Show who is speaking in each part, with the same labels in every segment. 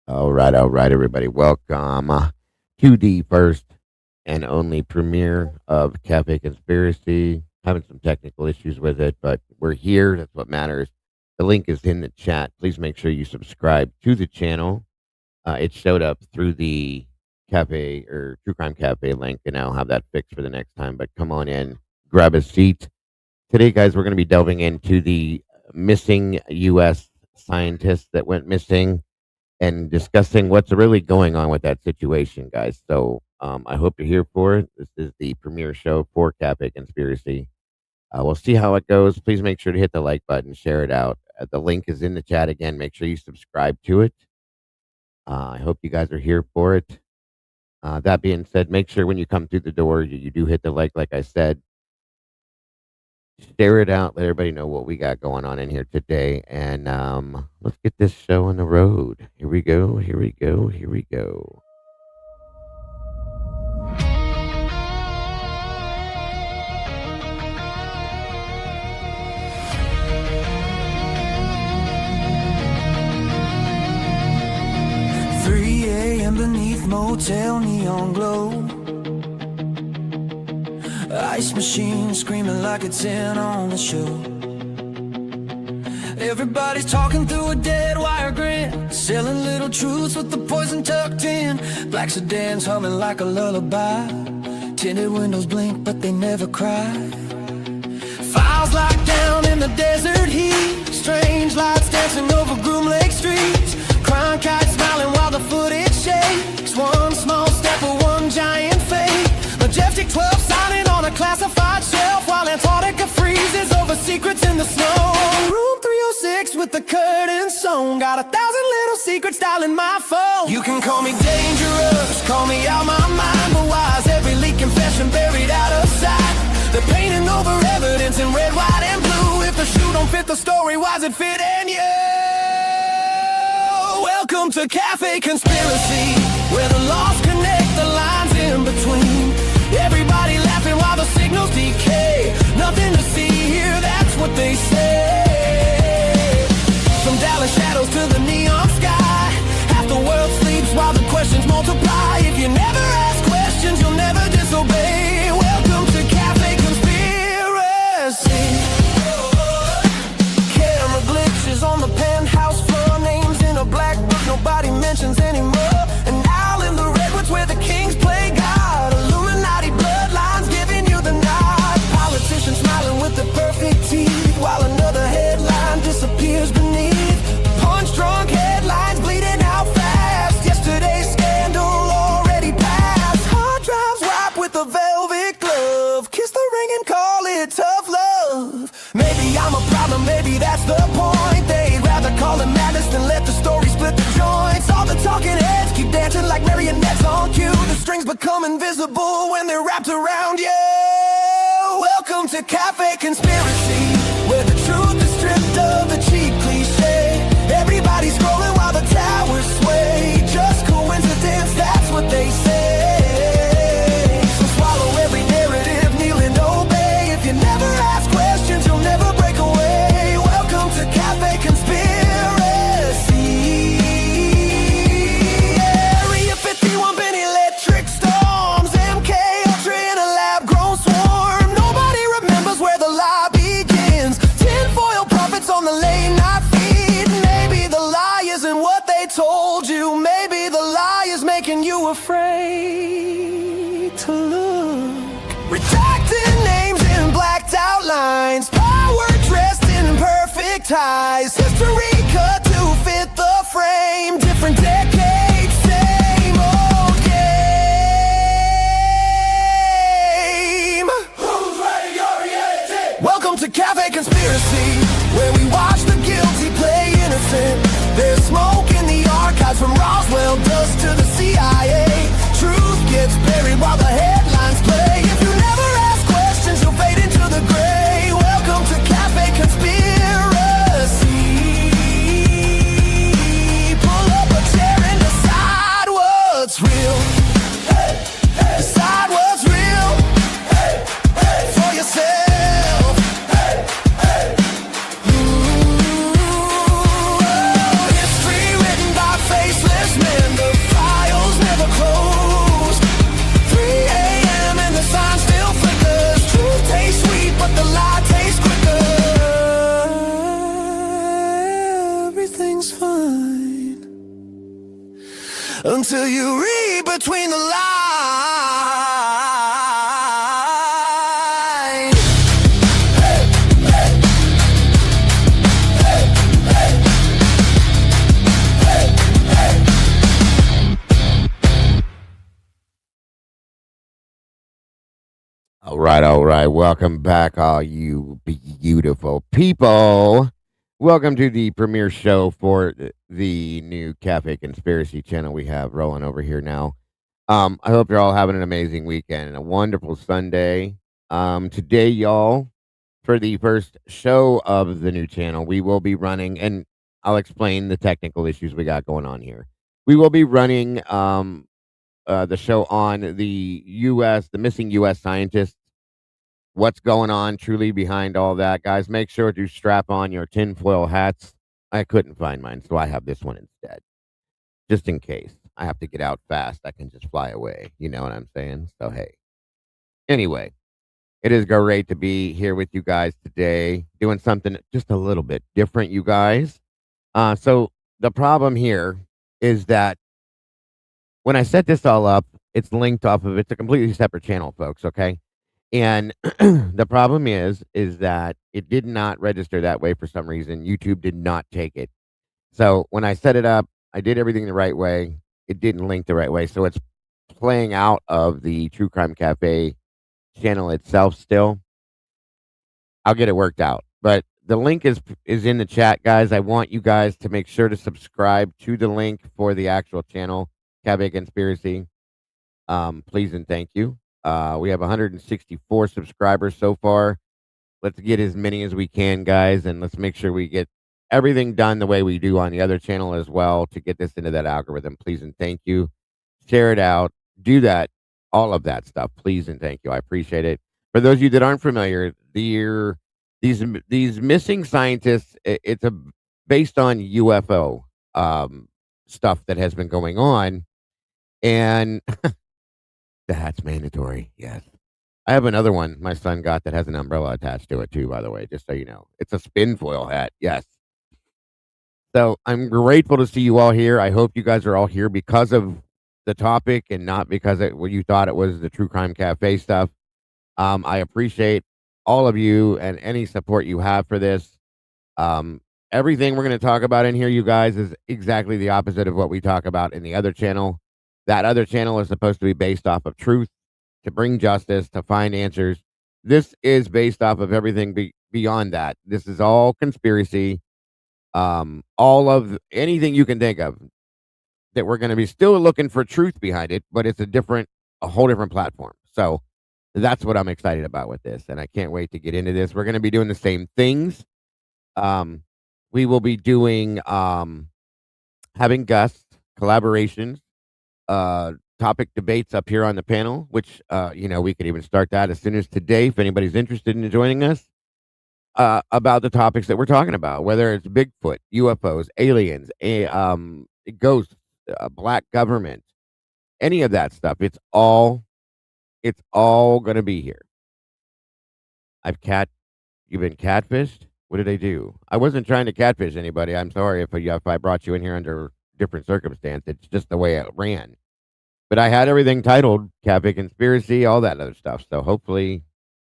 Speaker 1: All right, everybody. Welcome to the first and only premiere of Cafe Conspiracy. Having some technical issues with it, but we're here. That's what matters. The link is in the chat. Please make sure you subscribe to the channel. It showed up through the Cafe or True Crime Cafe link, and I'll have that fixed for the next time. But come on in, grab a seat. Today, guys, we're going to be delving into the missing U.S. scientists that went missing and discussing what's really going on with that situation, guys. So I hope you're here for it. This is the premiere show for Cafe Conspiracy. We'll see how it goes. Please make sure to hit the like button, share it out. The link is in the chat again. Make sure you subscribe to it. I hope you guys are here for it. That being said, make sure when you come through the door, you do hit the like I said. Share it out. Let everybody know what we got going on in here today. And let's get this show on the road. Here we go. Here we go. Here we go.
Speaker 2: Beneath motel neon glow, ice machine screaming like it's in on the show. Everybody's talking through a dead wire grin, selling little truths with the poison tucked in. Black sedans humming like a lullaby, tinted windows blink but they never cry. Files locked down in the desert heat, strange lights dancing over Groom Lake streets. Crying kites smiling while the footage shakes. One small step for one giant fake. Majestic 12 signing on a classified shelf, while Antarctica freezes over secrets in the snow. Room 306 with the curtains sewn, got 1,000 little secrets dialing my phone. You can call me dangerous, call me out my mind, but why is every leak confession buried out of sight? They're painting over evidence in red, white, and blue. If the shoe don't fit the story, why's it fitting you? Welcome to Cafe Conspiracy, where the laws connect the lines in between. Everybody laughing while the signals decay. Nothing to see here, that's what they say. From Dallas shadows to the neon sky, half the world sleeps while the questions multiply. If you never ask questions, you'll never disobey. Welcome to Cafe Conspiracy. Camera glitches on the penthouse floor, names in a black book nobody mentions anymore. And now in the redwoods where the kings play God, Illuminati bloodlines giving you the nod. Politicians smiling with the perfect teeth, while another headline disappears beneath. Punch-drunk headlines bleeding out fast. Yesterday's scandal already passed. Hard drives wipe with a velvet glove. Kiss the ring and call it tough love. Maybe I'm a problem, maybe that's the point. They'd rather call it madness than let the story split the joints. All the talking heads keep dancing like marionettes on cue. The strings become invisible when they're wrapped around you. Welcome to Cafe Conspiracy, where the truth is stripped of the cheap cliche. Everybody's scrolling while the towers sway. Just coincidence, that's what they say. So swallow every narrative, kneel and obey. If you never ask questions, you'll never break away. Welcome to Cafe Conspiracy. Area 51 been electric storms, MK Ultra in a lab grown swarm. Nobody remembers where the lie begins. Tinfoil prophets on the late night feed. Maybe the lie isn't what they told you. Maybe the lie is making you afraid to look. Redacted names in blacked out lines, power dressed in perfect ties. History cut to fit the frame. Different decades, same old game. Who's ready? Welcome to Cafe Conspiracy, where we watch the guilty play innocent. There's smoke in the archives, from Roswell dust to the CIA. Truth gets buried while the headlines play. If you never ask questions, you'll fade into the gray. Welcome to Cafe Conspiracy. Pull up a chair and decide what's real. Decide what's real for yourself. History written by faceless men. until you read between the lines.
Speaker 1: All right, all right. Welcome back, all you beautiful people. Welcome to the premiere show for the new Cafe Conspiracy channel we have rolling over here now. I hope you're all having an amazing weekend and a wonderful Sunday. Today, y'all, for the first show of the new channel, we will be running, and I'll explain the technical issues we got going on here. We will be running the show on the U.S., the missing U.S. scientists, what's going on truly behind all that, guys. Make sure to strap on your tinfoil hats. I couldn't find mine, so I have this one instead, just in case I have to get out fast. I can just fly away. You know what I'm saying? So hey, anyway, it is great to be here with you guys today, doing something just a little bit different, you guys. So the problem here is that when I set this all up, it's linked off of it's a completely separate channel, folks. Okay. And the problem is that it did not register that way for some reason. YouTube did not take it. So when I set it up, I did everything the right way. It didn't link the right way. So it's playing out of the True Crime Cafe channel itself still. I'll get it worked out. But the link is in the chat, guys. I want you guys to make sure to subscribe to the link for the actual channel, Cafe Conspiracy. Please and thank you. We have 164 subscribers so far. Let's get as many as we can, guys, and let's make sure we get everything done the way we do on the other channel as well to get this into that algorithm. Please and thank you. Share it out. Do that. All of that stuff. Please and thank you. I appreciate it. For those of you that aren't familiar, these missing scientists, it's based on UFO stuff that has been going on, and that's mandatory. Yes. I have another one my son got that has an umbrella attached to it too, by the way, just so you know. It's a spin foil hat. Yes. So I'm grateful to see you all here. I hope you guys are all here because of the topic and not because well, you thought it was the True Crime Cafe stuff. I appreciate all of you and any support you have for this. Everything we're going to talk about in here, you guys, is exactly the opposite of what we talk about in the other channel. That other channel is supposed to be based off of truth, to bring justice, to find answers. This is based off of everything beyond that. This is all conspiracy. All of anything you can think of that we're going to be still looking for truth behind it, but it's a whole different platform. So that's what I'm excited about with this, and I can't wait to get into this. We're going to be doing the same things. We will be doing having guests, collaborations, topic debates up here on the panel, which we could even start that as soon as today if anybody's interested in joining us about the topics that we're talking about, whether it's Bigfoot, UFOs, aliens, ghosts, black government, any of that stuff. It's all going to be here. You've been catfished. What did I do? I wasn't trying to catfish anybody. I'm sorry if I brought you in here under different circumstance. It's just the way it ran. But I had everything titled Cafe Conspiracy, all that other stuff. So hopefully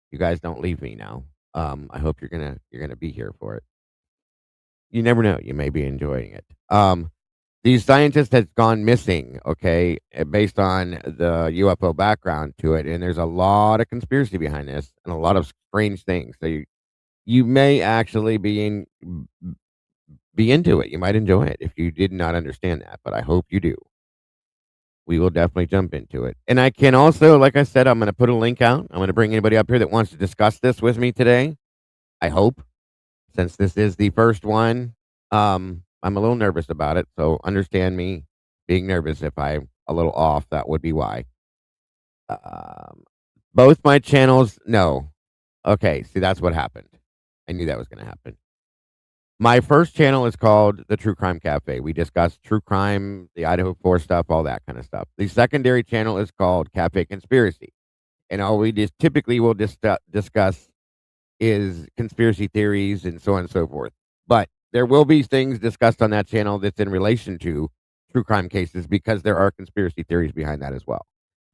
Speaker 1: you guys don't leave me now. I hope you're gonna be here for it. You never know. You may be enjoying it. These scientists has gone missing, okay, based on the UFO background to it, and there's a lot of conspiracy behind this and a lot of strange things. So you may actually be into it. You might enjoy it if you did not understand that, but I hope you do. We will definitely jump into it. And I can also, like I said, I'm going to put a link out. I'm going to bring anybody up here that wants to discuss this with me today. I hope, since this is the first one. I'm a little nervous about it, so understand me being nervous. If I'm a little off, that would be why. Both my channels, no. Okay, see, that's what happened. I knew that was going to happen. My first channel is called The True Crime Cafe. We discuss true crime, the Idaho 4 stuff, all that kind of stuff. The secondary channel is called Cafe Conspiracy. And all we just typically will discuss is conspiracy theories and so on and so forth. But there will be things discussed on that channel that's in relation to true crime cases because there are conspiracy theories behind that as well.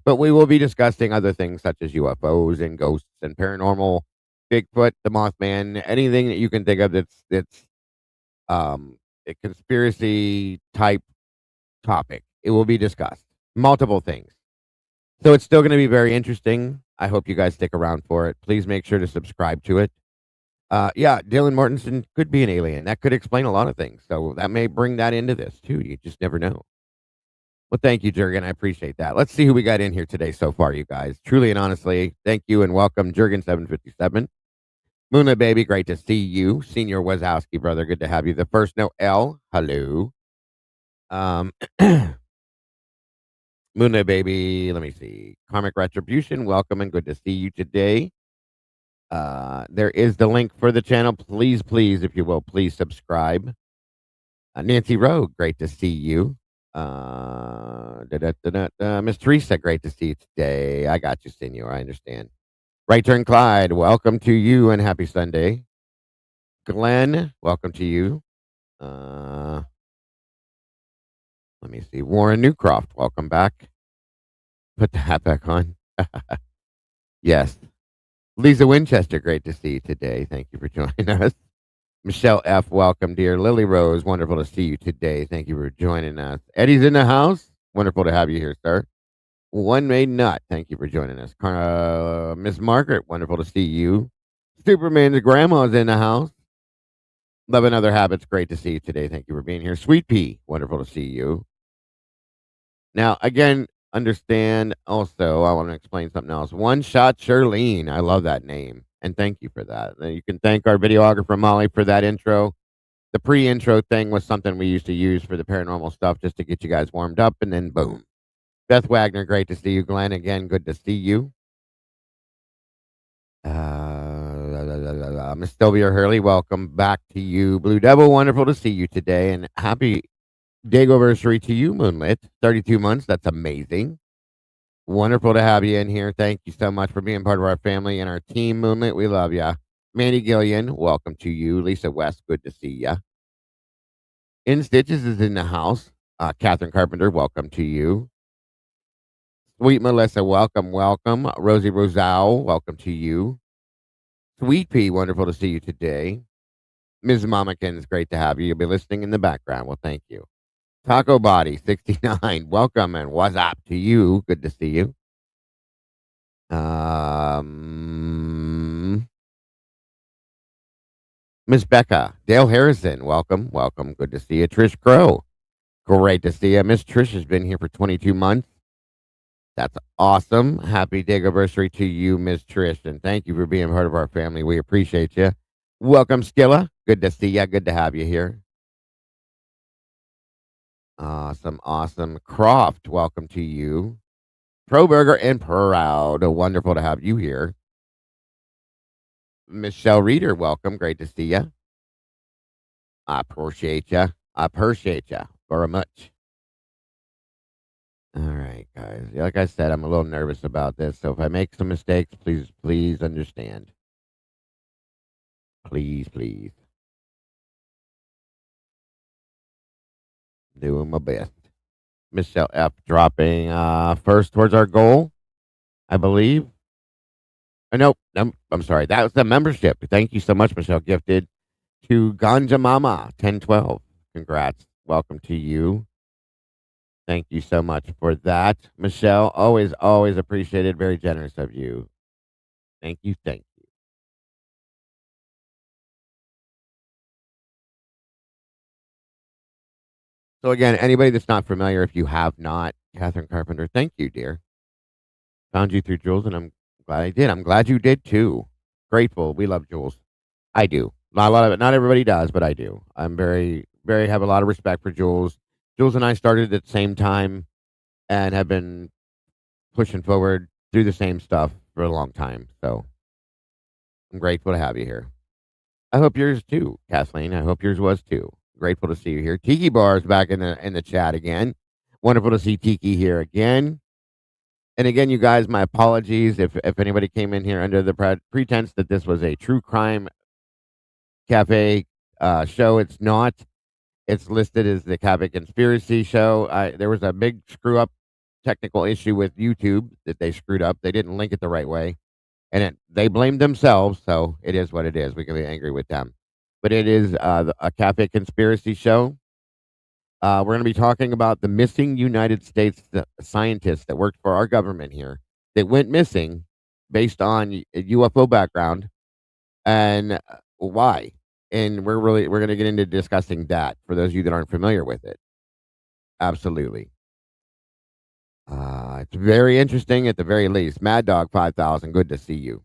Speaker 1: But we will be discussing other things such as UFOs and ghosts and paranormal, Bigfoot, the Mothman, anything that you can think of that's a conspiracy type topic. It will be discussed. Multiple things. So it's still going to be very interesting. I hope you guys stick around for it. Please make sure to subscribe to it. Yeah, Dylan Mortensen could be an alien. That could explain a lot of things. So that may bring that into this too. You just never know. Well, thank you, Jurgen. I appreciate that. Let's see who we got in here today so far, you guys. Truly and honestly, thank you and welcome, Jurgen757. Moonlit Baby, great to see you. Senior Wazowski, brother, good to have you. The first no L, hello. Um, Moonlit Baby, let me see. Karmic Retribution, welcome and good to see you today. There is the link for the channel. Please, please, if you will, please subscribe. Nancy Rowe, great to see you. Miss Teresa, great to see you today. I got you, Senor. I understand. Right Turn Clyde, welcome to you and happy Sunday. Glenn, welcome to you. Let me see. Warren Newcroft, welcome back. Put the hat back on. Yes. Lisa Winchester, great to see you today. Thank you for joining us. Michelle F., welcome, dear. Lily Rose, wonderful to see you today. Thank you for joining us. Eddie's in the house. Wonderful to have you here, sir. One Made Nut, thank you for joining us. Miss Margaret, wonderful to see you. Superman's grandma's in the house. Love and Other Habits, great to see you today. Thank you for being here. Sweet Pea, wonderful to see you. Now, again, understand also, I want to explain something else. One Shot Charlene, I love that name. And thank you for that. You can thank our videographer, Molly, for that intro. The pre-intro thing was something we used to use for the paranormal stuff just to get you guys warmed up, and then boom. Beth Wagner, great to see you. Glenn, again, good to see you. Miss Sylvia Hurley, welcome back to you. Blue Devil, wonderful to see you today, and happy Day-anniversary to you, Moonlit. 32 months, that's amazing. Wonderful to have you in here. Thank you so much for being part of our family and our team, Moonlit. We love ya. Mandy Gillian, welcome to you. Lisa West, good to see ya. In Stitches is in the house. Catherine Carpenter, welcome to you. Sweet Melissa, welcome, welcome. Rosie Rosal, welcome to you. Sweet Pea, wonderful to see you today. Ms. Mamikins, great to have you. You'll be listening in the background. Well, thank you. Taco Body 69, welcome and what's up to you? Good to see you. Miss Becca, Dale Harrison, welcome, welcome. Good to see you. Trish Crow, great to see you. Miss Trish has been here for 22 months. That's awesome. Happy day anniversary to you, Miss Trish, and thank you for being part of our family. We appreciate you. Welcome, Skilla. Good to see you. Good to have you here. Awesome, awesome. Croft, welcome to you. Proburger and Proud, wonderful to have you here. Michelle Reeder, welcome. Great to see you. I appreciate you. I appreciate you very much. All right, guys. Like I said, I'm a little nervous about this, so if I make some mistakes, please understand. Please, please. Doing my best. Michelle F. dropping first towards our goal, I believe. Nope, I'm sorry. That was the membership. Thank you so much, Michelle. Gifted to Ganja Mama 1012. Congrats. Welcome to you. Thank you so much for that, Michelle. Always, always appreciated. Very generous of you. Thank you. Thank you. So again, anybody that's not familiar, if you have not, Catherine Carpenter, thank you, dear. Found you through Jules, and I'm glad I did. I'm glad you did too. Grateful. We love Jules. I do. Not a lot of it. Not everybody does, but I do. I'm very have a lot of respect for Jules. Jules and I started at the same time and have been pushing forward through the same stuff for a long time. So I'm grateful to have you here. I hope yours too, Kathleen. I hope yours was too. Grateful to see you here. Tiki Bar is back in the chat again. Wonderful to see Tiki here again. And again, you guys, my apologies if anybody came in here under the pretense that this was a true crime cafe show. It's not. It's listed as the Catholic Conspiracy Show. There was a big screw up technical issue with YouTube that they screwed up. They didn't link it the right way, and they blamed themselves. So it is what it is. We can be angry with them, but it is a Catholic Conspiracy Show. We're going to be talking about the missing United States scientists that worked for our government here that went missing based on a UFO background and why. And we're going to get into discussing that for those of you that aren't familiar with it. Absolutely. It's very interesting at the very least. Mad Dog 5000, good to see you.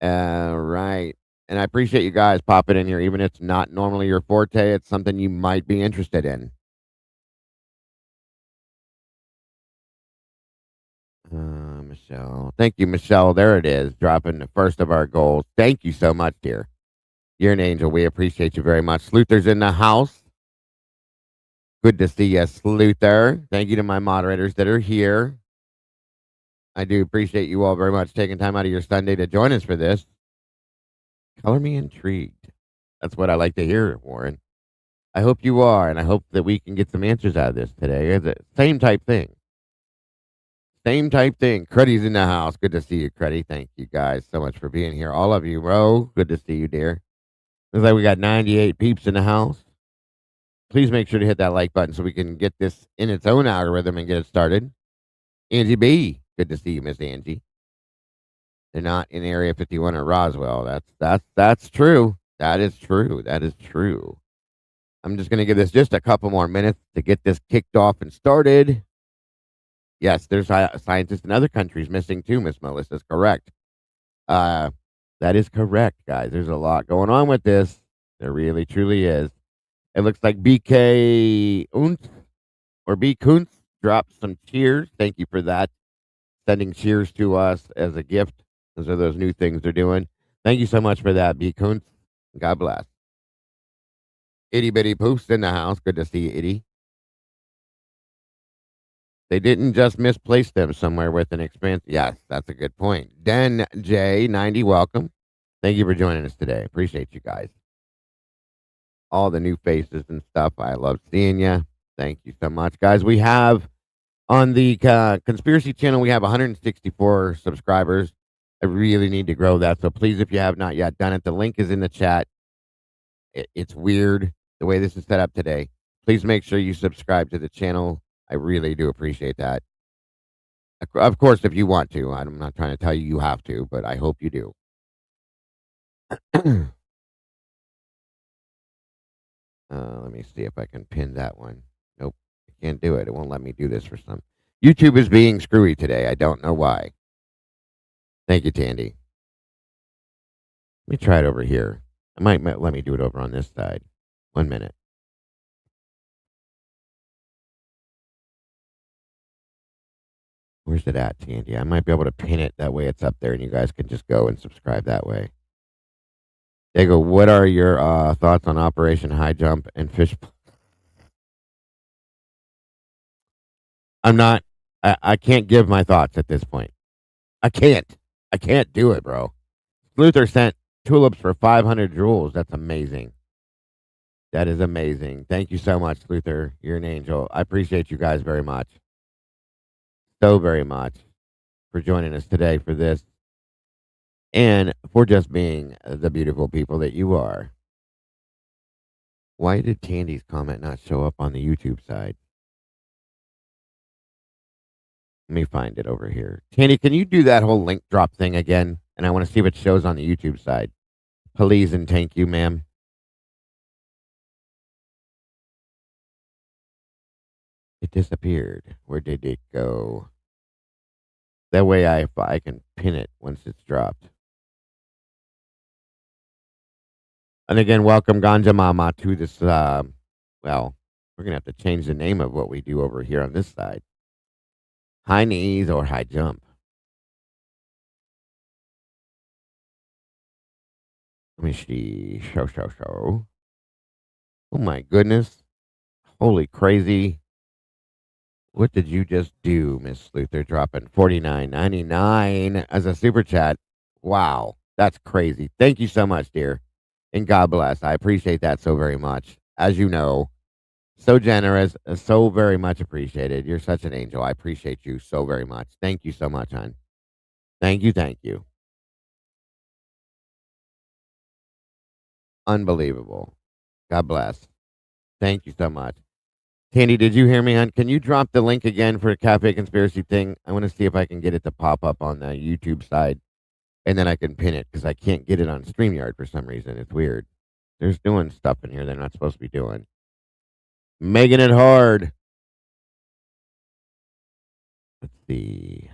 Speaker 1: Right. And I appreciate you guys popping in here, even if it's not normally your forte. It's something you might be interested in. Michelle. Thank you, Michelle. There it is, dropping the first of our goals. Thank you so much, dear. You're an angel. We appreciate you very much. Sleuthers in the house. Good to see you, Sluther. Thank you to my moderators that are here. I do appreciate you all very much taking time out of your Sunday to join us for this. Color me intrigued. That's what I like to hear, Warren. I hope you are, and I hope that we can get some answers out of this today. It's the same type thing. Same type thing. Cruddy's in the house. Good to see you, Cruddy. Thank you guys so much for being here. All of you, Ro. Good to see you, dear. Looks like we got 98 peeps in the house. Please make sure to hit that like button so we can get this in its own algorithm and get it started. Angie B. Good to see you, Miss Angie. They're not in Area 51 or Roswell. That's true. That is true. That is true. I'm just going to give this just a couple more minutes to get this kicked off and started. Yes, there's scientists in other countries missing too, Miss Melissa's correct. That is correct, guys. There's a lot going on with this. There really, truly is. It looks like BK Untz or B Kuntz dropped some cheers. Thank you for that. Sending cheers to us as a gift. Those are those new things they're doing. Thank you so much for that, B Kuntz. God bless. Itty Bitty Poof's in the house. Good to see you, Itty. They didn't just misplace them somewhere with an expanse. Yes, that's a good point. Den J90, welcome. Thank you for joining us today. Appreciate you guys. All the new faces and stuff. I love seeing you. Thank you so much, guys. We have on the Conspiracy channel, we have 164 subscribers. I really need to grow that. So please, if you have not yet done it, the link is in the chat. It's weird the way this is set up today. Please make sure you subscribe to the channel. I really do appreciate that. Of course, if you want to. I'm not trying to tell you you have to, but I hope you do. Let me see if I can pin that one. Nope, I can't do it. It won't let me do this for some. YouTube is being screwy today. I don't know why. Thank you, Tandy. Let me try it over here. I might let me do it over on this side. 1 minute. Where's it at, Tandy? I might be able to pin it. That way it's up there and you guys can just go and subscribe that way. They go, what are your thoughts on Operation High Jump and Fish? I can't give my thoughts at this point. I can't do it, bro. Luther sent tulips for 500 joules. That's amazing. That is amazing. Thank you so much, Luther. You're an angel. I appreciate you guys very much. So very much for joining us today for this and for just being the beautiful people that you are. Why did Tandy's comment not show up on the YouTube side? Let me find it over here. Tandy, can you do that whole link drop thing again? And I want to see if it shows on the YouTube side. Please and thank you, ma'am. It disappeared. Where did it go? That way I can pin it once it's dropped. And again, welcome Ganja Mama to this, well, we're going to have to change the name of what we do over here on this side. High knees or high jump. Let me see. Show. Oh my goodness. Holy crazy. What did you just do, Miss Luther? Dropping $49.99 as a super chat. Wow. That's crazy. Thank you so much, dear. And God bless. I appreciate that so very much. as you know, so generous, so very much appreciated. You're such an angel. I appreciate you so very much. Thank you so much, hon. Thank you, thank you. Unbelievable. God bless. Thank you so much. Tandy, did you hear me, hon? Can you drop the link again for a cafe conspiracy thing? I want to see if I can get it to pop up on the YouTube side, and then I can pin it because I can't get it on StreamYard for some reason. It's weird. There's doing stuff in here they're not supposed to be doing. Making it hard. Let's see.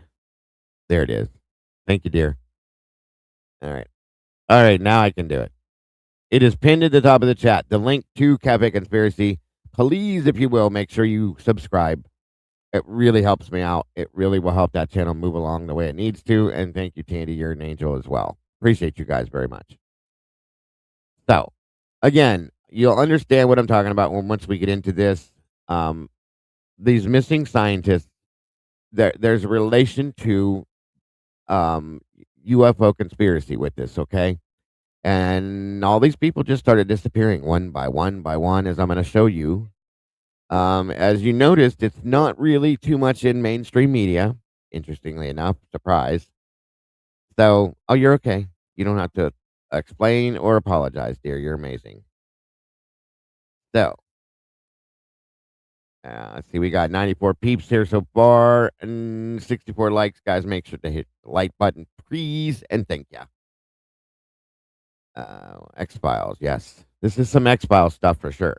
Speaker 1: There it is. Thank you, dear. All right. All right. Now I can do it. It is pinned at the top of the chat. The link to Cafe Conspiracy. Please, if you will, make sure you subscribe. It really helps me out. It really will help that channel move along the way it needs to. And thank you, Tandy. You're an angel as well. Appreciate you guys very much. So, again, you'll understand what I'm talking about once we get into this. These missing scientists, there's a relation to UFO conspiracy with this, okay? And all these people just started disappearing one by one by one, as I'm going to show you. As you noticed, it's not really too much in mainstream media, interestingly enough. Surprise. So, oh, you're okay. You don't have to explain or apologize, dear. You're amazing. So, let's see. We got 94 peeps here so far and 64 likes. Guys, make sure to hit the like button, please. And thank you. X Files. Yes. This is some X Files stuff for sure.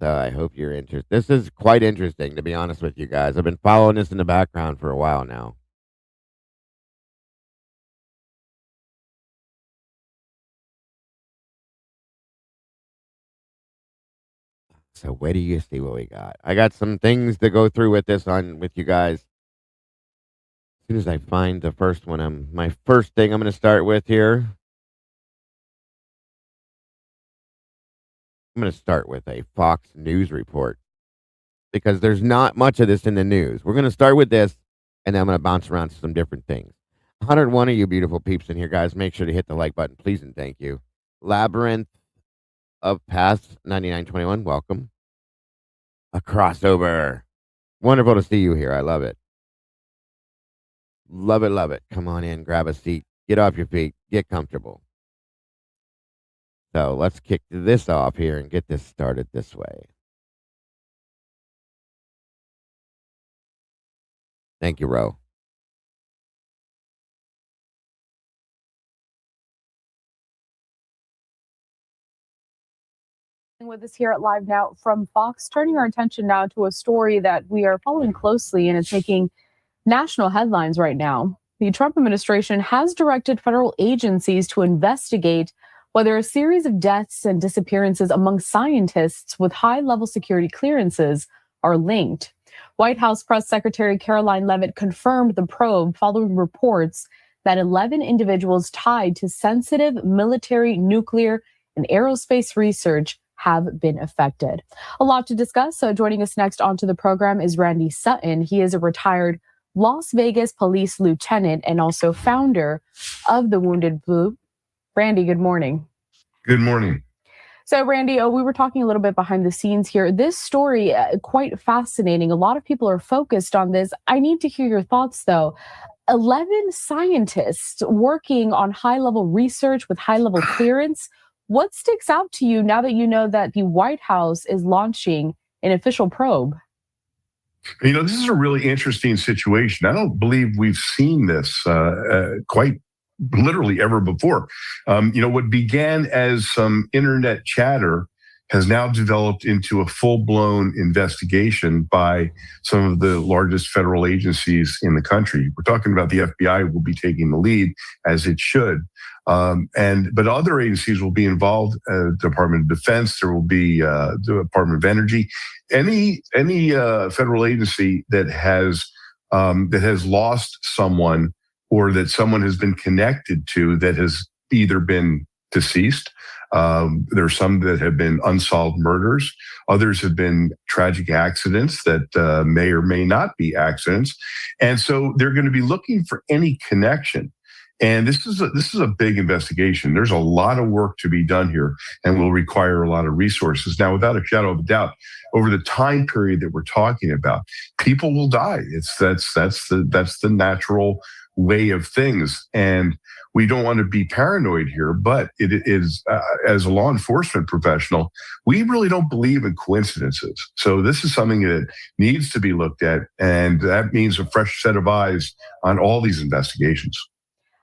Speaker 1: So I hope you're interested. This is quite interesting, to be honest with you guys. I've been following this in the background for a while now. So where do you see what we got? I got some things to go through with this on with you guys. As soon as I find the first one, my first thing I'm going to start with here. I'm going to start with a Fox News report because there's not much of this in the news. We're going to start with this, and then I'm going to bounce around to some different things. 101 of you beautiful peeps in here, guys. Make sure to hit the like button, please, and thank you. Labyrinth of Past 9921, welcome. A crossover. Wonderful to see you here. I love it. Love it, love it. Come on in, grab a seat, get off your feet, get comfortable. So let's kick this off here and get this started this way. Thank you, Ro.
Speaker 3: With us here at Live Now from Fox, turning our attention now to a story that we are following closely and it's making national headlines right now. The Trump administration has directed federal agencies to investigate whether a series of deaths and disappearances among scientists with high-level security clearances are linked. White House Press Secretary Caroline Leavitt confirmed the probe following reports that 11 individuals tied to sensitive military, nuclear, and aerospace research have been affected. A lot to discuss. So joining us next onto the program is Randy Sutton. He is a retired Las Vegas police lieutenant and also founder of the Wounded Blue. Randy, good morning.
Speaker 4: Good morning.
Speaker 3: So, Randy, we were talking a little bit behind the scenes here. This story, quite fascinating. A lot of people are focused on this. I need to hear your thoughts, though. 11 scientists working on high-level research with high-level clearance. What sticks out to you now that you know that the White House is launching an official probe?
Speaker 4: You know, this is a really interesting situation. I don't believe we've seen this quite literally ever before. What began as some internet chatter has now developed into a full-blown investigation by some of the largest federal agencies in the country. We're talking about the FBI will be taking the lead, as it should. But other agencies will be involved. Department of Defense, there will be the Department of Energy, any federal agency that has lost someone or that someone has been connected to that has either been deceased. There are some that have been unsolved murders. Others have been tragic accidents that may or may not be accidents. And so they're going to be looking for any connection. And this is a big investigation. There's a lot of work to be done here, and will require a lot of resources. Now, without a shadow of a doubt, over the time period that we're talking about, people will die. That's the natural way of things, and we don't want to be paranoid here. But it is, as a law enforcement professional, we really don't believe in coincidences. So this is something that needs to be looked at, and that means a fresh set of eyes on all these investigations.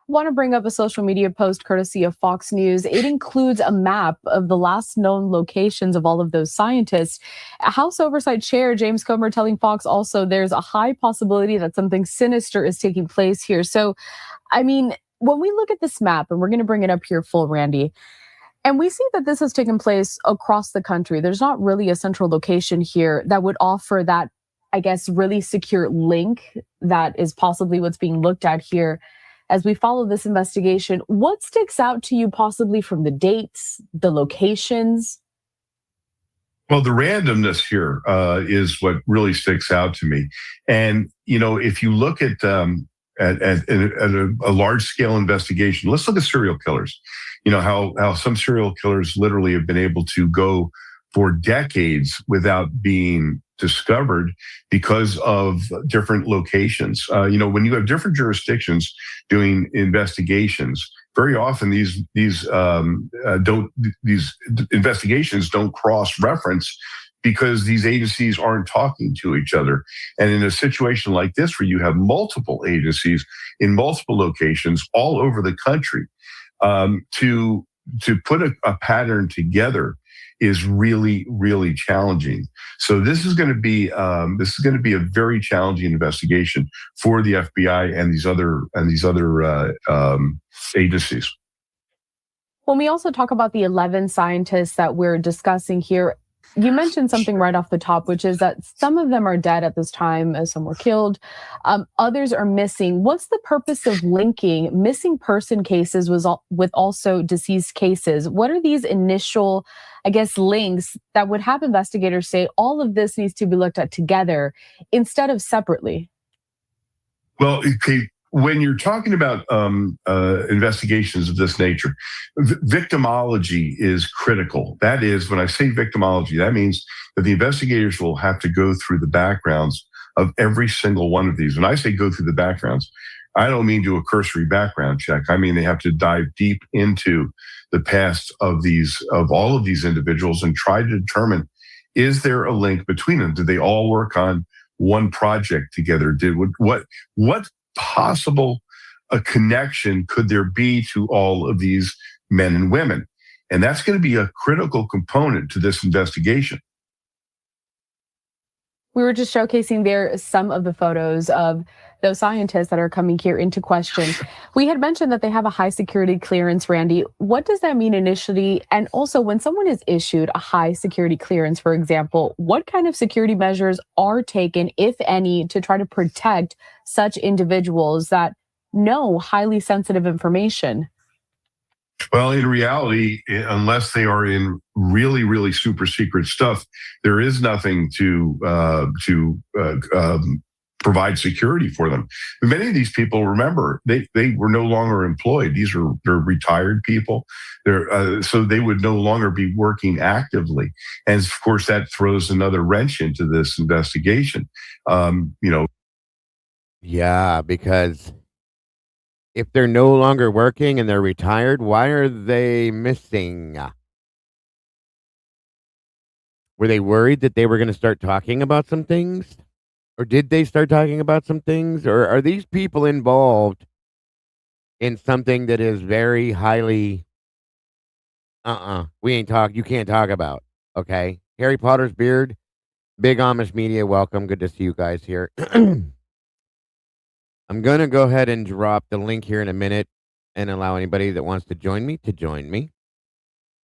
Speaker 3: Want to bring up a social media post courtesy of Fox News. It includes a map of the last known locations of all of those scientists. House Oversight Chair James Comer telling Fox also there's a high possibility that something sinister is taking place here. So, I mean, when we look at this map, and we're going to bring it up here full, Randy, and we see that this has taken place across the country, there's not really a central location here that would offer that, I guess, really secure link that is possibly what's being looked at here. As we follow this investigation, what sticks out to you possibly from the dates, the locations?
Speaker 4: Well, the randomness here is what really sticks out to me. And if you look at a large scale investigation, let's look at serial killers. How some serial killers literally have been able to go for decades without being discovered because of different locations. When you have different jurisdictions doing investigations, very often these investigations don't cross reference because these agencies aren't talking to each other. And in a situation like this, where you have multiple agencies in multiple locations all over the country, to put a pattern together is really, really challenging. So this is going to be a very challenging investigation for the FBI and these other agencies.
Speaker 3: When we also talk about the 11 scientists that we're discussing here, you mentioned something right off the top, which is that some of them are dead at this time, as some were killed. Others are missing. What's the purpose of linking missing person cases with also deceased cases? What are these initial, I guess, links that would have investigators say all of this needs to be looked at together instead of separately?
Speaker 4: Well, okay, when you're talking about investigations of this nature, victimology is critical. That is, when I say victimology, that means that the investigators will have to go through the backgrounds of every single one of these. When I say go through the backgrounds, I don't mean do a cursory background check. I mean they have to dive deep into the past of all of these individuals and try to determine, is there a link between them? Did they all work on one project together? What possible a connection could there be to all of these men and women? And that's going to be a critical component to this investigation.
Speaker 3: We were just showcasing there some of the photos of those scientists that are coming here into question. We had mentioned that they have a high security clearance, Randy. What does that mean initially? And also, when someone is issued a high security clearance, for example, what kind of security measures are taken, if any, to try to protect such individuals that know highly sensitive information?
Speaker 4: Well, in reality, unless they are in really, really super secret stuff, there is nothing to provide security for them. But many of these people, remember, they were no longer employed. They're retired people. So they would no longer be working actively. And of course, that throws another wrench into this investigation.
Speaker 1: Yeah, because if they're no longer working and they're retired, why are they missing? Were they worried that they were going to start talking about some things? Or did they start talking about some things? Or are these people involved in something that is very highly, you can't talk about, okay? Harry Potter's beard, Big Amish Media, welcome. Good to see you guys here. I'm going to go ahead and drop the link here in a minute and allow anybody that wants to join me to join me.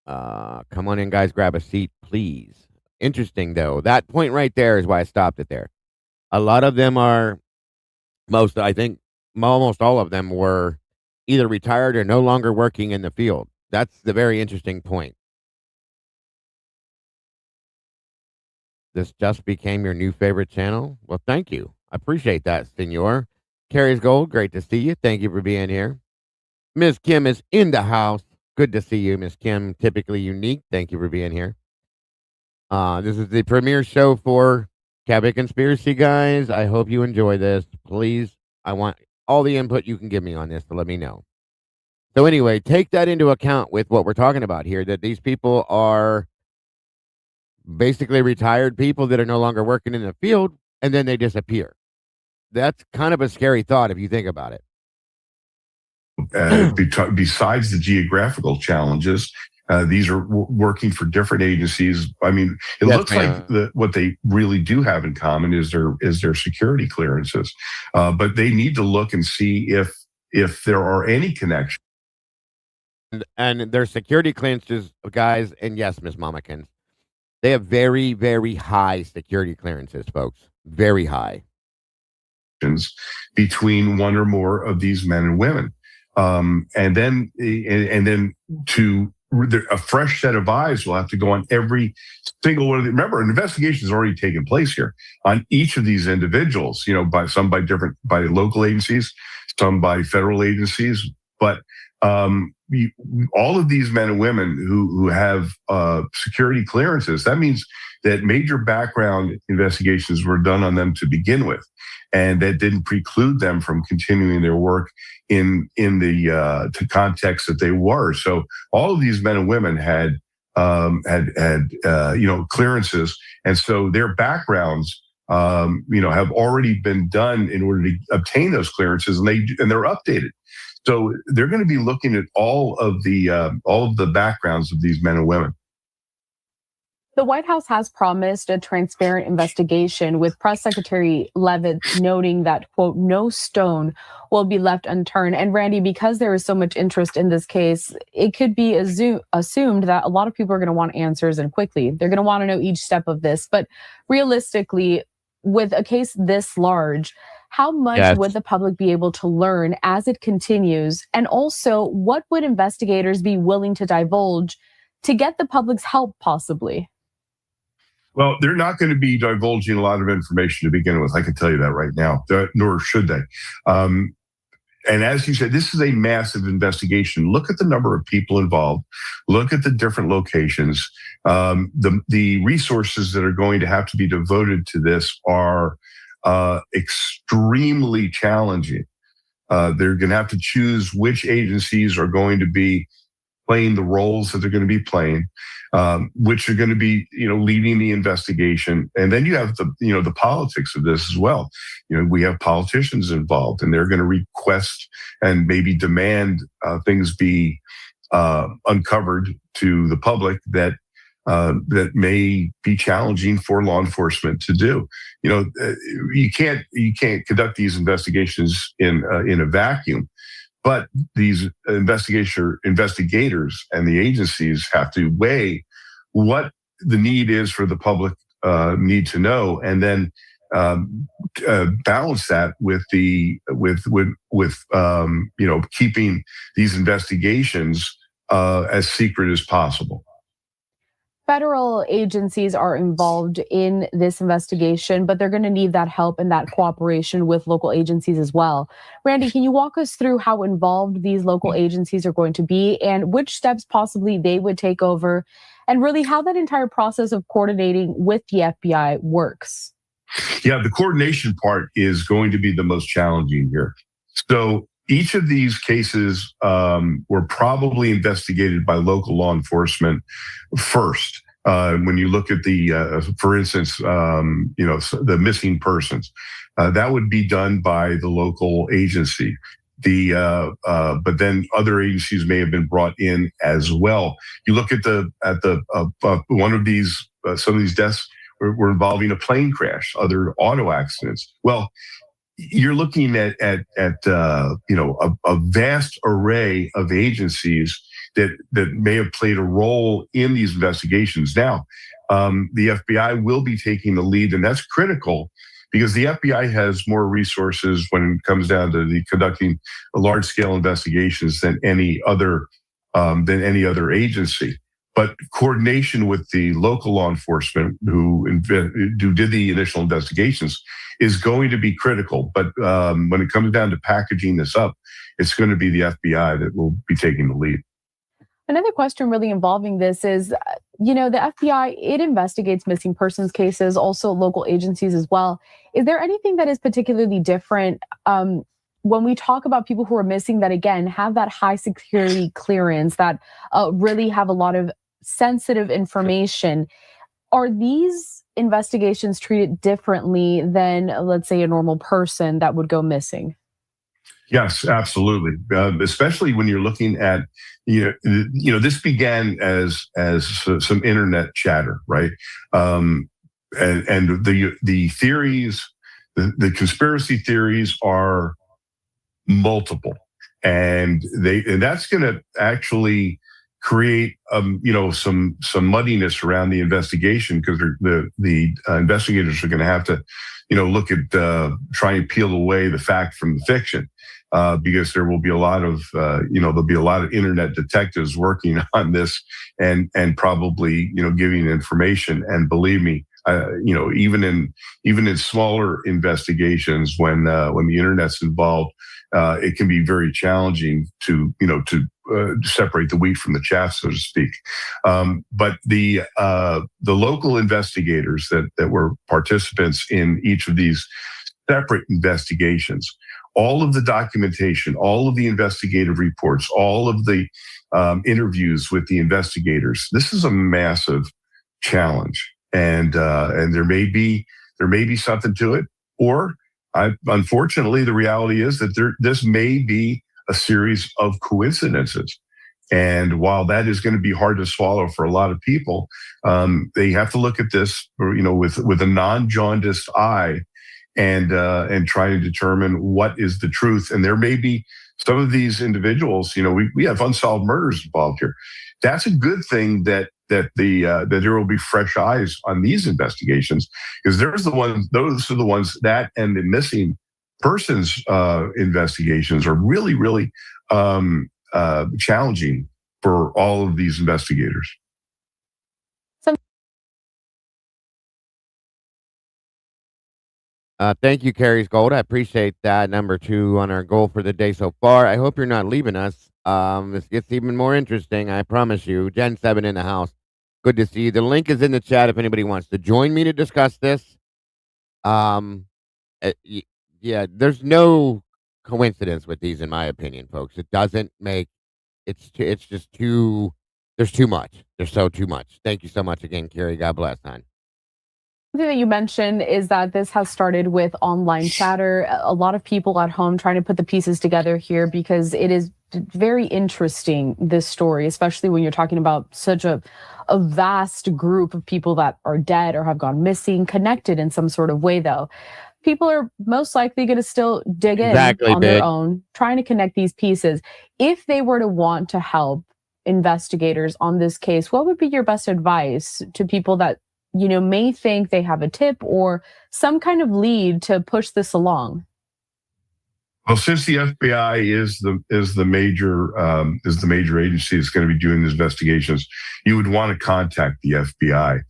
Speaker 1: Come on in, guys. Grab a seat, please. Interesting, though. That point right there is why I stopped it there. A lot of them are, I think almost all of them were either retired or no longer working in the field. That's the very interesting point. This just became your new favorite channel? Well, thank you. I appreciate that, senor. Carrie's Gold, great to see you. Thank you for being here. Miss Kim is in the house. Good to see you, Miss Kim. Typically unique. Thank you for being here. This is the premiere show for Cabot Conspiracy, guys. I hope you enjoy this. Please, I want all the input you can give me on this to let me know. So anyway, take that into account with what we're talking about here, that these people are basically retired people that are no longer working in the field, and then they disappear. That's kind of a scary thought if you think about it.
Speaker 4: Besides the geographical challenges, these are working for different agencies. I mean, it looks like what they really do have in common is their security clearances, but they need to look and see if there are any connections.
Speaker 1: And their security clearances, guys, and yes, Miss Mamikins, they have very, very high security clearances, folks. Very high.
Speaker 4: Between one or more of these men and women. And then to a fresh set of eyes will have to go on every single one of them. Remember, an investigation has already taken place here on each of these individuals, by local agencies, some by federal agencies, but all of these men and women who have security clearances, that means that major background investigations were done on them to begin with, and that didn't preclude them from continuing their work in the context that they were. So all of these men and women had clearances, and so their backgrounds have already been done in order to obtain those clearances, and they're updated. So they're going to be looking at all of the backgrounds of these men and women.
Speaker 3: The White House has promised a transparent investigation, with Press Secretary Leavitt noting that, quote, no stone will be left unturned. And Randy, because there is so much interest in this case, it could be assumed that a lot of people are going to want answers, and quickly. They're going to want to know each step of this. But realistically, with a case this large, how much would the public be able to learn as it continues? And also, what would investigators be willing to divulge to get the public's help, possibly?
Speaker 4: Well, they're not going to be divulging a lot of information to begin with. I can tell you that right now, nor should they. And as you said, this is a massive investigation. Look at the number of people involved. Look at the different locations. The resources that are going to have to be devoted to this are extremely challenging. They're going to have to choose which agencies are going to be playing the roles that they're going to be playing, which are going to be, leading the investigation. And then you have the politics of this as well. We have politicians involved, and they're going to request and maybe demand things be uncovered to the public that may be challenging for law enforcement to do. You can't conduct these investigations in a vacuum. But these investigators and the agencies have to weigh what the need is for the public need to know, and then balance that with keeping these investigations as secret as possible.
Speaker 3: Federal agencies are involved in this investigation, but they're going to need that help and that cooperation with local agencies as well. Randy, can you walk us through how involved these local agencies are going to be, and which steps possibly they would take over, and really how that entire process of coordinating with the FBI works?
Speaker 4: Yeah, the coordination part is going to be the most challenging here. So each of these cases were probably investigated by local law enforcement first. When you look at for instance, the missing persons, that would be done by the local agency. But then other agencies may have been brought in as well. You look at one of these, some of these deaths were involving a plane crash, other auto accidents. Well, you're looking at a vast array of agencies that may have played a role in these investigations. Now, the FBI will be taking the lead, and that's critical because the FBI has more resources when it comes down to conducting large-scale investigations than any other agency. but coordination with the local law enforcement who did the initial investigations is going to be critical. But when it comes down to packaging this up, it's going to be the FBI that will be taking the lead.
Speaker 3: Another question really involving this is, the FBI, it investigates missing persons cases, also local agencies as well. Is there anything that is particularly different when we talk about people who are missing that, again, have that high security clearance, that really have a lot of sensitive information? Are these investigations treated differently than, let's say, a normal person that would go missing?
Speaker 4: Yes, absolutely. Especially when you're looking at, this began as some internet chatter, right? And the theories, the conspiracy theories are multiple, and that's going to actually create some muddiness around the investigation, because the investigators are going to have to look at try and peel away the fact from the fiction, because there will be a lot of there'll be a lot of internet detectives working on this and probably giving information. And believe me, even in smaller investigations, when the internet's involved, it can be very challenging to separate the wheat from the chaff, so to speak. But the local investigators that were participants in each of these separate investigations, all of the documentation, all of the investigative reports, all of the interviews with the investigators, this is a massive challenge, and there may be something to it, or unfortunately, the reality is that this may be a series of coincidences. And while that is going to be hard to swallow for a lot of people, they have to look at this, with a non-jaundiced eye, and try to determine what is the truth. And there may be some of these individuals. We have unsolved murders involved here. That's a good thing that there will be fresh eyes on these investigations, because those are the ones that, and the missing persons investigations are really, really challenging for all of these investigators.
Speaker 1: Thank you, Carrie's Gold. I appreciate that. Number 2 on our goal for the day so far. I hope you're not leaving us. This gets even more interesting, I promise you. Gen 7 in the house. Good to see you. The link is in the chat if anybody wants to join me to discuss this. Yeah, there's no coincidence with these, in my opinion, folks. It doesn't make it's just too. There's too much. There's too much. Thank you so much again, Carrie. God bless, hon.
Speaker 3: Something that you mentioned is that this has started with online chatter. A lot of people at home trying to put the pieces together here, because it is very interesting, this story, especially when you're talking about such a vast group of people that are dead or have gone missing, connected in some sort of way, though. People are most likely going to still dig in on their own, trying to connect these pieces. If they were to want to help investigators on this case, what would be your best advice to people that may think they have a tip or some kind of lead to push this along?
Speaker 4: Well, since the FBI is the major agency that's going to be doing these investigations, you would want to contact the FBI.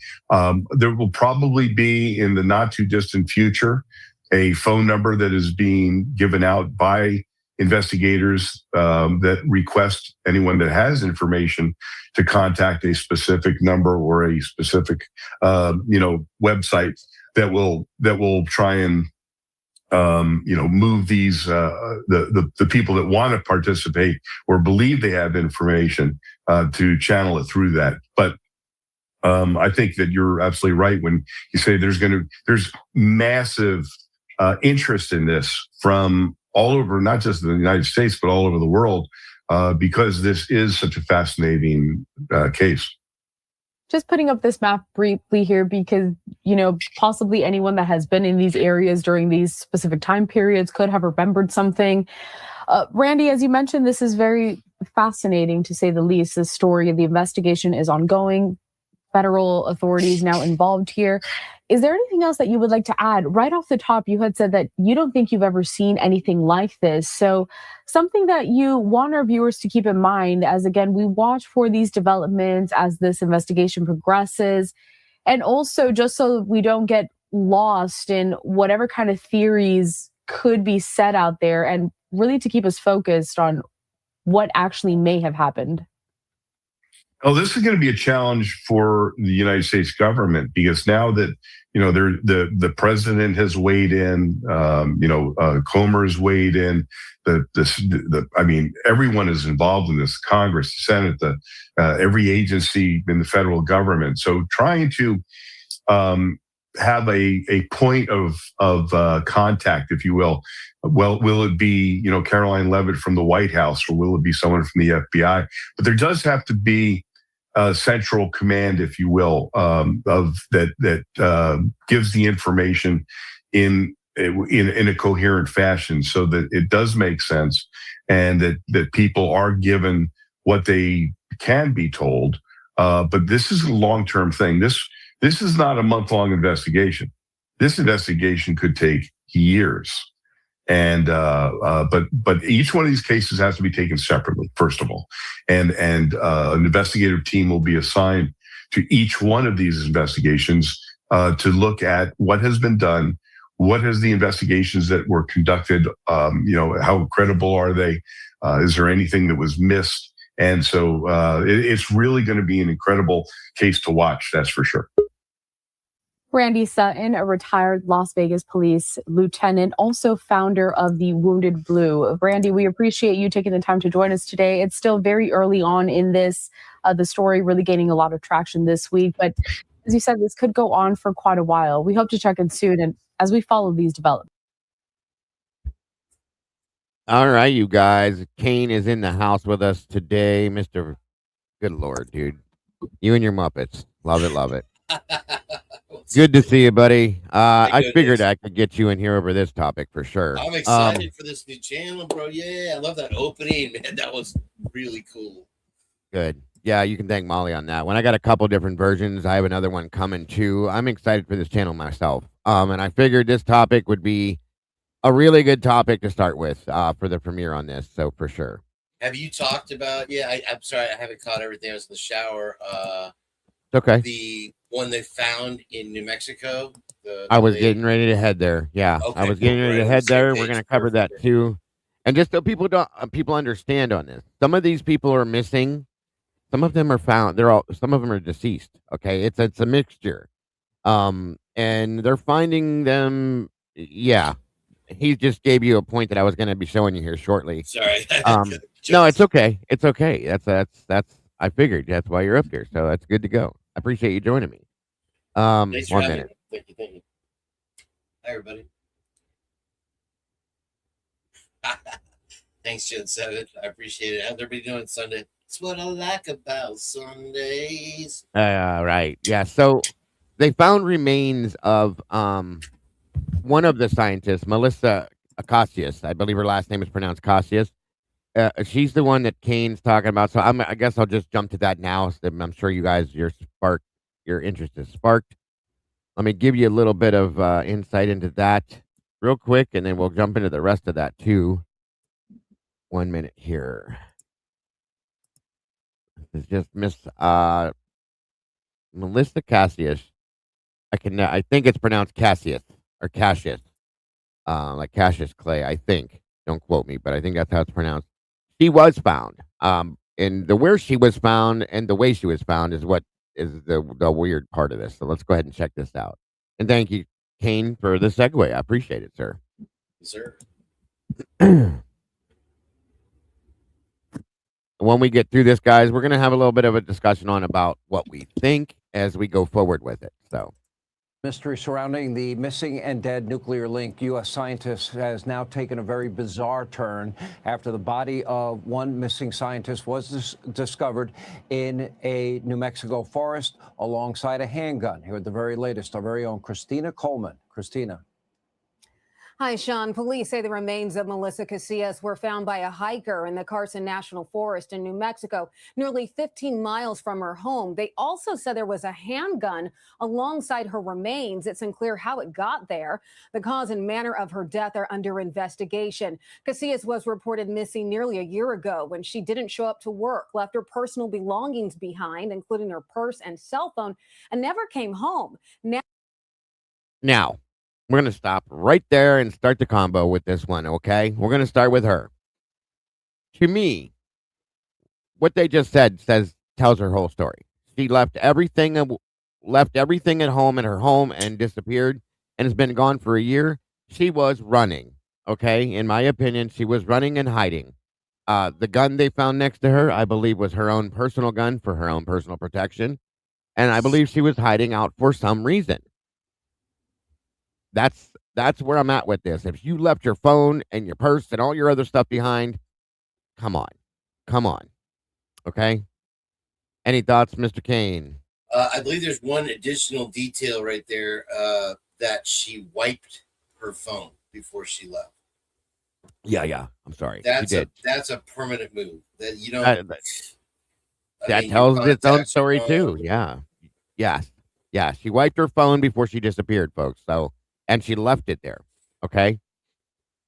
Speaker 4: There will probably be, in the not too distant future, a phone number that is being given out by investigators that request anyone that has information to contact a specific number or a specific website that will try and move these the people that want to participate or believe they have information to channel it through that. But I think that you're absolutely right when you say there's massive interest in this from all over, not just the United States, but all over the world, because this is such a fascinating case.
Speaker 3: Just putting up this map briefly here because, possibly anyone that has been in these areas during these specific time periods could have remembered something. Randy, as you mentioned, this is very fascinating, to say the least. This story, the investigation is ongoing. Federal authorities now involved here. Is there anything else that you would like to add? Right off the top, you had said that you don't think you've ever seen anything like this. So, something that you want our viewers to keep in mind as, again, we watch for these developments as this investigation progresses, and also just so we don't get lost in whatever kind of theories could be set out there, and really to keep us focused on what actually may have happened.
Speaker 4: Oh, this is going to be a challenge for the United States government because now that the president has weighed in, Comer's weighed in. I mean, everyone is involved in this: Congress, the Senate, every agency in the federal government. So trying to have a point of contact, if you will. Well, will it be Caroline Leavitt from the White House, or will it be someone from the FBI? But there does have to be a central command, if you will, of that gives the information in a coherent fashion, so that it does make sense, and that people are given what they can be told. But this is a long-term thing. This is not a month-long investigation. This investigation could take years. And but each one of these cases has to be taken separately, first of all, and an investigative team will be assigned to each one of these investigations to look at what has been done, what has the investigations that were conducted, how credible are they, is there anything that was missed, and so it's really going to be an incredible case to watch, that's for sure.
Speaker 3: Randy Sutton, a retired Las Vegas police lieutenant, also founder of the Wounded Blue. Randy, we appreciate you taking the time to join us today. It's still very early on in this, the story really gaining a lot of traction this week. But as you said, this could go on for quite a while. We hope to check in soon and as we follow these developments.
Speaker 1: All right, you guys. Kane is in the house with us today. Mr. Good Lord, dude. You and your Muppets. Love it, love it. Good to see you, buddy. I figured I could get you in here over this topic for sure.
Speaker 5: I'm excited for this new channel, bro. Yeah, I love that opening, man. That was really cool.
Speaker 1: Good. Yeah, you can thank Molly on that one. I got a couple different versions. I have another one coming too. I'm excited for this channel myself. And I figured this topic would be a really good topic to start with for the premiere on this. So for sure.
Speaker 5: Have you talked about? Yeah, I'm sorry, I haven't caught everything. I was in the shower.
Speaker 1: Okay.
Speaker 5: The one they found in New Mexico.
Speaker 1: I was getting ready to head there. Yeah, okay, I was getting ready to head there. We're going to cover that too, and just so people understand on this, some of these people are missing. Some of them are found. Some of them are deceased. Okay, it's a mixture, and they're finding them. Yeah, he just gave you a point that I was going to be showing you here shortly.
Speaker 5: Sorry.
Speaker 1: No, it's okay. It's okay. That's. I figured that's why you're up here, so that's good to go. I appreciate you joining me.
Speaker 5: Thanks for
Speaker 1: 1
Speaker 5: having
Speaker 1: minute.
Speaker 5: me. Thank you. Hi, everybody. Thanks, Gen 7. I appreciate it. How's everybody doing Sunday? It's what I like about Sundays.
Speaker 1: Right. Yeah. So they found remains of one of the scientists, Melissa Acacius. I believe her last name is pronounced Cassius. She's the one that Kane's talking about. So I guess I'll just jump to that now. So I'm sure you guys, your interest is sparked. Let me give you a little bit of insight into that real quick, and then we'll jump into the rest of that too. 1 minute here. This is just Miss Melissa Cassius. I think it's pronounced Cassius or Cassius, like Cassius Clay. I think. Don't quote me, but I think that's how it's pronounced. She was found. And the where she was found and the way she was found is what is the weird part of this. So let's go ahead and check this out. And thank you, Kane, for the segue. I appreciate it, sir.
Speaker 5: Yes, sir.
Speaker 1: When we get through this, guys, we're going to have a little bit of a discussion on about what we think as we go forward with it. So.
Speaker 6: Mystery surrounding the missing and dead nuclear link. U.S. scientists has now taken a very bizarre turn after the body of one missing scientist was discovered in a New Mexico forest alongside a handgun. Here at the very latest, our very own Christina Coleman. Christina.
Speaker 7: Hi, Sean. Police say the remains of Melissa Casillas were found by a hiker in the Carson National Forest in New Mexico, nearly 15 miles from her home. They also said there was a handgun alongside her remains. It's unclear how it got there. The cause and manner of her death are under investigation. Casillas was reported missing nearly a year ago when she didn't show up to work, left her personal belongings behind, including her purse and cell phone, and never came home.
Speaker 1: Now, we're going to stop right there and start the combo with this one, okay? We're going to start with her. To me, what they just said tells her whole story. She left everything at home in her home and disappeared and has been gone for a year. She was running, okay? In my opinion, she was running and hiding. The gun they found next to her, I believe, was her own personal gun for her own personal protection. And I believe she was hiding out for some reason. That's where I'm at with this. If you left your phone and your purse and all your other stuff behind, come on. Okay. Any thoughts, Mr. Kane?
Speaker 5: I believe there's one additional detail right there that she wiped her phone before she left.
Speaker 1: Yeah. I'm sorry.
Speaker 5: That's a permanent move. That you know.
Speaker 1: That tells its own story too. Yeah. Yeah. She wiped her phone before she disappeared, folks. So, and she left it there. Okay.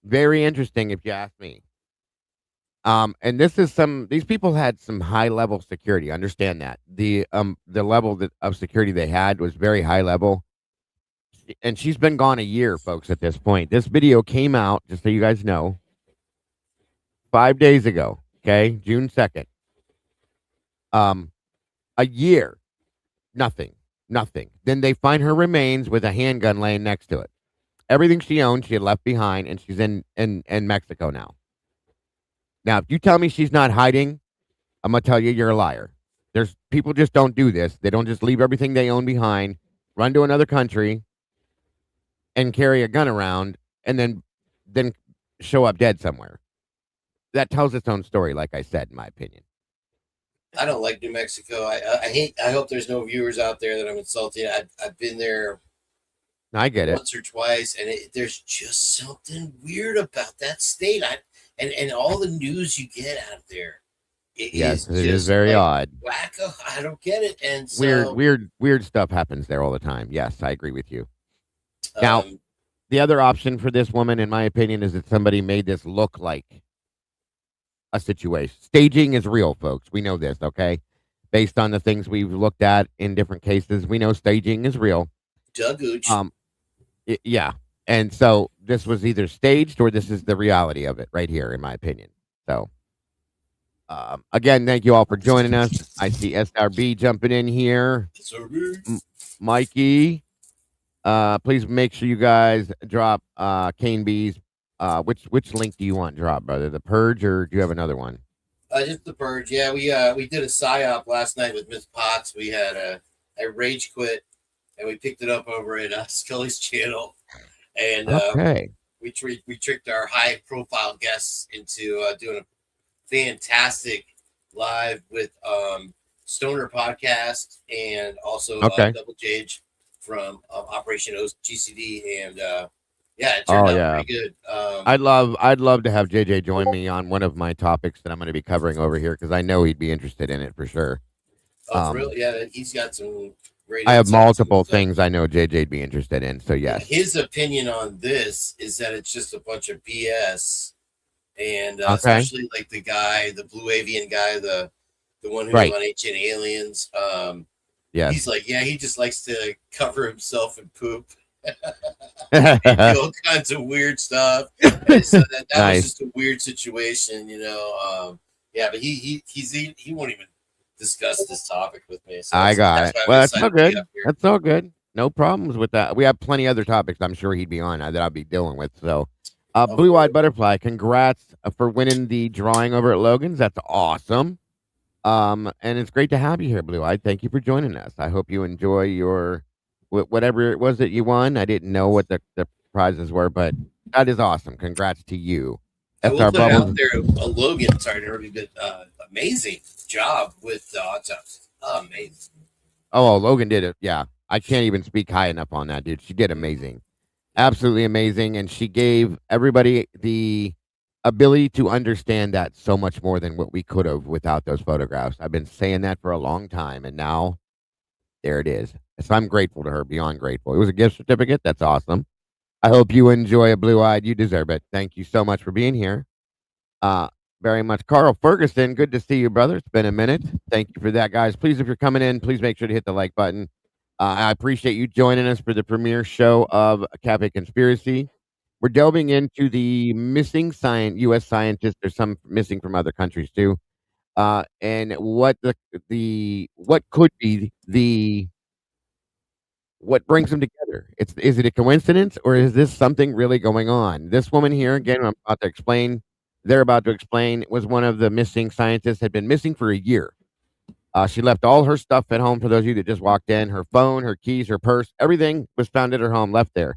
Speaker 1: Very interesting, if you ask me. And these people had some high level security. Understand that the level of security they had was very high level. And she's been gone a year, folks, at this point. This video came out, just so you guys know, 5 days ago. Okay. June 2nd. A year. Nothing. Then they find her remains with a handgun laying next to it. Everything she owned, she had left behind, and she's in Mexico now. Now, if you tell me she's not hiding, I'm going to tell you you're a liar. There's people just don't do this. They don't just leave everything they own behind, run to another country, and carry a gun around, and then show up dead somewhere. That tells its own story, like I said, in my opinion.
Speaker 5: I don't like New Mexico. I hope there's no viewers out there that I'm insulting. I've been there.
Speaker 1: I get it.
Speaker 5: Once or twice, and there's just something weird about that state. And all the news you get out of there, it is
Speaker 1: very odd.
Speaker 5: Wacko. I don't get it. And so,
Speaker 1: weird stuff happens there all the time. Yes, I agree with you. Now, the other option for this woman, in my opinion, is that somebody made this look like a situation. Staging is real, folks. We know this, okay? Based on the things we've looked at in different cases, we know staging is real.
Speaker 5: Doug Gooch.
Speaker 1: Yeah. And so this was either staged or this is the reality of it right here, in my opinion. So, again, thank you all for joining us. I see SRB jumping in here. Mikey, please make sure you guys drop Kane B's. Which link do you want drop, brother? The Purge, or do you have another one?
Speaker 5: Just the Purge. Yeah, we did a psyop last night with Miss Potts. We had a rage quit, and we picked it up over at Scully's channel. And we tricked our high profile guests into doing a fantastic live with Stoner Podcast and also Double Jage from Operation GCD, and it turned out pretty good.
Speaker 1: I'd love to have JJ join me on one of my topics that I'm going to be covering over here, because I know he'd be interested in it for sure.
Speaker 5: For real? Yeah, he's got some.
Speaker 1: I have multiple things I know JJ'd be interested in, so yes.
Speaker 5: His opinion on this is that it's just a bunch of BS, and especially like the blue avian guy, the one who's on Ancient Aliens. He's like, he just likes to cover himself in poop. And do all kinds of weird stuff. And so that was just a weird situation, but he won't even discuss this topic with me. So
Speaker 1: I got it. Well, that's all good. That's all good. No problems with that. We have plenty of other topics I'm sure he'd be on that I'll be dealing with. So, Blue-Eyed Butterfly, congrats for winning the drawing over at Logan's. That's awesome. And it's great to have you here, Blue-Eyed. Thank you for joining us. I hope you enjoy your whatever it was that you won. I didn't know what the prizes were, but that is awesome. Congrats to you.
Speaker 5: I will put out there, Logan, did amazing job with the autopsy. Amazing.
Speaker 1: Oh, Logan did it. Yeah. I can't even speak high enough on that, dude. She did amazing. Absolutely amazing, and she gave everybody the ability to understand that so much more than what we could have without those photographs. I've been saying that for a long time, and now there it is. So I'm grateful to her, beyond grateful. It was a gift certificate. That's awesome. I hope you enjoy a blue-eyed. You deserve it. Thank you so much for being here. Uh, very much. Carl Ferguson, good to see you, brother. It's been a minute. Thank you for that, guys. Please, if you're coming in, please make sure to hit the like button. I appreciate you joining us for the premiere show of Cafe Conspiracy. We're delving into the missing U.S. scientists. There's some missing from other countries too, and what what could be what brings them together. Is it a coincidence or is this something really going on? This woman here, again, I'm about to explain. They're about to explain. Was one of the missing scientists. Had been missing for a year. She left all her stuff at home. For those of you that just walked in, her phone, her keys, her purse, everything was found at her home, left there.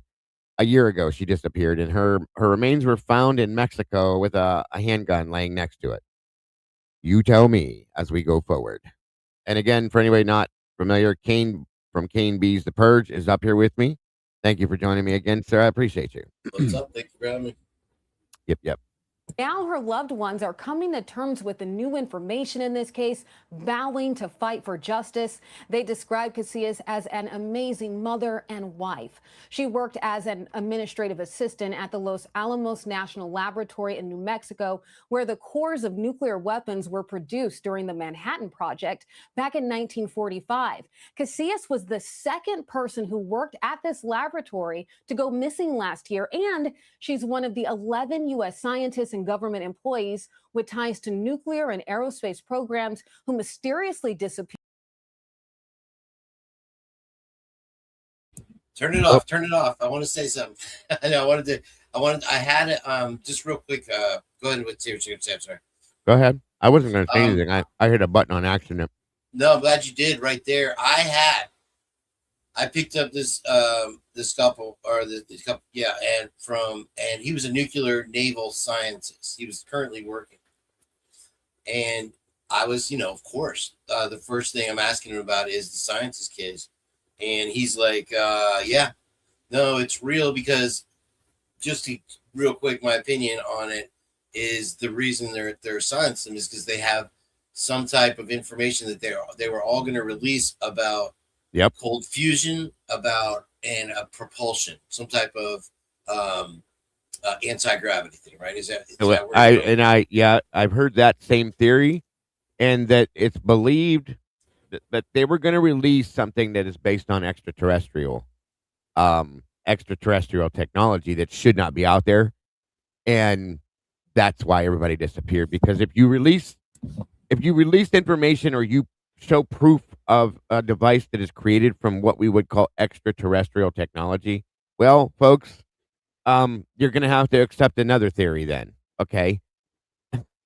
Speaker 1: A year ago, she disappeared, and her remains were found in Mexico with a handgun laying next to it. You tell me as we go forward. And again, for anybody not familiar, Kane from Kane B's The Purge is up here with me. Thank you for joining me again, sir. I appreciate you.
Speaker 5: What's up? Thank you for having me.
Speaker 1: Yep.
Speaker 7: Now her loved ones are coming to terms with the new information in this case, vowing to fight for justice. They describe Casillas as an amazing mother and wife. She worked as an administrative assistant at the Los Alamos National Laboratory in New Mexico, where the cores of nuclear weapons were produced during the Manhattan Project back in 1945. Casillas was the second person who worked at this laboratory to go missing last year, and she's one of the 11 U.S. scientists and government employees with ties to nuclear and aerospace programs who mysteriously disappeared.
Speaker 5: Turn it off. Turn it off. I want to say something. I had it. Just real quick. Go ahead with what you're going to say. I'm sorry.
Speaker 1: Go ahead. I wasn't going to say anything. I hit a button on accident.
Speaker 5: No, I'm glad you did right there. I picked up this couple, and he was a nuclear naval scientist. He was currently working, and I was, of course, the first thing I'm asking him about is the scientist kids, and he's like, yeah, no, it's real, because real quick, my opinion on it is the reason they're silencing them is because they have some type of information that they were all going to release about.
Speaker 1: Yep.
Speaker 5: Cold fusion and propulsion, some type of anti-gravity thing, right? Is that
Speaker 1: I've heard that same theory, and that it's believed that they were going to release something that is based on extraterrestrial technology that should not be out there, and that's why everybody disappeared. Because if you release information, or you show proof of a device that is created from what we would call extraterrestrial technology, well, folks, you're going to have to accept another theory then, okay?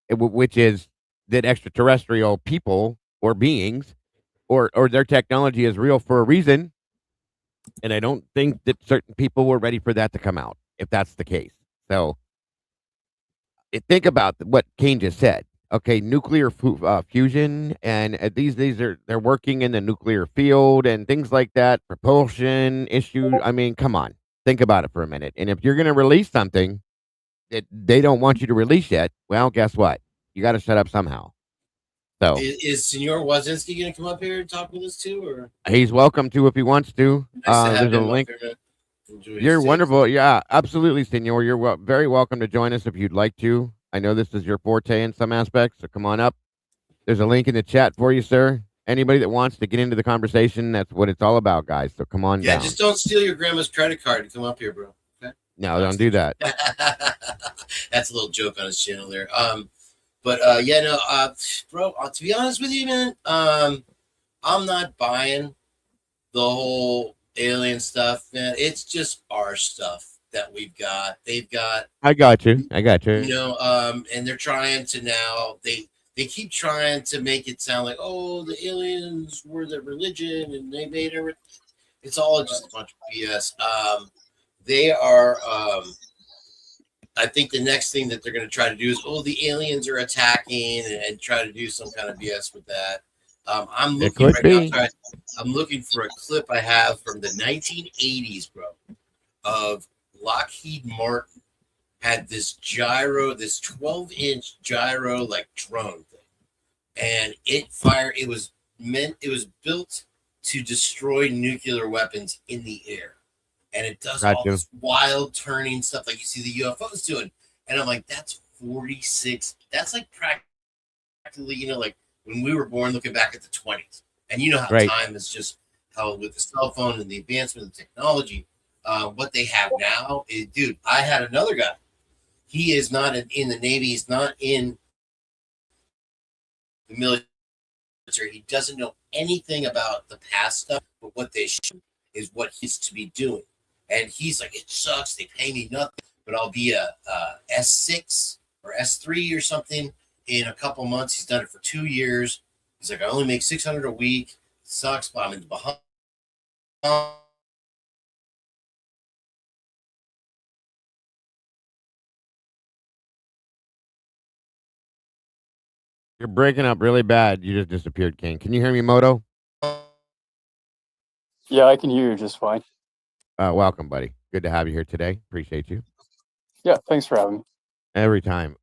Speaker 1: Which is that extraterrestrial people or beings or their technology is real for a reason, and I don't think that certain people were ready for that to come out, if that's the case. So think about what Kane just said. Okay, nuclear fusion, and these days they're working in the nuclear field and things like that, propulsion issues. I mean, come on, think about it for a minute. And if you're going to release something that they don't want you to release yet, well, guess what? You got to shut up somehow. So,
Speaker 5: is Senor Wazinski going to come up here and talk with us too, or
Speaker 1: he's welcome to if he wants to. There's a link. You're wonderful. Yeah, absolutely, Senor. You're very welcome to join us if you'd like to. I know this is your forte in some aspects, so come on up. There's a link in the chat for you, sir. Anybody that wants to get into the conversation, that's what it's all about, guys. So come on down.
Speaker 5: Yeah, just don't steal your grandma's credit card and come up here, bro. Okay?
Speaker 1: No, don't do that.
Speaker 5: That's a little joke on his channel there. Bro, to be honest with you, man, I'm not buying the whole alien stuff, man. It's just our stuff that we've got. They've got.
Speaker 1: I got you.
Speaker 5: And they're trying to now. They keep trying to make it sound like, oh, the aliens were the religion and they made everything. It's all just a bunch of BS. They are. I think the next thing that they're going to try to do is, the aliens are attacking, and try to do some kind of BS with that. I'm looking I'm looking for a clip I have from the 1980s, bro, of Lockheed Martin had this gyro, this 12-inch gyro like drone thing, and it was built to destroy nuclear weapons in the air, and it does all this wild turning stuff like you see the UFOs doing. And I'm like, that's 46. That's like practically, like when we were born, looking back at the 20s, and you know how time is just how with the cell phone and the advancement of technology. What they have now is, dude, I had another guy. He is not in the Navy. He's not in the military. He doesn't know anything about the past stuff, but what they should is what he's to be doing. And he's like, it sucks. They pay me nothing, but I'll be a S6 or S3 or something in a couple months. He's done it for 2 years. He's like, I only make $600 a week. It sucks, but I'm in the Bahamas.
Speaker 1: You're breaking up really bad. You just disappeared, King. Can you hear me, Moto?
Speaker 8: Yeah, I can hear you just fine.
Speaker 1: Welcome, buddy. Good to have you here today. Appreciate you.
Speaker 8: Yeah, thanks for having me.
Speaker 1: Every time.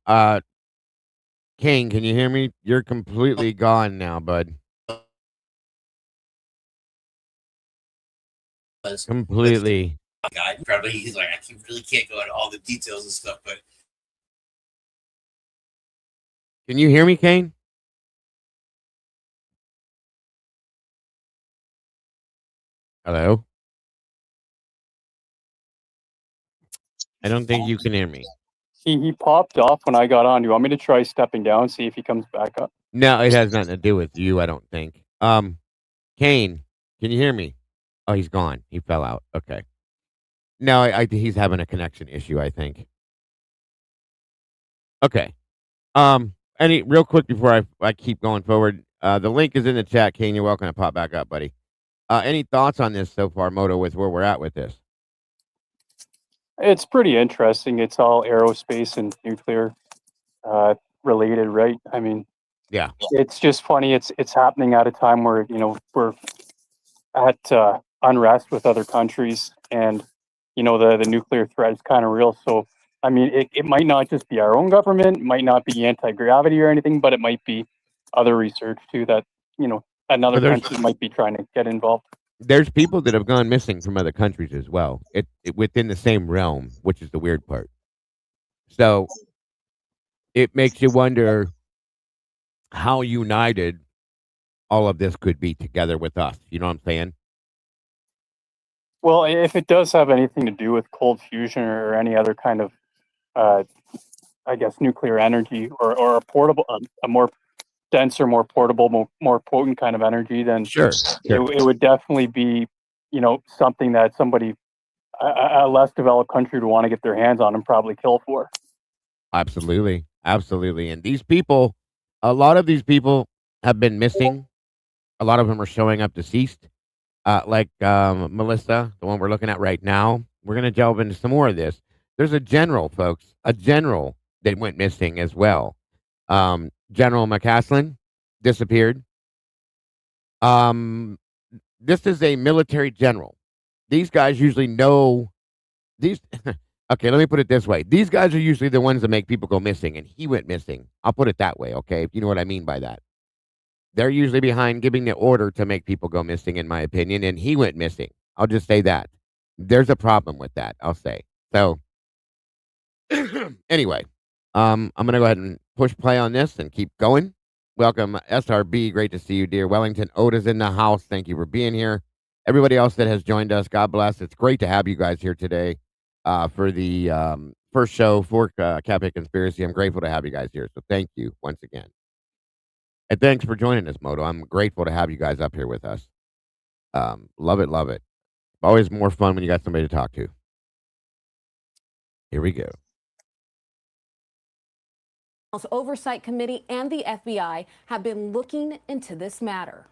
Speaker 1: King, can you hear me? You're completely gone now, bud. Completely.
Speaker 5: Guy, probably he's like, I really can't go into all the details and stuff, but
Speaker 1: can you hear me, Kane? Hello? I don't think you can hear me.
Speaker 8: He popped off when I got on. Do you want me to try stepping down, see if he comes back up?
Speaker 1: No, it has nothing to do with you, I don't think. Kane, can you hear me? Oh, he's gone. He fell out. Okay. No, he's having a connection issue, I think. Okay. Any real quick before I keep going forward. The link is in the chat, Kane. You're welcome to pop back up, buddy. Any thoughts on this so far, Moto, with where we're at with this?
Speaker 8: It's pretty interesting. It's all aerospace and nuclear related, right? I mean,
Speaker 1: yeah.
Speaker 8: It's just funny. It's happening at a time where we're at unrest with other countries, and the nuclear threat is kind of real. So I mean, it might not just be our own government, it might not be anti-gravity or anything, but it might be other research too that another country might be trying to get involved.
Speaker 1: There's people that have gone missing from other countries as well. It within the same realm, which is the weird part. So it makes you wonder how united all of this could be together with us. You know what I'm saying?
Speaker 8: Well, if it does have anything to do with cold fusion or any other kind of, I guess, nuclear energy or a portable, a more denser, more portable, more potent kind of energy, then
Speaker 1: sure.
Speaker 8: It would definitely be, something that somebody, a less developed country would want to get their hands on and probably kill for.
Speaker 1: Absolutely. Absolutely. And these people, a lot of these people have been missing. A lot of them are showing up deceased. Like Melissa, the one we're looking at right now. We're going to delve into some more of this. There's a general, folks, that went missing as well. General McCaslin disappeared. This is a military general. These guys usually know these. Okay, let me put it this way. These guys are usually the ones that make people go missing, and he went missing. I'll put it that way, okay? If you know what I mean by that. They're usually behind giving the order to make people go missing, in my opinion, and he went missing. I'll just say that. There's a problem with that, I'll say. So, anyway, I'm going to go ahead and push play on this and keep going. Welcome, SRB. Great to see you, dear. Wellington Oda's in the house. Thank you for being here. Everybody else that has joined us, God bless. It's great to have you guys here today for the first show for Cafe Conspiracy. I'm grateful to have you guys here. So thank you once again. And thanks for joining us, Moto. I'm grateful to have you guys up here with us. Love it, love it. Always more fun when you got somebody to talk to. Here we go.
Speaker 7: Oversight Committee and the FBI have been looking into this matter.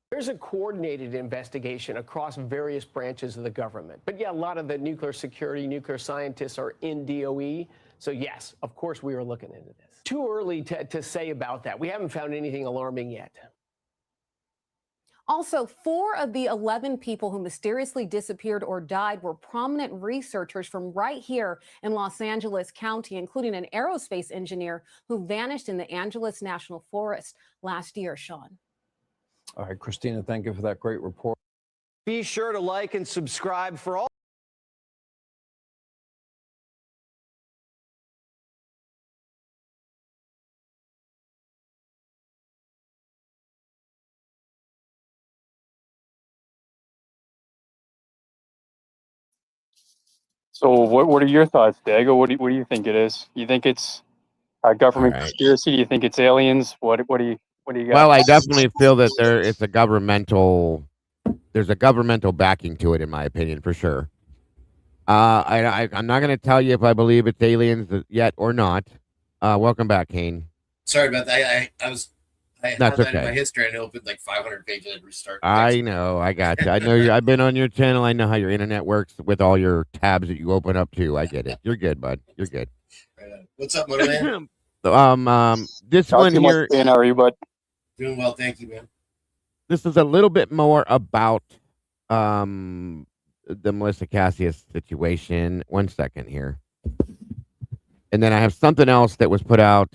Speaker 9: There's a coordinated investigation across various branches of the government. But yeah, a lot of the nuclear security, nuclear scientists are in DOE. So yes, of course we are looking into this. Too early to say about that. We haven't found anything alarming yet.
Speaker 7: Also, 4 of the 11 people who mysteriously disappeared or died were prominent researchers from right here in Los Angeles County, including an aerospace engineer who vanished in the Angeles National Forest last year, Sean.
Speaker 6: All right, Christina, thank you for that great report.
Speaker 9: Be sure to like and subscribe for all.
Speaker 8: So what are your thoughts, Dago? What do you think it is? You think it's a government conspiracy? Do you think it's aliens? What do you got?
Speaker 1: Well, I definitely feel that there's a governmental backing to it, in my opinion, for sure. I'm not going to tell you if I believe it's aliens yet or not. Welcome back, Kane.
Speaker 5: Sorry about that. I had
Speaker 1: That's
Speaker 5: that in
Speaker 1: okay.
Speaker 5: my history and it opened like 500 pages and restart.
Speaker 1: I know. I got you. I know. I've been on your channel. I know how your internet works with all your tabs that you open up too. I get it. You're good, bud. You're good.
Speaker 5: What's up, little man?
Speaker 1: This one here.
Speaker 8: How are you, bud?
Speaker 5: Doing well, thank you, man.
Speaker 1: This is a little bit more about the Melissa Cassius situation. 1 second here. And then I have something else that was put out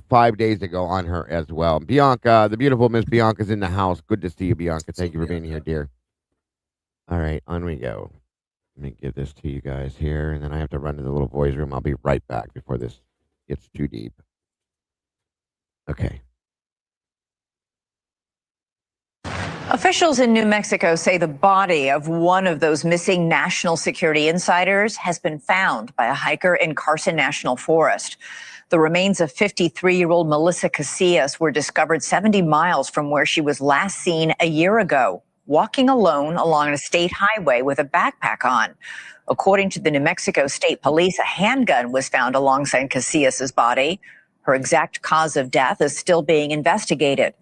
Speaker 1: 5 days ago on her as well. Bianca, the beautiful Miss Bianca's in the house. Good to see you, Bianca. Thank you for being here, dear. All right, on we go. Let me give this to you guys here, and then I have to run to the little boys' room. I'll be right back before this gets too deep. Okay.
Speaker 10: Officials in New Mexico say the body of one of those missing national security insiders has been found by a hiker in Carson National Forest. The remains of 53-year-old Melissa Casillas were discovered 70 miles from where she was last seen a year ago, walking alone along a state highway with a backpack on. According to the New Mexico State Police, a handgun was found alongside Casillas' body. Her exact cause of death is still being investigated.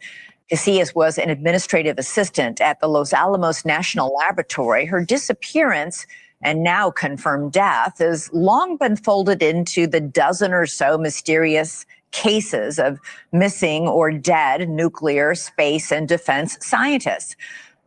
Speaker 10: Casillas was an administrative assistant at the Los Alamos National Laboratory. Her disappearance and now confirmed death has long been folded into the dozen or so mysterious cases of missing or dead nuclear, space, and defense scientists.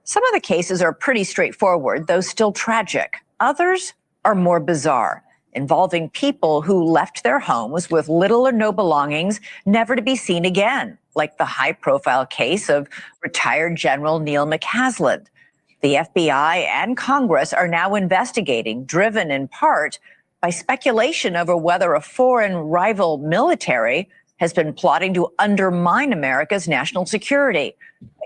Speaker 10: Some of the cases are pretty straightforward, though still tragic. Others are more bizarre, involving people who left their homes with little or no belongings, never to be seen again, like the high-profile case of retired General Neil McCasland. The FBI and Congress are now investigating, driven in part by speculation over whether a foreign rival military has been plotting to undermine America's national security.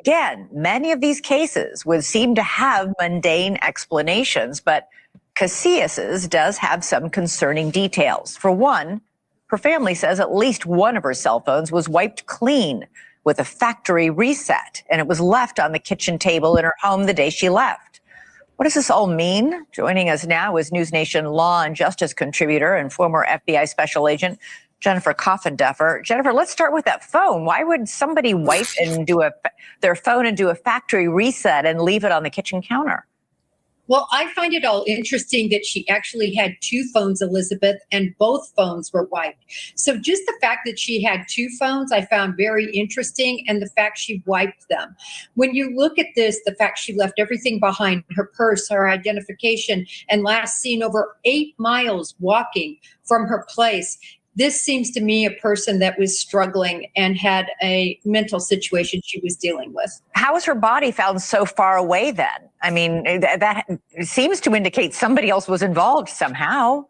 Speaker 10: Again, many of these cases would seem to have mundane explanations, but Casillas's does have some concerning details. For one, her family says at least one of her cell phones was wiped clean with a factory reset, and it was left on the kitchen table in her home the day she left. What does this all mean? Joining us now is News Nation law and justice contributor and former FBI special agent Jennifer Coffinduffer. Jennifer, let's start with that phone. Why would somebody wipe and their phone and do a factory reset and leave it on the kitchen counter?
Speaker 11: Well, I find it all interesting that she actually had 2 phones, Elizabeth, and both phones were wiped. So just the fact that she had 2 phones, I found very interesting, and the fact she wiped them. When you look at this, the fact she left everything behind, her purse, her identification, and last seen over 8 miles walking from her place, this seems to me a person that was struggling and had a mental situation she was dealing with.
Speaker 10: How was her body found so far away then? I mean, that seems to indicate somebody else was involved somehow.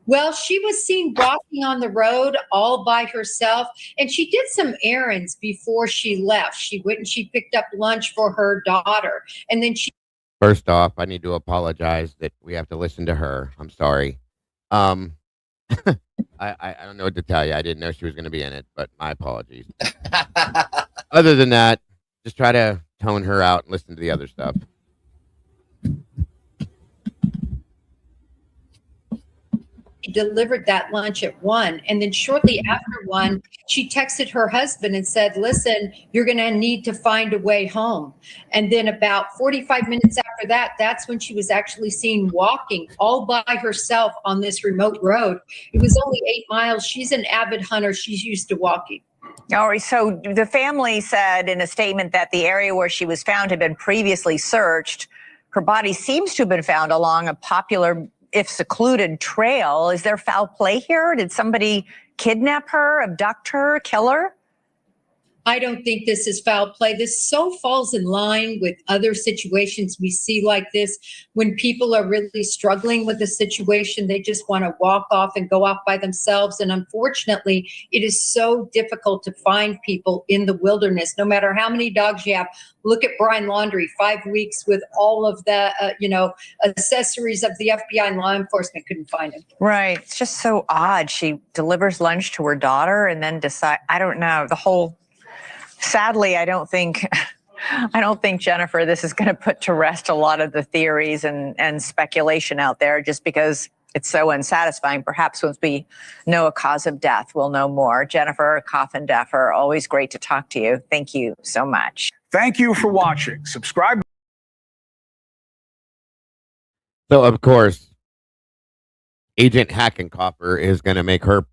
Speaker 11: Well, she was seen walking on the road all by herself, and she did some errands before she left. She went and she picked up lunch for her daughter, and then she...
Speaker 1: First off, I need to apologize that we have to listen to her. I'm sorry. I don't know what to tell you. I didn't know she was going to be in it, but my apologies. Other than that, just try to tone her out and listen to the other stuff.
Speaker 11: She delivered that lunch at 1, and then shortly after 1, she texted her husband and said, listen, you're going to need to find a way home. And then about 45 minutes after that, that's when she was actually seen walking all by herself on this remote road. It was only 8 miles. She's an avid hunter. She's used to walking.
Speaker 10: All right. So the family said in a statement that the area where she was found had been previously searched. Her body seems to have been found along a popular, if secluded, trail. Is there foul play here? Did somebody kidnap her, abduct her, kill her?
Speaker 11: I don't think this is foul play. This so falls in line with other situations we see like this. When people are really struggling with a situation, they just want to walk off and go off by themselves. And unfortunately, it is so difficult to find people in the wilderness, no matter how many dogs you have. Look at Brian Laundrie, 5 weeks with all of the, accessories of the FBI and law enforcement couldn't find him.
Speaker 10: Right. It's just so odd. She delivers lunch to her daughter and then I don't know, the whole... Sadly, I don't think, Jennifer, this is going to put to rest a lot of the theories and speculation out there just because it's so unsatisfying. Perhaps once we know a cause of death, we'll know more. Jennifer Coffin Deffer, always great to talk to you. Thank you so much.
Speaker 12: Thank you for watching. Subscribe.
Speaker 1: So, of course, Agent Hackenkoffer is going to make her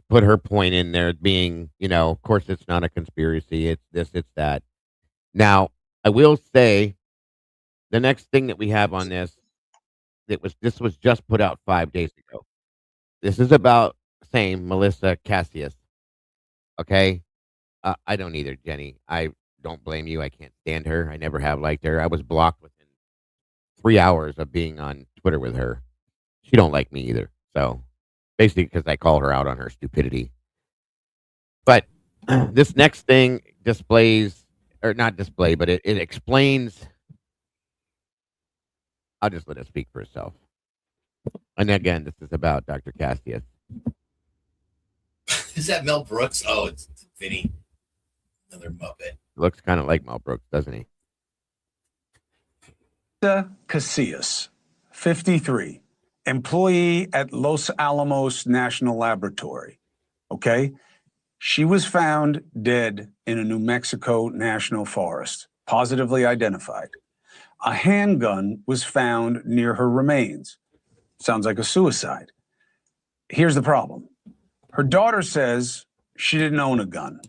Speaker 1: put her point in there being, of course, it's not a conspiracy. It's this, it's that. Now, I will say the next thing that we have on this, this was just put out 5 days ago. This is about same Melissa Cassius. Okay. I don't either, Jenny. I don't blame you. I can't stand her. I never have liked her. I was blocked within 3 hours of being on Twitter with her. She don't like me either. So basically because I call her out on her stupidity. But this next thing displays, or not display, but it explains. I'll just let it speak for itself. And again, this is about Dr. Cassius.
Speaker 5: Is that Mel Brooks? Oh, it's Vinny. Another Muppet.
Speaker 1: Looks kind of like Mel Brooks, doesn't he?
Speaker 12: Casillas, 53, employee at Los Alamos National Laboratory. Okay? She was found dead in a New Mexico national forest, positively identified. A handgun was found near her remains. Sounds like a suicide. Here's the problem. Her daughter says she didn't own a gun.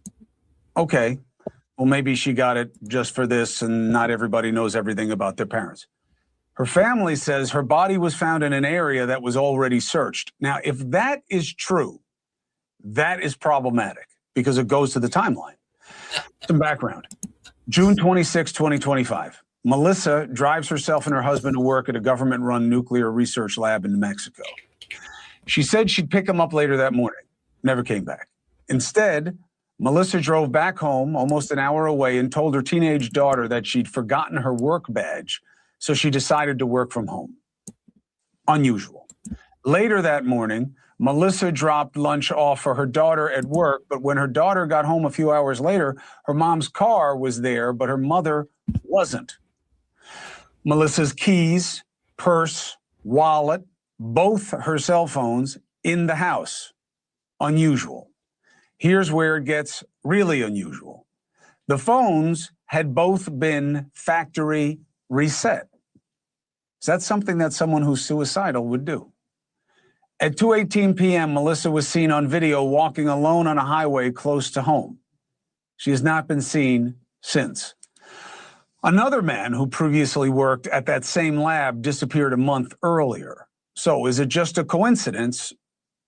Speaker 12: Okay, well, maybe she got it just for this, and not everybody knows everything about their parents. Her family says her body was found in an area that was already searched. Now, if that is true, that is problematic because it goes to the timeline. Some background. June 26, 2025. Melissa drives herself and her husband to work at a government-run nuclear research lab in New Mexico. She said she'd pick him up later that morning. Never came back. Instead, Melissa drove back home almost an hour away and told her teenage daughter that she'd forgotten her work badge, so she decided to work from home. Unusual. Later that morning, Melissa dropped lunch off for her daughter at work, but when her daughter got home a few hours later, her mom's car was there, but her mother wasn't. Melissa's keys, purse, wallet, both her cell phones in the house. Unusual. Here's where it gets really unusual. The phones had both been factory reset. Is that something that someone who's suicidal would do? At 2:18 p.m., Melissa was seen on video walking alone on a highway close to home. She has not been seen since. Another man who previously worked at that same lab disappeared a month earlier. So is it just a coincidence,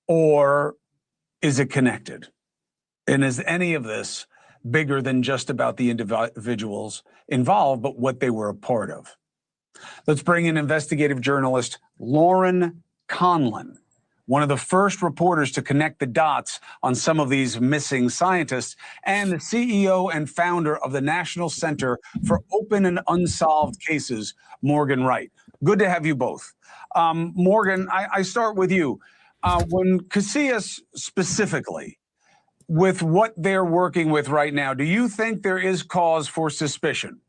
Speaker 12: or is it connected? And is any of this bigger than just about the individuals involved, but what they were a part of? Let's bring in investigative journalist Lauren Conlon, one of the first reporters to connect the dots on some of these missing scientists, and the CEO and founder of the National Center for Open and Unsolved Cases, Morgan Wright. Good to have you both. Morgan, I start with you. When Casillas specifically, with what they're working with right now, do you think there is cause for suspicion?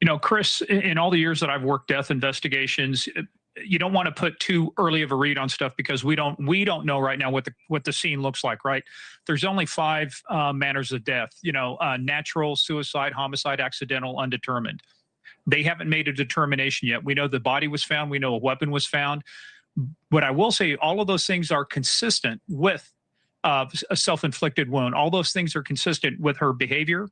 Speaker 13: You know, Chris, in all the years that I've worked death investigations, you don't want to put too early of a read on stuff because we don't know right now what the scene looks like, right? There's only 5 manners of death, natural, suicide, homicide, accidental, undetermined. They haven't made a determination yet. We know the body was found. We know a weapon was found. But I will say all of those things are consistent with a self-inflicted wound. All those things are consistent with her behavior,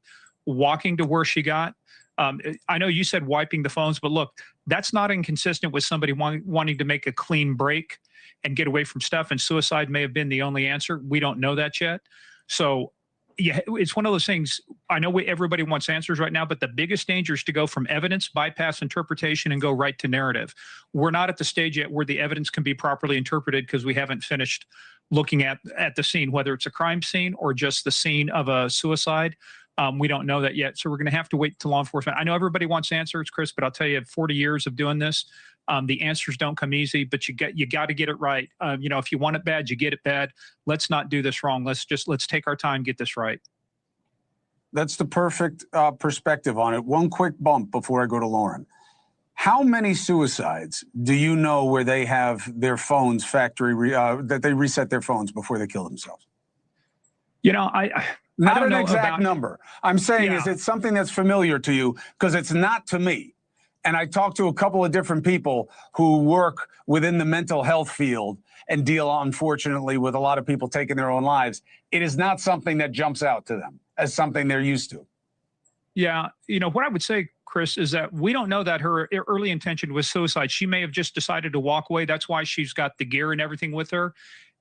Speaker 13: walking to where she got. I know you said wiping the phones, but look, that's not inconsistent with somebody wanting to make a clean break and get away from stuff. And suicide may have been the only answer. We don't know that yet. So yeah, it's one of those things. I know everybody wants answers right now, but the biggest danger is to go from evidence, bypass interpretation, and go right to narrative. We're not at the stage yet where the evidence can be properly interpreted because we haven't finished looking at the scene, whether it's a crime scene or just the scene of a suicide. We don't know that yet. So we're going to have to wait to law enforcement. I know everybody wants answers, Chris, but I'll tell you, 40 years of doing this, the answers don't come easy, but you got to get it right. If you want it bad, you get it bad. Let's not do this wrong. Let's take our time, get this right.
Speaker 12: That's the perfect perspective on it. One quick bump before I go to Lauren. How many suicides do you know where they have their phones that they reset their phones before they kill themselves? Not an exact number. I'm saying, is it something that's familiar to you? Because it's not to me. And I talked to a couple of different people who work within the mental health field and deal, unfortunately, with a lot of people taking their own lives. It is not something that jumps out to them as something they're used to.
Speaker 13: Yeah. What I would say, Chris, is that we don't know that her early intention was suicide. She may have just decided to walk away. That's why she's got the gear and everything with her.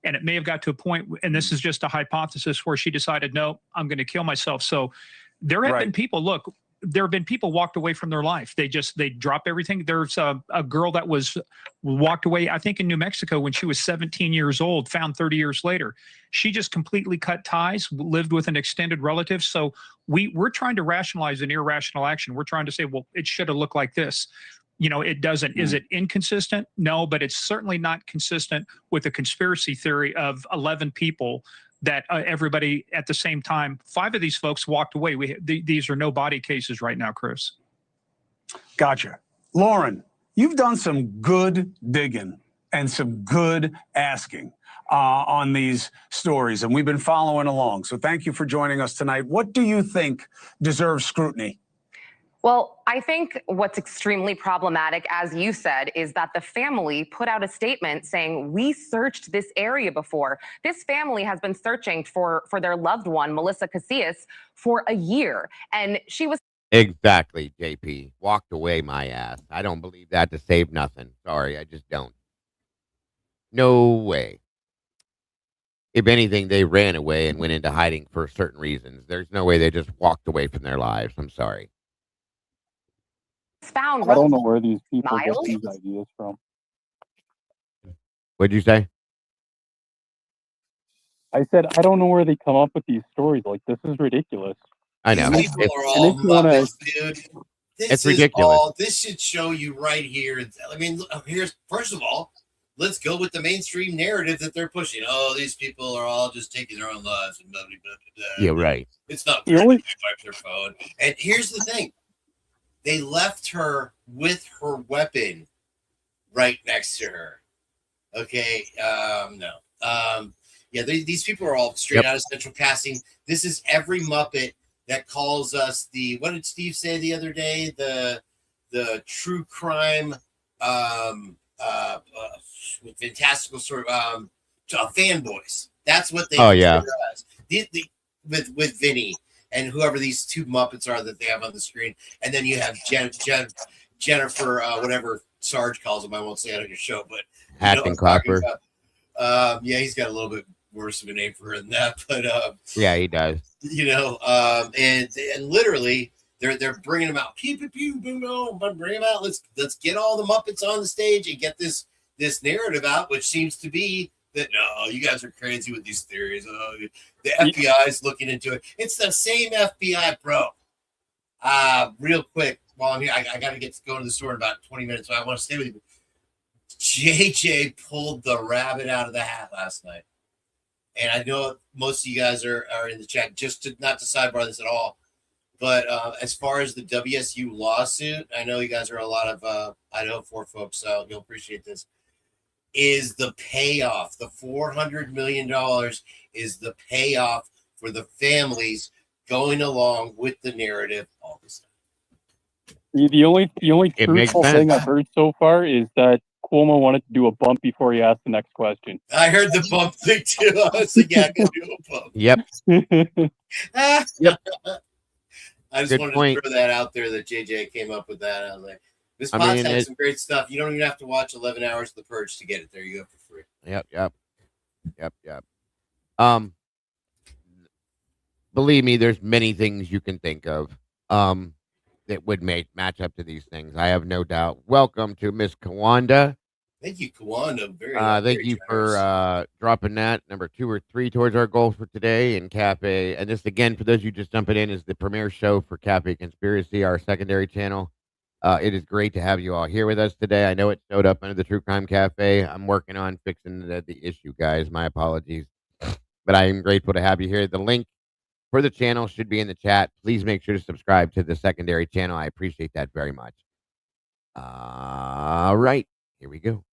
Speaker 13: And it may have got to a point, and this is just a hypothesis, where she decided, no, I'm going to kill myself. So there have been people, there have been people walked away from their life. They drop everything. There's a girl that walked away, I think in New Mexico when she was 17 years old, found 30 years later. She just completely cut ties, lived with an extended relative. So we're trying to rationalize an irrational action. We're trying to say, well, it should have looked like this. It doesn't. Is it inconsistent? No, but it's certainly not consistent with the conspiracy theory of 11 people that everybody at the same time. 5 of these folks walked away. These are no body cases right now, Chris.
Speaker 12: Gotcha. Lauren, you've done some good digging and some good asking on these stories, and we've been following along. So thank you for joining us tonight. What do you think deserves scrutiny?
Speaker 14: Well, I think what's extremely problematic, as you said, is that the family put out a statement saying, we searched this area before. This family has been searching for their loved one, Melissa Casillas, for a year. And she was...
Speaker 1: Exactly, JP. Walked away my ass. I don't believe that to save nothing. Sorry, I just don't. No way. If anything, they ran away and went into hiding for certain reasons. There's no way they just walked away from their lives. I'm sorry.
Speaker 14: Found
Speaker 8: I don't know where these people get these ideas from.
Speaker 1: What'd you say?
Speaker 8: I said, I don't know where they come up with these stories. Like, this is ridiculous.
Speaker 1: I know.
Speaker 5: People are all muppets, dude.
Speaker 1: It's ridiculous.
Speaker 5: This should show you right here. I mean, first of all, let's go with the mainstream narrative that they're pushing. Oh, these people are all just taking their own lives and blah, blah, blah, blah.
Speaker 1: Yeah, right.
Speaker 5: It's not they wipe their phone. And here's the thing. They left her with her weapon right next to her. Okay. No. Yeah, these people are all straight out of Central Casting. This is every Muppet that calls us what did Steve say the other day? The true crime fantastical sort of fanboys. That's what they us. With Vinny and whoever these 2 Muppets are that they have on the screen. And then you have Jennifer, whatever Sarge calls him. I won't say it on your show, but
Speaker 1: Acting Clapper.
Speaker 5: Yeah, he's got a little bit worse of a name for her than that. But
Speaker 1: yeah, he does.
Speaker 5: And literally they're bringing them out. Pew pew pew boom boom. Bring them out. Let's get all the Muppets on the stage and get this narrative out, which seems to be that no, you guys are crazy with these theories. Oh, the FBI is looking into it. It's the same FBI, bro. Real quick, while I'm here, I got to get to go to the store in about 20 minutes, so I want to stay with you. JJ pulled the rabbit out of the hat last night. And I know most of you guys are in the chat, just not to sidebar this at all. But as far as the WSU lawsuit, I know you guys are a lot of Idaho 4 folks, so you'll appreciate this. Is the payoff, the $400 million is the payoff for the families going along with the narrative, all this stuff.
Speaker 8: The only truthful thing I've heard so far is that Cuomo wanted to do a bump before he asked the next question.
Speaker 5: I heard the bump thing too. I was like, yeah, I can do a bump.
Speaker 1: Yep.
Speaker 5: Yep. I just
Speaker 1: Good
Speaker 5: wanted
Speaker 1: point.
Speaker 5: to throw that out there that JJ came up with that. I was like, this
Speaker 1: I
Speaker 5: podcast
Speaker 1: mean,
Speaker 5: has some great stuff. You don't even have to watch 11 hours of The Purge to get it. There you go for free.
Speaker 1: Yep. Believe me, there's many things you can think of that would match up to these things. I have no doubt. Welcome to Miss Kawanda.
Speaker 5: Thank you, Kawanda.
Speaker 1: Thank you for dropping that number 2 or 3 towards our goal for today in Cafe. And this, again, for those of you just jumping in, is the premiere show for Cafe Conspiracy, our secondary channel. It is great to have you all here with us today. I know it showed up under the True Crime Cafe. I'm working on fixing the issue, guys. My apologies. But I am grateful to have you here. The link for the channel should be in the chat. Please make sure to subscribe to the secondary channel. I appreciate that very much. All right, here we go.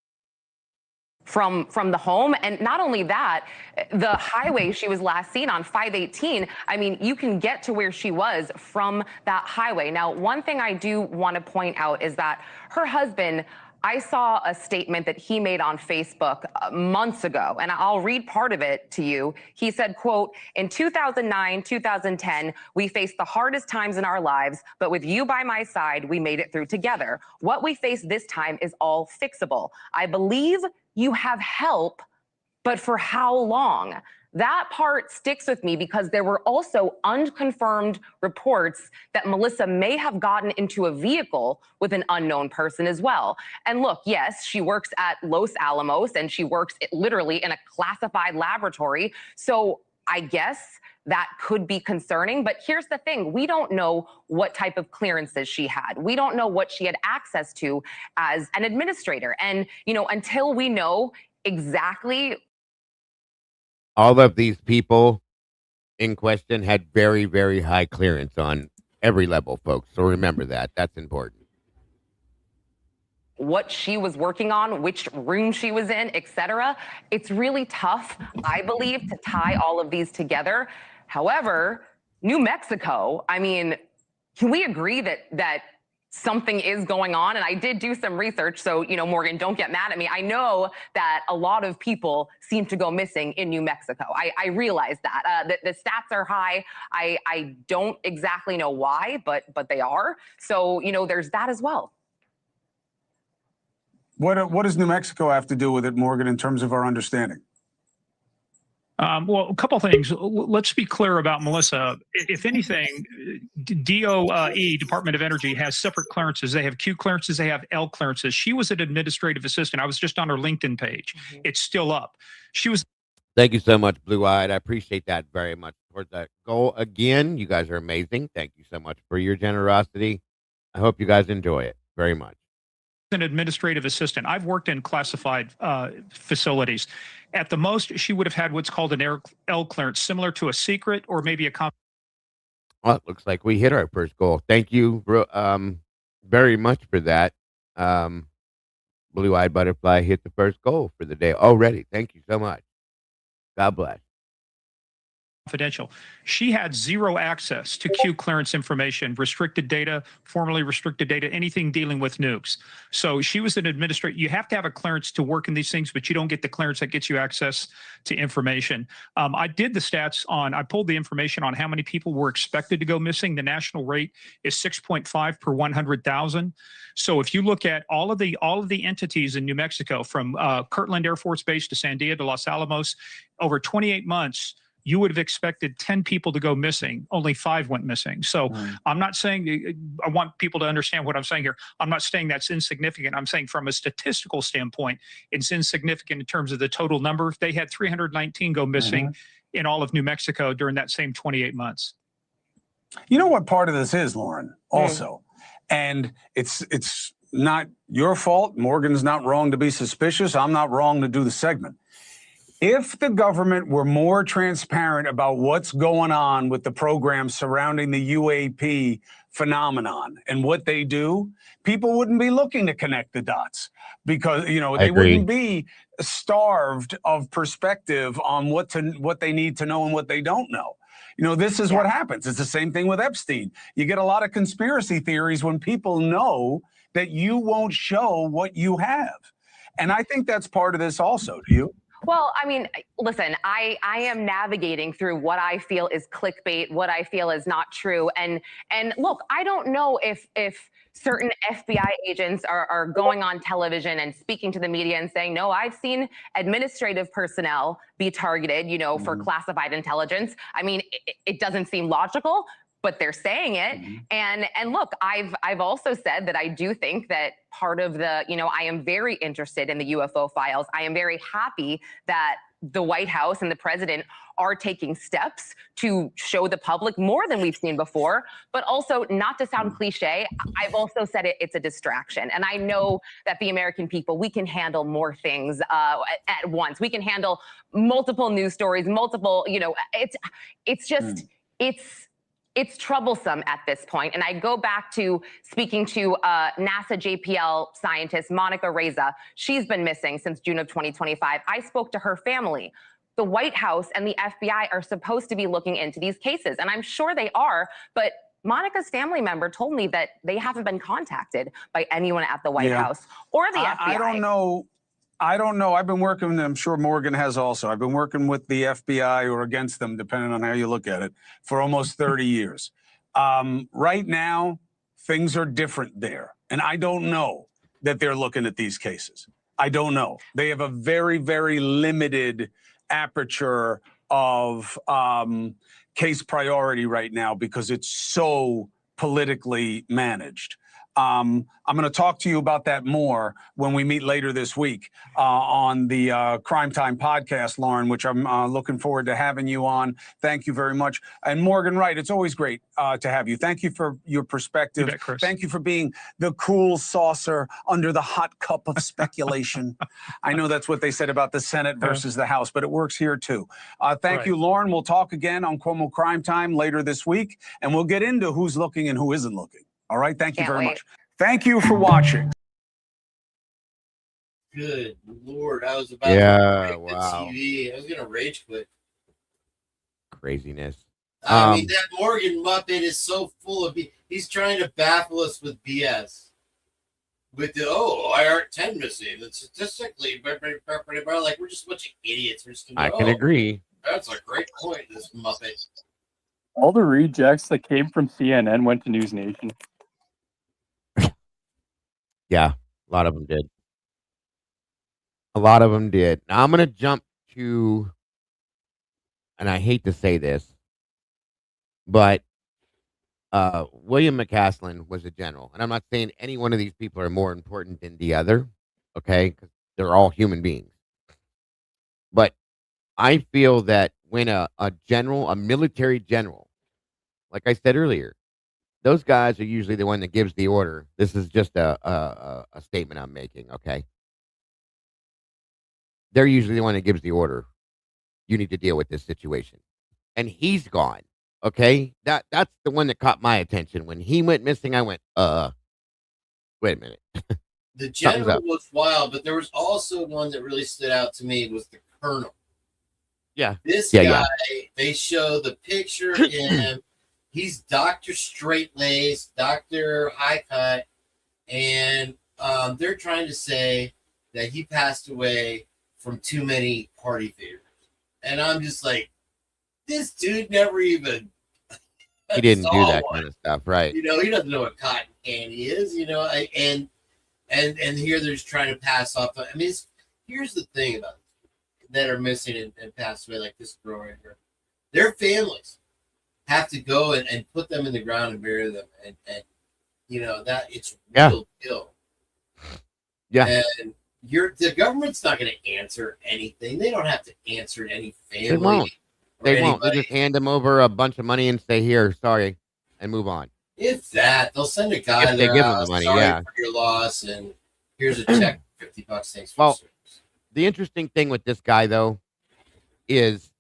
Speaker 14: From the home. And not only that, the highway she was last seen on, 518, I mean, you can get to where she was from that highway. Now, one thing I do want to point out is that her husband, I saw a statement that he made on Facebook months ago, and I'll read part of it to you. He said, quote, in 2009, 2010, we faced the hardest times in our lives, but with you by my side, we made it through together. What we face this time is all fixable. I believe you have help, but for how long? That part sticks with me because there were also unconfirmed reports that Melissa may have gotten into a vehicle with an unknown person as well. And look, yes, she works at Los Alamos and she works literally in a classified laboratory. So I guess that could be concerning. But here's the thing. We don't know what type of clearances she had. We don't know what she had access to as an administrator. And, you know, until we know exactly.
Speaker 1: All of these people in question had very, very high clearance on every level, folks. So remember that. That's important.
Speaker 14: What she was working on, which room she was in, etc. It's really tough, I believe, to tie all of these together. However, New Mexico, I mean, can we agree that something is going on? And I did do some research, so, you know, Morgan, don't get mad at me. I know that a lot of people seem to go missing in New Mexico. I realize that. The stats are high. I don't exactly know why, but they are. So, you know, there's that as well.
Speaker 12: What does New Mexico have to do with it, Morgan, in terms of our understanding?
Speaker 13: Well, a couple things. Let's be clear about Melissa. If anything, DOE, Department of Energy, has separate clearances. They have Q clearances. They have L clearances. She was an administrative assistant. I was just on her LinkedIn page. Mm-hmm. It's still up. She was.
Speaker 1: Thank you so much, Blue Eyed. I appreciate that very much. Towards that goal again, you guys are amazing. Thank you so much for your generosity. I hope you guys enjoy it very much.
Speaker 13: An administrative assistant. I've worked in classified facilities. At the most, she would have had what's called an L clearance, similar to a secret or maybe a.
Speaker 1: Well, it looks like we hit our first goal. Thank you very much for that. Blue-eyed butterfly hit the first goal for the day already. Thank you so much. God bless.
Speaker 13: Confidential. She had zero access to Q clearance information, restricted data, formerly restricted data, anything dealing with nukes. So she was an administrator. You have to have a clearance to work in these things, but you don't get the clearance that gets you access to information. I did the stats on, I pulled the information on how many people were expected to go missing. The national rate is 6.5 per 100,000. So if you look at all of the entities in New Mexico, from Kirtland Air Force Base to Sandia to Los Alamos, over 28 months, you would have expected 10 people to go missing. Only 5 went missing. So I'm not saying, I want people to understand what I'm saying here. I'm not saying that's insignificant. I'm saying from a statistical standpoint, it's insignificant in terms of the total number. They had 319 go missing in all of New Mexico during that same 28 months.
Speaker 12: You know what part of this is, Lauren, also? And it's not your fault. Morgan's not wrong to be suspicious. I'm not wrong to do the segment. If the government were more transparent about what's going on with the program surrounding the UAP phenomenon and what they do, people wouldn't be looking to connect the dots because, you know, they wouldn't be starved of perspective on what they need to know and what they don't know. You know, this is what happens. It's the same thing with Epstein. You get a lot of conspiracy theories when people know that you won't show what you have. And I think that's part of this also. Do you?
Speaker 14: Well, I mean, listen, I am navigating through what I feel is clickbait, what I feel is not true. And look, I don't know if certain FBI agents are going on television and speaking to the media and saying, no, I've seen administrative personnel be targeted, for classified intelligence. I mean, it doesn't seem logical, but they're saying it. And look, I've also said that I do think that part of the, I am very interested in the UFO files. I am very happy that the White House and the president are taking steps to show the public more than we've seen before, but also, not to sound cliche, I've also said it's a distraction. And I know that the American people, we can handle more things at once. We can handle multiple news stories, multiple, it's just, it's troublesome at this point. And I go back to speaking to NASA JPL scientist Monica Reza. She's been missing since June of 2025. I spoke to her family. The White House and the FBI are supposed to be looking into these cases, and I'm sure they are, but Monica's family member told me that they haven't been contacted by anyone at the White House or the FBI.
Speaker 12: I don't know. I've been working, I'm sure Morgan has also. I've been working with the FBI or against them, depending on how you look at it, for almost 30 years. Right now, things are different there. And I don't know that they're looking at these cases. I don't know. They have a very, very limited aperture of case priority right now because it's so politically managed. I'm going to talk to you about that more when we meet later this week on the Crime Time podcast, Lauren, which I'm looking forward to having you on. Thank you very much. And Morgan Wright, it's always great to have you. Thank you for your perspective. Thank you for being the cool saucer under the hot cup of speculation. I know that's what they said about the Senate versus the House, but it works here too. Thank you, Lauren. We'll talk again on Cuomo Crime Time later this week, and we'll get into who's looking and who isn't looking. All right. Thank you very much. Thank you for watching.
Speaker 5: Good Lord. I was about to break the TV. I was going to rage quit.
Speaker 1: Craziness.
Speaker 5: I mean, that Morgan Muppet is so full of he's trying to baffle us with BS. With the, I aren't 10 missing. It's statistically, like, we're just a bunch of idiots. We're just
Speaker 1: I can agree.
Speaker 5: That's a great point, this Muppet.
Speaker 8: All the rejects that came from CNN went to News Nation.
Speaker 1: Yeah, a lot of them did. A lot of them did. Now I'm going to jump to, and I hate to say this, but William McCaslin was a general. And I'm not saying any one of these people are more important than the other, okay? Because they're all human beings. But I feel that when a general, a military general, like I said earlier, those guys are usually the one that gives the order. This is just a statement I'm making, okay? They're usually the one that gives the order. You need to deal with this situation. And he's gone, okay? That's the one that caught my attention. When he went missing, I went, wait a minute.
Speaker 5: The general was wild, but there was also one that really stood out to me was the colonel.
Speaker 1: Yeah.
Speaker 5: This guy, they show the picture of him. He's Dr. Straight-Laced, Dr. High-Cut, and they're trying to say that he passed away from too many party favors. And I'm just like, this dude never even
Speaker 1: he didn't do that kind of stuff, right?
Speaker 5: He doesn't know what cotton candy is, and here they're just trying to pass off. I mean, here's the thing about it, that are missing and passed away, like this girl right here. Their families have to go and put them in the ground and bury them, and that it's real deal.
Speaker 1: Yeah.
Speaker 5: And the government's not going to answer anything. They don't have to answer any family.
Speaker 1: They won't. They won't. They just hand them over a bunch of money and say, "Here, sorry," and move on.
Speaker 5: If that, they'll send a guy
Speaker 1: if they give them the money,
Speaker 5: sorry for your loss, and here's a check for $50. Thanks for service.
Speaker 1: The interesting thing with this guy, though, is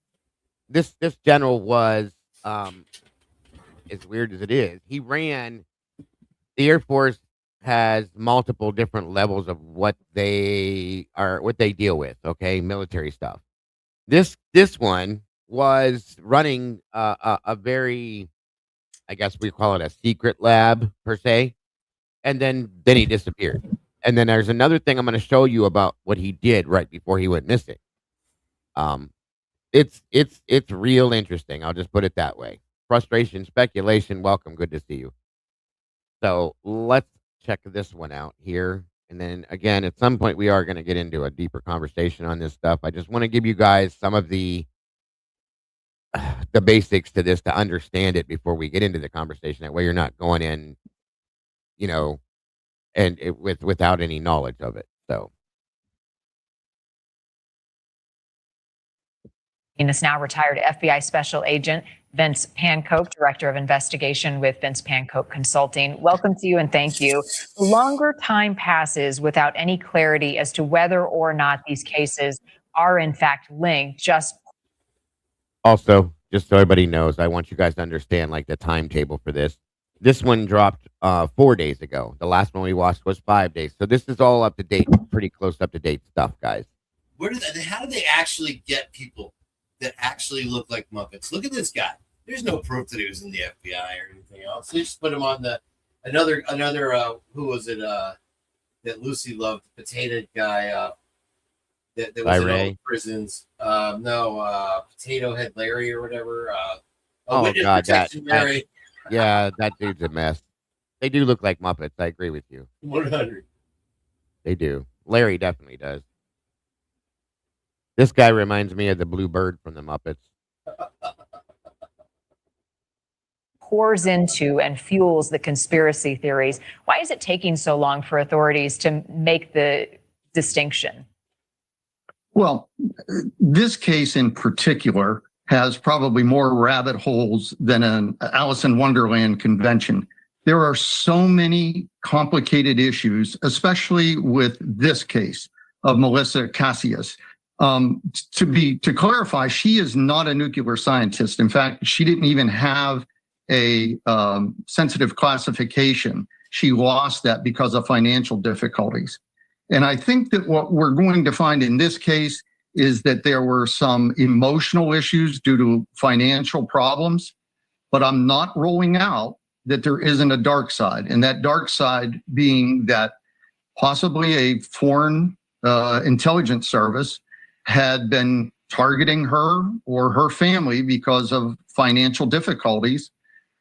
Speaker 1: this general was, as weird as it is, he ran. The Air Force has multiple different levels of what they deal with. Okay, military stuff. This one was running a very, I guess we call it a secret lab per se, and then he disappeared. And then there's another thing I'm going to show you about what he did right before he went missing. It's real interesting. I'll just put it that way. Frustration, speculation. Welcome. Good to see you. So let's check this one out here. And then again, at some point, we are going to get into a deeper conversation on this stuff. I just want to give you guys some of the basics to this to understand it before we get into the conversation. That way, you're not going in, and without any knowledge of it. So.
Speaker 10: This now retired FBI Special Agent Vince Pancope, Director of Investigation with Vince Pancope Consulting. Welcome to you and thank you. The longer time passes without any clarity as to whether or not these cases are in fact linked.
Speaker 1: Also, just so everybody knows, I want you guys to understand like the timetable for this. This one dropped 4 days ago. The last one we watched was 5 days. So this is all up to date, pretty close up to date stuff, guys.
Speaker 5: How do they actually get people that actually look like Muppets? Look at this guy. There's no proof that he was in the FBI or anything else. They just put him on another who was it that Lucy loved, the potato guy that was in all the prisons. Potato Head Larry or whatever.
Speaker 1: Oh God, that
Speaker 5: Larry.
Speaker 1: Yeah, that dude's a mess. They do look like Muppets. I agree with you.
Speaker 5: 100.
Speaker 1: They do. Larry definitely does. This guy reminds me of the Blue Bird from the Muppets.
Speaker 10: Pours into and fuels the conspiracy theories. Why is it taking so long for authorities to make the distinction?
Speaker 15: Well, this case in particular has probably more rabbit holes than an Alice in Wonderland convention. There are so many complicated issues, especially with this case of Melissa Cassius. To clarify, she is not a nuclear scientist. In fact, she didn't even have a sensitive classification. She lost that because of financial difficulties. And I think that what we're going to find in this case is that there were some emotional issues due to financial problems, but I'm not ruling out that there isn't a dark side. And that dark side being that possibly a foreign intelligence service had been targeting her or her family because of financial difficulties.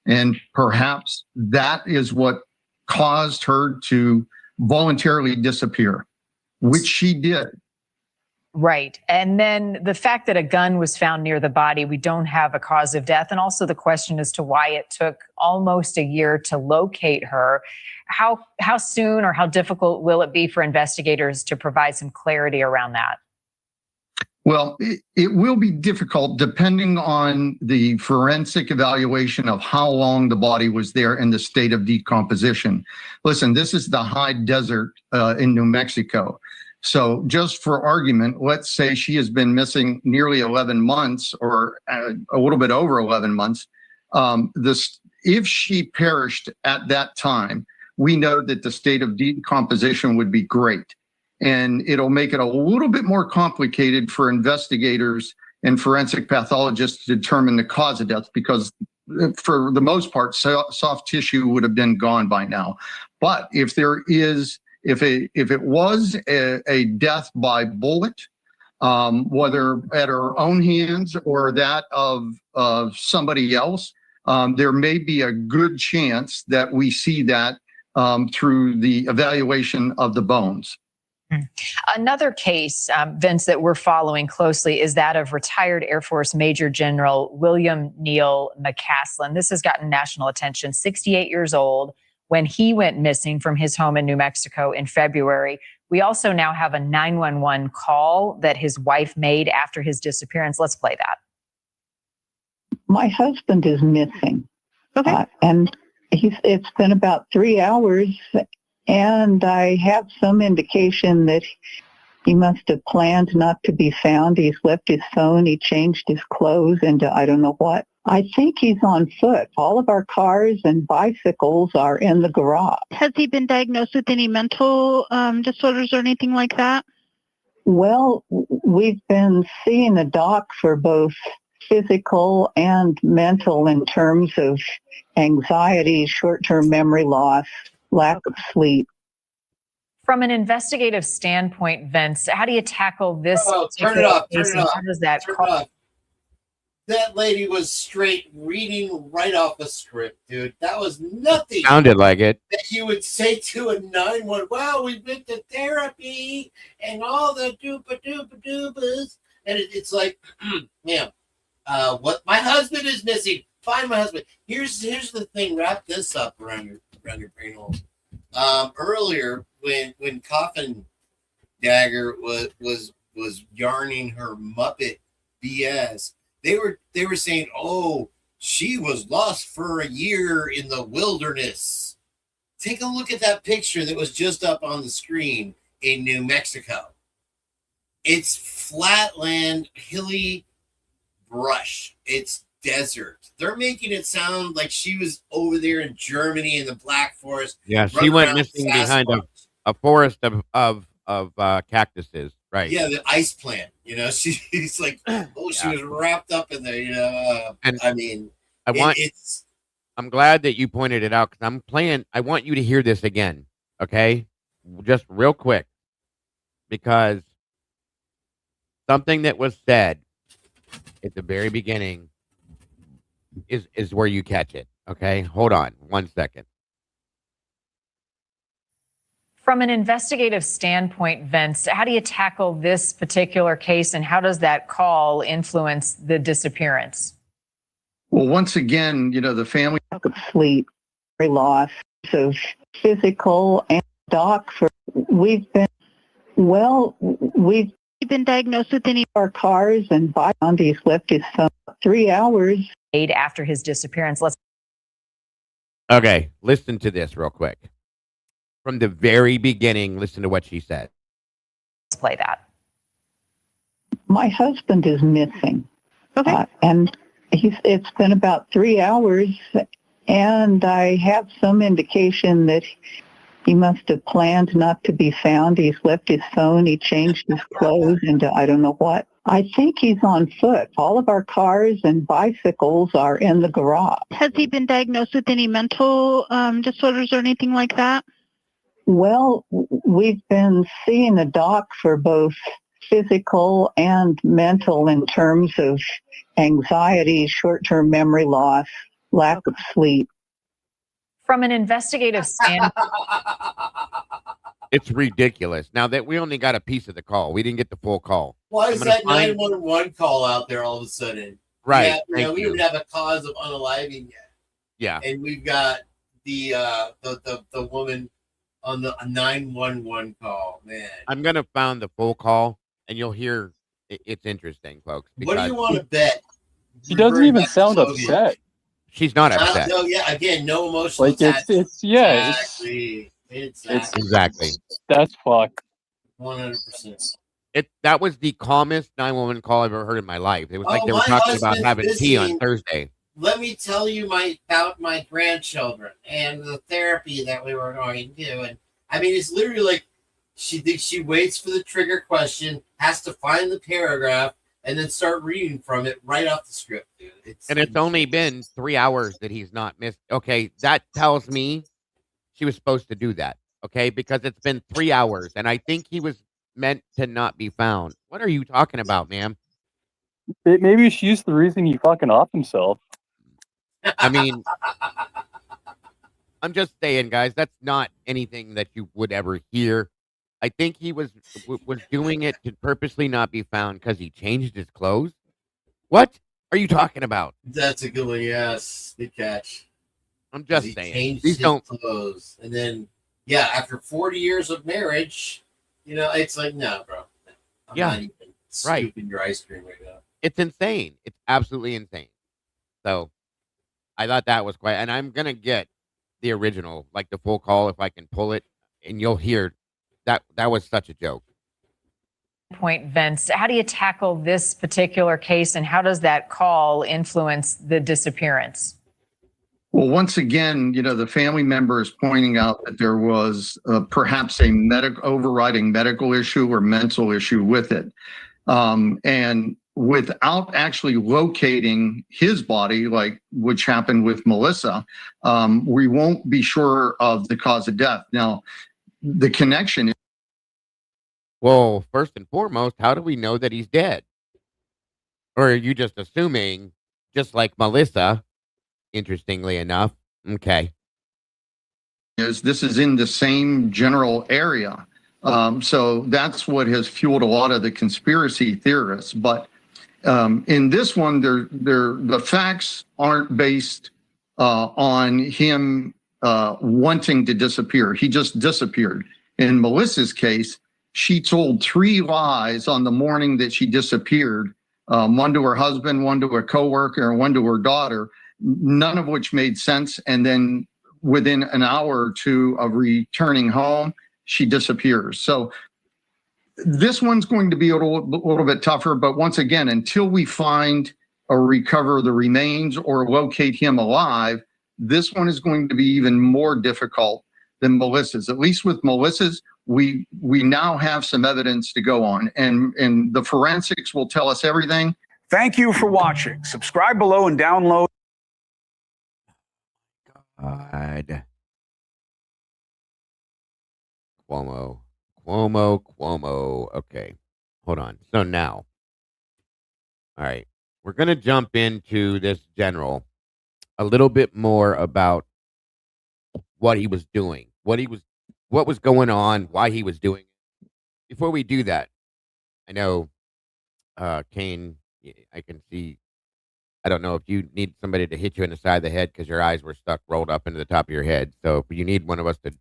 Speaker 15: And perhaps that is what caused her to voluntarily disappear, which she did.
Speaker 10: Right. And then the fact that a gun was found near the body, we don't have a cause of death. And also the question as to why it took almost a year to locate her. How soon or how difficult will it be for investigators to provide some clarity around that?
Speaker 15: Well, it will be difficult depending on the forensic evaluation of how long the body was there and the state of decomposition. Listen, this is the high desert in New Mexico. So just for argument, let's say she has been missing nearly 11 months or a little bit over 11 months. If she perished at that time, we know that the state of decomposition would be great. And it'll make it a little bit more complicated for investigators and forensic pathologists to determine the cause of death, because for the most part, soft tissue would have been gone by now. But if it was a death by bullet, whether at her own hands or that of somebody else, there may be a good chance that we see that through the evaluation of the bones.
Speaker 10: Another case, Vince, that we're following closely is that of retired Air Force Major General William Neal McCaslin. This has gotten national attention. 68 years old when he went missing from his home in New Mexico in February. We also now have a 911 call that his wife made after his disappearance. Let's play that.
Speaker 16: My husband is missing. Okay. And it's been about 3 hours. And I have some indication that he must have planned not to be found. He's left his phone. He changed his clothes into I don't know what. I think he's on foot. All of our cars and bicycles are in the garage.
Speaker 17: Has he been diagnosed with any mental disorders or anything like that?
Speaker 16: Well, we've been seeing a doc for both physical and mental in terms of anxiety, short-term memory loss, lack of sleep.
Speaker 10: From an investigative standpoint, Vince, how do you tackle this?
Speaker 5: Oh, turn it off. Turn it off.
Speaker 10: How does that
Speaker 5: turn it off. That lady was straight reading right off a script, dude. That was nothing.
Speaker 1: Sounded like it.
Speaker 5: That you would say to a 911, wow, we've been to therapy and all the dooba-dooba-doobas. And it's like, ma'am, what my husband is missing. Find my husband. Here's the thing. Wrap this up around your brain hole. Earlier, when Coffin Dagger was yarning her Muppet BS, they were saying, oh, she was lost for a year in the wilderness. Take a look at that picture that was just up on the screen in New Mexico. It's flatland, hilly brush. It's desert. They're making it sound like she was over there in Germany in the Black Forest.
Speaker 1: Yeah, she went missing behind a forest of cactuses. Right.
Speaker 5: Yeah, the ice plant. You know, she's like, oh, she was wrapped up in there. You know,
Speaker 1: and
Speaker 5: I mean,
Speaker 1: it's. I'm glad that you pointed it out because I want you to hear this again. Okay, just real quick, because something that was said at the very beginning is where you catch it. Okay, hold on 1 second.
Speaker 10: From an investigative standpoint, Vince, how do you tackle this particular case and how does that call influence the disappearance?
Speaker 15: Well, once again, you know, the family
Speaker 16: of sleep, loss of physical and doc for we've been diagnosed with any of our cars and Bondi's left his phone 3 hours
Speaker 10: after his disappearance.
Speaker 1: Okay, listen to this real quick. From the very beginning, listen to what she said.
Speaker 10: Let's play that.
Speaker 16: My husband is missing. Okay. And it's been about 3 hours, and I have some indication that he must have planned not to be found. He's left his phone. He changed his clothes into I don't know what. I think he's on foot. All of our cars and bicycles are in the garage.
Speaker 17: Has he been diagnosed with any mental disorders or anything like that?
Speaker 16: Well, we've been seeing a doc for both physical and mental in terms of anxiety, short-term memory loss, lack of sleep.
Speaker 10: From an investigative standpoint,
Speaker 1: it's ridiculous. Now that we only got a piece of the call, we didn't get the full call.
Speaker 5: Why is that 911 call out there all of a sudden?
Speaker 1: Right.
Speaker 5: Yeah, we don't have a cause of unaliving yet.
Speaker 1: Yeah.
Speaker 5: And we've got the woman on the 911 call, man.
Speaker 1: I'm gonna find the full call, and you'll hear. It's interesting, folks.
Speaker 5: What do you want to bet?
Speaker 8: She doesn't even sound upset.
Speaker 1: She's not upset.
Speaker 5: No, yeah. Again, no emotional.
Speaker 8: Like it's
Speaker 5: exactly.
Speaker 1: Exactly.
Speaker 8: That's fucked.
Speaker 5: 100%.
Speaker 1: That was the calmest 911 call I've ever heard in my life. It was like they were talking about having tea on Thursday.
Speaker 5: Let me tell you about my grandchildren and the therapy that we were going to do. And I mean, it's literally like she waits for the trigger question, has to find the paragraph, and then start reading from it right off the script, dude.
Speaker 1: It's only been 3 hours that he's not missed. Okay, that tells me she was supposed to do that. Okay, because it's been 3 hours, and I think he was meant to not be found. What are you talking about, ma'am?
Speaker 8: Maybe she's the reason he fucking off himself.
Speaker 1: I mean, I'm just saying, guys, that's not anything that you would ever hear. I think he was doing it to purposely not be found because he changed his clothes. What are you talking about?
Speaker 5: That's a good one. Good catch.
Speaker 1: I'm just saying.
Speaker 5: Changed
Speaker 1: These
Speaker 5: his clothes, and then after 40 years of marriage, it's like no, bro. I'm not even scooping your ice cream right now.
Speaker 1: It's insane. It's absolutely insane. So I thought that was quite, and I'm gonna get the original, like the full call, if I can pull it, and you'll hear that was such a joke.
Speaker 10: Point, Vince, how do you tackle this particular case, and how does that call influence the disappearance?
Speaker 15: Well, once again, the family member is pointing out that there was perhaps a overriding medical issue or mental issue with it, and without actually locating his body, like which happened with Melissa, we won't be sure of the cause of death. Now, the connection.
Speaker 1: Well, first and foremost, how do we know that he's dead? Or are you just assuming, just like Melissa, interestingly enough? Okay.
Speaker 15: This is in the same general area. So that's what has fueled a lot of the conspiracy theorists. But in this one, the facts aren't based on him wanting to disappear. He just disappeared. In Melissa's case, she told 3 lies on the morning that she disappeared, one to her husband, one to a coworker, and one to her daughter, none of which made sense. And then within an hour or two of returning home, she disappears. So this one's going to be a little bit tougher. But once again, until we find or recover the remains or locate him alive, this one is going to be even more difficult than Melissa's. At least with Melissa's, we now have some evidence to go on, and the forensics will tell us everything.
Speaker 12: Thank you for watching. Subscribe below and download.
Speaker 1: God. Cuomo. Okay. Hold on. So now, all right, we're going to jump into this general a little bit more about what he was doing, what was going on, why he was doing it. Before we do that, I know, Kane, I can see, I don't know if you need somebody to hit you in the side of the head because your eyes were stuck rolled up into the top of your head. So if you need one of us to,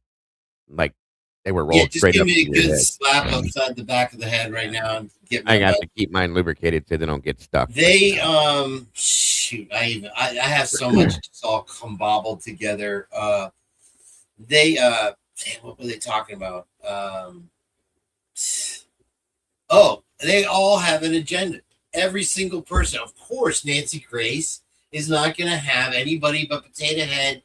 Speaker 1: like, they were rolled
Speaker 5: just
Speaker 1: straight
Speaker 5: give
Speaker 1: up
Speaker 5: me a
Speaker 1: into your
Speaker 5: good
Speaker 1: head.
Speaker 5: slap upside the back of the head right now and get me.
Speaker 1: I got to keep mine lubricated so they don't get stuck.
Speaker 5: They shoot, I have so much it's all combobbled together. What were they talking about? They all have an agenda. Every single person. Of course, Nancy Grace is not going to have anybody but Potato Head,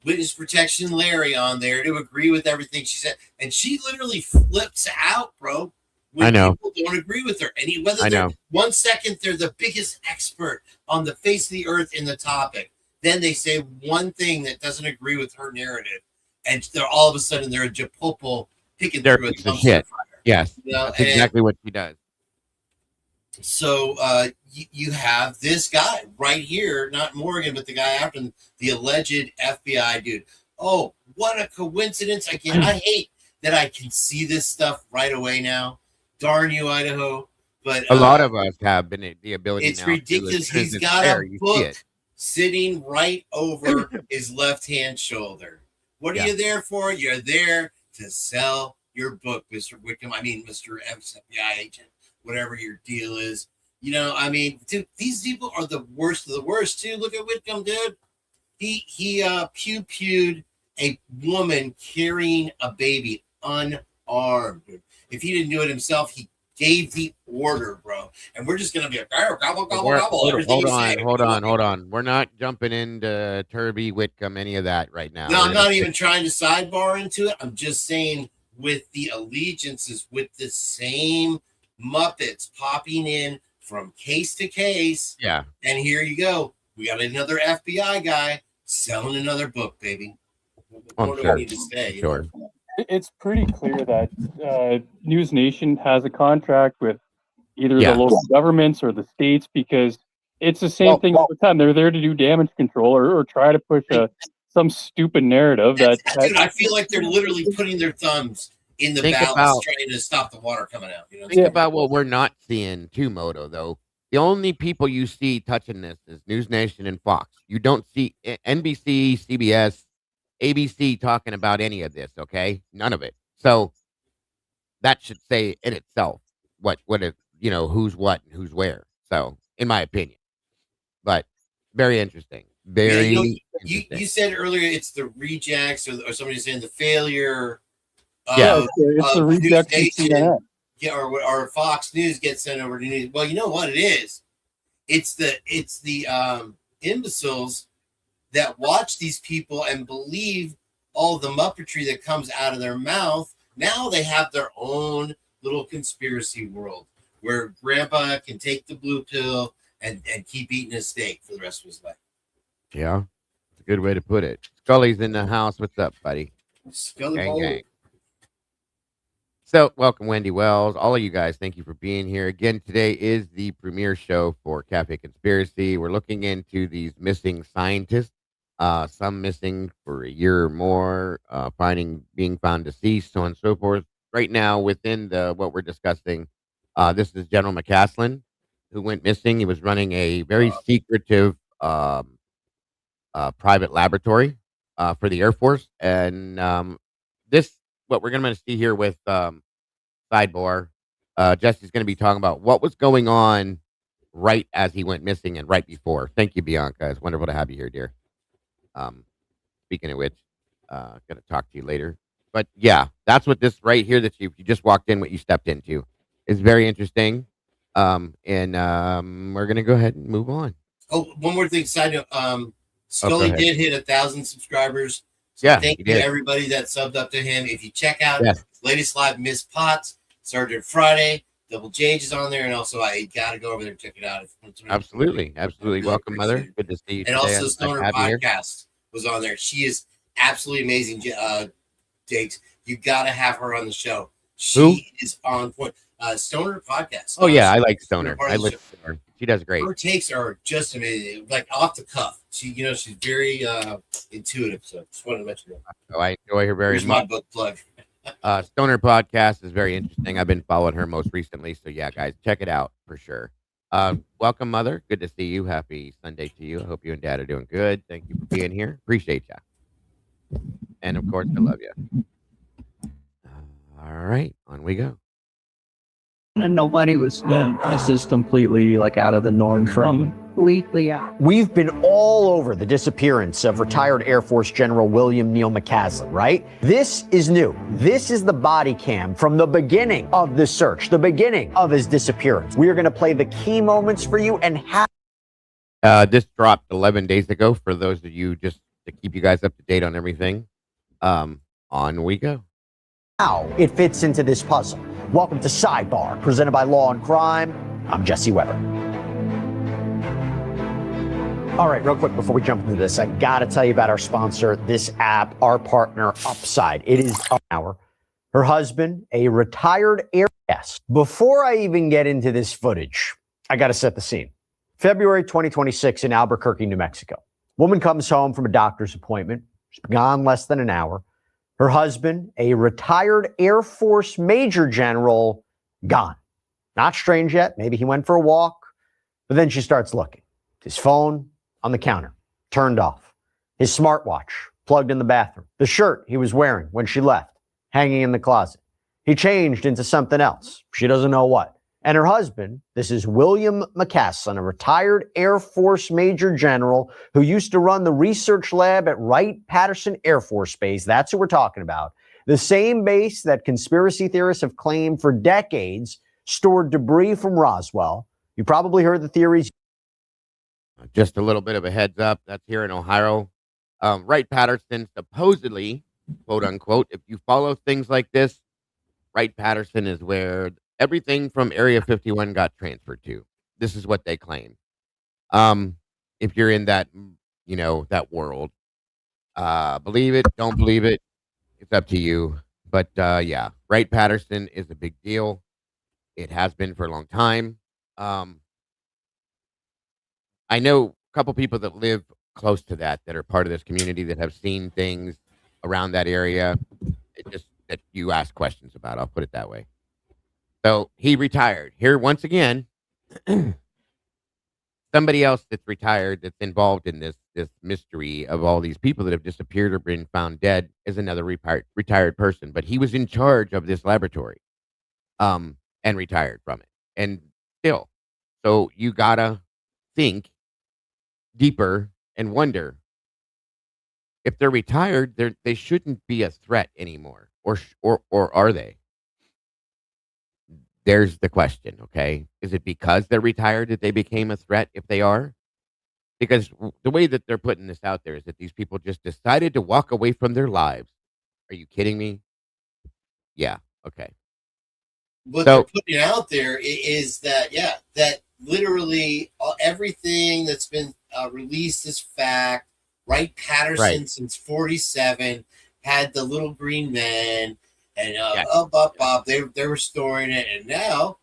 Speaker 5: Witness Protection Larry on there to agree with everything she said. And she literally flips out, bro, when
Speaker 1: I know.
Speaker 5: people don't agree with her. And whether they're 1 second they're the biggest expert on the face of the earth in the topic, then they say one thing that doesn't agree with her narrative, and they're all of a sudden they're a Japopo picking through a dumpster fire.
Speaker 1: Yes,
Speaker 5: You know,
Speaker 1: that's exactly what she does.
Speaker 5: So you have this guy right here, not Morgan, but the guy after him, the alleged FBI dude. Oh, what a coincidence. I hate that I can see this stuff right away now. Darn you, Idaho. But
Speaker 1: a lot of us have been the ability.
Speaker 5: It's
Speaker 1: now
Speaker 5: ridiculous. He's got a book sitting right over his left-hand shoulder. What are you there for? You're there to sell your book, Mr. Wickham. I mean, Mr. FBI agent. Whatever your deal is, you know, I mean, dude, these people are the worst of the worst too. Look at Whitcomb, dude. He pew-pewed a woman carrying a baby unarmed. If he didn't do it himself, he gave the order, bro. And we're just gonna be like, gobble, gobble, gobble.
Speaker 1: Hold on. We're not jumping into Turby, Whitcomb, any of that right now.
Speaker 5: No, I'm not even trying to sidebar into it. I'm just saying with the allegiances, with the same Muppets popping in from case to case.
Speaker 1: Yeah.
Speaker 5: And here you go. We got another FBI guy selling another book, baby. What do we need to say?
Speaker 1: Sure.
Speaker 8: It's pretty clear that News Nation has a contract with either the local governments or the states, because it's the same thing all the time. They're there to do damage control or try to push some stupid narrative that
Speaker 5: dude, I feel like they're literally putting their thumbs in the ballast trying to stop the water coming out. You know?
Speaker 1: Think about what we're not seeing too, Moto, though. The only people you see touching this is News Nation and Fox. You don't see NBC, CBS, ABC talking about any of this, okay? None of it. So that should say in itself what is, you know, who's what and who's where. So, in my opinion. But very interesting. Very interesting.
Speaker 5: You said earlier it's the rejects or somebody saying the failure.
Speaker 8: It's the reject CNN.
Speaker 5: Yeah, or Fox News gets sent over to news. Well, you know what it is? It's the imbeciles that watch these people and believe all the muppetry that comes out of their mouth. Now they have their own little conspiracy world where Grandpa can take the blue pill and keep eating his steak for the rest of his life.
Speaker 1: Yeah, it's a good way to put it. Scully's in the house. What's up, buddy?
Speaker 5: Scully
Speaker 1: gang. So, welcome, Wendy Wells. All of you guys, thank you for being here. Again, today is the premiere show for Cafe Conspiracy. We're looking into these missing scientists, some missing for a year or more, being found deceased, so on and so forth. Right now, within what we're discussing, this is General McCaslin, who went missing. He was running a very secretive private laboratory for the Air Force. And what we're going to see here with Sidebar, Jesse's going to be talking about what was going on right as he went missing and right before. Thank you, Bianca. It's wonderful to have you here, dear. Speaking of which, going to talk to you later. But yeah, that's what this right here that you just walked in, what you stepped into, is very interesting. We're going to go ahead and move on.
Speaker 5: Oh, one more thing. Side note. Scully did hit 1,000 subscribers. So
Speaker 1: yeah,
Speaker 5: thank you to everybody that subbed up to him. If you check out
Speaker 1: Yes.
Speaker 5: latest live, Miss Potts started Friday. Double J is on there, and also I gotta go over there and check it out.
Speaker 1: Absolutely. Really
Speaker 5: appreciate
Speaker 1: welcome, Mother.
Speaker 5: it.
Speaker 1: Good to see you.
Speaker 5: And
Speaker 1: today.
Speaker 5: also Stoner Podcast was on there. She is absolutely amazing. Jakes, you gotta have her on the show. She is on point. Stoner Podcast.
Speaker 1: Oh yeah, I like Stoner. I listen to her. She does great.
Speaker 5: Her takes are just amazing, like off the cuff. She's very intuitive. So just wanted to mention that.
Speaker 1: Oh, I enjoy her very
Speaker 5: Here's
Speaker 1: much.
Speaker 5: my book plug.
Speaker 1: Stoner Podcast is very interesting. I've been following her most recently, so yeah, guys, check it out for sure. Welcome, Mother. Good to see you. Happy Sunday to you. I hope you and Dad are doing good. Thank you for being here. Appreciate you. And of course, I love you. All right, on we go.
Speaker 18: And nobody was this is completely like out of the norm from
Speaker 19: completely out.
Speaker 20: We've been all over the disappearance of retired Air Force General William Neal McCaslin, right? This is new. This is the body cam from the beginning of the search, the beginning of his disappearance. We are going to play the key moments for you and how.
Speaker 1: This dropped 11 days ago for those of you, just to keep you guys up to date on everything. On we go.
Speaker 20: How it fits into this puzzle. Welcome to Sidebar, presented by Law and Crime. I'm Jesse Weber. All right, real quick before we jump into this, I gotta tell you about our sponsor, this app, our partner, Upside. It is hour. Her husband, a retired air guest. Before I even get into this footage, I gotta set the scene. February 2026 in Albuquerque, New Mexico. Woman comes home from a doctor's appointment. She's been gone less than an hour. Her husband, a retired Air Force Major General, gone. Not strange yet. Maybe he went for a walk. But then she starts looking. His phone on the counter, turned off. His smartwatch plugged in the bathroom. The shirt he was wearing when she left, hanging in the closet. He changed into something else. She doesn't know what. And her husband, this is William McCaslin, a retired Air Force Major General who used to run the research lab at Wright-Patterson Air Force Base. That's who we're talking about. The same base that conspiracy theorists have claimed for decades stored debris from Roswell. You probably heard the theories.
Speaker 1: Just a little bit of a heads up. That's here in Ohio. Wright-Patterson supposedly, quote unquote, if you follow things like this, Wright-Patterson is where everything from Area 51 got transferred to. This is what they claim. If you're in that, that world, believe it, don't believe it, it's up to you. But yeah, Wright-Patterson is a big deal. It has been for a long time. I know a couple people that live close to that are part of this community that have seen things around that area. It just that you ask questions about. I'll put it that way. So he retired. Here, once again, somebody else that's retired that's involved in this mystery of all these people that have disappeared or been found dead is another retired person. But he was in charge of this laboratory and retired from it. And still, so you got to think deeper and wonder if they're retired, they shouldn't be a threat anymore. Or are they? There's the question, okay? Is it because they're retired that they became a threat if they are? Because the way that they're putting this out there is that these people just decided to walk away from their lives. Are you kidding me? Yeah, okay.
Speaker 5: What they're putting out there is that, that literally everything that's been released is fact. Wright-Patterson since 47 had the little green men. And up, they're restoring it. And now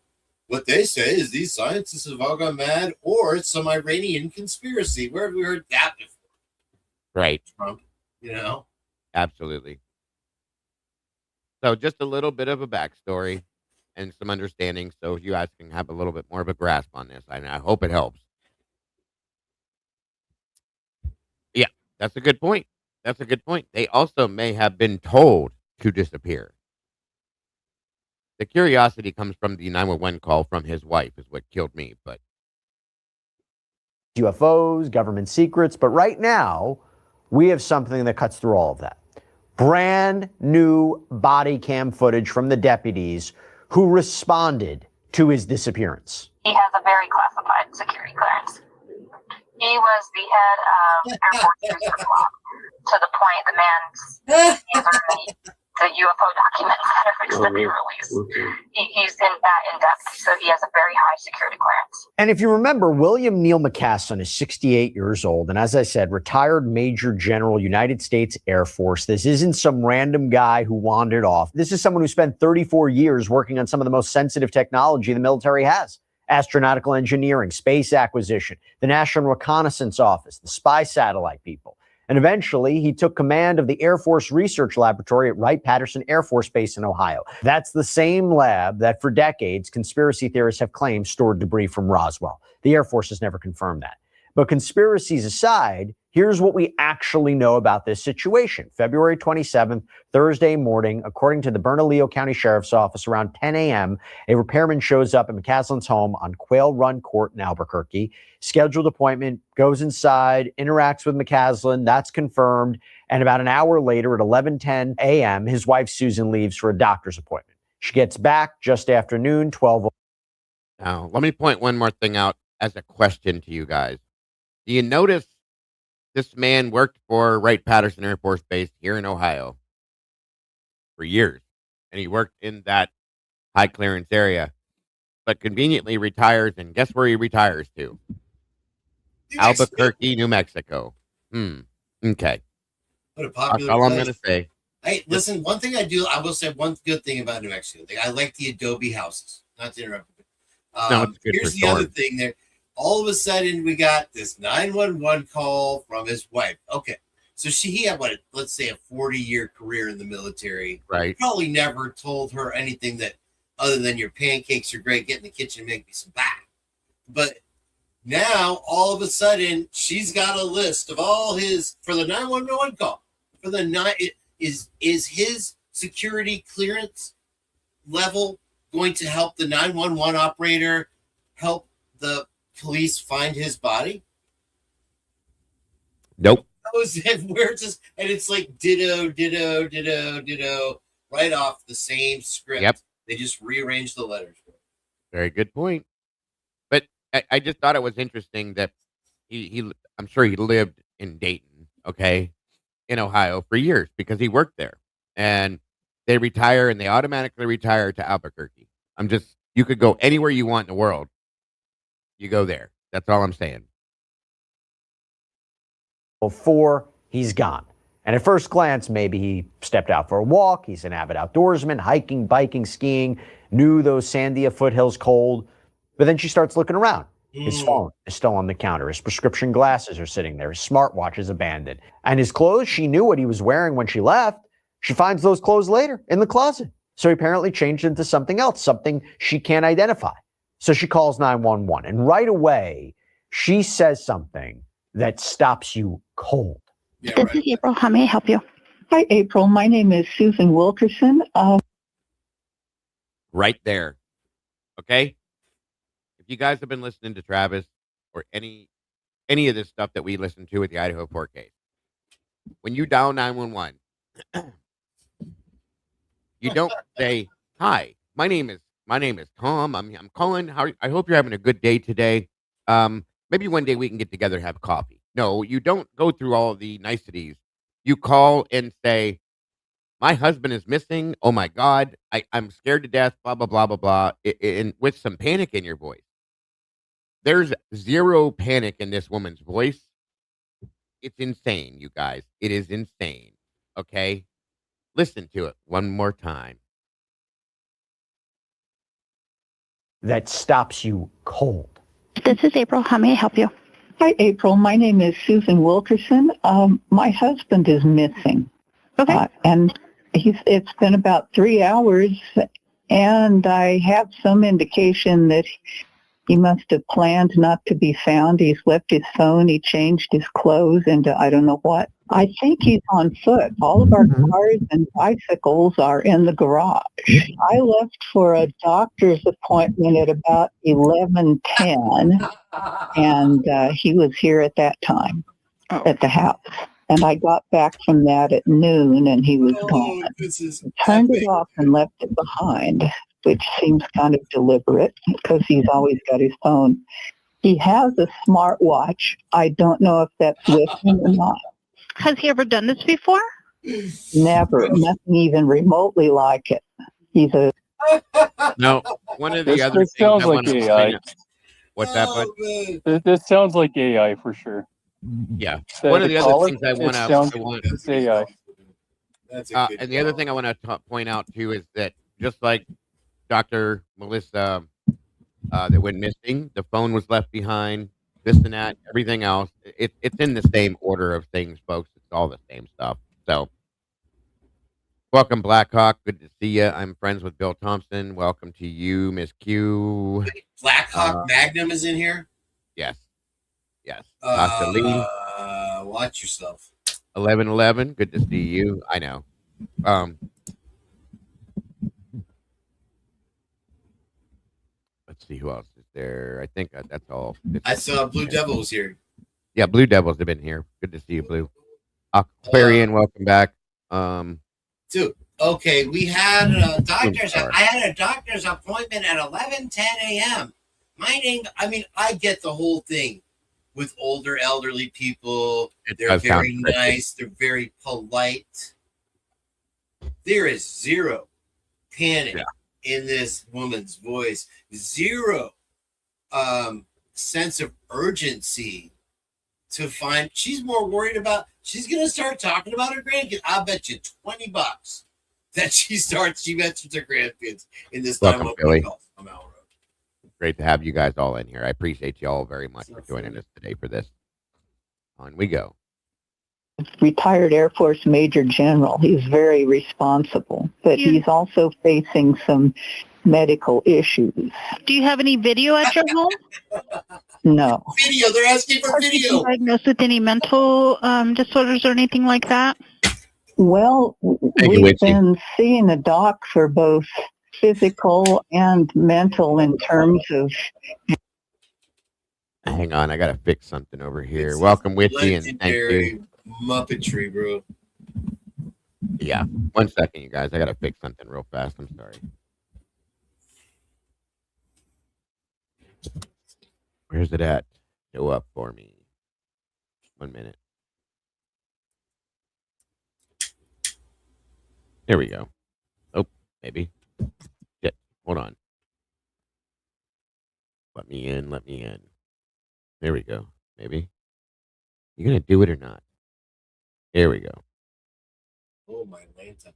Speaker 5: what they say is these scientists have all gone mad, or it's some Iranian conspiracy. Where have we heard that before?
Speaker 1: Right.
Speaker 5: Trump,
Speaker 1: Absolutely. So just a little bit of a backstory and some understanding so you guys can have a little bit more of a grasp on this. I hope it helps. Yeah, that's a good point. That's a good point. They also may have been told to disappear. The curiosity comes from the 911 call from his wife is what killed me, but
Speaker 20: UFOs, government secrets, but right now we have something that cuts through all of that. Brand new body cam footage from the deputies who responded to his disappearance.
Speaker 19: He has a very classified security clearance. He was the head of Air Force Reserve Law, to the point the man's hands are the UFO documents that are fixed to be released. He's in that in-depth, so he has a very high security clearance.
Speaker 20: And if you remember, William Neal McCaslin is 68 years old. And as I said, retired Major General, United States Air Force. This isn't some random guy who wandered off. This is someone who spent 34 years working on some of the most sensitive technology the military has. Astronautical engineering, space acquisition, the National Reconnaissance Office, the spy satellite people. And eventually, he took command of the Air Force Research Laboratory at Wright-Patterson Air Force Base in Ohio. That's the same lab that for decades, conspiracy theorists have claimed stored debris from Roswell. The Air Force has never confirmed that. But conspiracies aside, here's what we actually know about this situation. February 27th, Thursday morning, according to the Bernalillo County Sheriff's Office, around 10 a.m., a repairman shows up at McCaslin's home on Quail Run Court in Albuquerque. Scheduled appointment, goes inside, interacts with McCaslin. That's confirmed. And about an hour later at 11:10 a.m., his wife, Susan, leaves for a doctor's appointment. She gets back just after noon, 12.
Speaker 1: Now, let me point one more thing out as a question to you guys. Do you notice this man worked for Wright-Patterson Air Force Base here in Ohio for years, and he worked in that high clearance area, but conveniently retires, and guess where he retires to? Albuquerque, New Mexico. Okay.
Speaker 5: What a popular
Speaker 1: That's all I'm
Speaker 5: place.
Speaker 1: going to say.
Speaker 5: Hey, listen, one thing I will say one good thing about New Mexico. I like the adobe houses. Not to interrupt.
Speaker 1: No, it's good
Speaker 5: Here's
Speaker 1: for
Speaker 5: the other
Speaker 1: storms.
Speaker 5: thing there. All of a sudden, we got this 911 call from his wife. Okay. So he had, let's say a 40-year career in the military.
Speaker 1: Right.
Speaker 5: Probably never told her anything that other than your pancakes are great, get in the kitchen and make me some back. But now, all of a sudden, she's got a list of all his, for the 911 call, for the is his security clearance level going to help the 911 operator help the police find his body?
Speaker 1: Nope.
Speaker 5: We're just, and it's like ditto, right off the same script.
Speaker 1: Yep.
Speaker 5: They just rearranged the letters.
Speaker 1: Very good point. But I just thought it was interesting that I'm sure he lived in Dayton, okay, in Ohio for years because he worked there. And they retire and they automatically retire to Albuquerque. You could go anywhere you want in the world. You go there. That's all I'm saying.
Speaker 20: Before he's gone. And at first glance, maybe he stepped out for a walk. He's an avid outdoorsman, hiking, biking, skiing, knew those Sandia foothills cold. But then she starts looking around. His phone is still on the counter. His prescription glasses are sitting there. His smartwatch is abandoned. And his clothes, she knew what he was wearing when she left. She finds those clothes later in the closet. So he apparently changed into something else, something she can't identify. So she calls 911. And right away, she says something that stops you cold.
Speaker 16: Yeah, this is April. How may I help you? Hi, April. My name is Susan Wilkerson.
Speaker 1: Right there. Okay? If you guys have been listening to Travis or any of this stuff that we listen to with the Idaho 4K, when you dial 911, you don't say, "Hi, my name is Tom. I'm calling. I hope you're having a good day today. Maybe one day we can get together and have coffee." No, you don't go through all of the niceties. You call and say, "My husband is missing. Oh my God, I'm scared to death." Blah blah blah blah blah, and with some panic in your voice. There's zero panic in this woman's voice. It's insane, you guys. It is insane. Okay, listen to it one more time.
Speaker 20: that stops you cold.
Speaker 17: This is April. How may I help you?
Speaker 16: Hi, April. My name is Susan Wilkerson. My husband is missing.
Speaker 17: Okay.
Speaker 16: And it's been about 3 hours, and I have some indication that he must have planned not to be found. He's left his phone. He changed his clothes into I don't know what. I think he's on foot. All of our cars and bicycles are in the garage. I left for a doctor's appointment at about 11:10, and he was here at that time at the house. And I got back from that at noon, and he was gone. I turned it off and left it behind, which seems kind of deliberate because he's always got his phone. He has a smartwatch. I don't know if that's with him or not.
Speaker 17: Has he ever done this before?
Speaker 16: Never. Nothing even remotely like it. He's a...
Speaker 1: No, one of the other
Speaker 8: This
Speaker 1: things
Speaker 8: sounds
Speaker 1: I
Speaker 8: like
Speaker 1: want to
Speaker 8: AI.
Speaker 1: point out. What's that, bud?
Speaker 8: This sounds like AI for sure.
Speaker 1: Yeah. One of the other things I want
Speaker 8: It's AI.
Speaker 1: and the other thing I want to point out too is that just like Dr. Melissa that went missing, the phone was left behind, this and that, everything else. It's in the same order of things, folks. It's all the same stuff. So, welcome, Blackhawk. Good to see you. I'm friends with Bill Thompson. Welcome to you, Miss Q.
Speaker 5: Blackhawk Magnum is in here.
Speaker 1: Yes. Yes. Dr. Lee.
Speaker 5: Watch yourself.
Speaker 1: 1111. Good to see you. I know. Let's see who else is there. I think that's all.
Speaker 5: I saw Blue Devil was here.
Speaker 1: Yeah, Blue Devils have been here. Good to see you, Blue. Aquarian, welcome back.
Speaker 5: Dude, okay, we had a doctor's. I had a doctor's appointment at 11:10 a.m. I get the whole thing with older elderly people. They're very nice. They're very polite. There is zero panic in this woman's voice. Zero sense of urgency to find. She's more worried about. She's gonna start talking about her grandkids. I'll bet you $20 that she mentions her grandkids in this time.
Speaker 1: Welcome, Billy. Great to have you guys all in here. I appreciate you all very much for joining us today for this. On we go.
Speaker 16: Retired Air Force Major General. He's very responsible, but he's also facing some medical issues.
Speaker 17: Do you have any video at your home?
Speaker 16: No.
Speaker 5: Video. They're asking for video.
Speaker 17: Diagnosed with any mental disorders or anything like that?
Speaker 16: Well, we've been seeing a doc for both physical and mental in terms of...
Speaker 1: Hang on, I got to fix something over here. Welcome, Witchy, and thank you.
Speaker 5: Muppetry, bro.
Speaker 1: Yeah, 1 second, you guys. I got to fix something real fast. I'm sorry. Where's it at? Show up for me. 1 minute. There we go. Oh, maybe. Shit. Hold on. Let me in. Let me in. There we go. Maybe. You gonna do it or not? There we go.
Speaker 5: Oh my Lanta.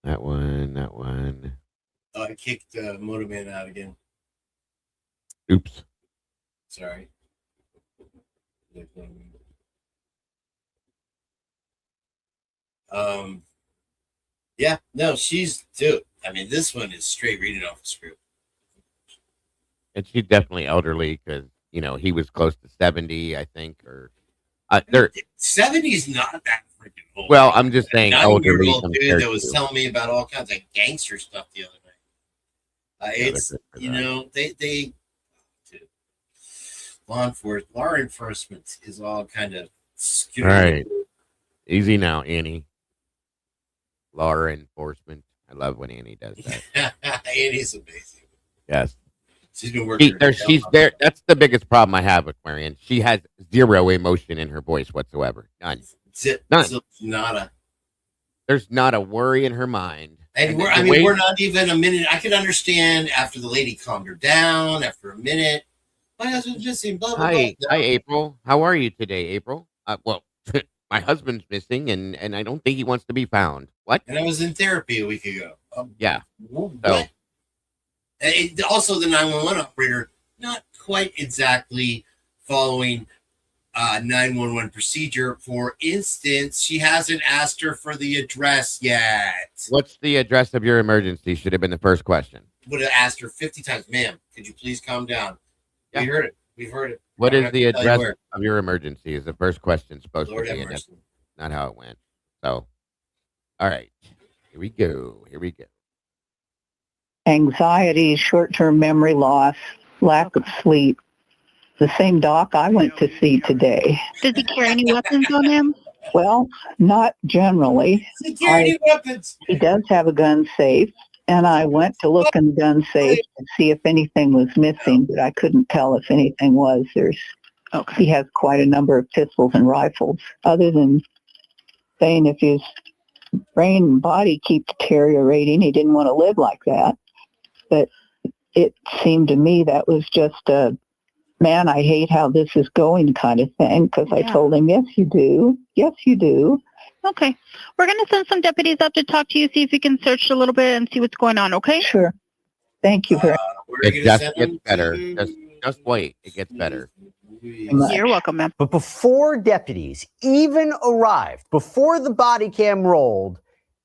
Speaker 1: That one. That one.
Speaker 5: Oh, I kicked Motorman out again.
Speaker 1: Oops.
Speaker 5: Sorry. Yeah, no, dude. I mean, this one is straight reading off the script.
Speaker 1: And she's definitely elderly because, he was close to 70, I think, or
Speaker 5: 70 is not that freaking old.
Speaker 1: Well, I'm just saying elderly.
Speaker 5: Dude that was telling me about all kinds of gangster stuff the other night. They law enforcement is all kind of skewed.
Speaker 1: All right. Easy now, Annie. Law enforcement. I love when Annie does that.
Speaker 5: Annie's amazing.
Speaker 1: Yes.
Speaker 5: She's been working.
Speaker 1: She's there. That's the biggest problem I have with Marion. She has zero emotion in her voice whatsoever. None. None.
Speaker 5: Nada.
Speaker 1: There's not a worry in her mind.
Speaker 5: And we're not even a minute. I can understand after the lady calmed her down after a minute. My husband's missing. Blah blah blah.
Speaker 1: Hi, April. How are you today, April? Well, my husband's missing, and I don't think he wants to be found. What?
Speaker 5: And I was in therapy a week ago.
Speaker 1: Yeah.
Speaker 5: What? Also, the 911 operator not quite exactly following 911 procedure. For instance, she hasn't asked her for the address yet.
Speaker 1: What's the address of your emergency? Should have been the first question.
Speaker 5: Would have asked her 50 times, ma'am, could you please calm down?
Speaker 1: Yeah.
Speaker 5: We heard it. We've heard it.
Speaker 1: What is the address of your emergency? Is the first question supposed
Speaker 5: Lord
Speaker 1: to be,
Speaker 5: have
Speaker 1: and that's
Speaker 5: mercy.
Speaker 1: not how it went. So, all right, here we go.
Speaker 16: Anxiety, short-term memory loss, lack of sleep. The same doc I went to see today.
Speaker 17: Does he carry any weapons on him?
Speaker 16: Well, not generally.
Speaker 5: Security weapons.
Speaker 16: He does have a gun safe, and I went to look in the gun safe to see if anything was missing, but I couldn't tell if anything was. He has quite a number of pistols and rifles. Other than saying if his brain and body keep deteriorating, he didn't want to live like that. But it seemed to me that was just a, man, I hate how this is going kind of thing, because I told him, yes, you do. Yes, you do.
Speaker 17: Okay. We're going to send some deputies up to talk to you, see if you can search a little bit and see what's going on, okay?
Speaker 16: Sure. Thank you very
Speaker 5: much.
Speaker 1: It just gets better. Just wait. It gets better.
Speaker 17: You're welcome, ma'am.
Speaker 20: But before deputies even arrived, before the body cam rolled,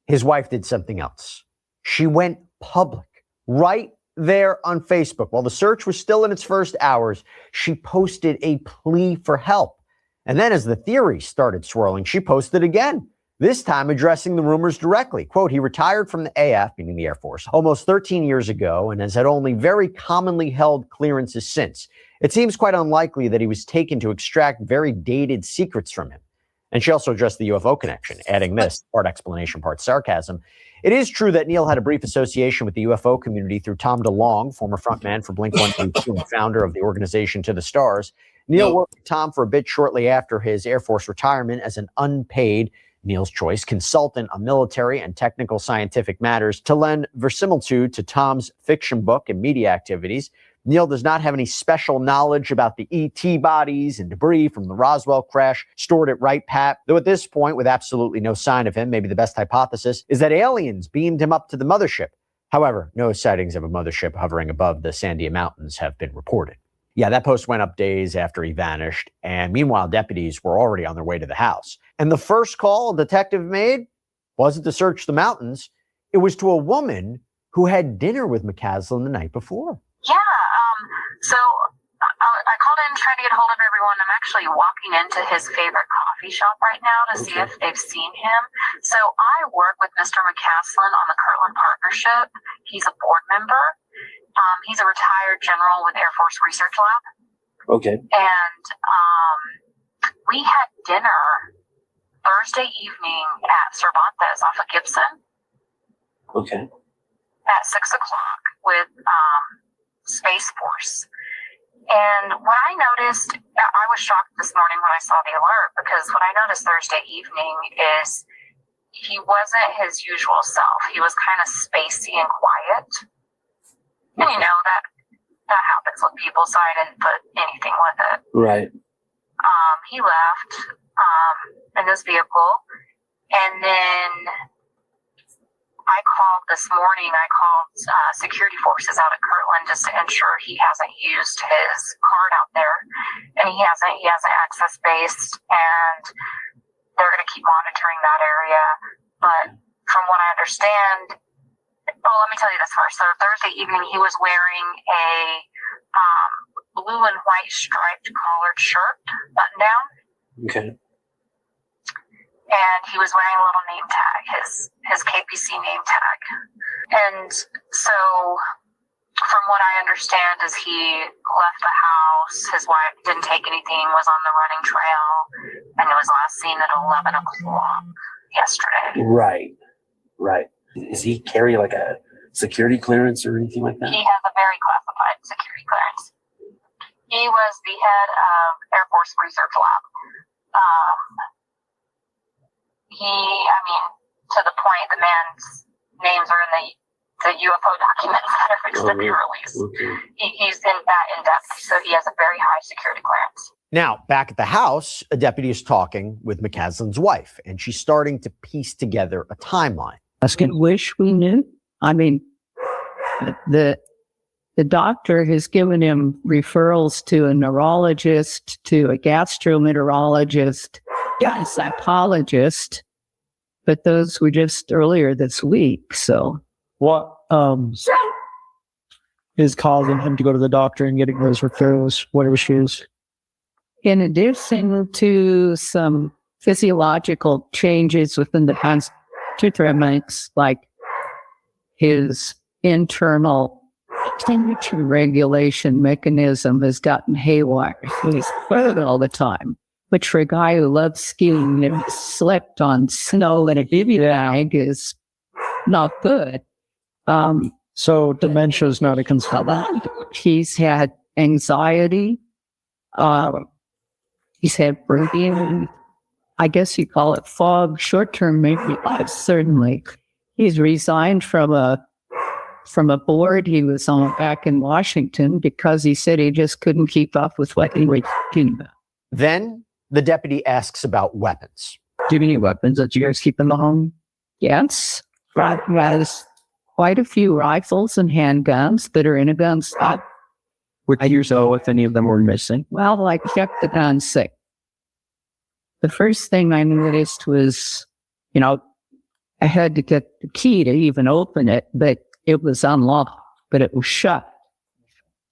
Speaker 20: his wife did something else. She went public right there on Facebook. While the search was still in its first hours, she posted a plea for help. And then as the theory started swirling, she posted again, this time addressing the rumors directly. Quote, he retired from the AF, meaning the Air Force, almost 13 years ago and has had only very commonly held clearances since. It seems quite unlikely that he was taken to extract very dated secrets from him. And she also addressed the UFO connection, adding this, part explanation, part sarcasm. It is true that Neil had a brief association with the UFO community through Tom DeLonge, former frontman for Blink-182 and founder of the organization To the Stars. Neil worked with Tom for a bit shortly after his Air Force retirement as an unpaid, Neil's choice, consultant on military and technical scientific matters to lend verisimilitude to Tom's fiction book and media activities. Neil does not have any special knowledge about the ET bodies and debris from the Roswell crash stored at Wright Pat, though at this point, with absolutely no sign of him, maybe the best hypothesis is that aliens beamed him up to the mothership. However, no sightings of a mothership hovering above the Sandia Mountains have been reported. Yeah, that post went up days after he vanished, and meanwhile, deputies were already on their way to the house. And the first call a detective made wasn't to search the mountains. It was to a woman who had dinner with McCaslin the night before.
Speaker 19: Yeah, so I called in trying to get a hold of everyone. I'm actually walking into his favorite coffee shop right now to see if they've seen him. So I work with Mr. McCaslin on the Kirtland Partnership. He's a board member. He's a retired general with Air Force Research Lab.
Speaker 21: Okay.
Speaker 19: And we had dinner Thursday evening at Cervantes off of Gibson
Speaker 21: Okay.
Speaker 19: at 6 o'clock with Space Force. And what I noticed, I was shocked this morning when I saw the alert, because what I noticed Thursday evening is he wasn't his usual self. He was kind of spacey and quiet. And you know, that happens with people, so I didn't put anything with it.
Speaker 21: Right.
Speaker 19: He left in his vehicle, and then I called this morning. I called security forces out at Kirtland just to ensure he hasn't used his card out there, and he hasn't. He has an access based, and they're going to keep monitoring that area. But from what I understand, well, let me tell you this first. So Thursday evening, he was wearing a blue and white striped collared shirt, button down.
Speaker 21: Okay.
Speaker 19: And he was wearing a little name tag, his KPC name tag. And so from what I understand is he left the house, his wife didn't take anything, was on the running trail, and it was last seen at 11 o'clock yesterday.
Speaker 21: Right. Right. Does he carry like a security clearance or anything like that?
Speaker 19: He has a very classified security clearance. He was the head of Air Force Research Lab. To the point, the man's names are in the UFO documents that are fixed to be released.
Speaker 21: Okay.
Speaker 19: He's in that in-depth, so he has a very high security clearance.
Speaker 20: Now, back at the house, a deputy is talking with McCaslin's wife, and she's starting to piece together a timeline.
Speaker 22: I wish we knew. I mean, the
Speaker 2: the doctor has given him referrals to a neurologist, to a gastroenterologist, a psychologist, but those were just earlier this week. So
Speaker 18: what is causing him to go to the doctor and getting those referrals? What are issues?
Speaker 2: In addition to some physiological changes within the constituents, like his internal temperature regulation mechanism has gotten haywire. He's all the time. Which for a guy who loves skiing and slipped on snow in a bivy bag is not good.
Speaker 18: So dementia is not a concern.
Speaker 2: He's had anxiety. He's had brain, I guess you call it fog, short-term memory loss, certainly. He's resigned from a board he was on back in Washington because he said he just couldn't keep up with what he was doing.
Speaker 20: Then the deputy asks about weapons.
Speaker 2: Do you have any weapons that you guys keep in the home? Yes. Brad has quite a few rifles and handguns that are in a gun stock.
Speaker 18: Would you know if any of them were missing?
Speaker 2: Well, I kept the gun safe. The first thing I noticed was, I had to get the key to even open it, but it was unlocked, but it was shut.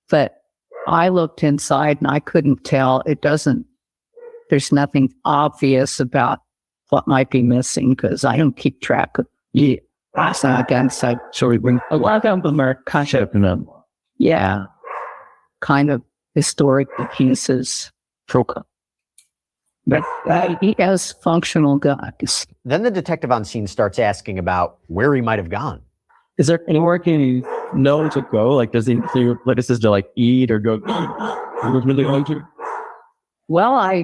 Speaker 2: But I looked inside and I couldn't tell. There's nothing obvious about what might be missing because I don't keep track of it.
Speaker 18: So a lot of them are kind of,
Speaker 2: yeah, kind of historic pieces. But he has functional guns.
Speaker 20: Then the detective on scene starts asking about where he might have gone.
Speaker 18: Is there anywhere he know to go? Like, does he clear places to like eat or go? Really going to?
Speaker 2: Well, I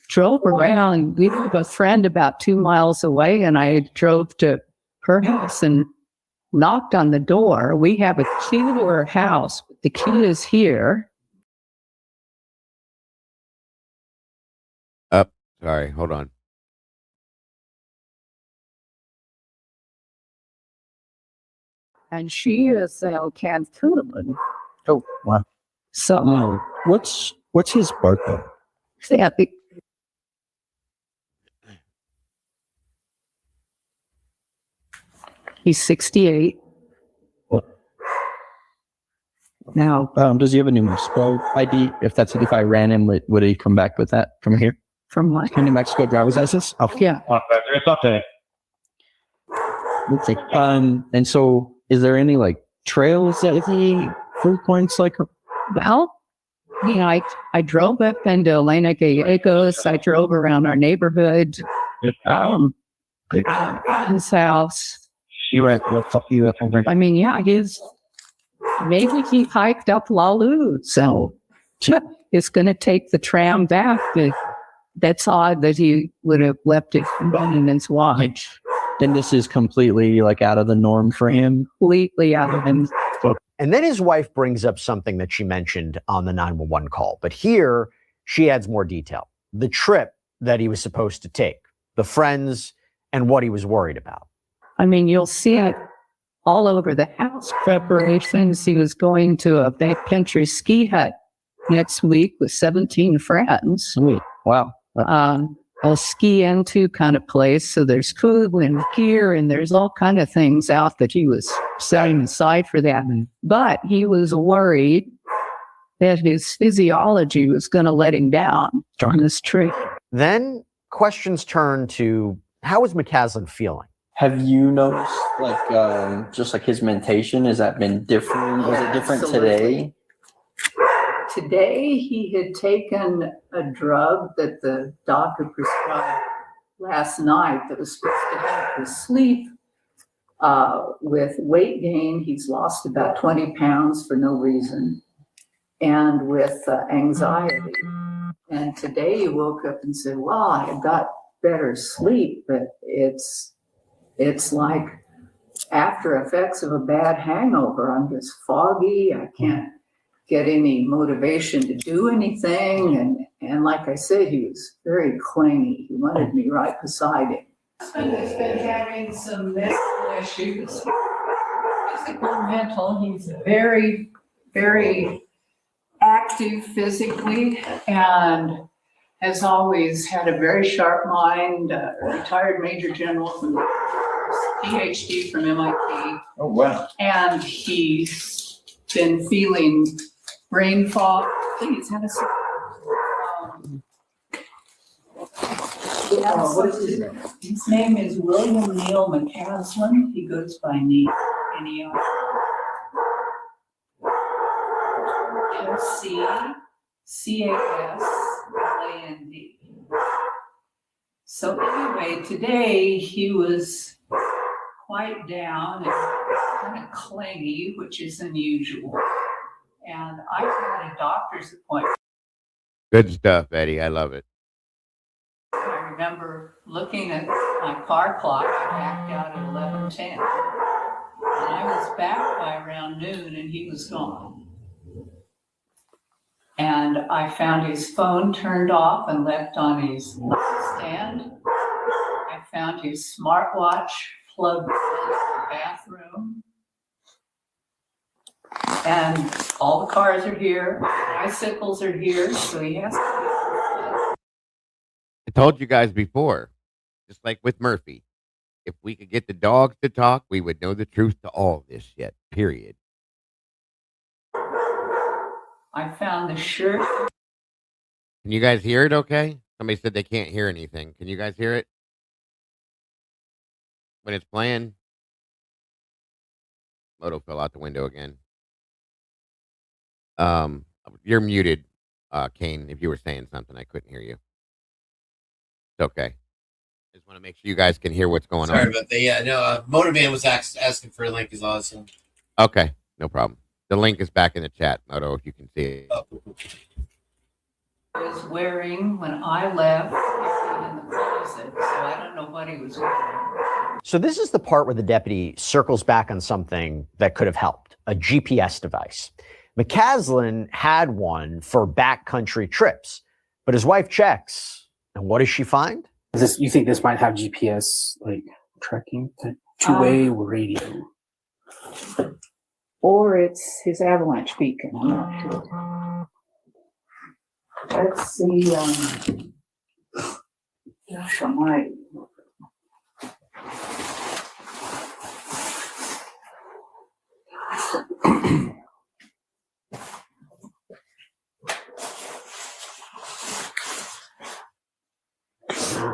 Speaker 2: drove around. We have a friend about 2 miles away, and I drove to her house and knocked on the door. We have a key to her house. The key is here.
Speaker 1: Sorry, hold on.
Speaker 2: And she is Cancun.
Speaker 18: Oh, wow.
Speaker 2: So,
Speaker 18: what's his birthday?
Speaker 2: He's 68. Now,
Speaker 18: does he have a New Mexico ID? If I ran him, would he come back with that from here?
Speaker 2: From what?
Speaker 18: New Mexico driver's license?
Speaker 2: Oh, yeah.
Speaker 18: Let's see. And so, is there any like trails that he frequents? Like,
Speaker 2: well, I drove up into Elena Gallegos. I drove around our neighborhood. His house. I mean, yeah, maybe he hiked up Lalu, so it's going to take the tram back. But that's odd that he would have left it running his watch.
Speaker 18: Then this is completely like out of the norm for him.
Speaker 2: Completely out of him.
Speaker 20: And then his wife brings up something that she mentioned on the 911 call. But here she adds more detail. The trip that he was supposed to take, the friends, and what he was worried about.
Speaker 2: I mean, you'll see it all over the house preparations. He was going to a backcountry ski hut next week with 17 friends.
Speaker 18: Sweet. Wow.
Speaker 2: A ski into kind of place. So there's food and gear and there's all kind of things out that he was setting aside for that. But he was worried that his physiology was going to let him down on this trip.
Speaker 20: Then questions turn to, how is McCaslin feeling?
Speaker 18: Have you noticed just like his mentation? Has that been different? Was it different today?
Speaker 2: Today, he had taken a drug that the doctor prescribed last night that was supposed to help his sleep. With weight gain, he's lost about 20 pounds for no reason, and with anxiety. And today he woke up and said, well, I got better sleep, but it's like after effects of a bad hangover. I'm just foggy. I can't get any motivation to do anything. And like I said, he was very clingy. He wanted me right beside him. My husband has been having some mental issues, physical, mental. He's very, very active physically and has always had a very sharp mind, retired major general from PhD from MIT.
Speaker 4: Oh, wow.
Speaker 2: And he's been feeling brain fog. Please have a seat.
Speaker 4: What is his name?
Speaker 2: His name is William Neil McCaslin. He goes by Neil. McCasland. So anyway, today he was quite down and kind of clingy, which is unusual. And I had a doctor's appointment.
Speaker 1: Good stuff, Eddie. I love it.
Speaker 2: I remember looking at my car clock. I backed out at 11:10. And I was back by around noon and he was gone. And I found his phone turned off and left on his stand. I found his smartwatch plugged in the bathroom. And all the cars are here, bicycles are here, so he has to.
Speaker 1: I told you guys before, just like with Murphy, if we could get the dogs to talk, we would know the truth to all this shit, period.
Speaker 2: I found the shirt.
Speaker 1: Can you guys hear it okay? Somebody said they can't hear anything. Can you guys hear it? When it's playing? Moto fell out the window again. You're muted, Kane. If you were saying something, I couldn't hear you. It's okay. Just want to make sure you guys can hear what's going on.
Speaker 5: Sorry about that. Yeah, no, Motorman was asking for a link is awesome.
Speaker 1: Okay, no problem. The link is back in the chat, Moto, if you can see it.
Speaker 2: I was wearing when I left in the closet, so I don't know what he was wearing.
Speaker 20: So this is the part where the deputy circles back on something that could have helped, a GPS device. McCaslin had one for backcountry trips, but his wife checks, and what does she find?
Speaker 21: You think this might have GPS like tracking, two-way radio?
Speaker 2: Or it's his avalanche beacon. I'm not sure. Let's see. Gosh almighty.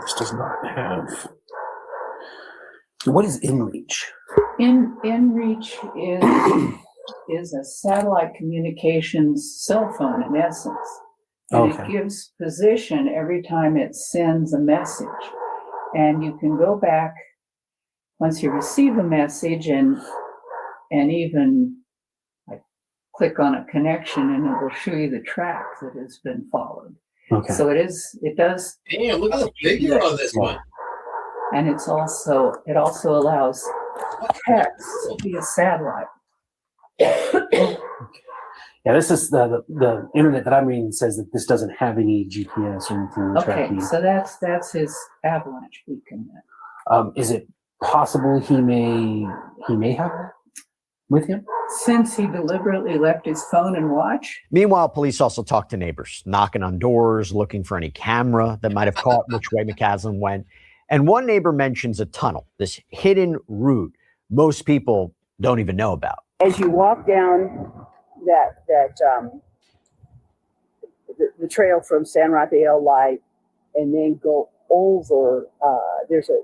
Speaker 21: This does not have. What is InReach?
Speaker 2: InReach is a satellite communications cell phone in essence. And it gives position every time it sends a message. And you can go back once you receive a message and even like click on a connection and it will show you the track that has been followed.
Speaker 21: Okay.
Speaker 2: So it does.
Speaker 5: Damn, look at the figure on this one.
Speaker 2: And it also allows text via satellite.
Speaker 21: Yeah, this is the internet that I'm reading says that this doesn't have any GPS or anything tracking.
Speaker 2: Okay, so that's his avalanche beacon then.
Speaker 21: Is it possible he may have that with him?
Speaker 2: Since he deliberately left his phone and watch?
Speaker 20: Meanwhile, police also talk to neighbors, knocking on doors, looking for any camera that might have caught which way McCaslin went. And one neighbor mentions a tunnel, this hidden route most people don't even know about.
Speaker 22: As you walk down the trail from San Rafael Light and then go over, there's a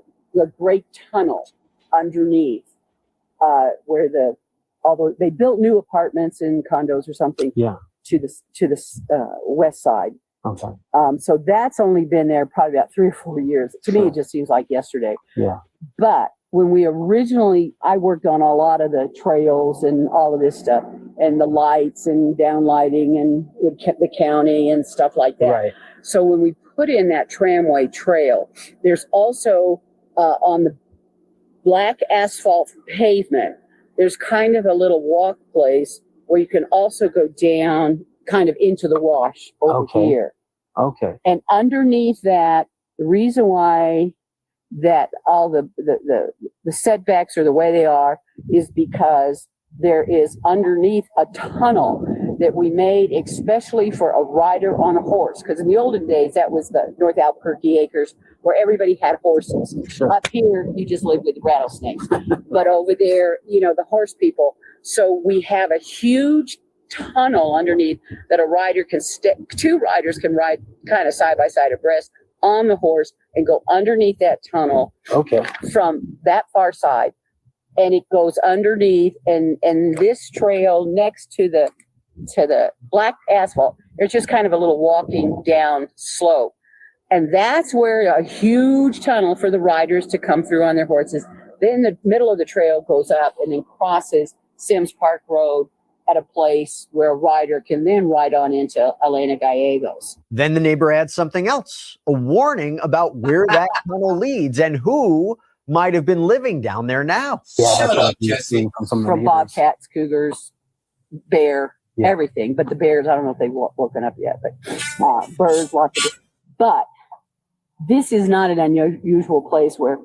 Speaker 22: great tunnel underneath where although they built new apartments and condos or something to the west side.
Speaker 21: Okay.
Speaker 22: So that's only been there probably about 3 or 4 years. To me, it just seems like yesterday.
Speaker 21: Yeah.
Speaker 22: But when I worked on a lot of the trails and all of this stuff and the lights and downlighting and the county and stuff like that.
Speaker 21: Right.
Speaker 22: So when we put in that tramway trail, there's also on the black asphalt pavement, there's kind of a little walk place where you can also go down kind of into the wash over here.
Speaker 21: Okay.
Speaker 22: And underneath that, the reason why that all the setbacks are the way they are is because there is underneath a tunnel that we made especially for a rider on a horse. Because in the olden days, that was the North Albuquerque Acres where everybody had horses. Sure. Up here, you just live with rattlesnakes. But over there, the horse people. So we have a huge tunnel underneath that a rider can two riders can ride kind of side by side abreast on the horse and go underneath that tunnel. Okay. From that far side. And it goes underneath, and this trail next to the black asphalt, there's just kind of a little walking down slope. And that's where a huge tunnel for the riders to come through on their horses. Then the middle of the trail goes up and then crosses Sims Park Road at a place where a rider can then ride on into Elena Gallegos.
Speaker 20: Then the neighbor adds something else, a warning about where that tunnel leads and who might have been living down there now.
Speaker 21: Yeah,
Speaker 5: Shut up, Jesse.
Speaker 22: From bobcats, cougars, bear, everything. But the bears, I don't know if they've woken up yet, but birds, lots of it. But this is not an unusual place where,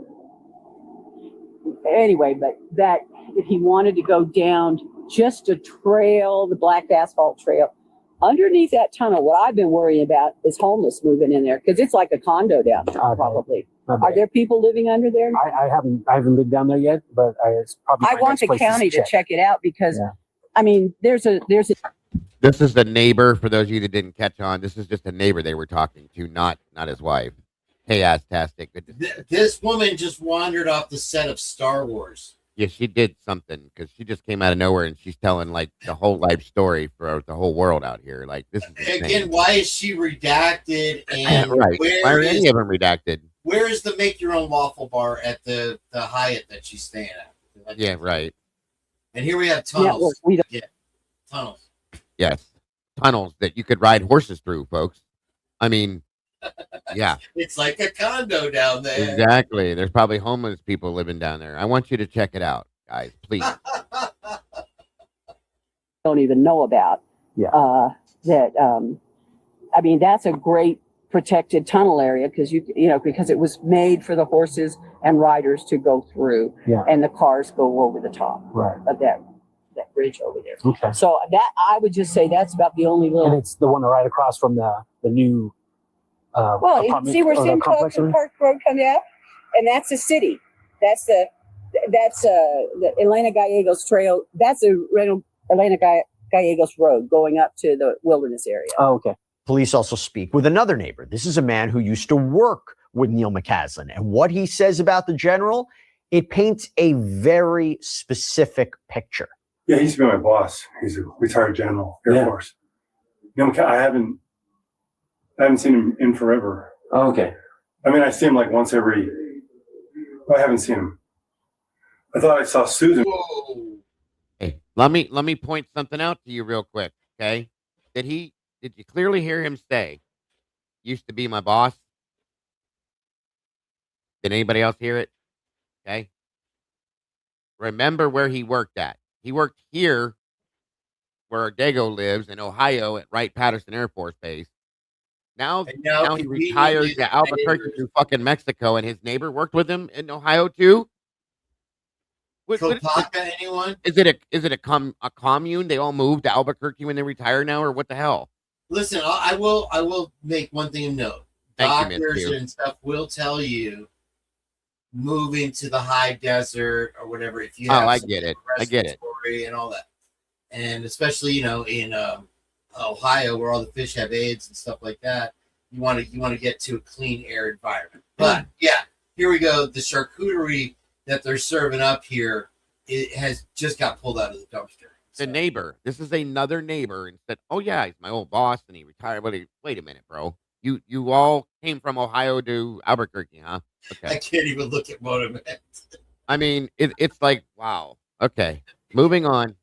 Speaker 22: anyway, but that if he wanted to go down just a trail, the black asphalt trail, underneath that tunnel, what I've been worrying about is homeless moving in there because it's like a condo down there, probably. Are there people living under there?
Speaker 21: I haven't been down there yet, but it's probably.
Speaker 22: I want the county to check it out because, I mean, there's a.
Speaker 1: This is the neighbor. For those of you that didn't catch on, this is just a neighbor they were talking to, not his wife. Hey, Astastic.
Speaker 5: This woman just wandered off the set of Star Wars.
Speaker 1: Yeah, she did something because she just came out of nowhere and she's telling like the whole life story for the whole world out here. Like this is
Speaker 5: again. Why is she redacted? And
Speaker 1: right? Why are any of them redacted?
Speaker 5: Where is the make your own waffle bar at the Hyatt that she's staying at?
Speaker 1: Yeah, right.
Speaker 5: And here we have tunnels.
Speaker 22: Yeah,
Speaker 5: tunnels.
Speaker 1: Yes, tunnels that you could ride horses through, folks. I mean, yeah.
Speaker 5: It's like a condo down there.
Speaker 1: Exactly. There's probably homeless people living down there. I want you to check it out, guys, please.
Speaker 22: Don't even know about.
Speaker 21: Yeah.
Speaker 22: I mean, that's a great protected tunnel area because because it was made for the horses and riders to go through, and the cars go over the top of that bridge over there.
Speaker 21: Okay.
Speaker 22: So that I would just say that's about the only little.
Speaker 21: And it's the one right across from the new.
Speaker 22: See where Sim Park Road comes out, and that's a city. That's the Elena Gallegos Trail. That's the Elena Gallegos Road going up to the wilderness area.
Speaker 21: Oh, okay.
Speaker 20: Police also speak with another neighbor. This is a man who used to work with Neil McCaslin. And what he says about the general, it paints a very specific picture.
Speaker 3: Yeah, he used to be my boss. He's a retired general, Air Force. Neil I haven't seen him in forever.
Speaker 21: Oh, okay.
Speaker 3: I mean, I see him like once every. I haven't seen him. I thought I saw Susan.
Speaker 5: Whoa.
Speaker 1: Hey, let me point something out to you real quick, okay? Did you clearly hear him say, "Used to be my boss"? Did anybody else hear it? Okay. Remember where he worked at. He worked here, where Dago lives in Ohio at Wright-Patterson Air Force Base. Now he retired to Albuquerque through fucking Mexico, and his neighbor worked with him in Ohio too.
Speaker 5: Kopaka, anyone?
Speaker 1: Is it a commune? They all moved to Albuquerque when they retire now, or what the hell?
Speaker 5: Listen, I will make one thing of note. Doctors and stuff will tell you moving to the high desert or whatever. If you have
Speaker 1: I get it.
Speaker 5: And all that, and especially in Ohio where all the fish have AIDS and stuff like that, you want to get to a clean air environment. But yeah, here we go. The charcuterie that they're serving up here, it has just got pulled out of the dumpster.
Speaker 1: The neighbor. This is another neighbor, and said, "Oh yeah, he's my old boss, and he retired." Wait a minute, bro. You all came from Ohio to Albuquerque, huh? Okay.
Speaker 5: I can't even look at Monument.
Speaker 1: I mean, it's like, wow. Okay, moving on.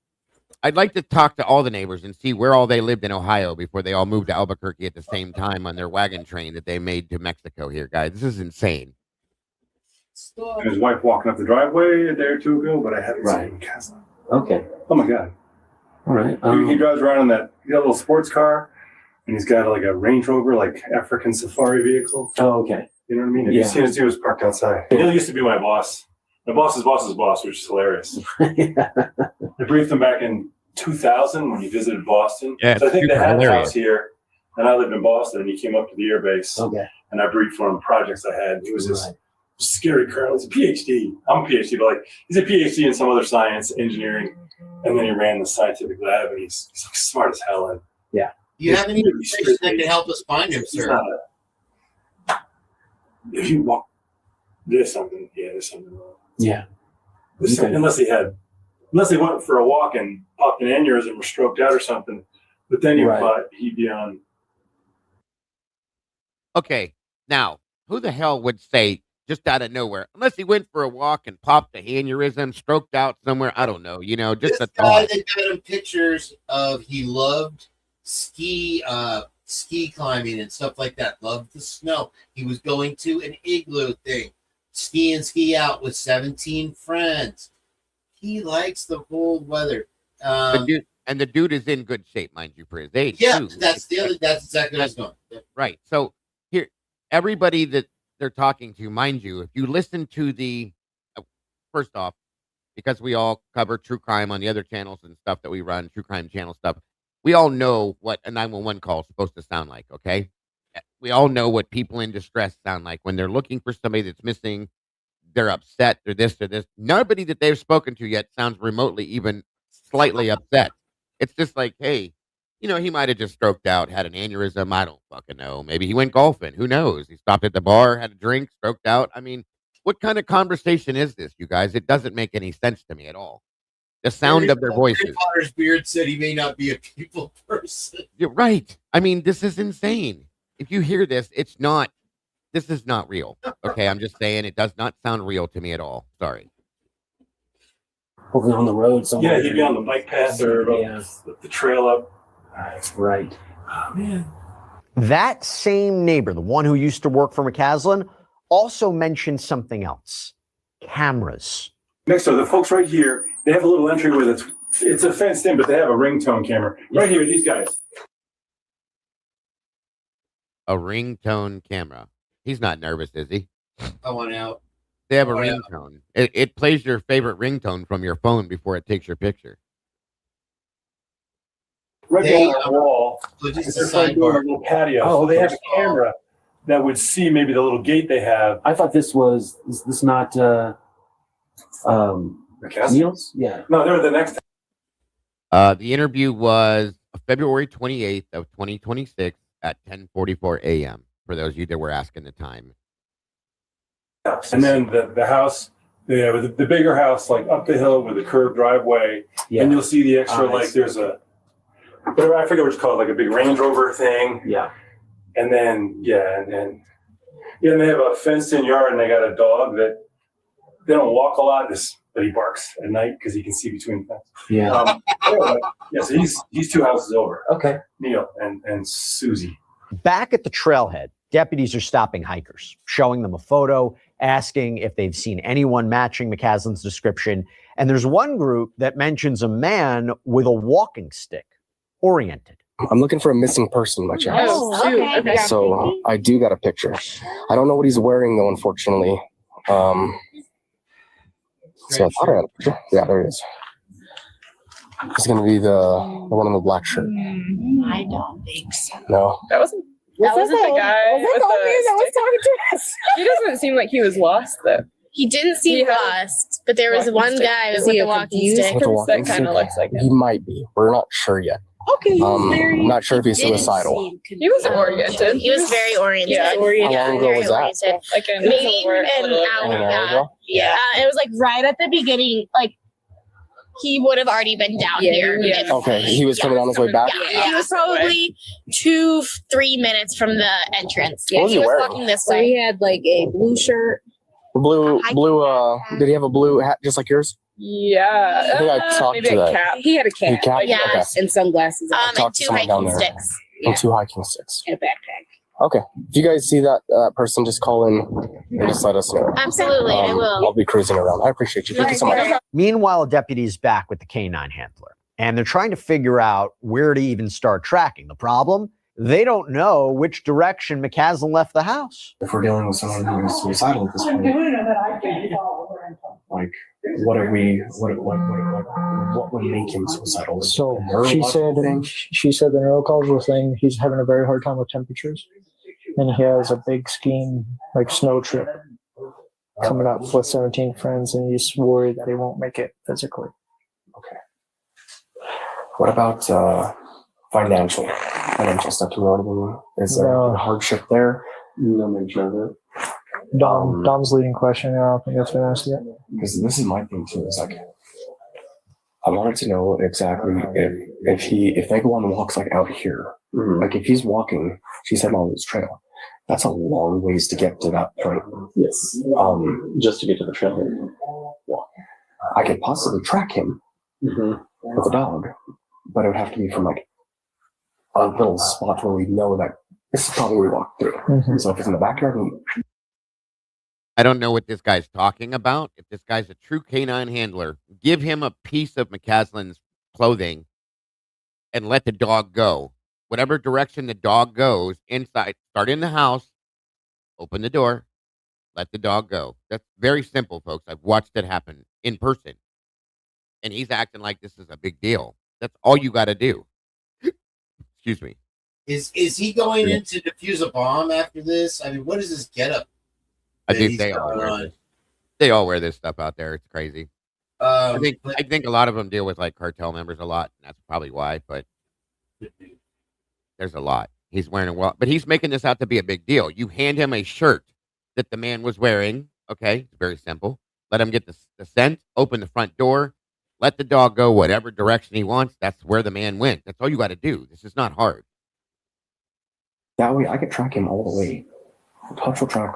Speaker 1: I'd like to talk to all the neighbors and see where all they lived in Ohio before they all moved to Albuquerque at the same time on their wagon train that they made to Mexico here, guys. This is insane.
Speaker 3: And his wife walking up the driveway a day or two ago, but I haven't seen him cast.
Speaker 21: Okay.
Speaker 3: Oh my God.
Speaker 21: All right.
Speaker 3: He drives around in that little sports car, and he's got like a Range Rover, like African safari vehicle.
Speaker 21: Oh, okay.
Speaker 3: You know what I mean? Have you seen his? He was parked outside. Neil used to be my boss. The boss's boss's boss, which is hilarious. I briefed him back in 2000 when he visited Boston.
Speaker 1: Yeah,
Speaker 3: so I think they
Speaker 1: super
Speaker 3: had a
Speaker 1: hilarious.
Speaker 3: house here, and I lived in Boston, and he came up to the air base.
Speaker 21: Okay.
Speaker 3: And I briefed for him projects I had. He was this scary colonel. He's a PhD. I'm a PhD, but like he's a PhD in some other science, engineering, and then he ran the scientific lab, and he's like smart as hell. And
Speaker 21: yeah.
Speaker 5: Do you have any information that can help us find him, sir?
Speaker 3: If you walk, there's something. Yeah, there's something wrong.
Speaker 21: Yeah.
Speaker 3: Unless he went for a walk and popped an aneurysm or stroked out or something, but then he'd be on.
Speaker 1: Okay, now who the hell would say just out of nowhere, unless he went for a walk and popped a aneurysm, stroked out somewhere? I don't know. You know, just
Speaker 5: This
Speaker 1: a
Speaker 5: guy
Speaker 1: thought.
Speaker 5: that got him pictures of he loved ski climbing and stuff like that. Loved the snow. He was going to an igloo thing, ski in, ski out with 17 friends. He likes the cold weather.
Speaker 1: The dude is in good shape, mind you, for his age.
Speaker 5: Yeah,
Speaker 1: too.
Speaker 5: that's exactly what I was going.
Speaker 1: Right. So here, everybody that they're talking to, mind you, if you listen to the first off, because we all cover true crime on the other channels and stuff that we run, true crime channel stuff, we all know what a 911 call is supposed to sound like. Okay, we all know what people in distress sound like when they're looking for somebody that's missing. They're upset. They're this. They're this. Nobody that they've spoken to yet sounds remotely even slightly upset. It's just like, hey, you know, he might have just stroked out, had an aneurysm. I don't fucking know. Maybe he went golfing. Who knows? He stopped at the bar, had a drink, stroked out. I mean, what kind of conversation is this, you guys? It doesn't make any sense to me at all. The sound of their voices.
Speaker 5: Harry Potter's beard said he may not be a people person.
Speaker 1: You're right. I mean, this is insane. If you hear this, this is not real. Okay, I'm just saying it does not sound real to me at all. Sorry.
Speaker 21: Hopefully on the road somewhere.
Speaker 3: Yeah, he'd be on the bike path or the trail up.
Speaker 21: Right.
Speaker 3: Oh, man.
Speaker 20: That same neighbor, the one who used to work for McCaslin, also mentioned something else. Cameras.
Speaker 3: Next door, the folks right here, they have a little entryway it's a fenced in, but they have a ringtone camera. Right here, these guys.
Speaker 1: A ringtone camera. He's not nervous, is he?
Speaker 5: I want out.
Speaker 1: They have a ringtone. It plays your favorite ringtone from your phone before it takes your picture.
Speaker 3: Right there on the wall.
Speaker 5: So just
Speaker 3: They're
Speaker 5: a
Speaker 3: trying to do a
Speaker 5: sidebar.
Speaker 3: little patio. Oh, they have a camera that would see maybe the little gate they have.
Speaker 21: I thought this was, is this not Neil's? Yeah.
Speaker 3: No, they're the next.
Speaker 1: The interview was February 28th of 2026 at 10:44 a.m. For those of you that were asking the time.
Speaker 3: And then the house, the bigger house, like up the hill with a curved driveway, and you'll see the extra, like there's I forget what it's called, like a big Range Rover thing.
Speaker 21: Yeah.
Speaker 3: And then, and they have a fenced-in yard, and they got a dog that they don't walk a lot, but he barks at night because he can see between the fence.
Speaker 21: Yeah.
Speaker 3: So he's two houses over.
Speaker 21: Okay.
Speaker 3: Neil and Susie.
Speaker 20: Back at the trailhead, deputies are stopping hikers, showing them a photo, asking if they've seen anyone matching McCaslin's description. And there's one group that mentions a man with a walking stick, oriented.
Speaker 4: I'm looking for a missing person, my child.
Speaker 17: Oh, okay.
Speaker 4: So I do got a picture. I don't know what he's wearing though, unfortunately. So I thought I had a picture. Yeah, there it is. It's gonna be the one in the black shirt.
Speaker 17: I don't think so.
Speaker 4: No.
Speaker 7: That wasn't the guy with the man that was talking to us. He doesn't seem like he was lost though.
Speaker 17: He didn't seem lost, but there was one guy with a walking stick.
Speaker 4: That
Speaker 7: kind of looks like him.
Speaker 4: He might be. We're not sure yet.
Speaker 7: Okay,
Speaker 4: I'm not sure if he's suicidal.
Speaker 7: He was oriented.
Speaker 17: He was very oriented.
Speaker 7: Yeah, oriented.
Speaker 4: How long ago was that?
Speaker 7: Like
Speaker 17: maybe an hour ago. Yeah. It was like right at the beginning. Like he would have already been down here.
Speaker 7: Yeah.
Speaker 4: Okay, he was coming on his way back.
Speaker 17: Yeah, he was probably 2-3 minutes from the entrance.
Speaker 4: What was he wearing?
Speaker 17: Walking this
Speaker 7: So
Speaker 17: way.
Speaker 7: he had like a blue shirt.
Speaker 4: Blue. Did he have a blue hat just like yours?
Speaker 7: Yeah.
Speaker 4: I think I talked
Speaker 7: maybe
Speaker 4: to
Speaker 7: a
Speaker 4: that.
Speaker 7: cap. He had a cap.
Speaker 4: Cap?
Speaker 7: Like,
Speaker 17: Yes.
Speaker 7: and sunglasses.
Speaker 4: I
Speaker 17: And
Speaker 4: talked to
Speaker 17: 2
Speaker 4: someone down
Speaker 17: hiking
Speaker 4: there.
Speaker 17: sticks.
Speaker 4: And 2 hiking sticks.
Speaker 7: And a backpack.
Speaker 4: Okay. If you guys see that person, just call in and just let us know.
Speaker 17: Absolutely, I will.
Speaker 4: I'll be cruising around. I appreciate you. Thank you so much.
Speaker 20: Meanwhile, a deputy is back with the canine handler, and they're trying to figure out where to even start tracking. The problem? They don't know which direction McCaslin left the house.
Speaker 21: If we're dealing with someone who's suicidal at this point.
Speaker 4: Like, what would make him suicidal?
Speaker 6: So she said the neurocausal thing. He's having a very hard time with temperatures, and he has a big skiing like snow trip coming up with 17 friends, and he's worried that he won't make it physically.
Speaker 4: Okay. What about financial stuff? Is there a hardship there? No mention of it.
Speaker 6: Dom's leading question. I don't think that's been asked yet.
Speaker 4: Because this is my thing too. Is like, I wanted to know exactly if they go on walks like out here, like if he's walking, she said on this trail, that's a long ways to get to that point.
Speaker 9: Yes. Just to get to the trail.
Speaker 4: Well, I could possibly track him with a dog, but it would have to be from like a little spot where we know that this is probably where we walk through. So if it's in the backyard,
Speaker 1: I don't know what this guy's talking about. If this guy's a true canine handler, give him a piece of McCaslin's clothing and let the dog go. Whatever direction the dog goes inside, start in the house, open the door, let the dog go. That's very simple, folks. I've watched it happen in person. And he's acting like this is a big deal. That's all you got to do. Excuse me.
Speaker 5: Is he going in to defuse a bomb after this? I mean, what is his getup?
Speaker 1: I think they all wear this stuff out there. It's crazy. I think a lot of them deal with like cartel members a lot. And that's probably why. But there's a lot. He's wearing a but he's making this out to be a big deal. You hand him a shirt that the man was wearing. Okay, it's very simple. Let him get the scent. Open the front door. Let the dog go whatever direction he wants. That's where the man went. That's all you got to do. This is not hard.
Speaker 4: That way, I could track him all the way. Touch will track.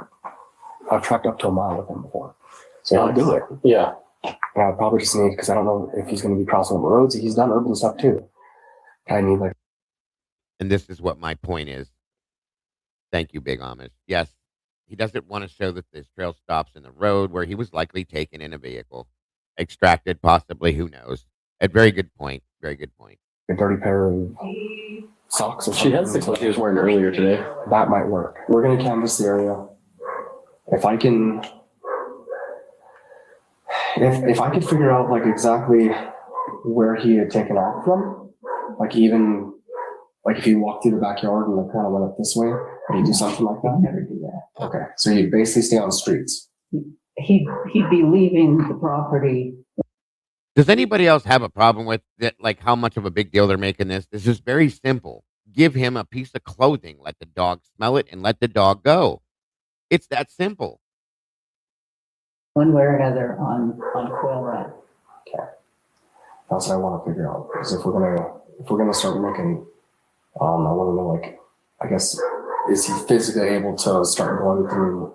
Speaker 4: I've tracked up to a mile with him before, so I'll do it.
Speaker 9: Yeah.
Speaker 4: And I'll probably just need, because I don't know if he's going to be crossing over roads. He's done urban stuff too. I need like.
Speaker 1: And this is what my point is. Thank you, Big Amish. Yes, he doesn't want to show that this trail stops in the road where he was likely taken in a vehicle, extracted, possibly. Who knows? A very good point. Very good point.
Speaker 4: A dirty pair of socks. Or
Speaker 9: she has the clothes he was wearing earlier today.
Speaker 4: That might work. We're going to canvass the area. If I can figure out like exactly where he had taken off from, like even like if he walked through the backyard and like kind of went up this way, would he do something like that? Never do that. Okay, so he'd basically stay on the streets.
Speaker 2: He'd be leaving the property.
Speaker 1: Does anybody else have a problem with that? Like how much of a big deal they're making this? This is very simple. Give him a piece of clothing, let the dog smell it, and let the dog go. It's that simple.
Speaker 2: One way or another on Quill Run.
Speaker 4: Okay. That's what I want to figure out. Because if we're gonna start looking, I want to know, like, I guess, is he physically able to start going through?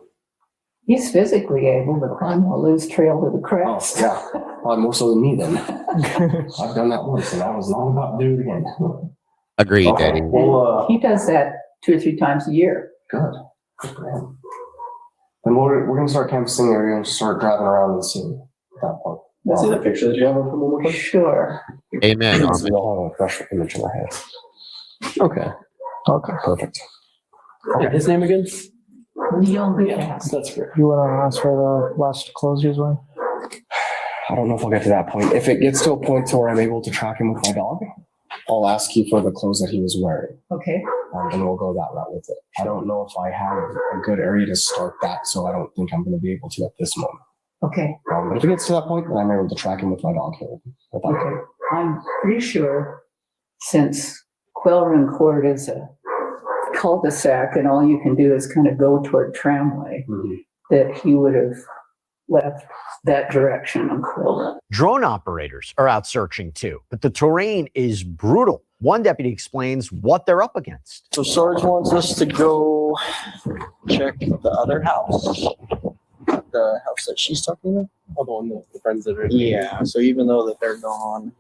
Speaker 2: He's physically able to climb a loose trail to the crest.
Speaker 4: Oh, yeah. Probably more so than me then. I've done that once and I was not about to do it again.
Speaker 1: Agreed, Eddie.
Speaker 2: Well, he does that 2 or 3 times a year.
Speaker 4: Good. Good for him. And we're going to start canvassing the area and just start driving around and seeing that part.
Speaker 9: Let's see the picture that you have of him.
Speaker 2: Sure.
Speaker 1: Amen.
Speaker 4: So you'll have a fresh image in my head.
Speaker 9: Okay.
Speaker 4: Okay. Perfect.
Speaker 9: Okay. His name again?
Speaker 2: Neil.
Speaker 9: That's great.
Speaker 6: You want to ask for the last clothes he was wearing?
Speaker 4: I don't know if I'll get to that point. If it gets to a point to where I'm able to track him with my dog, I'll ask you for the clothes that he was wearing.
Speaker 2: Okay.
Speaker 4: And we'll go that route with it. I don't know if I have a good area to start that, so I don't think I'm going to be able to at this moment.
Speaker 2: Okay.
Speaker 4: But if it gets to that point, then I'm able to track him with my dog here.
Speaker 2: Okay. I'm pretty sure since Quill Run Court is a cul-de-sac and all you can do is kind of go toward Tramway, that he would have left that direction on Quill Run.
Speaker 20: Drone operators are out searching too, but the terrain is brutal. One deputy explains what they're up against.
Speaker 6: So Sarge wants us to go check the other house, the house that she's talking about.
Speaker 9: Oh, the one the friends that are.
Speaker 6: Yeah. So even though that they're gone,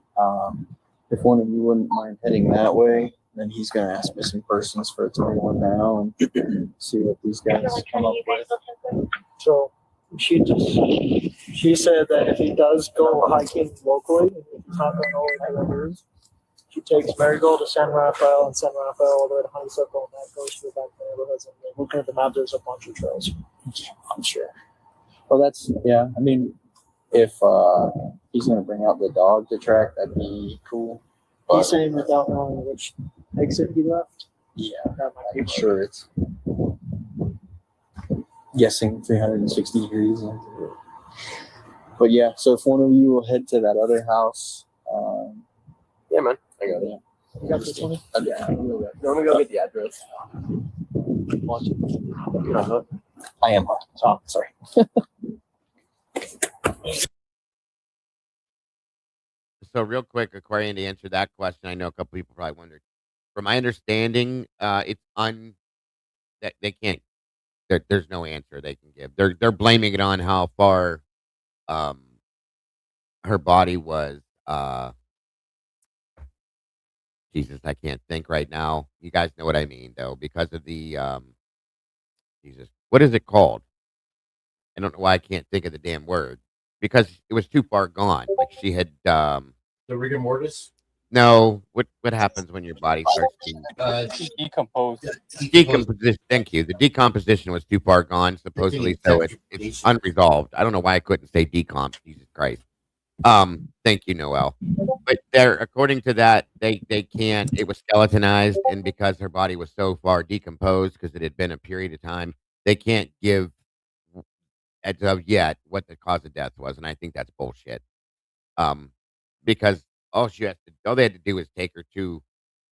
Speaker 6: if one of you wouldn't mind heading that way, then he's gonna ask missing persons for a 21 now and see what these guys come up with. So she said that if he does go hiking locally, if he's not going over to the rivers, she takes Marigold to San Rafael and San Rafael all the way to Honeysuckle, and that goes to the back neighborhoods. And then looking at the map, there's a bunch of trails. I'm sure. Well, that's, yeah, I mean, If he's gonna bring out the dog to track, that'd be cool. But,
Speaker 22: He's saying without knowing which exit he left.
Speaker 6: yeah, I'm sure it's guessing 360 degrees. But yeah, so if one of you will head to that other house,
Speaker 9: Yeah, man. I got it.
Speaker 22: You got this one?
Speaker 9: Yeah. I'm gonna go get the address.
Speaker 6: Watch it.
Speaker 9: You're not hooked.
Speaker 6: I am. Oh, sorry.
Speaker 1: So real quick, Aquarian, to answer that question, I know a couple people probably wondered. From my understanding, it's that they can't. There's no answer they can give. They're blaming it on how far her body was. Jesus, I can't think right now. You guys know what I mean, though, because of the Jesus. What is it called? I don't know why I can't think of the damn word. Because it was too far gone. Like she had
Speaker 5: The rigor mortis.
Speaker 1: no. What happens when your body starts to
Speaker 8: Decompose.
Speaker 1: decomposition? Thank you. The decomposition was too far gone, supposedly, so it's unresolved. I don't know why I couldn't say decomp. Jesus Christ. Thank you, Noel. But there, according to that, they can't. It was skeletonized, and because her body was so far decomposed, because it had been a period of time, they can't give as of yet what the cause of death was, and I think that's bullshit. Because all they had to do was take her to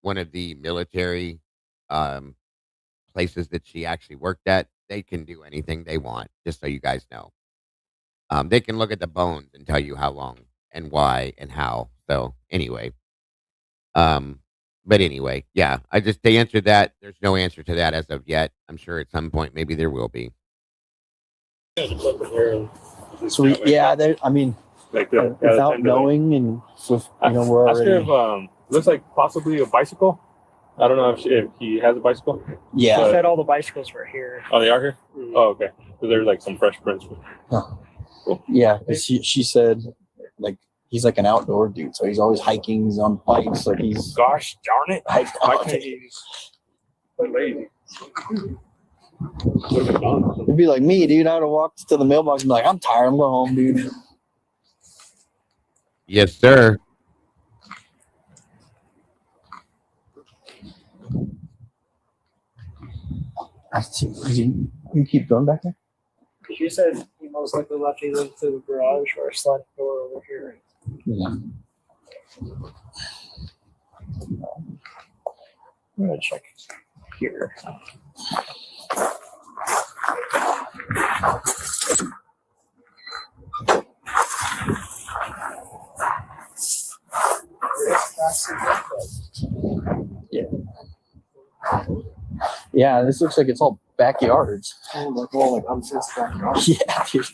Speaker 1: one of the military places that she actually worked at. They can do anything they want, just so you guys know. They can look at the bones and tell you how long and why and how. So anyway, but anyway, yeah, they answered that. There's no answer to that as of yet. I'm sure at some point maybe there will be.
Speaker 6: So I mean,
Speaker 3: Like
Speaker 6: without knowing, and with, we're
Speaker 3: ask her
Speaker 6: already.
Speaker 3: if looks like possibly a bicycle. I don't know if he has a bicycle.
Speaker 6: Yeah.
Speaker 22: He said all the bicycles were here.
Speaker 3: Oh, they are here. Oh, okay. So there's like some fresh prints.
Speaker 6: Huh. Yeah, because she said like he's like an outdoor dude, so he's always hiking. He's on bikes, like he's.
Speaker 3: Gosh darn it!
Speaker 6: Why
Speaker 3: can't he? Lazy.
Speaker 6: It'd be like me, dude. I would have walked to the mailbox and be like, I'm tired. I'm going home, dude.
Speaker 1: Yes, sir.
Speaker 6: You keep going back there?
Speaker 22: Because you said he most likely left either to the garage or a sliding door over here.
Speaker 6: Yeah.
Speaker 22: I'm gonna check here.
Speaker 6: Yeah. Yeah, this looks like it's all backyards.
Speaker 9: Oh, like all like unfenced backyards.
Speaker 6: Yeah, dude.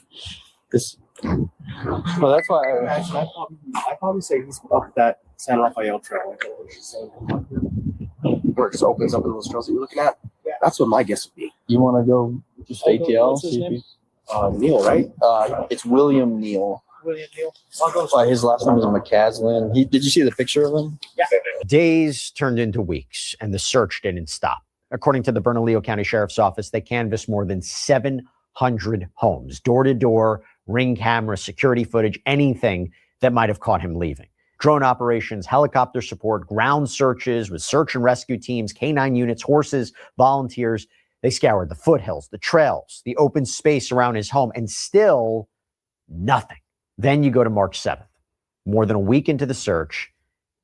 Speaker 6: This. Well, that's why
Speaker 9: Actually, I probably say he's up that San Rafael trail, like where it just opens up into those trails that you're looking at. Yeah. That's what my guess would be.
Speaker 6: you want to go just ATL.
Speaker 9: What's his
Speaker 6: see if
Speaker 9: name?
Speaker 6: you-
Speaker 9: Neil, right?
Speaker 6: It's William Neal.
Speaker 22: William Neal.
Speaker 6: His last name is McCaslin. Did you see the picture of him?
Speaker 22: Yeah.
Speaker 20: Days turned into weeks, and the search didn't stop. According to the Bernalillo County Sheriff's Office, they canvassed more than 700 homes, door to door, ring camera, security footage, anything that might have caught him leaving. Drone operations, helicopter support, ground searches with search and rescue teams, canine units, horses, volunteers. They scoured the foothills, the trails, the open space around his home, and still nothing. Then you go to March 7th. More than a week into the search,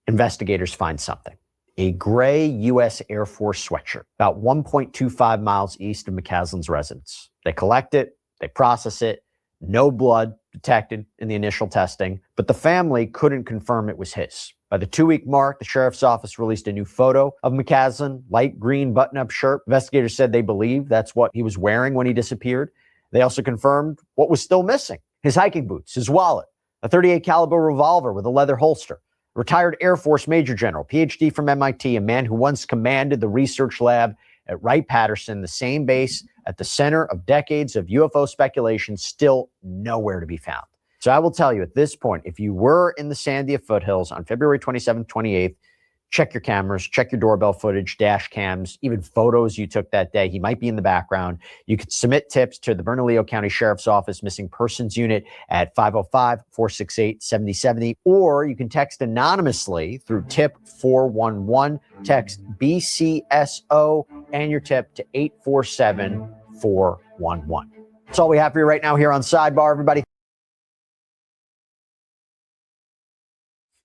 Speaker 20: investigators find something. A gray U.S. Air Force sweatshirt, about 1.25 miles east of McCaslin's residence. They collect it, they process it, no blood detected in the initial testing, but the family couldn't confirm it was his. By the 2-week mark, the sheriff's office released a new photo of McCaslin, light green button-up shirt. Investigators said they believe that's what he was wearing when he disappeared. They also confirmed what was still missing: his hiking boots, his wallet, a .38 caliber revolver with a leather holster. Retired Air Force Major General, PhD from MIT, a man who once commanded the research lab at Wright-Patterson, the same base at the center of decades of UFO speculation, still nowhere to be found. So I will tell you at this point, if you were in the Sandia foothills on February 27th, 28th, check your cameras, check your doorbell footage, dash cams, even photos you took that day. He might be in the background. You can submit tips to the Bernalillo County Sheriff's Office Missing Persons Unit at 505-468-7070, or you can text anonymously through tip 411. Text BCSO and your tip to 847-411. That's all we have for you right now here on Sidebar, everybody.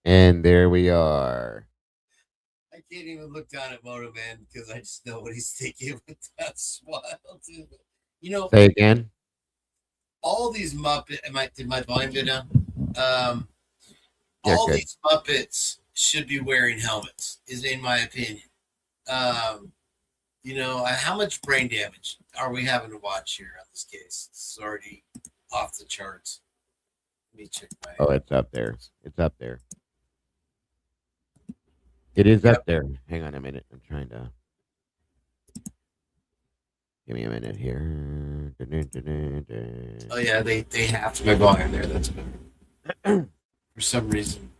Speaker 1: And there we are.
Speaker 5: I can't even look down at Moto Man because I just know what he's thinking with that wild. You know,
Speaker 1: Say again.
Speaker 5: All these Muppets. Did my volume go down?
Speaker 1: You're
Speaker 5: all
Speaker 1: good.
Speaker 5: these Muppets should be wearing helmets, is in my opinion. You know, how much brain damage are we having to watch here on this case? It's already off the charts. Let me check my.
Speaker 1: Oh, it's up there. It's up there. It is up there. Hang on a minute. I'm trying to. Give me a minute here.
Speaker 5: Oh yeah, they have to my volume there. That's good. For some reason,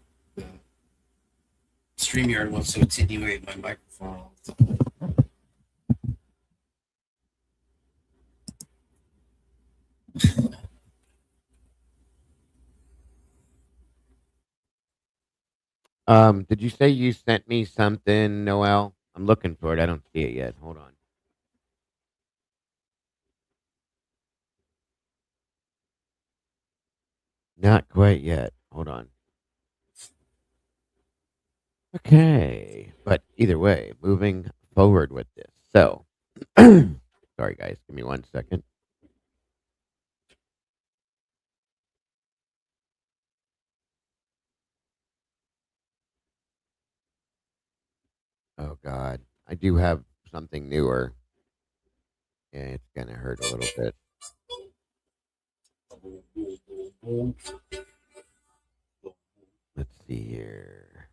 Speaker 5: StreamYard wants to attenuate my microphone.
Speaker 1: Did you say you sent me something, Noel? I'm looking for it. I don't see it yet. Hold on. Not quite yet. Hold on. Okay. But either way, moving forward with this. So, sorry guys, give me 1 second. Oh God, I do have something newer. Yeah, it's gonna hurt a little bit. Let's see here.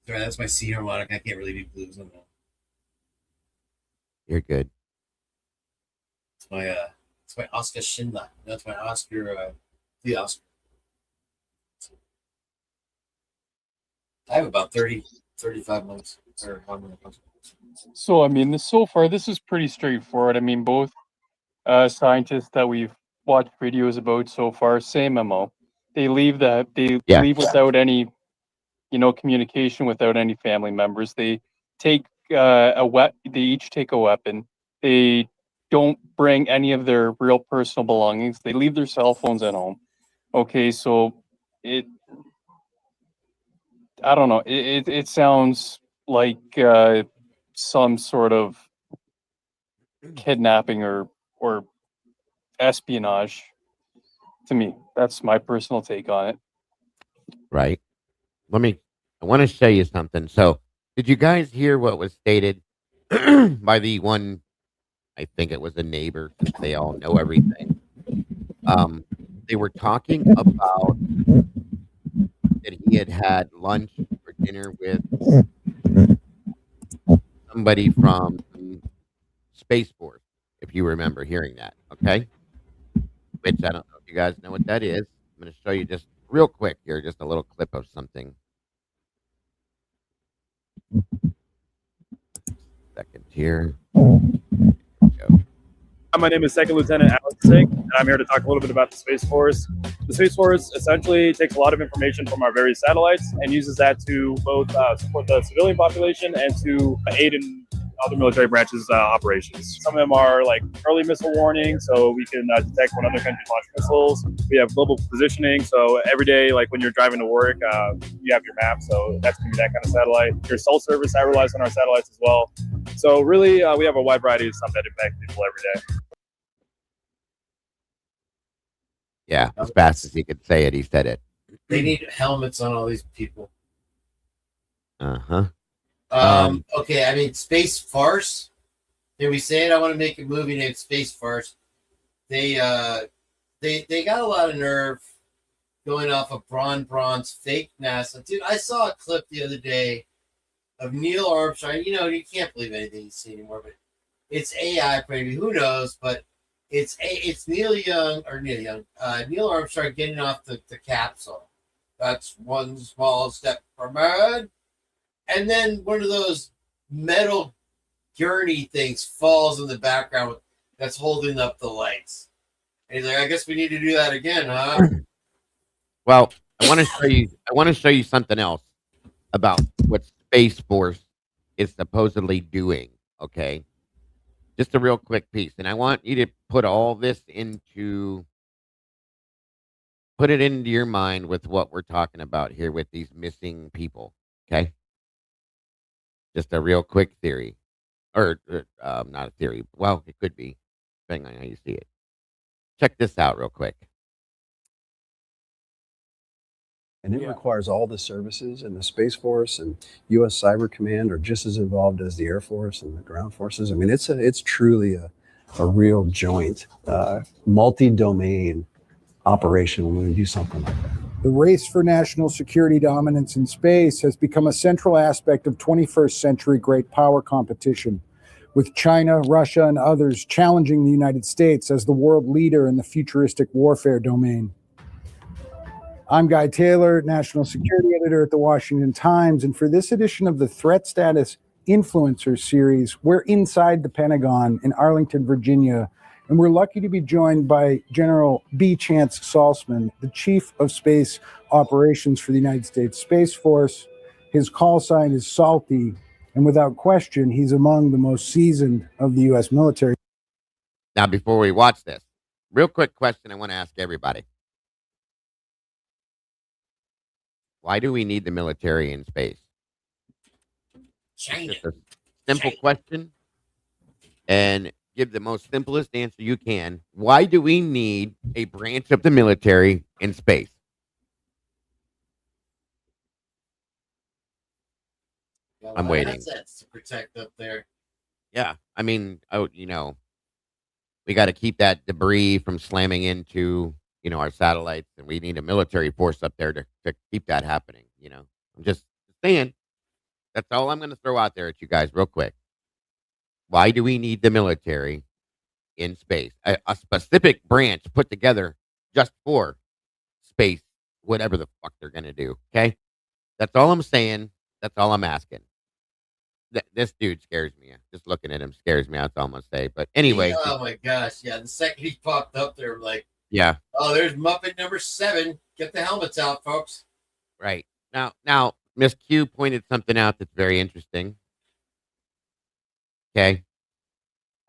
Speaker 5: Sorry, that's my C harmonic. I can't really do blues on that.
Speaker 1: You're good.
Speaker 5: It's my Oscar Schindler. That's my Oscar. The Oscar. I have about 35 months. Or how many months?
Speaker 8: So, I mean, so far, this is pretty straightforward. I mean, both scientists that we've watched videos about so far, same MO. They leave leave without any, communication, without any family members. They take they each take a weapon. They don't bring any of their real personal belongings. They leave their cell phones at home. Okay, so I don't know. It sounds like some sort of kidnapping or espionage to me. That's my personal take on it.
Speaker 1: Right. I want to show you something. So, did you guys hear what was stated by the one? I think it was a neighbor, since they all know everything. They were talking about that he had lunch or dinner with somebody from Space Force, if you remember hearing that, okay? Which I don't know if you guys know what that is. I'm going to show you just real quick here, just a little clip of something. Second here.
Speaker 11: My name is Second Lieutenant Alex Singh, and I'm here to talk a little bit about the Space Force. The Space Force essentially takes a lot of information from our various satellites and uses that to both support the civilian population and to aid in other military branches' operations. Some of them are like early missile warning, so we can detect when other countries launch missiles. We have global positioning, so every day, like when you're driving to work, you have your map, so that's going to be that kind of satellite. Your cell service, that relies on our satellites as well. So really, we have a wide variety of stuff that impacts people every day.
Speaker 1: Yeah, as fast as he could say it, he said it.
Speaker 5: They need helmets on all these people.
Speaker 1: Uh-huh.
Speaker 5: Okay, I mean, Space Farce. Did we say it? I want to make a movie named Space Farce. They got a lot of nerve going off of bronze fake NASA. Dude, I saw a clip the other day of Neil Armstrong. You know, you can't believe anything you see anymore, but it's AI, maybe, who knows? But it's Neil Armstrong getting off the capsule. That's one small step for man. And then one of those metal gurney things falls in the background that's holding up the lights. And he's like, I guess we need to do that again, huh?
Speaker 1: Well, I want to show you something else about what Space Force is supposedly doing. Okay, just a real quick piece, and I want you to put it into your mind with what we're talking about here with these missing people. Okay, just a real quick theory, or not a theory. Well, it could be, depending on how you see it. Check this out real quick.
Speaker 13: And it requires all the services, and the Space Force and U.S. Cyber Command are just as involved as the Air Force and the ground forces. I mean, it's truly a real joint, multi-domain operation when we do something like that.
Speaker 14: The race for national security dominance in space has become a central aspect of 21st century great power competition, with China, Russia, and others challenging the United States as the world leader in the futuristic warfare domain. I'm Guy Taylor, National Security Editor at the Washington Times, and for this edition of the Threat Status Influencer Series, we're inside the Pentagon in Arlington, Virginia, and we're lucky to be joined by General B. Chance Saltzman, the Chief of Space Operations for the United States Space Force. His call sign is Salty, and without question, he's among the most seasoned of the U.S. military.
Speaker 1: Now, before we watch this, real quick question I want to ask everybody. Why do we need the military in space?
Speaker 5: China.
Speaker 1: Just a simple question, and give the most simplest answer you can. Why do we need a branch of the military in space? I'm waiting.
Speaker 5: Assets to protect up there.
Speaker 1: Yeah, I mean, we got to keep that debris from slamming into our satellites, and we need a military force up there to keep that happening. I'm just saying. That's all I'm going to throw out there at you guys real quick. Why do we need the military in space? A specific branch put together just for space, whatever the fuck they're going to do. Okay? That's all I'm saying. That's all I'm asking. This dude scares me. Just looking at him scares me. That's all I'm going to say. But anyway.
Speaker 5: Oh my gosh. Yeah. The second he popped up there, I'm like,
Speaker 1: yeah.
Speaker 5: Oh, there's Muppet number 7. Get the helmets out, folks.
Speaker 1: Right. Now, Miss Q pointed something out that's very interesting. Okay.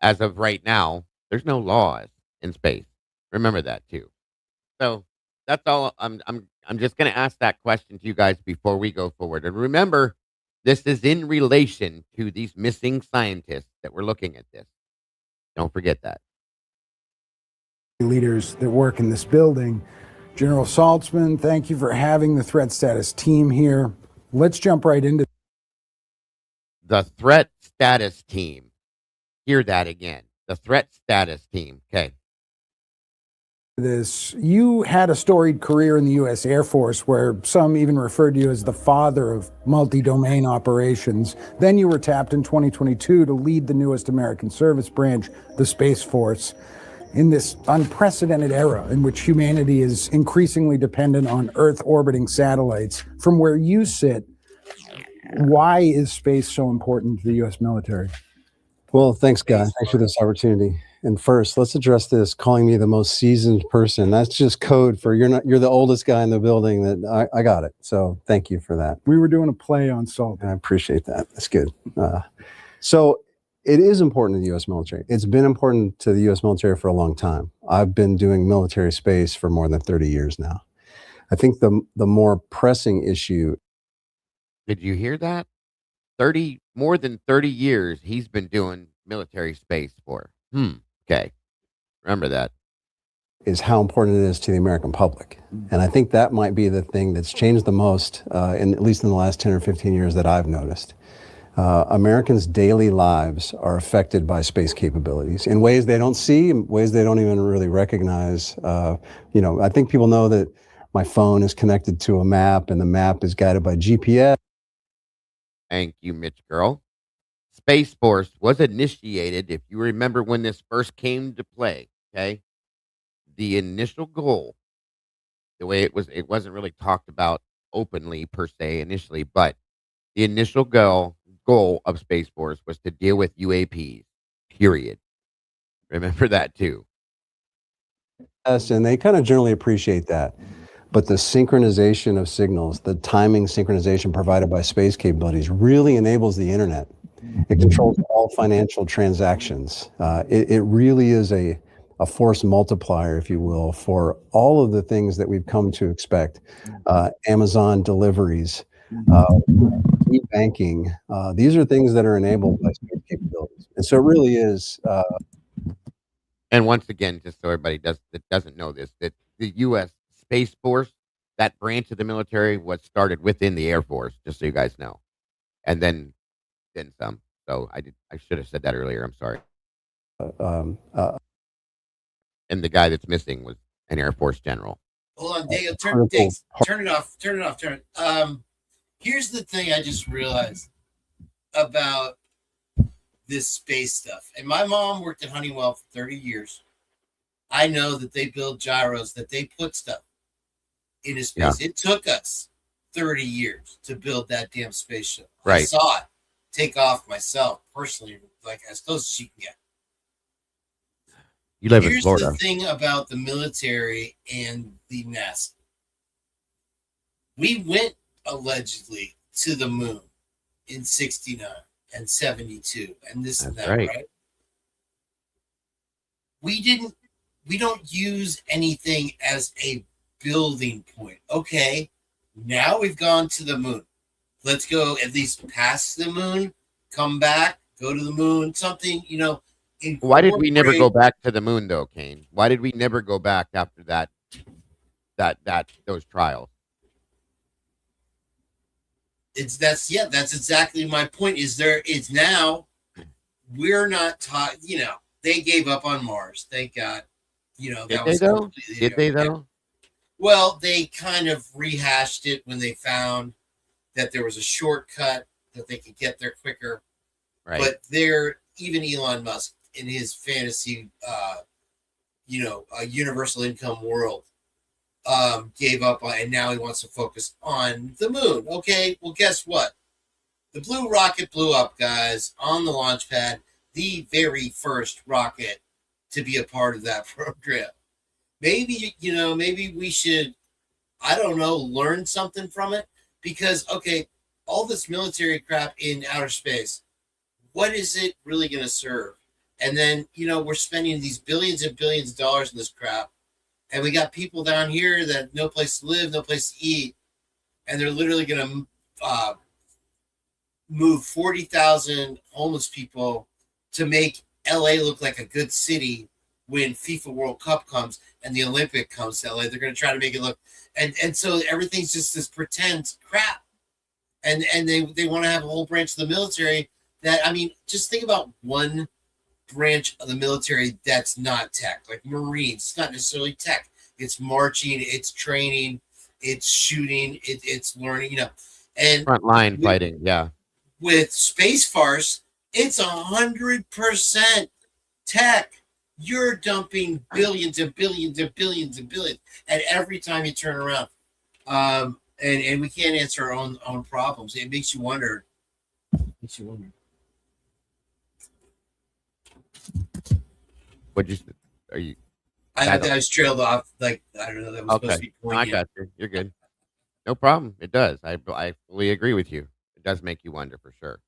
Speaker 1: As of right now, there's no laws in space. Remember that too. So that's all. I'm just going to ask that question to you guys before we go forward. And remember, this is in relation to these missing scientists that we're looking at this. Don't forget that.
Speaker 14: Leaders that work in this building. General Saltzman, thank you for having the threat status team here. Let's jump right into
Speaker 1: the threat status team. Hear that again. The threat status team. Okay.
Speaker 14: This, you had a storied career in the U.S. Air Force where some even referred to you as the father of multi-domain operations. Then you were tapped in 2022 to lead the newest American service branch, the Space Force. In this unprecedented era in which humanity is increasingly dependent on Earth-orbiting satellites, from where you sit, why is space so important to the U.S. military?
Speaker 13: Well, thanks, Guy. Thanks for this opportunity. And first, let's address this. Calling me the most seasoned person, that's just code for you're the oldest guy in the building. That I got it. So thank you for that.
Speaker 14: We were doing a play on Salt.
Speaker 13: I appreciate that. That's good. So it is important to the U.S. military. It's been important to the U.S. military for a long time. I've been doing military space for more than 30 years now. I think the more pressing issue.
Speaker 1: Did you hear that? More than 30 years he's been doing military space for. Okay. Remember that.
Speaker 13: Is how important it is to the American public. And I think that might be the thing that's changed the most, at least in the last 10 or 15 years that I've noticed. Americans' daily lives are affected by space capabilities in ways they don't see, in ways they don't even really recognize. I think people know that my phone is connected to a map and the map is guided by GPS.
Speaker 1: Thank you, Mitch Girl. Space Force was initiated, if you remember when this first came to play, okay? The initial goal, the way it wasn't really talked about openly per se initially, but the initial goal of Space Force was to deal with UAPs, period. Remember that too.
Speaker 13: Yes, and they kind of generally appreciate that. But the synchronization of signals, the timing synchronization provided by space capabilities really enables the internet. It controls all financial transactions. It really is a force multiplier, if you will, for all of the things that we've come to expect. Amazon deliveries, e-banking. These are things that are enabled by space capabilities. And so it really is.
Speaker 1: And once again, just so everybody doesn't know this, that the U.S. Space Force, that branch of the military, was started within the Air Force, just so you guys know, and then some. So I should have said that earlier. I'm sorry. And the guy that's missing was an Air Force general.
Speaker 5: Hold on, Diego. Turn it off. Turn it off. Here's the thing I just realized about this space stuff. And my mom worked at Honeywell for 30 years. I know that they build gyros, that they put stuff into space. Yeah. It took us 30 years to build that damn spaceship. Right. I saw it take off myself personally, like as close as you can get.
Speaker 1: You live in Florida.
Speaker 5: Here's the thing about the military and the NASA. We went allegedly to the moon in 69 and 72 and this and that, right? We don't use anything as a building point. Okay, now we've gone to the moon. Let's go at least past the moon, come back, go to the moon, something,
Speaker 1: Why did we never go back to the moon though, Kane? Why did we never go back after those trials?
Speaker 5: That's exactly my point. It's now we're not taught, they gave up on Mars. They got,
Speaker 1: Did they though?
Speaker 5: Well, they kind of rehashed it when they found that there was a shortcut that they could get there quicker. Right. But even Elon Musk in his fantasy, a universal income world, gave up on, and now he wants to focus on the moon. Okay, well, guess what? The blue rocket blew up, guys, on the launch pad, the very first rocket to be a part of that program. Maybe, maybe we should, I don't know, learn something from it. Because, okay, all this military crap in outer space, what is it really going to serve? And then, we're spending these billions and billions of dollars in this crap. And we got people down here that no place to live, no place to eat. And they're literally going to move 40,000 homeless people to make LA look like a good city when FIFA World Cup comes and the Olympic comes to LA. They're going to try to make it look. And so everything's just this pretend crap. And they want to have a whole branch of the military that, just think about one branch of the military that's not tech, like Marines. It's not necessarily tech. It's marching, it's training, it's shooting, it's learning, and
Speaker 1: frontline fighting. Yeah.
Speaker 5: With Space Force, it's 100% tech. You're dumping billions and billions and billions and billions, and every time you turn around, and we can't answer our own problems. It makes you wonder. I was trailed off. Like, I don't know. That was supposed to be poignant.
Speaker 1: I got you. You're good. No problem. It does. I fully agree with you. It does make you wonder for sure.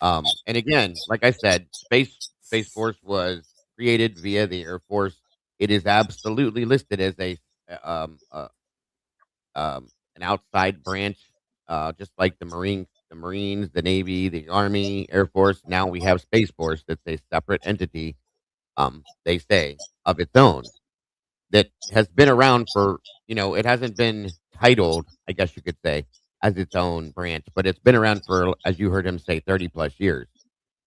Speaker 1: And again, like I said, Space Force was created via the Air Force. It is absolutely listed as an outside branch, just like the Marines, the Navy, the Army, Air Force. Now we have Space Force. That's a separate entity. They say of its own that has been around for, it hasn't been titled, I guess you could say, as its own branch, but it's been around for, as you heard him say, 30 plus years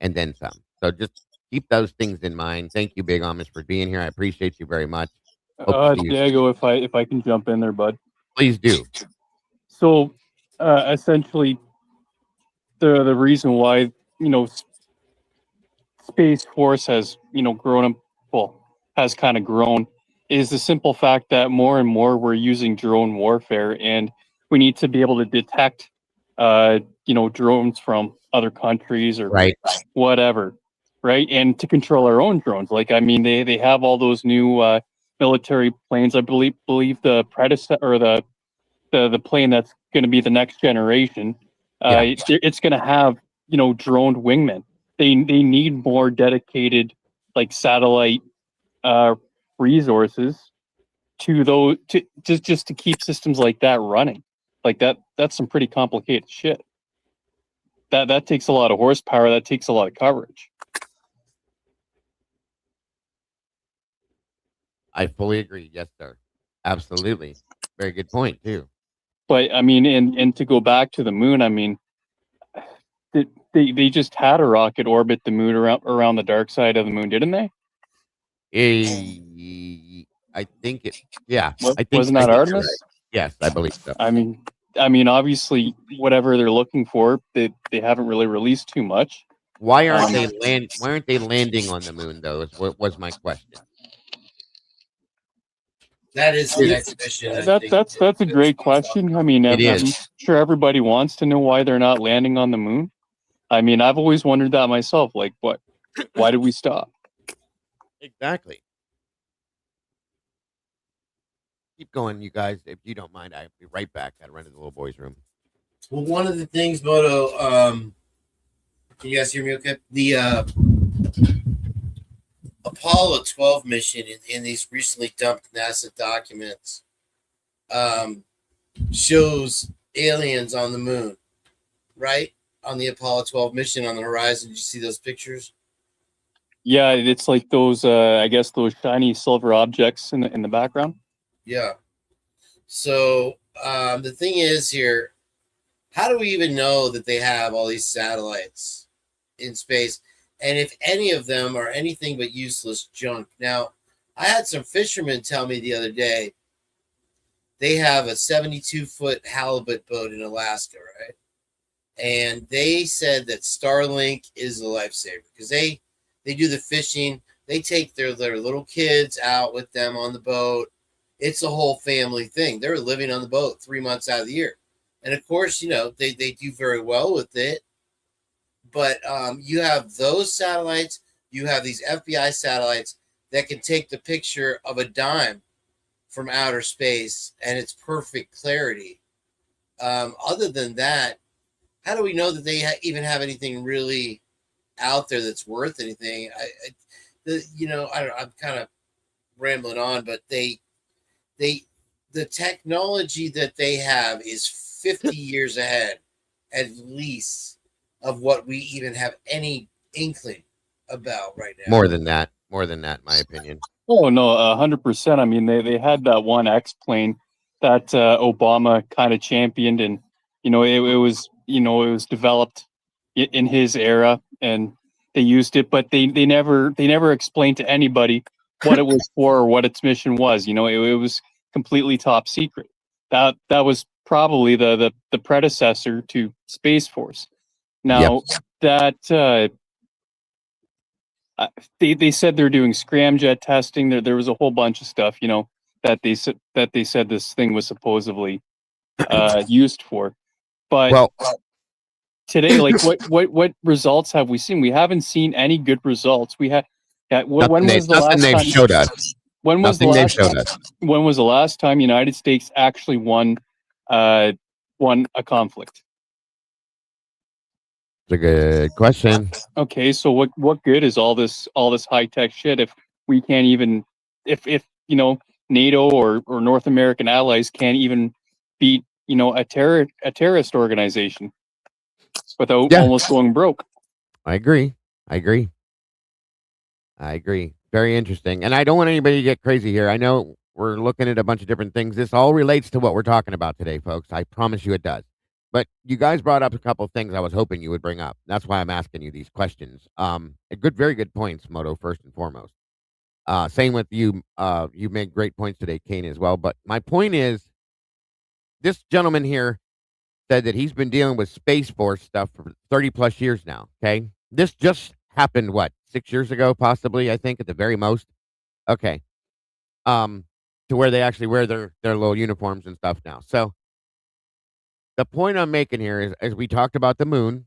Speaker 1: and then some. So just keep those things in mind. Thank you, Big Amish, for being here. I appreciate you very much.
Speaker 8: Diego, if I can jump in there, bud.
Speaker 1: Please do.
Speaker 8: So, essentially, the reason why, Space Force has, has kind of grown is the simple fact that more and more we're using drone warfare, and we need to be able to detect, drones from other countries or
Speaker 1: Right.
Speaker 8: whatever, right? And to control our own drones. Like, I mean, they have all those new military planes. I believe the predecessor or the plane that's going to be the next generation. It's going to have droned wingmen. They need more dedicated like satellite resources to those to just to keep systems like that running. Like that's some pretty complicated shit. That takes a lot of horsepower. That takes a lot of coverage.
Speaker 1: I fully agree. Yes, sir. Absolutely. Very good point too.
Speaker 8: But I mean, and to go back to the moon, I mean, they just had a rocket orbit the moon around the dark side of the moon, didn't they?
Speaker 1: I think it. Yeah, I think
Speaker 8: Wasn't that Artemis?
Speaker 1: right. Yes, I believe so.
Speaker 8: I mean, obviously, whatever they're looking for, they haven't really released too much.
Speaker 1: Why aren't they landing on the moon though? Is what was my question.
Speaker 5: That is the next mission.
Speaker 8: That's a great question. I mean, I'm sure everybody wants to know why they're not landing on the moon. I mean, I've always wondered that myself. Like, what? Why did we stop?
Speaker 1: Exactly. Keep going, you guys. If you don't mind, I'll be right back. Gotta run to the little boy's room.
Speaker 5: Well, one of the things, Moto, can you guys hear me okay? The Apollo 12 mission in these recently dumped NASA documents shows aliens on the moon, right? On the Apollo 12 mission on the horizon. Did you see those pictures?
Speaker 8: Yeah, it's like those, I guess, those shiny silver objects in the background.
Speaker 5: Yeah. So the thing is here, how do we even know that they have all these satellites in space? And if any of them are anything but useless junk. Now, I had some fishermen tell me the other day they have a 72-foot halibut boat in Alaska, right? And they said that Starlink is a lifesaver because they do the fishing. They take their little kids out with them on the boat. It's a whole family thing. They're living on the boat 3 months out of the year. And of course, they do very well with it. But you have those satellites. You have these FBI satellites that can take the picture of a dime from outer space and it's perfect clarity. Other than that, how do we know that they even have anything really out there that's worth anything? I don't know, I'm kind of rambling on, but the technology that they have is 50 years ahead, at least, of what we even have any inkling about right now.
Speaker 1: More than that, in my opinion.
Speaker 8: Oh no, 100%. I mean, they had that one X plane that Obama kind of championed, and it was developed in his era, and they used it, but they never explained to anybody what it was for or what its mission was. It was completely top secret. That was probably the predecessor to Space Force. Now that they said they're doing scramjet testing. There was a whole bunch of stuff, that they said this thing was supposedly used for. But today, like, what results have we seen? We haven't seen any good results. We had when was the last time
Speaker 1: showed us?
Speaker 8: When was the last time United States actually won a conflict?
Speaker 1: It's a good question.
Speaker 8: Okay, so what good is all this high tech shit if we can't even if NATO or North American allies can't even beat a terrorist organization without almost going broke?
Speaker 1: I agree. Very interesting. And I don't want anybody to get crazy here. I know we're looking at a bunch of different things. This all relates to what we're talking about today, folks. I promise you it does. But you guys brought up a couple of things I was hoping you would bring up. That's why I'm asking you these questions. Very good points, Moto, first and foremost. Same with you. You made great points today, Kane, as well. But my point is, this gentleman here said that he's been dealing with Space Force stuff for 30 plus years now. Okay. This just happened, what, 6 years ago, possibly, I think, at the very most. Okay. To where they actually wear their little uniforms and stuff now. So the point I'm making here is, as we talked about the moon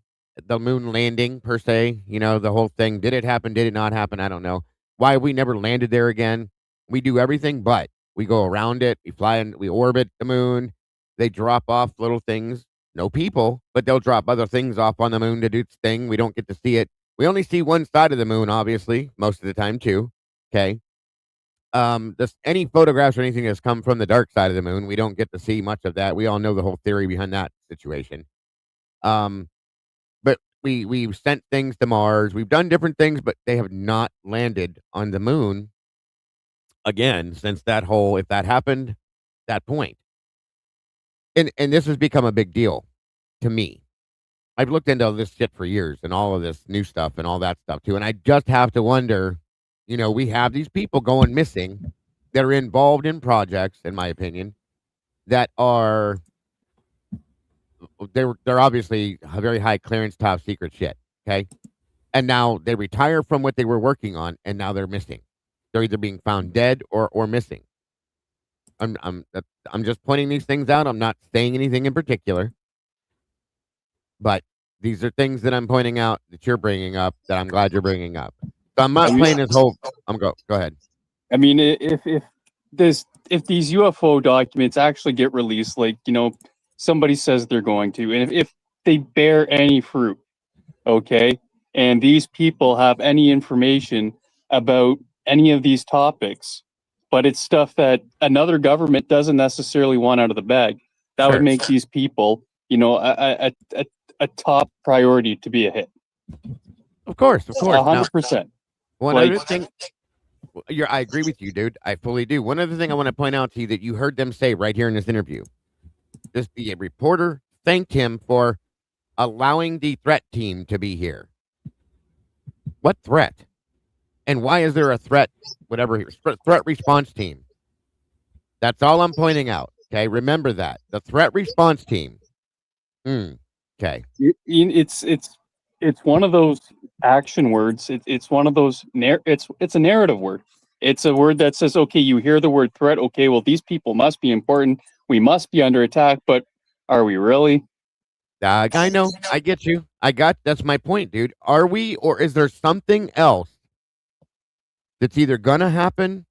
Speaker 1: landing per se, the whole thing. Did it happen? Did it not happen? I don't know. Why we never landed there again. We do everything, but we go around it. We fly and we orbit the moon. They drop off little things. No people, but they'll drop other things off on the moon to do its thing. We don't get to see it. We only see one side of the moon, obviously, most of the time too. Okay. Any photographs or anything that's come from the dark side of the moon, we don't get to see much of that. We all know the whole theory behind that situation. But we've sent things to Mars. We've done different things, but they have not landed on the moon again since if that happened, that point. And this has become a big deal to me. I've looked into this shit for years and all of this new stuff and all that stuff too. And I just have to wonder, we have these people going missing that are involved in projects, in my opinion, that are they're obviously a very high clearance, top secret shit. Okay. And now they retire from what they were working on, and now they're missing. They're either being found dead or missing. I'm just pointing these things out. I'm not saying anything in particular, but these are things that I'm pointing out that you're bringing up that I'm glad you're bringing up. So I'm not playing this whole. Go ahead.
Speaker 8: I mean, if these UFO documents actually get released, like somebody says they're going to, and if they bear any fruit, okay, and these people have any information about any of these topics, but it's stuff that another government doesn't necessarily want out of the bag, that would make these people, a top priority to be a hit.
Speaker 1: Of course,
Speaker 8: 100%.
Speaker 1: One other thing, I agree with you, dude. I fully do. One other thing I want to point out to you that you heard them say right here in this interview. The reporter thanked him for allowing the threat team to be here. What threat? And why is there a threat? Threat response team. That's all I'm pointing out. Okay, remember that the threat response team. Okay,
Speaker 8: it's one of those action words. It's one of those. It's a narrative word. It's a word that says, okay, you hear the word threat. Okay, well, these people must be important. We must be under attack. But are we really?
Speaker 1: I know. I get you. That's my point, dude. Are we, or is there something else that's either gonna happen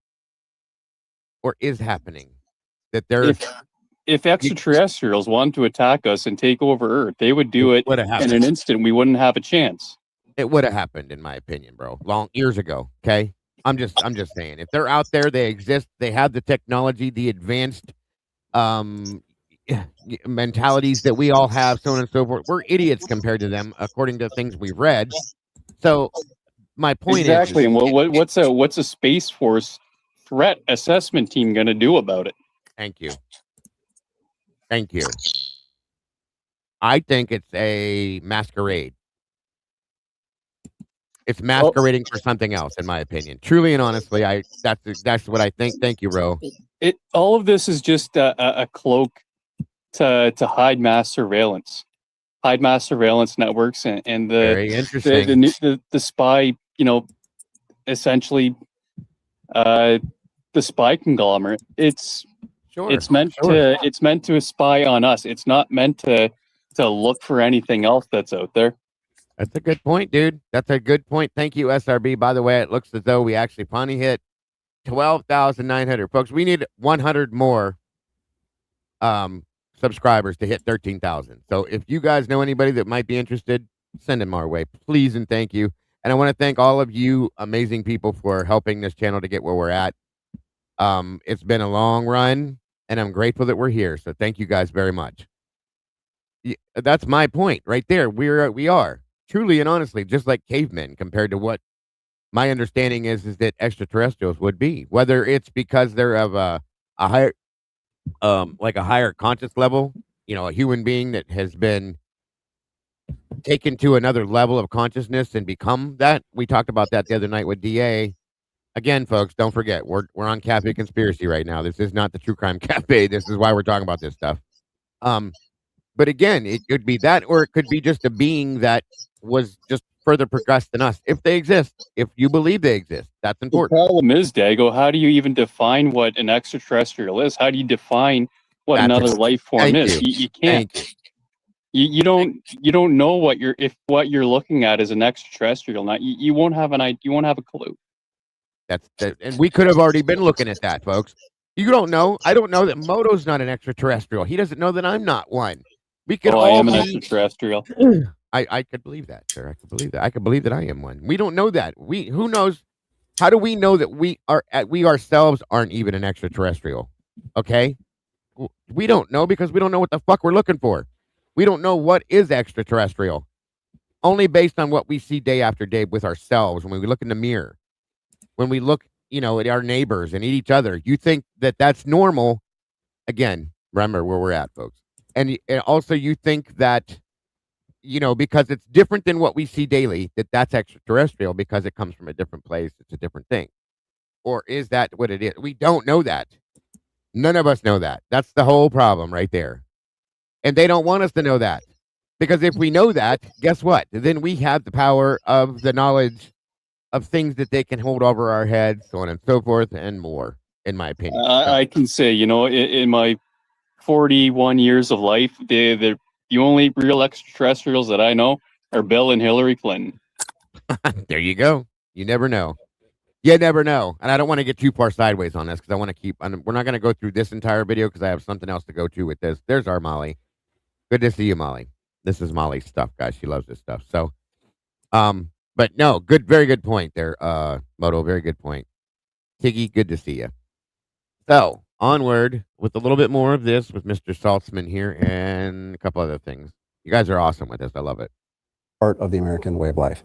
Speaker 1: or is happening? That
Speaker 8: if extraterrestrials want to attack us and take over Earth, they would do it in an instant. We wouldn't have a chance.
Speaker 1: It would have happened, in my opinion, bro. Long years ago. Okay, I'm just saying, if they're out there, they exist. They have the technology, the advanced mentalities that we all have, so on and so forth. We're idiots compared to them, according to things we've read. So my point is
Speaker 8: exactly. And what's a Space Force threat assessment team going to do about it?
Speaker 1: Thank you. I think it's a masquerade. It's masquerading for something else, in my opinion. Truly and honestly, that's what I think. Thank you, Ro.
Speaker 8: All of this is just a cloak to hide mass surveillance networks and the
Speaker 1: very interesting.
Speaker 8: The spy, essentially, the spy conglomerate. It's meant to spy on us. It's not meant to look for anything else that's out there.
Speaker 1: That's a good point, dude. That's a good point. Thank you, SRB. By the way, it looks as though we actually finally hit 12,900. Folks, we need 100 more subscribers to hit 13,000. So if you guys know anybody that might be interested, send them our way, please and thank you. And I want to thank all of you amazing people for helping this channel to get where we're at. It's been a long run, and I'm grateful that we're here. So thank you guys very much. That's my point right there. We are truly and honestly just like cavemen compared to what my understanding is that extraterrestrials would be. Whether it's because they're of a higher, like a higher conscious level, a human being that has been taken to another level of consciousness and become that. We talked about that the other night with DA. Again, folks, don't forget, we're on Cafe Conspiracy right now. This is not the True Crime Cafe. This is why we're talking about this stuff. But again, it could be that, or it could be just a being that was just further progressed than us. If they exist, if you believe they exist, that's
Speaker 8: The
Speaker 1: important.
Speaker 8: problem is, Dago, how do you even define what an extraterrestrial is? How do you define what
Speaker 1: That's
Speaker 8: another
Speaker 1: it.
Speaker 8: life form
Speaker 1: Thank
Speaker 8: is?
Speaker 1: you.
Speaker 8: You can't.
Speaker 1: Thank you.
Speaker 8: You don't know what you're looking at is an extraterrestrial. Not you won't have you won't have a clue.
Speaker 1: And we could have already been looking at that, folks. You don't know. I don't know that Moto's not an extraterrestrial. He doesn't know that I'm not one. We could
Speaker 8: Oh, I
Speaker 1: all
Speaker 8: am an
Speaker 1: be.
Speaker 8: extraterrestrial.
Speaker 1: I could believe that, sir. I could believe that. I could believe that I am one. We don't know that. Who knows? How do we know that we ourselves aren't even an extraterrestrial? Okay, we don't know because we don't know what the fuck we're looking for. We don't know what is extraterrestrial. Only based on what we see day after day with ourselves when we look in the mirror, when we look, at our neighbors and at each other. You think that that's normal. Again, remember where we're at, folks. And also you think that, because it's different than what we see daily, that's extraterrestrial because it comes from a different place. It's a different thing. Or is that what it is? We don't know that. None of us know that. That's the whole problem right there. And they don't want us to know that. Because if we know that, guess what? Then we have the power of the knowledge of things that they can hold over our heads, so on and so forth, and more, in my opinion.
Speaker 8: I can say, in my 41 years of life, the only real extraterrestrials that I know are Bill and Hillary Clinton.
Speaker 1: There you go. You never know. You never know. And I don't want to get too far sideways on this because I want to keep. We're not going to go through this entire video because I have something else to go to with this. There's our Molly. Good to see you, Molly. This is Molly's stuff, guys. She loves this stuff. So, but no, very good point there, Moto. Very good point. Tiggy, good to see you. So, onward with a little bit more of this with Mr. Saltzman here and a couple other things. You guys are awesome with this. I love it.
Speaker 13: Part of the American way of life.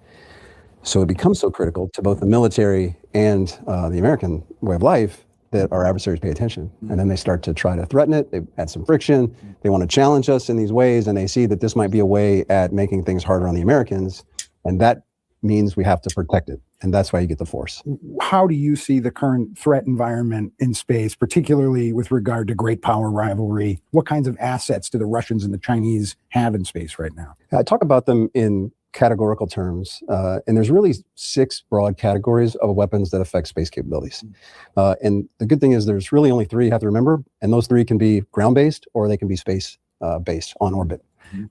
Speaker 13: So it becomes so critical to both the military and the American way of life that our adversaries pay attention. And then they start to try to threaten it. They add some friction. They want to challenge us in these ways. And they see that this might be a way at making things harder on the Americans. And that means we have to protect it. And that's why you get the force.
Speaker 14: How do you see the current threat environment in space, particularly with regard to great power rivalry? What kinds of assets do the Russians and the Chinese have in space right now?
Speaker 13: I talk about them in categorical terms, and there's really 6 broad categories of weapons that affect space capabilities. And the good thing is there's really only 3 you have to remember, and those 3 can be ground-based or they can be space-based on orbit.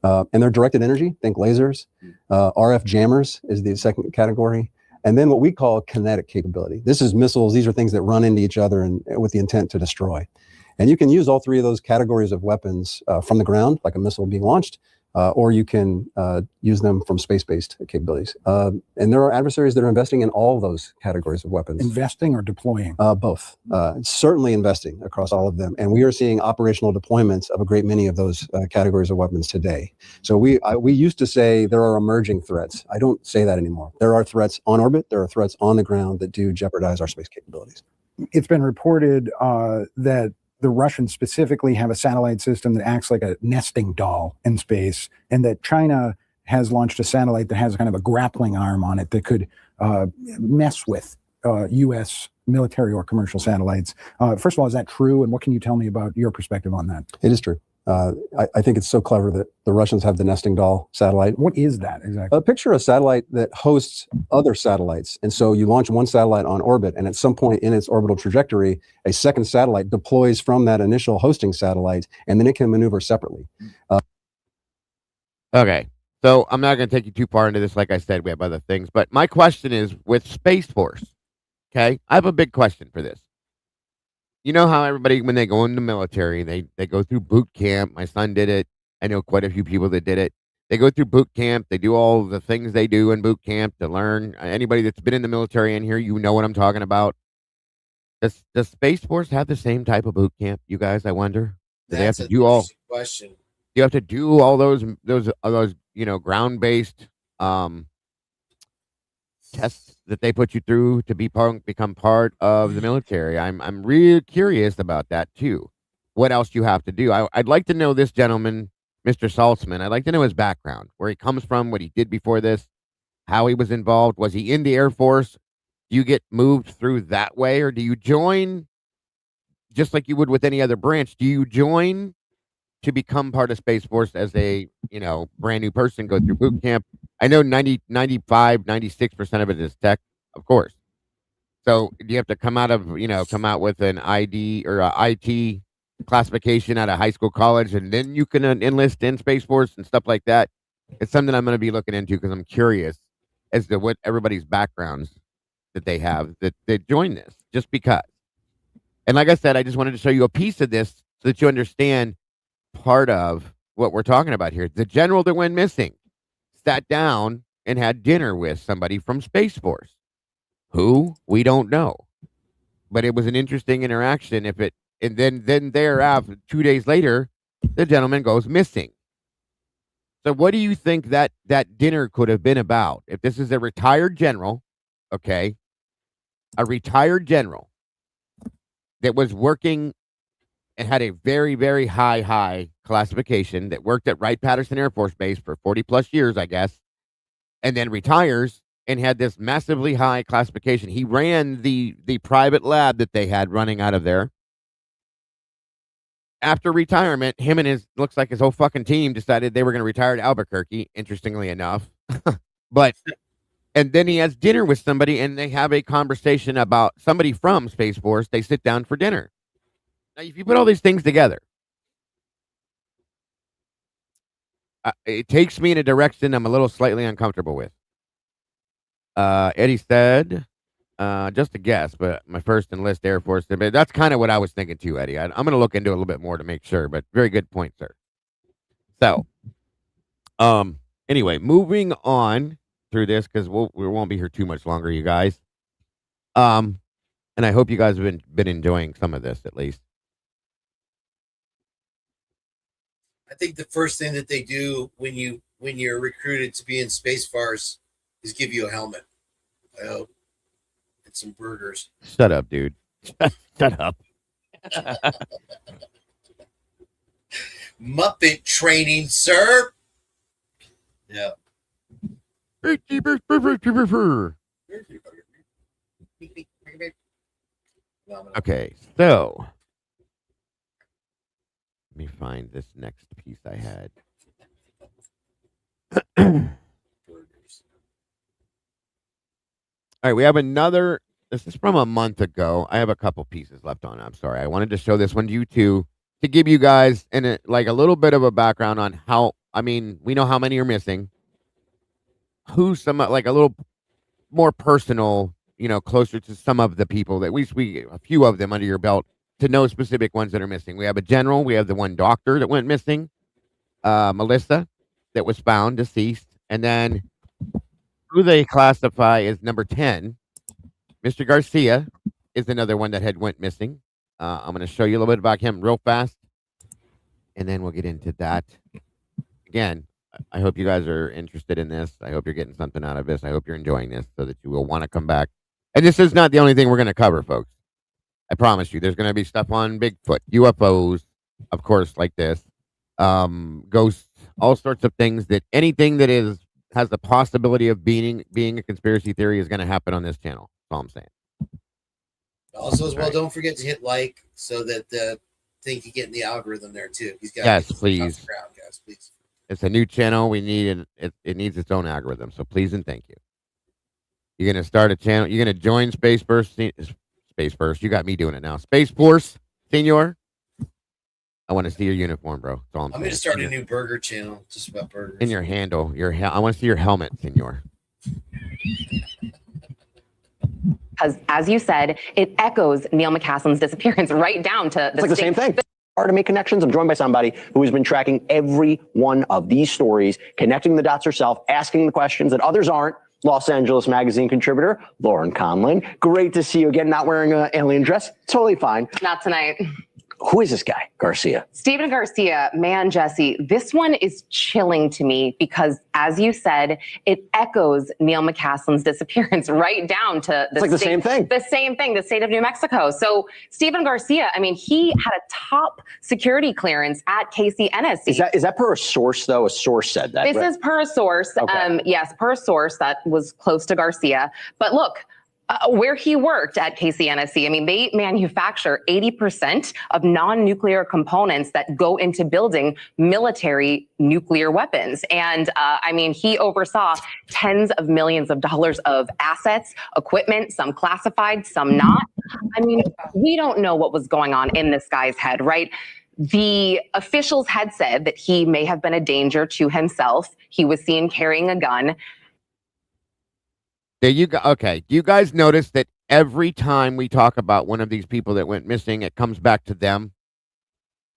Speaker 13: And they're directed energy, think lasers. RF jammers is the second category. And then what we call kinetic capability. This is missiles. These are things that run into each other and with the intent to destroy. And you can use all 3 of those categories of weapons from the ground, like a missile being launched, or you can use them from space-based capabilities. And there are adversaries that are investing in all those categories of weapons.
Speaker 14: Investing or deploying?
Speaker 13: Both. Certainly investing across all of them. And we are seeing operational deployments of a great many of those categories of weapons today. So we used to say there are emerging threats. I don't say that anymore. There are threats on orbit. There are threats on the ground that do jeopardize our space capabilities.
Speaker 14: It's been reported that the Russians specifically have a satellite system that acts like a nesting doll in space, and that China has launched a satellite that has kind of a grappling arm on it that could mess with U.S. military or commercial satellites. First of all, is that true? And what can you tell me about your perspective on that?
Speaker 13: It is true. I think it's so clever that the Russians have the nesting doll satellite.
Speaker 14: What is that exactly?
Speaker 13: Picture a satellite that hosts other satellites. And so you launch one satellite on orbit, and at some point in its orbital trajectory, a second satellite deploys from that initial hosting satellite, and then it can maneuver separately.
Speaker 1: Okay. So I'm not going to take you too far into this. Like I said, we have other things. But my question is with Space Force, okay? I have a big question for this. You know how everybody, when they go in the military, they go through boot camp. My son did it. I know quite a few people that did it. They go through boot camp. They do all the things they do in boot camp to learn. Anybody that's been in the military in here, you know what I'm talking about. Does Space Force have the same type of boot camp, you guys, I wonder? Do they have to do all
Speaker 5: question.
Speaker 1: Do you have to do all those ground-based tests that they put you through to become part of the military? I'm really curious about that too. What else you have to do? I'd like to know this gentleman, Mr. Saltzman. I'd like to know his background, where he comes from, what he did before this, how he was involved. Was he in the Air Force? Do you get moved through that way, or do you join just like you would with any other branch? Do you join to become part of Space Force as a, brand new person, go through boot camp. I know 95, 96% of it is tech, of course. So you have to come out with an ID or a IT classification out of high school, college, and then you can enlist in Space Force and stuff like that. It's something I'm going to be looking into because I'm curious as to what everybody's backgrounds that they have that they join this just because. And like I said, I just wanted to show you a piece of this so that you understand part of what we're talking about here. The general that went missing sat down and had dinner with somebody from Space Force. Who? We don't know. But it was an interesting interaction. And then thereafter, 2 days later, the gentleman goes missing. So what do you think that dinner could have been about? If this is a retired general, okay, a retired general that was working and had a very, very high classification, that worked at Wright-Patterson Air Force Base for 40 plus years, I guess, and then retires and had this massively high classification. He ran the private lab that they had running out of there. After retirement, him and looks like his whole fucking team decided they were going to retire to Albuquerque, interestingly enough. And then he has dinner with somebody and they have a conversation about somebody from Space Force. They sit down for dinner. Now, if you put all these things together, it takes me in a direction I'm a little slightly uncomfortable with. Eddie said, just a guess, but my first enlist Air Force. But that's kind of what I was thinking too, Eddie. I'm going to look into it a little bit more to make sure, but very good point, sir. So, anyway, moving on through this because we won't be here too much longer, you guys. And I hope you guys have been enjoying some of this at least.
Speaker 5: I think the first thing that they do when you're recruited to be in Space Force is give you a helmet. I hope. And some burgers.
Speaker 1: Shut up, dude. Shut up.
Speaker 5: Muppet training, sir. Yeah.
Speaker 1: Okay, so let me find this next piece I had. All right, we have another. This is from a month ago. I have a couple pieces left on it. I'm sorry. I wanted to show this one to you too, to give you guys a little bit of a background on how. I mean, we know how many are missing. Who's a little more personal, closer to some of the people that we a few of them under your belt to know specific ones that are missing. We have a general. We have the one doctor that went missing, Melissa, that was found deceased, and then who they classify as number 10, Mr. Garcia, is another one that had went missing. I'm going to show you a little bit about him real fast, and then we'll get into that. Again, I hope you guys are interested in this. I hope you're getting something out of this. I hope you're enjoying this so that you will want to come back. And this is not the only thing we're going to cover, folks. I promise you. There's going to be stuff on Bigfoot, UFOs, of course, like this, ghosts, all sorts of things. Anything that has the possibility of being a conspiracy theory is going to happen on this channel. That's all I'm saying.
Speaker 5: Also, as well, don't forget to hit like so that the thing can get in the algorithm there too. He's got
Speaker 1: yes, please.
Speaker 5: Crowd, guys, please.
Speaker 1: It's a new channel. We need it needs its own algorithm. So please and thank you. You're gonna start a channel. You're gonna join Space Force. You got me doing it now. Space Force, Senor. I want to see your uniform, bro. That's all I'm
Speaker 5: going to start a new burger channel just about burgers.
Speaker 1: In your handle, I want to see your helmet, Senor.
Speaker 10: As you said, it echoes Neil McCaslin's disappearance right down to
Speaker 20: the same thing. Hard to make connections. I'm joined by somebody who has been tracking every one of these stories, connecting the dots herself, asking the questions that others aren't. Los Angeles Magazine contributor, Lauren Conlin. Great to see you again, not wearing an alien dress. Totally fine.
Speaker 10: Not tonight.
Speaker 20: Who is this guy, Garcia?
Speaker 10: Stephen Garcia, man, Jesse, this one is chilling to me because, as you said, it echoes Neil McCaslin's disappearance right down to
Speaker 20: the same thing.
Speaker 10: The same thing, the state of New Mexico. So Stephen Garcia, I mean, he had a top security clearance at KCNSC.
Speaker 20: Is that per a source, though? A source said that.
Speaker 10: This is per a source.
Speaker 20: Okay.
Speaker 10: Yes, per a source that was close to Garcia. But look, where he worked at KCNSC, I mean, they manufacture 80% of non-nuclear components that go into building military nuclear weapons. And I mean, he oversaw tens of millions of dollars of assets, equipment, some classified, some not. I mean, we don't know what was going on in this guy's head, right? The officials had said that he may have been a danger to himself. He was seen carrying a gun.
Speaker 1: There you go. Okay. Do you guys notice that every time we talk about one of these people that went missing, it comes back to them?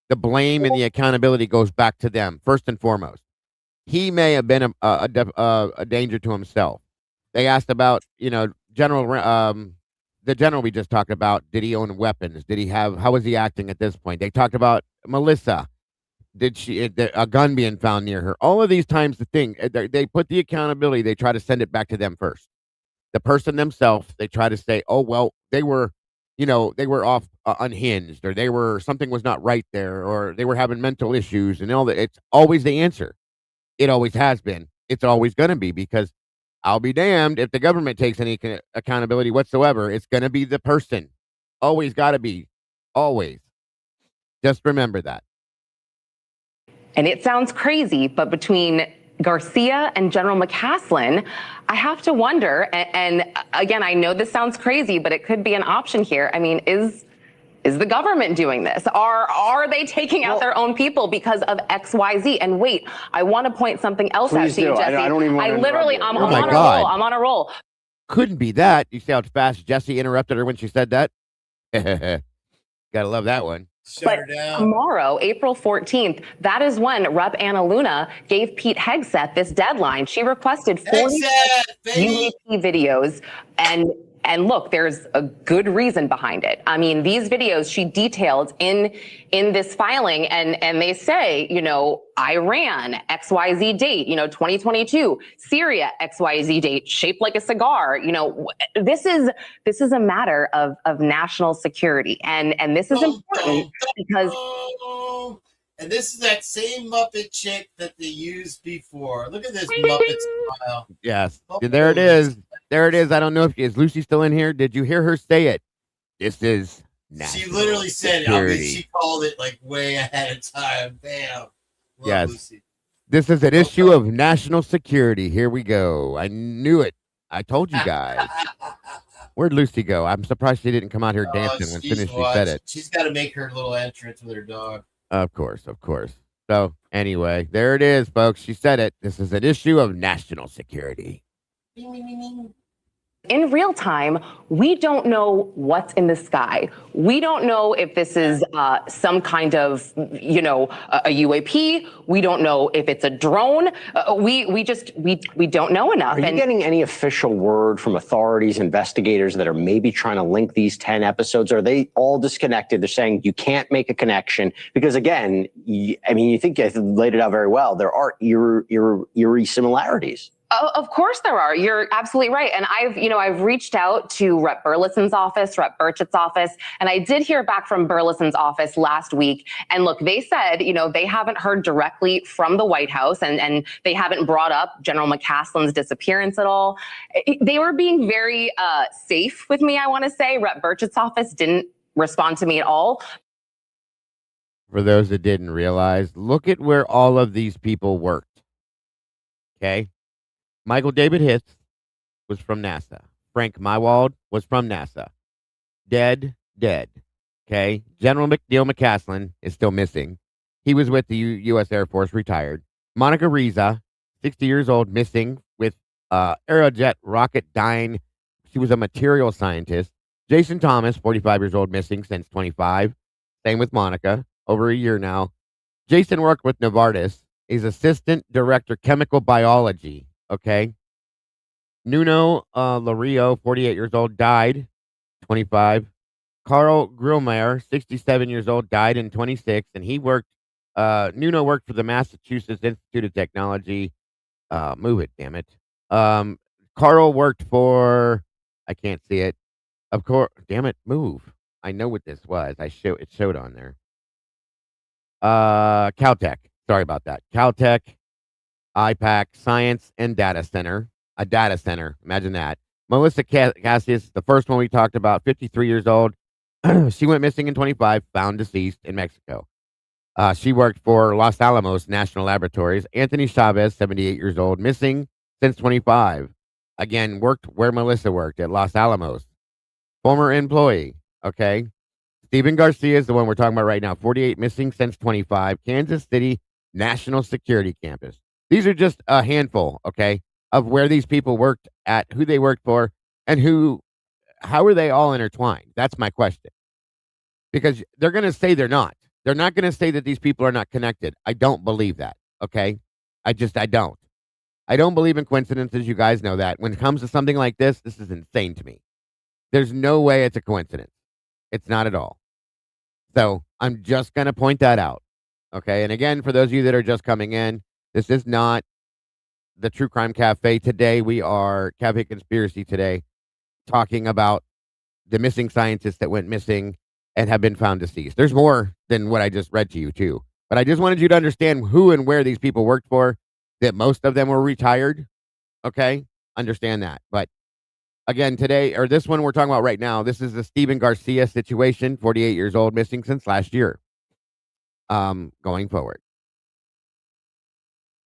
Speaker 1: The blame and the accountability goes back to them, first and foremost. He may have been a danger to himself. They asked about, the general we just talked about. Did he own weapons? How was he acting at this point? They talked about Melissa. Did a gun being found near her? All of these times, they put the accountability, they try to send it back to them first. The person themselves, they try to say, oh, well, they were off unhinged, or something was not right there, or they were having mental issues, and all that. It's always the answer. It always has been. It's always going to be, because I'll be damned if the government takes any accountability whatsoever. It's going to be the person. Always got to be. Always. Just remember that.
Speaker 10: And it sounds crazy, but between Garcia and General McCaslin, I have to wonder, and again, I know this sounds crazy, but it could be an option here. I mean, is the government doing this? Are they taking out their own people because of XYZ? And wait, I want to point something else out to you, Jesse.
Speaker 20: I don't even want to
Speaker 10: literally,
Speaker 20: interrupt
Speaker 10: I'm
Speaker 20: you.
Speaker 10: on a roll. I'm on a roll.
Speaker 1: Couldn't be that. You see how fast Jesse interrupted her when she said that? Gotta love that one.
Speaker 10: But tomorrow, April 14th, that is when Rep. Anna Luna gave Pete Hegseth this deadline. She requested 40 UAP videos, and look, there's a good reason behind it. I mean, these videos she detailed in this filing, and they say, Iran, XYZ date, 2022, Syria, XYZ date, shaped like a cigar. This is a matter of national security, and this is important because.
Speaker 5: And this is that same Muppet chick that they used before. Look at this Muppet smile.
Speaker 1: Yes. There it is. There it is. I don't know is Lucy still in here? Did you hear her say it? This is
Speaker 5: She literally said it. I mean, she called it like way ahead of time. Bam. Love
Speaker 1: yes.
Speaker 5: Lucy.
Speaker 1: This is an issue of national security. Here we go. I knew it. I told you guys. Where'd Lucy go? I'm surprised she didn't come out here dancing when she said it.
Speaker 5: She's got to make her little entrance with her dog.
Speaker 1: Of course. So anyway, there it is, folks. She said it. This is an issue of national security.
Speaker 10: In real time, we don't know what's in the sky. We don't know if this is some kind of, a UAP. We don't know if it's a drone. We don't know enough.
Speaker 20: Are you getting any official word from authorities, investigators that are maybe trying to link these 10 episodes? Are they all disconnected? They're saying you can't make a connection because, again, you think I laid it out very well. There are eerie similarities.
Speaker 10: Of course there are. You're absolutely right. And I've reached out to Rep. Burleson's office, Rep. Burchett's office, and I did hear back from Burleson's office last week. And look, they said, they haven't heard directly from the White House and they haven't brought up General McCaslin's disappearance at all. They were being very safe with me, I want to say. Rep. Burchett's office didn't respond to me at all.
Speaker 1: For those that didn't realize, look at where all of these people worked. Okay? Michael David Hitz was from NASA. Frank Mywald was from NASA. Dead. Okay? General Neil McCaslin is still missing. He was with the U.S. Air Force, retired. Monica Riza, 60 years old, missing with Aerojet rocket dying. She was a material scientist. Jason Thomas, 45 years old, missing since 25. Same with Monica, over a year now. Jason worked with Novartis. He's assistant director, chemical biology. Okay. Nuno Lario, 48 years old, died, 25. Carl Grillmeyer, 67 years old, died in 26. And he worked, Nuno worked for the Massachusetts Institute of Technology. Move it, damn it. Carl worked for, I can't see it. Of course, damn it, move. I know what this was. It showed on there. Caltech. Sorry about that. Caltech, IPAC, Science and Data Center. A data center. Imagine that. Melissa Cassius, the first one we talked about, 53 years old. She went missing in 25, found deceased in Mexico. She worked for Los Alamos National Laboratories. Anthony Chavez, 78 years old, missing since 25. Again, worked where Melissa worked at Los Alamos. Former employee. Okay. Stephen Garcia is the one we're talking about right now. 48, missing since 25. Kansas City National Security Campus. These are just a handful, okay, of where these people worked at, who they worked for, and how are they all intertwined? That's my question. Because they're going to say they're not. They're not going to say that these people are not connected. I don't believe that, okay? I don't. I don't believe in coincidences. You guys know that. When it comes to something like this is insane to me. There's no way it's a coincidence. It's not at all. So I'm just going to point that out, okay? And again, for those of you that are just coming in, this is not the True Crime Cafe. Today, we are Cafe Conspiracy today, talking about the missing scientists that went missing and have been found deceased. There's more than what I just read to you, too. But I just wanted you to understand who and where these people worked for, that most of them were retired, okay? Understand that. But again, today, or this one we're talking about right now, this is the Stephen Garcia situation, 48 years old, missing since last year, going forward.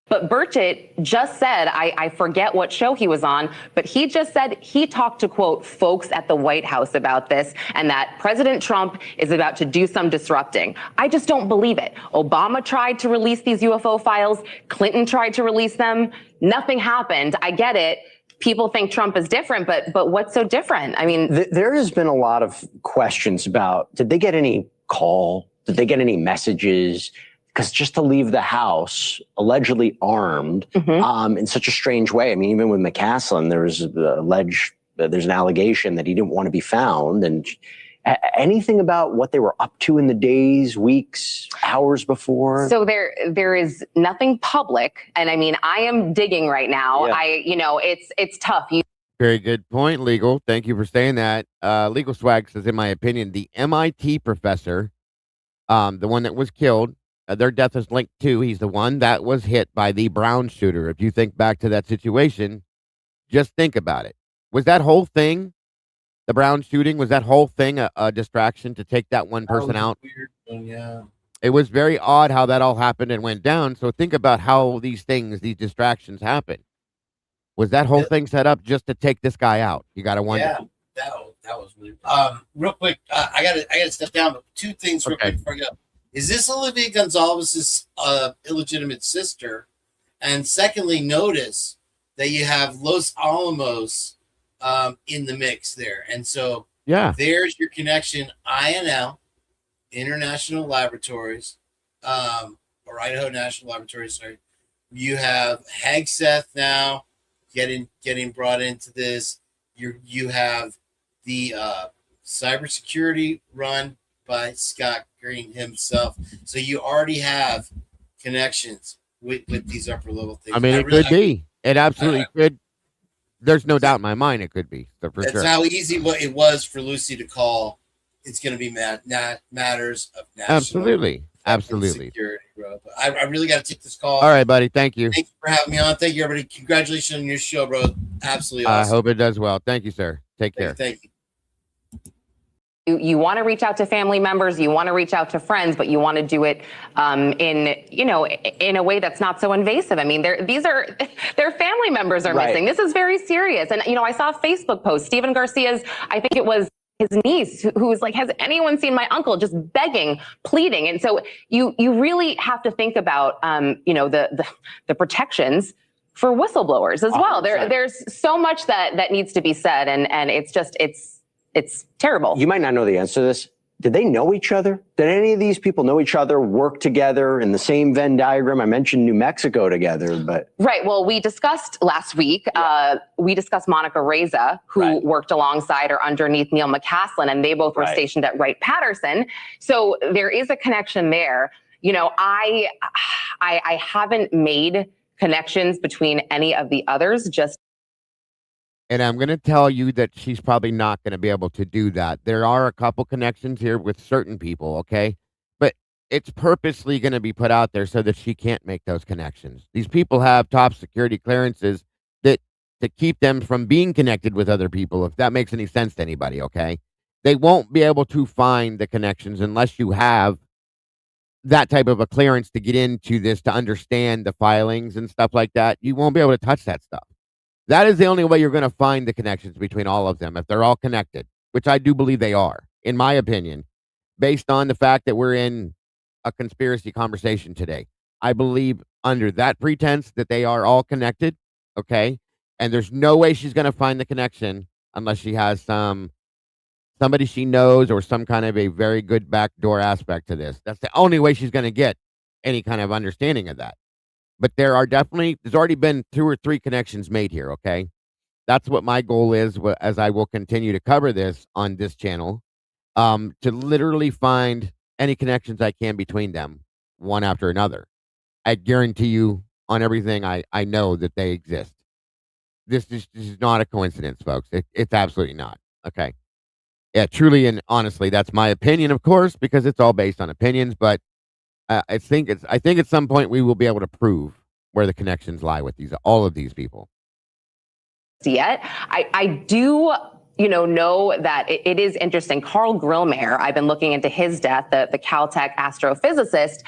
Speaker 10: But Burchett just said, I forget what show he was on, but he just said he talked to, quote, folks at the White House about this and that President Trump is about to do some disrupting. I just don't believe it. Obama tried to release these UFO files. Clinton tried to release them. Nothing happened. I get it. People think Trump is different, but what's so different? I mean,
Speaker 20: there has been a lot of questions about, did they get any call? Did they get any messages? Because just to leave the house allegedly armed in such a strange way. I mean, even with McCaslin, there's an allegation that he didn't want to be found. And anything about what they were up to in the days, weeks, hours before?
Speaker 10: So there is nothing public. And I mean, I am digging right now. Yeah. It's tough.
Speaker 1: Very good point, Legal. Thank you for saying that. Legal Swag says, in my opinion, the MIT professor, the one that was killed, their death is linked to, he's the one that was hit by the Brown shooter. If you think back to that situation, just think about it. Was that whole thing, the Brown shooting, was that whole thing a distraction to take that one person out?
Speaker 5: Weird one, yeah.
Speaker 1: It was very odd how that all happened and went down. So think about how these distractions happen. Was that whole thing set up just to take this guy out? You got to wonder.
Speaker 5: Yeah, that was weird. Real quick, I gotta step down, but two things real quick before I go. Is this Olivia Gonzalez's illegitimate sister? And secondly, notice that you have Los Alamos in the mix there. And so there's your connection, INL, International Laboratories, or Idaho National Laboratories, sorry. You have Hegseth now getting brought into this. You have the cybersecurity run by Scott Green himself. So you already have connections with these upper level things.
Speaker 1: I mean, it could be. It absolutely could. There's no doubt in my mind it could be. So for
Speaker 5: that's
Speaker 1: sure.
Speaker 5: how easy it was for Lucy to call. It's going to be matters of national
Speaker 1: Absolutely.
Speaker 5: security, bro. But I really got to take this call.
Speaker 1: All right, buddy. Thank you.
Speaker 5: Thank you for having me on. Thank you, everybody. Congratulations on your show, bro. Absolutely awesome.
Speaker 1: I hope it does well. Thank you, sir. Take care.
Speaker 5: Thank you.
Speaker 10: You want to reach out to family members, you want to reach out to friends, but you want to do it in a way that's not so invasive. I mean, their family members are missing. This is very serious. And, I saw a Facebook post, Stephen Garcia's, I think it was his niece, who was like, has anyone seen my uncle? Just begging, pleading. And so you really have to think about, the protections for whistleblowers as well. There's so much that needs to be said. And it's terrible.
Speaker 20: You might not know the answer to this. Did they know each other? Did any of these people know each other, work together in the same Venn diagram? I mentioned New Mexico together, but...
Speaker 10: Right. Well, we discussed last week, we discussed Monica Reza, who worked alongside or underneath Neil McCaslin, and they both were stationed at Wright-Patterson. So there is a connection there. I haven't made connections between any of the others,
Speaker 1: And I'm going to tell you that she's probably not going to be able to do that. There are a couple connections here with certain people, okay? But it's purposely going to be put out there so that she can't make those connections. These people have top security clearances that to keep them from being connected with other people, if that makes any sense to anybody, okay? They won't be able to find the connections unless you have that type of a clearance to get into this, to understand the filings and stuff like that. You won't be able to touch that stuff. That is the only way you're going to find the connections between all of them, if they're all connected, which I do believe they are, in my opinion, based on the fact that we're in a conspiracy conversation today. I believe under that pretense that they are all connected, okay? And there's no way she's going to find the connection unless she has somebody she knows or some kind of a very good backdoor aspect to this. That's the only way she's going to get any kind of understanding of that. But there's already been 2 or 3 connections made here, okay? That's what my goal is, as I will continue to cover this on this channel, to literally find any connections I can between them, one after another. I guarantee you on everything I know that they exist. This is not a coincidence, folks. It's absolutely not, okay? Yeah, truly and honestly, that's my opinion, of course, because it's all based on opinions. But I think at some point we will be able to prove where the connections lie with all of these people.
Speaker 10: Yet, I do, know that it is interesting. Carl Grillmayer, I've been looking into his death, the Caltech astrophysicist.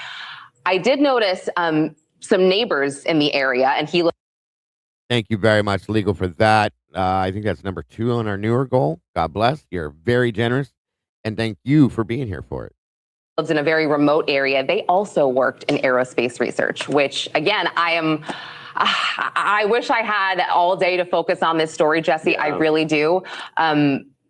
Speaker 10: I did notice some neighbors in the area, and he.
Speaker 1: Thank you very much, Legal, for that. I think that's number 2 on our newer goal. God bless. You're very generous. And thank you for being here for it.
Speaker 10: Lives in a very remote area. They also worked in aerospace research, which, again, I wish I had all day to focus on this story, Jesse. Yeah. I really do.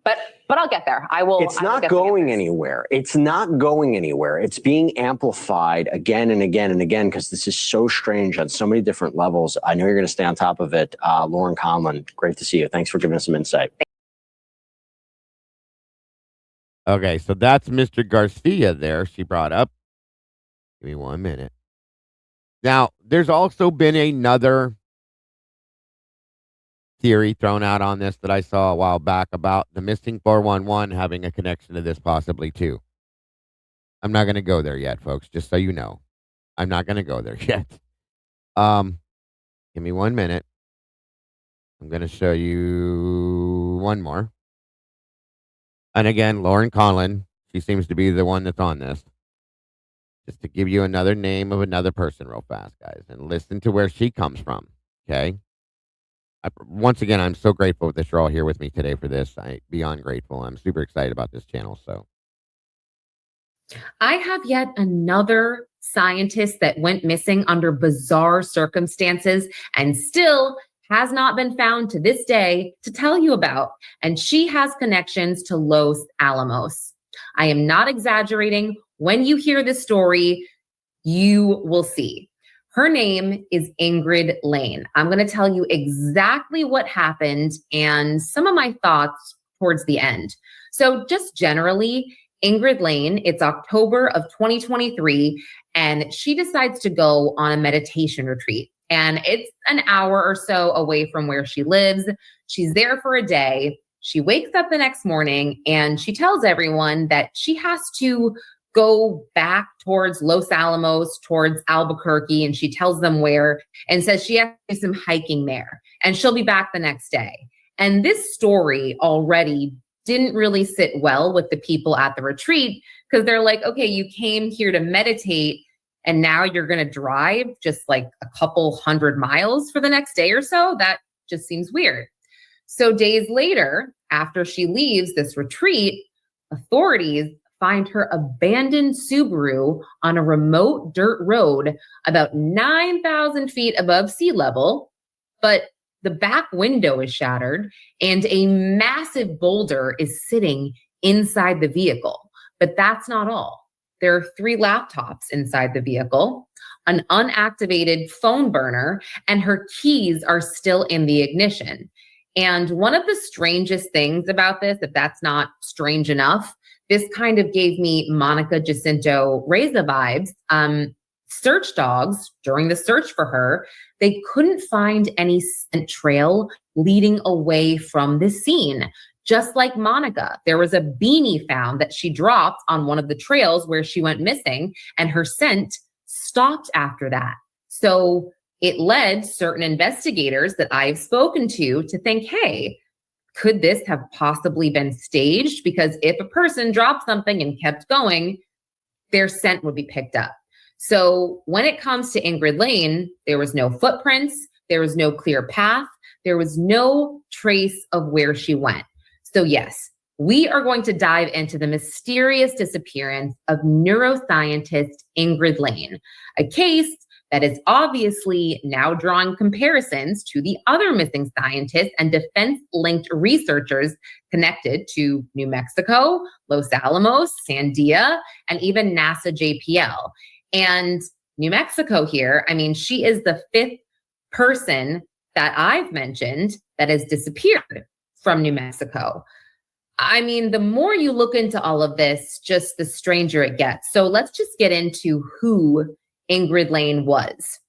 Speaker 10: But I'll get there. I will.
Speaker 20: It's not going anywhere. It's not going anywhere. It's being amplified again and again and again because this is so strange on so many different levels. I know you're going to stay on top of it. Lauren Conlon, great to see you. Thanks for giving us some insight.
Speaker 1: Okay, so that's Mr. Garcia there. She brought up. Give me 1 minute. Now, there's also been another theory thrown out on this that I saw a while back about the missing 411 having a connection to this possibly too. I'm not going to go there yet, folks, just so you know. I'm not going to go there yet. Give me 1 minute. I'm going to show you one more. And again, Lauren Conlon, she seems to be the one that's on this. Just to give you another name of another person real fast, guys, and listen to where she comes from, okay? Once again, I'm so grateful that you're all here with me today for this. Beyond grateful. I'm super excited about this channel. So,
Speaker 12: I have yet another scientist that went missing under bizarre circumstances and still has not been found to this day to tell you about. And she has connections to Los Alamos. I am not exaggerating. When you hear this story, you will see. Her name is Ingrid Lane. I'm going to tell you exactly what happened and some of my thoughts towards the end. So just generally, Ingrid Lane, it's October of 2023, and she decides to go on a meditation retreat. And it's an hour or so away from where she lives. She's there for a day. She wakes up the next morning and she tells everyone that she has to go back towards Los Alamos, towards Albuquerque, and she tells them where and says she has to do some hiking there and she'll be back the next day. And this story already didn't really sit well with the people at the retreat because they're like, okay, you came here to meditate and now you're going to drive just like a couple 100 miles for the next day or so. That just seems weird. So days later, after she leaves this retreat, authorities find her abandoned Subaru on a remote dirt road about 9,000 feet above sea level, but the back window is shattered and a massive boulder is sitting inside the vehicle. But that's not all. There are 3 laptops inside the vehicle, an unactivated phone burner, and her keys are still in the ignition. And one of the strangest things about this, if that's not strange enough, this kind of gave me Monica Jacinto Reza vibes. Search dogs, during the search for her, they couldn't find any scent trail leading away from the scene. Just like Monica, there was a beanie found that she dropped on one of the trails where she went missing, and her scent stopped after that. So it led certain investigators that I've spoken to think, hey, could this have possibly been staged? Because if a person dropped something and kept going, their scent would be picked up. So when it comes to Ingrid Lane, there was no footprints, there was no clear path, there was no trace of where she went. So yes, we are going to dive into the mysterious disappearance of neuroscientist Ingrid Lane, a case that is obviously now drawing comparisons to the other missing scientists and defense-linked researchers connected to New Mexico, Los Alamos, Sandia, and even NASA JPL. And New Mexico here, I mean, she is the 5th person that I've mentioned that has disappeared from New Mexico. I mean, the more you look into all of this, just the stranger it gets. So let's just get into who Ingrid Lane was.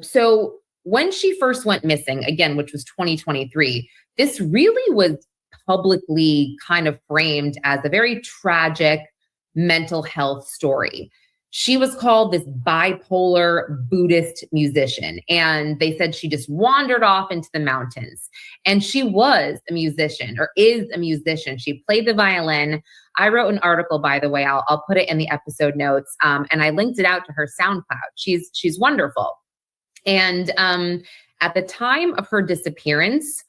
Speaker 12: So when she first went missing, again, which was 2023, this really was publicly kind of framed as a very tragic mental health story. She was called this bipolar Buddhist musician, and they said she just wandered off into the mountains. And she was a musician, or is a musician. She played the violin. I wrote an article, by the way. I'll put it in the episode notes, and I linked it out to her SoundCloud. She's wonderful. And at the time of her disappearance,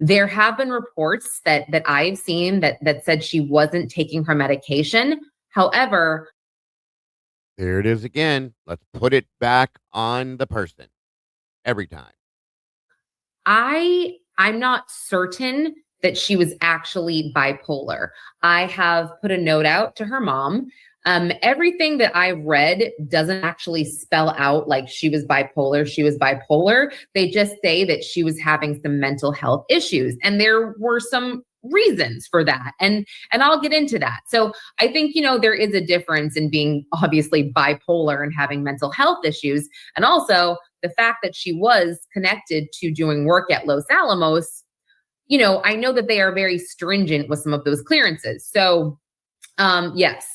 Speaker 12: there have been reports that I've seen that said she wasn't taking her medication. However,
Speaker 1: there it is again. Let's put it back on the person every time.
Speaker 12: I'm not certain that she was actually bipolar. I have put a note out to her mom. Everything that I've read doesn't actually spell out like she was bipolar. They just say that she was having some mental health issues. And there were some reasons for that. And I'll get into that. So I think, there is a difference in being obviously bipolar and having mental health issues. And also the fact that she was connected to doing work at Los Alamos, I know that they are very stringent with some of those clearances. So yes,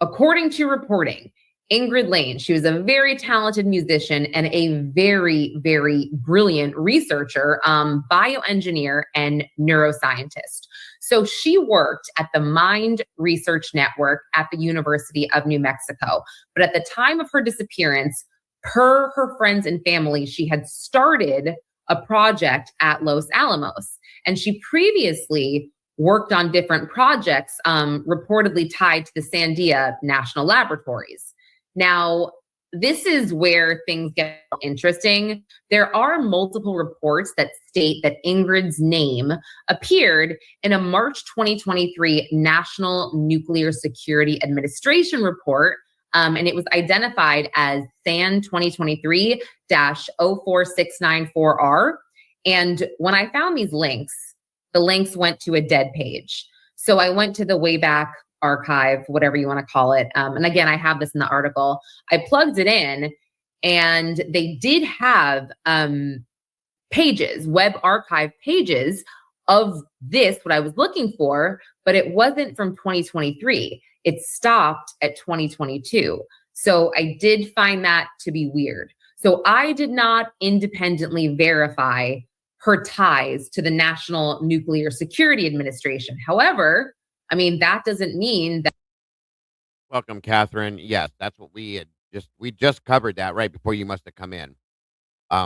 Speaker 12: according to reporting, Ingrid Lane, she was a very talented musician and a very, very brilliant researcher, bioengineer, and neuroscientist. So she worked at the Mind Research Network at the University of New Mexico. But at the time of her disappearance, per her friends and family, she had started a project at Los Alamos. And she previously worked on different projects reportedly tied to the Sandia National Laboratories. Now, this is where things get interesting. There are multiple reports that state that Ingrid's name appeared in a March 2023 National Nuclear Security Administration report, and it was identified as SAN 2023-04694R. And when I found these links, the links went to a dead page. So I went to the Wayback Archive, whatever you want to call it. And again, I have this in the article. I plugged it in and they did have pages, web archive pages of this, what I was looking for, but it wasn't from 2023. It stopped at 2022. So I did find that to be weird. So I did not independently verify her ties to the National Nuclear Security Administration. However, I mean, that doesn't mean that.
Speaker 1: Welcome, Catherine. Yes, that's what we just covered that right before you must have come in.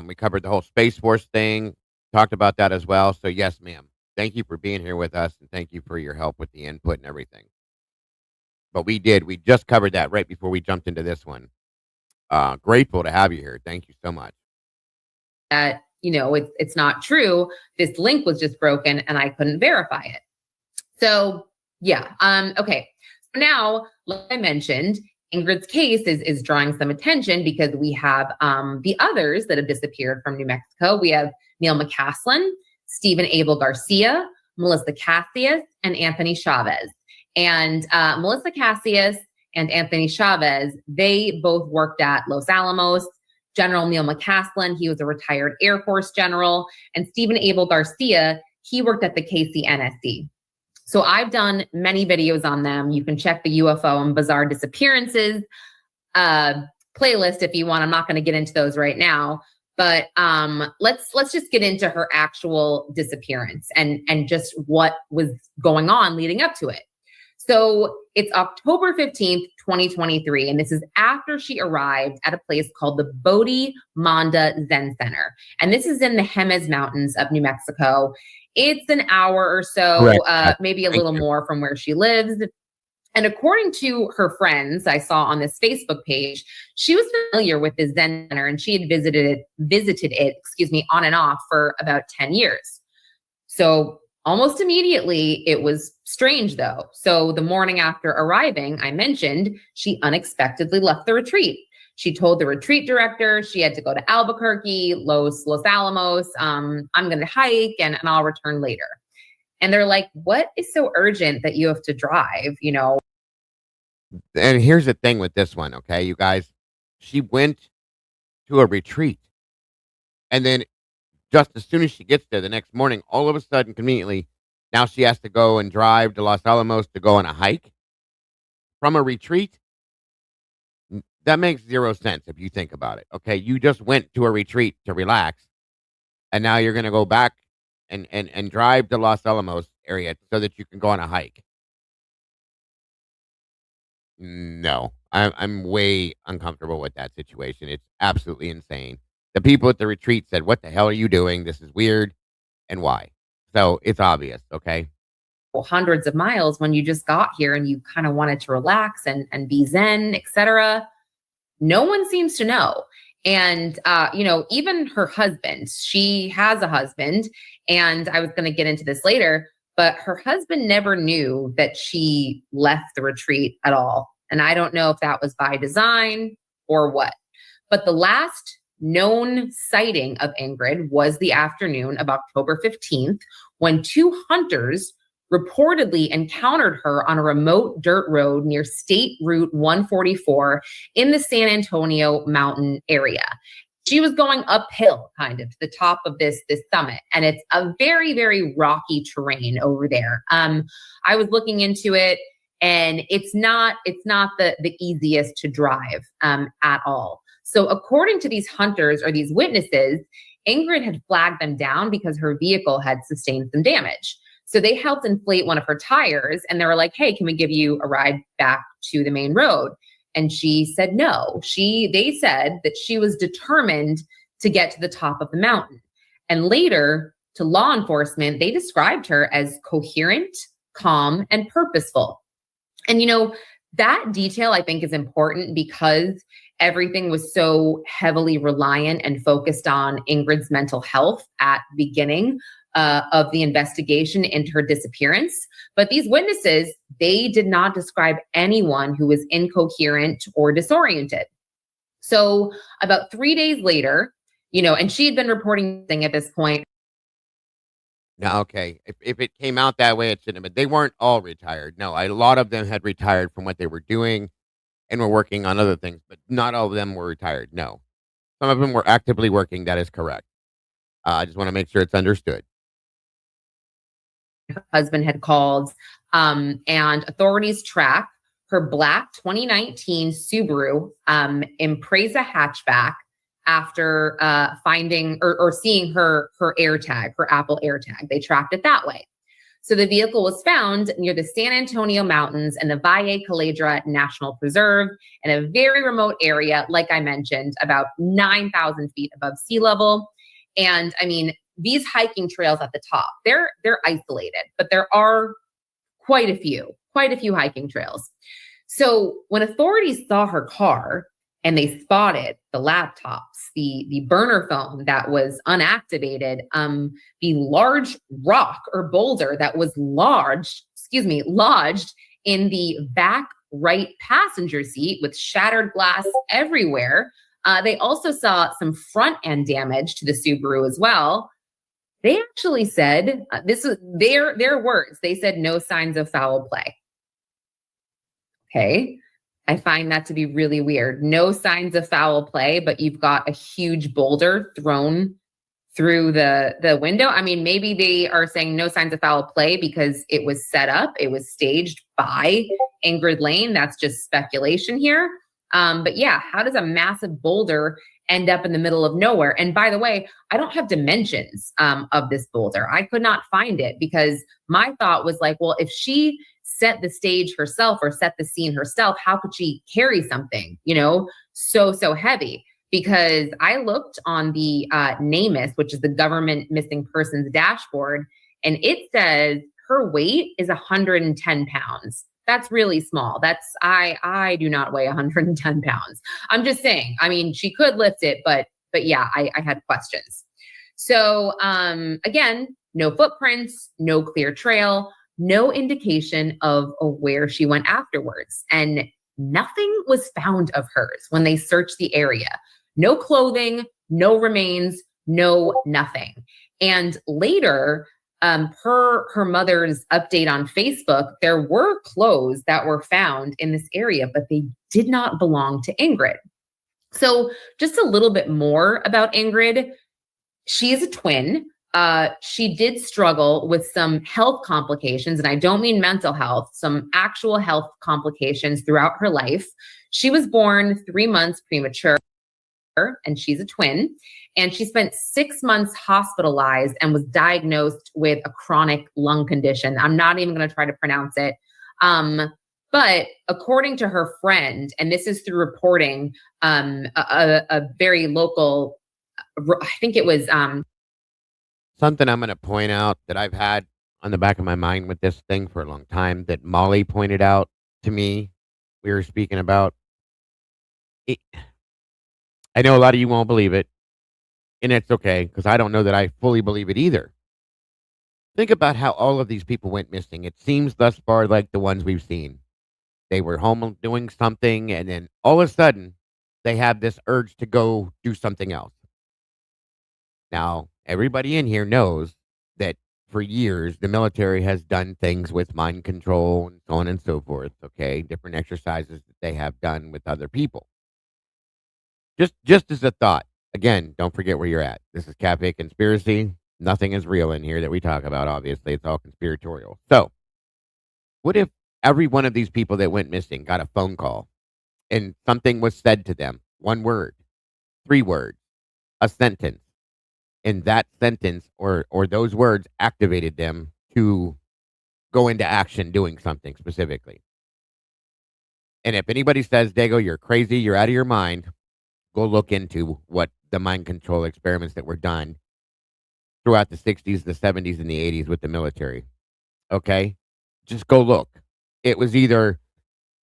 Speaker 1: We covered the whole Space Force thing, talked about that as well. So yes, ma'am. Thank you for being here with us, and thank you for your help with the input and everything. But we just covered that right before we jumped into this one. Grateful to have you here. Thank you so much.
Speaker 12: That, it's not true. This link was just broken and I couldn't verify it. So yeah. Okay. So now, like I mentioned, Ingrid's case is drawing some attention because we have the others that have disappeared from New Mexico. We have Neil McCaslin, Stephen Abel Garcia, Melissa Cassius, and Anthony Chavez. And Melissa Cassius and Anthony Chavez, they both worked at Los Alamos. General Neil McCaslin, he was a retired Air Force general. And Stephen Abel Garcia, he worked at the KCNSC. So I've done many videos on them. You can check the UFO and bizarre disappearances playlist if you want. I'm not going to get into those right now, but let's just get into her actual disappearance and just what was going on leading up to it. So it's October 15th, 2023, and this is after she arrived at a place called the Bodhi Manda Zen Center. And this is in the Jemez Mountains of New Mexico. It's an hour or so, maybe a little more from where she lives. And according to her friends I saw on this Facebook page, she was familiar with the Zen Center and she had visited it, on and off for about 10 years. So almost immediately, it was strange though. So the morning after arriving, I mentioned she unexpectedly left the retreat. She told the retreat director she had to go to Albuquerque, Los Alamos. I'm going to hike and I'll return later. And they're like, what is so urgent that you have to drive,
Speaker 1: And here's the thing with this one, okay, you guys. She went to a retreat. And then just as soon as she gets there the next morning, all of a sudden, conveniently, now she has to go and drive to Los Alamos to go on a hike from a retreat. That makes zero sense if you think about it. Okay, you just went to a retreat to relax, and now you're going to go back and drive to Los Alamos area so that you can go on a hike. No, I'm way uncomfortable with that situation. It's absolutely insane. The people at the retreat said, what the hell are you doing? This is weird. And why? So it's obvious, okay?
Speaker 12: Hundreds of miles when you just got here and you kind of wanted to relax and be zen, etc. No one seems to know. And, even her husband, she has a husband, and I was going to get into this later, but her husband never knew that she left the retreat at all. And I don't know if that was by design or what. But the last known sighting of Ingrid was the afternoon of October 15th, when two hunters reportedly encountered her on a remote dirt road near State Route 144 in the San Antonio mountain area. She was going uphill kind of to the top of this summit, and it's a very, very rocky terrain over there. I was looking into it, and it's not the easiest to drive at all. So according to these hunters or these witnesses, Ingrid had flagged them down because her vehicle had sustained some damage. So they helped inflate one of her tires, and they were like, hey, can we give you a ride back to the main road? And she said no. They said that she was determined to get to the top of the mountain. And later, to law enforcement, they described her as coherent, calm, and purposeful. And that detail I think is important because everything was so heavily reliant and focused on Ingrid's mental health at the beginning of the investigation into her disappearance. But these witnesses, they did not describe anyone who was incoherent or disoriented. So about 3 days later, and she had been reporting at this point.
Speaker 1: No, okay. If it came out that way, it shouldn't have been. They weren't all retired. No, a lot of them had retired from what they were doing and were working on other things, but not all of them were retired. No. Some of them were actively working. That is correct. I just want to make sure it's understood.
Speaker 12: Her husband had called, and authorities track her black 2019 Subaru Impreza hatchback after finding or seeing her AirTag, her Apple AirTag. They tracked it that way. So the vehicle was found near the San Antonio Mountains and the Valle Caladra National Preserve in a very remote area, like I mentioned, about 9,000 feet above sea level. And I mean, these hiking trails at the top, they're isolated, but there are quite a few hiking trails. So when authorities saw her car and they spotted the laptops, the burner phone that was unactivated, the large rock or boulder that was lodged in the back right passenger seat with shattered glass everywhere. They also saw some front end damage to the Subaru as well. They actually said, this was their words, they said no signs of foul play. Okay. I find that to be really weird. No signs of foul play, but you've got a huge boulder thrown through the window. I mean, maybe they are saying no signs of foul play because it was set up. It was staged by Ingrid Lane. That's just speculation here. But yeah, how does a massive boulder end up in the middle of nowhere? And by the way, I don't have dimensions of this boulder. I could not find it because my thought was like, well, if she set the stage herself or set the scene herself, how could she carry something, so heavy? Because I looked on the NamUs, which is the government missing persons dashboard, and it says her weight is 110 pounds. That's really small. I do not weigh 110 pounds. I'm just saying, I mean, she could lift it, but yeah, I had questions. So again, no footprints, no clear trail, no indication of where she went afterwards. And nothing was found of hers when they searched the area. No clothing, no remains, no nothing. And later, per her mother's update on Facebook, there were clothes that were found in this area, but they did not belong to Ingrid. So just a little bit more about Ingrid. She is a twin. She did struggle with some health complications, and I don't mean mental health, some actual health complications throughout her life. She was born 3 months premature, and she's a twin. And she spent 6 months hospitalized and was diagnosed with a chronic lung condition. I'm not even going to try to pronounce it. But according to her friend, and this is through reporting, a very local, I think it was
Speaker 1: something I'm going to point out that I've had on the back of my mind with this thing for a long time that Molly pointed out to me. We were speaking about it. I know a lot of you won't believe it, and it's okay because I don't know that I fully believe it either. Think about how all of these people went missing. It seems thus far like the ones we've seen. They were home doing something, and then all of a sudden, they have this urge to go do something else. Now, everybody in here knows that for years, the military has done things with mind control and so on and so forth, okay? Different exercises that they have done with other people. Just as a thought, again, don't forget where you're at. This is Cafe Conspiracy. Nothing is real in here that we talk about, obviously. It's all conspiratorial. So, what if every one of these people that went missing got a phone call and something was said to them? 1 word, 3 words, a sentence. And that sentence or those words activated them to go into action doing something specifically. And if anybody says, Dago, you're crazy, you're out of your mind, go look into what the mind control experiments that were done throughout the 60s, the 70s, and the 80s with the military. Okay? Just go look. It was either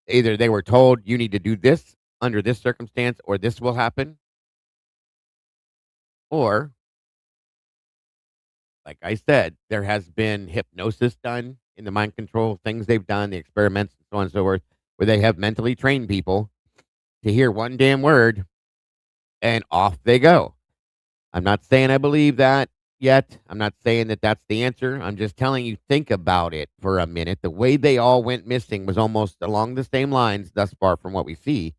Speaker 1: they were told you need to do this under this circumstance or this will happen. Or, like I said, there has been hypnosis done in the mind control things they've done, the experiments and so on and so forth, where they have mentally trained people to hear one damn word and off they go. I'm not saying I believe that yet. I'm not saying that that's the answer. I'm just telling you, think about it for a minute. The way they all went missing was almost along the same lines thus far from what we see.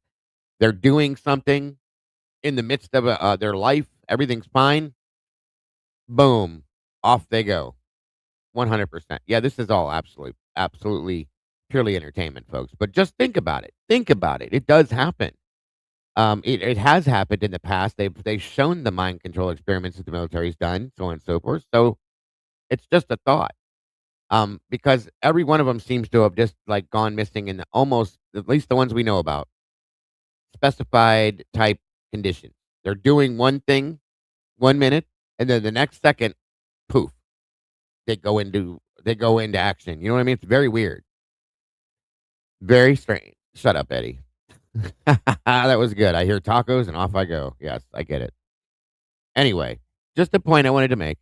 Speaker 1: They're doing something in the midst of their life. Everything's fine. Boom. Off they go. 100%. Yeah, this is all absolutely purely entertainment, folks. But just think about it. Think about it. It does happen. It has happened in the past. They've shown the mind control experiments that the military's done, so on and so forth. So it's just a thought. Because every one of them seems to have just like gone missing in almost, at least the ones we know about, specified type conditions. They're doing one thing 1 minute, and then the next second, poof, they go into action. You know what I mean? It's very weird. Very strange. Shut up, Eddie. That was good. I hear tacos and off I go. Yes, I get it. Anyway, just a point I wanted to make.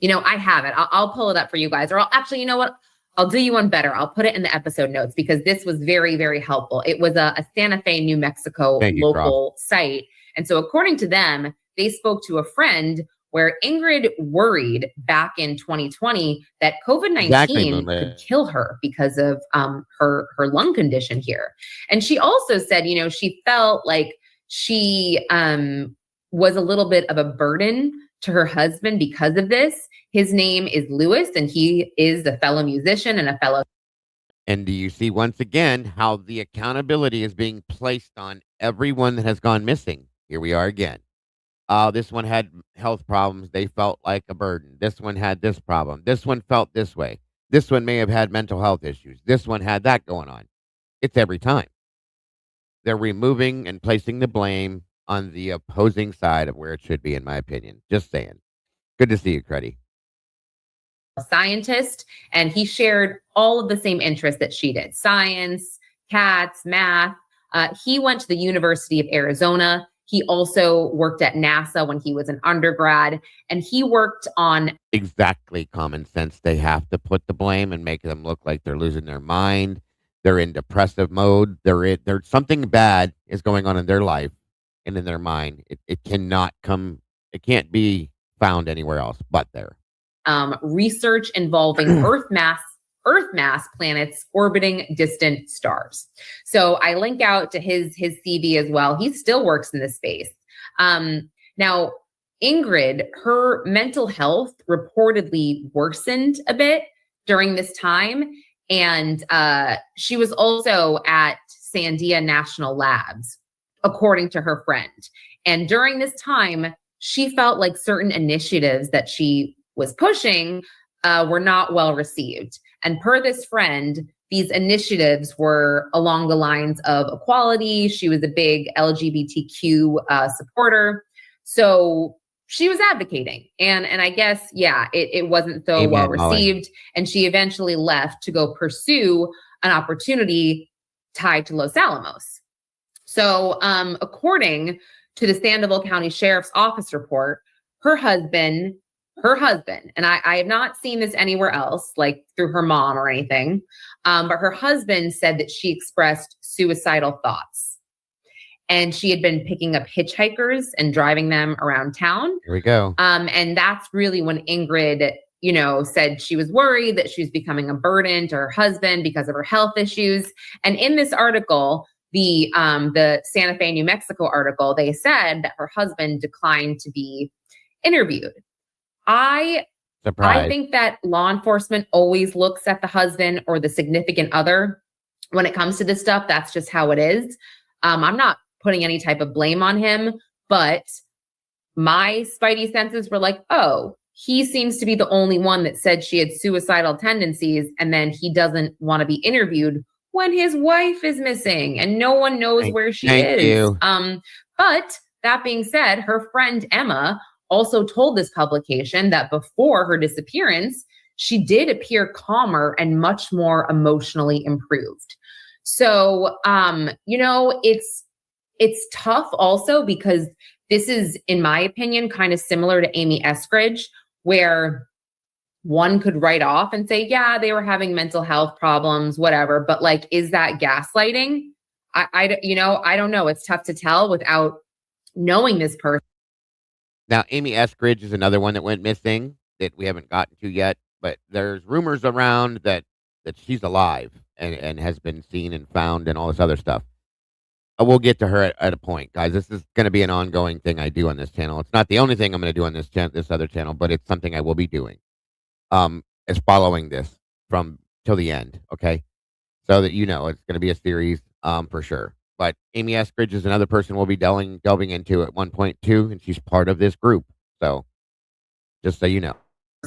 Speaker 12: I have it. I'll pull it up for you guys. Or actually, you know what? I'll do you one better. I'll put it in the episode notes because this was very, very helpful. It was a Santa Fe, New Mexico local site. And so according to them, they spoke to a friend where Ingrid worried back in 2020 that COVID-19 could kill her because of her lung condition here. And she also said, she felt like she was a little bit of a burden to her husband because of this. His name is Lewis, and he is a fellow musician and a fellow
Speaker 1: And do you see once again how the accountability is being placed on everyone that has gone missing? Here we are again. This one had health problems. They felt like a burden. This one had this problem. This one felt this way. This one may have had mental health issues. This one had that going on. It's every time. They're removing and placing the blame on the opposing side of where it should be, in my opinion. Just saying. Good to see you, Cruddy.
Speaker 12: Scientist, and he shared all of the same interests that she did: science, cats, math. He went to the University of Arizona. He also worked at NASA when he was an undergrad, and he worked on
Speaker 1: exactly common sense. They have to put the blame and make them look like they're losing their mind. They're in depressive mode. They're something bad is going on in their life and in their mind. It cannot come. It can't be found anywhere else but there.
Speaker 12: Research involving Earth mass planets orbiting distant stars. So I link out to his CV as well. He still works in this space. Now, Ingrid, her mental health reportedly worsened a bit during this time. And she was also at Sandia National Labs, according to her friend. And during this time, she felt like certain initiatives that she was pushing were not well received. And per this friend, these initiatives were along the lines of equality. She was a big LGBTQ supporter. So she was advocating. And I guess, yeah, it wasn't so well received. And she eventually left to go pursue an opportunity tied to Los Alamos. So according to the Sandoval County Sheriff's Office report, her husband, and I have not seen this anywhere else, like through her mom or anything, but her husband said that she expressed suicidal thoughts. And she had been picking up hitchhikers and driving them around town.
Speaker 1: Here we go.
Speaker 12: And that's really when Ingrid, said she was worried that she was becoming a burden to her husband because of her health issues. And in this article, the Santa Fe, New Mexico article, they said that her husband declined to be interviewed. I think that law enforcement always looks at the husband or the significant other when it comes to this stuff. That's just how it is. I'm not putting any type of blame on him, but my spidey senses were like, oh, he seems to be the only one that said she had suicidal tendencies, and then he doesn't want to be interviewed when his wife is missing and no one knows where she is.
Speaker 1: You.
Speaker 12: But that being said, her friend Emma also told this publication that before her disappearance, she did appear calmer and much more emotionally improved. So, it's tough also because this is, in my opinion, kind of similar to Amy Eskridge, where one could write off and say, yeah, they were having mental health problems, whatever. But like, is that gaslighting? I don't know. It's tough to tell without knowing this person.
Speaker 1: Now, Amy Eskridge is another one that went missing that we haven't gotten to yet, but there's rumors around that she's alive and has been seen and found and all this other stuff. We'll get to her at a point, guys. This is going to be an ongoing thing I do on this channel. It's not the only thing I'm going to do on this other channel, but it's something I will be doing. Is following this from till the end, okay? So that it's going to be a series, for sure. But Amy Eskridge is another person we'll be delving into at one point too, and she's part of this group. So, just so you know.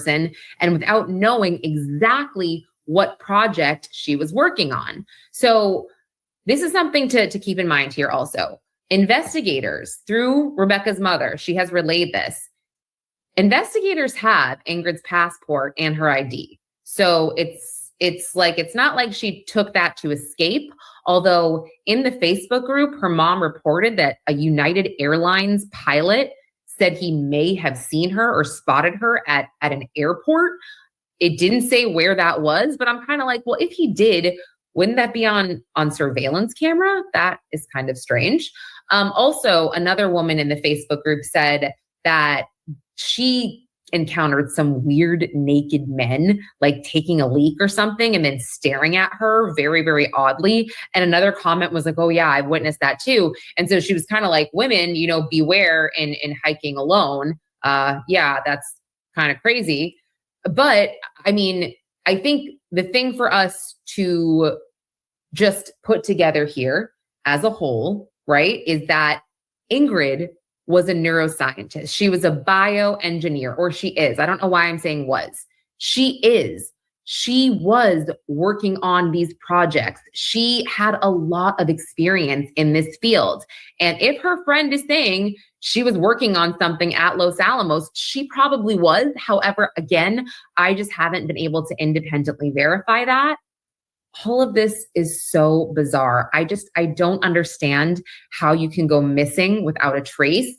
Speaker 12: And without knowing exactly what project she was working on. So this is something to keep in mind here also. Investigators, through Rebecca's mother, she has relayed this. Investigators have Ingrid's passport and her ID. So it's not like she took that to escape. Although in the Facebook group, her mom reported that a United Airlines pilot said he may have seen her or spotted her at an airport. It didn't say where that was, but I'm kind of like, well, if he did, wouldn't that be on surveillance camera? That is kind of strange. Also, another woman in the Facebook group said that she encountered some weird naked men, like taking a leak or something and then staring at her very, very oddly. And another comment was like, oh yeah, I've witnessed that too. And so she was kind of like, women, beware in hiking alone. Yeah, that's kind of crazy. But I mean, I think the thing for us to just put together here as a whole, right, is that Ingrid was a neuroscientist. She was a bioengineer, or she is. I don't know why I'm saying was. She is. She was working on these projects. She had a lot of experience in this field. And if her friend is saying she was working on something at Los Alamos, she probably was. However, again, I just haven't been able to independently verify that. All of this is so bizarre. I don't understand how you can go missing without a trace.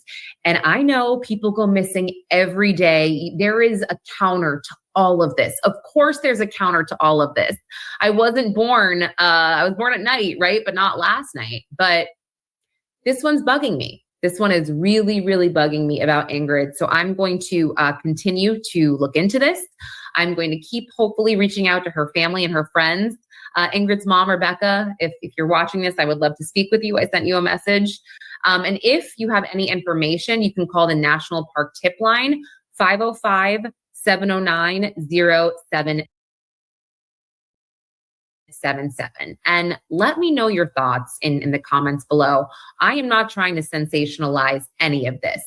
Speaker 12: And I know people go missing every day. There is a counter to all of this. Of course, there's a counter to all of this. I was born at night, right? But not last night. But this one's bugging me. This one is really, really bugging me about Ingrid. So I'm going to continue to look into this. I'm going to keep hopefully reaching out to her family and her friends. Ingrid's mom, Rebecca, if you're watching this, I would love to speak with you. I sent you a message. And if you have any information, you can call the National Park Tip Line, 505-709-0777. And let me know your thoughts in the comments below. I am not trying to sensationalize any of this.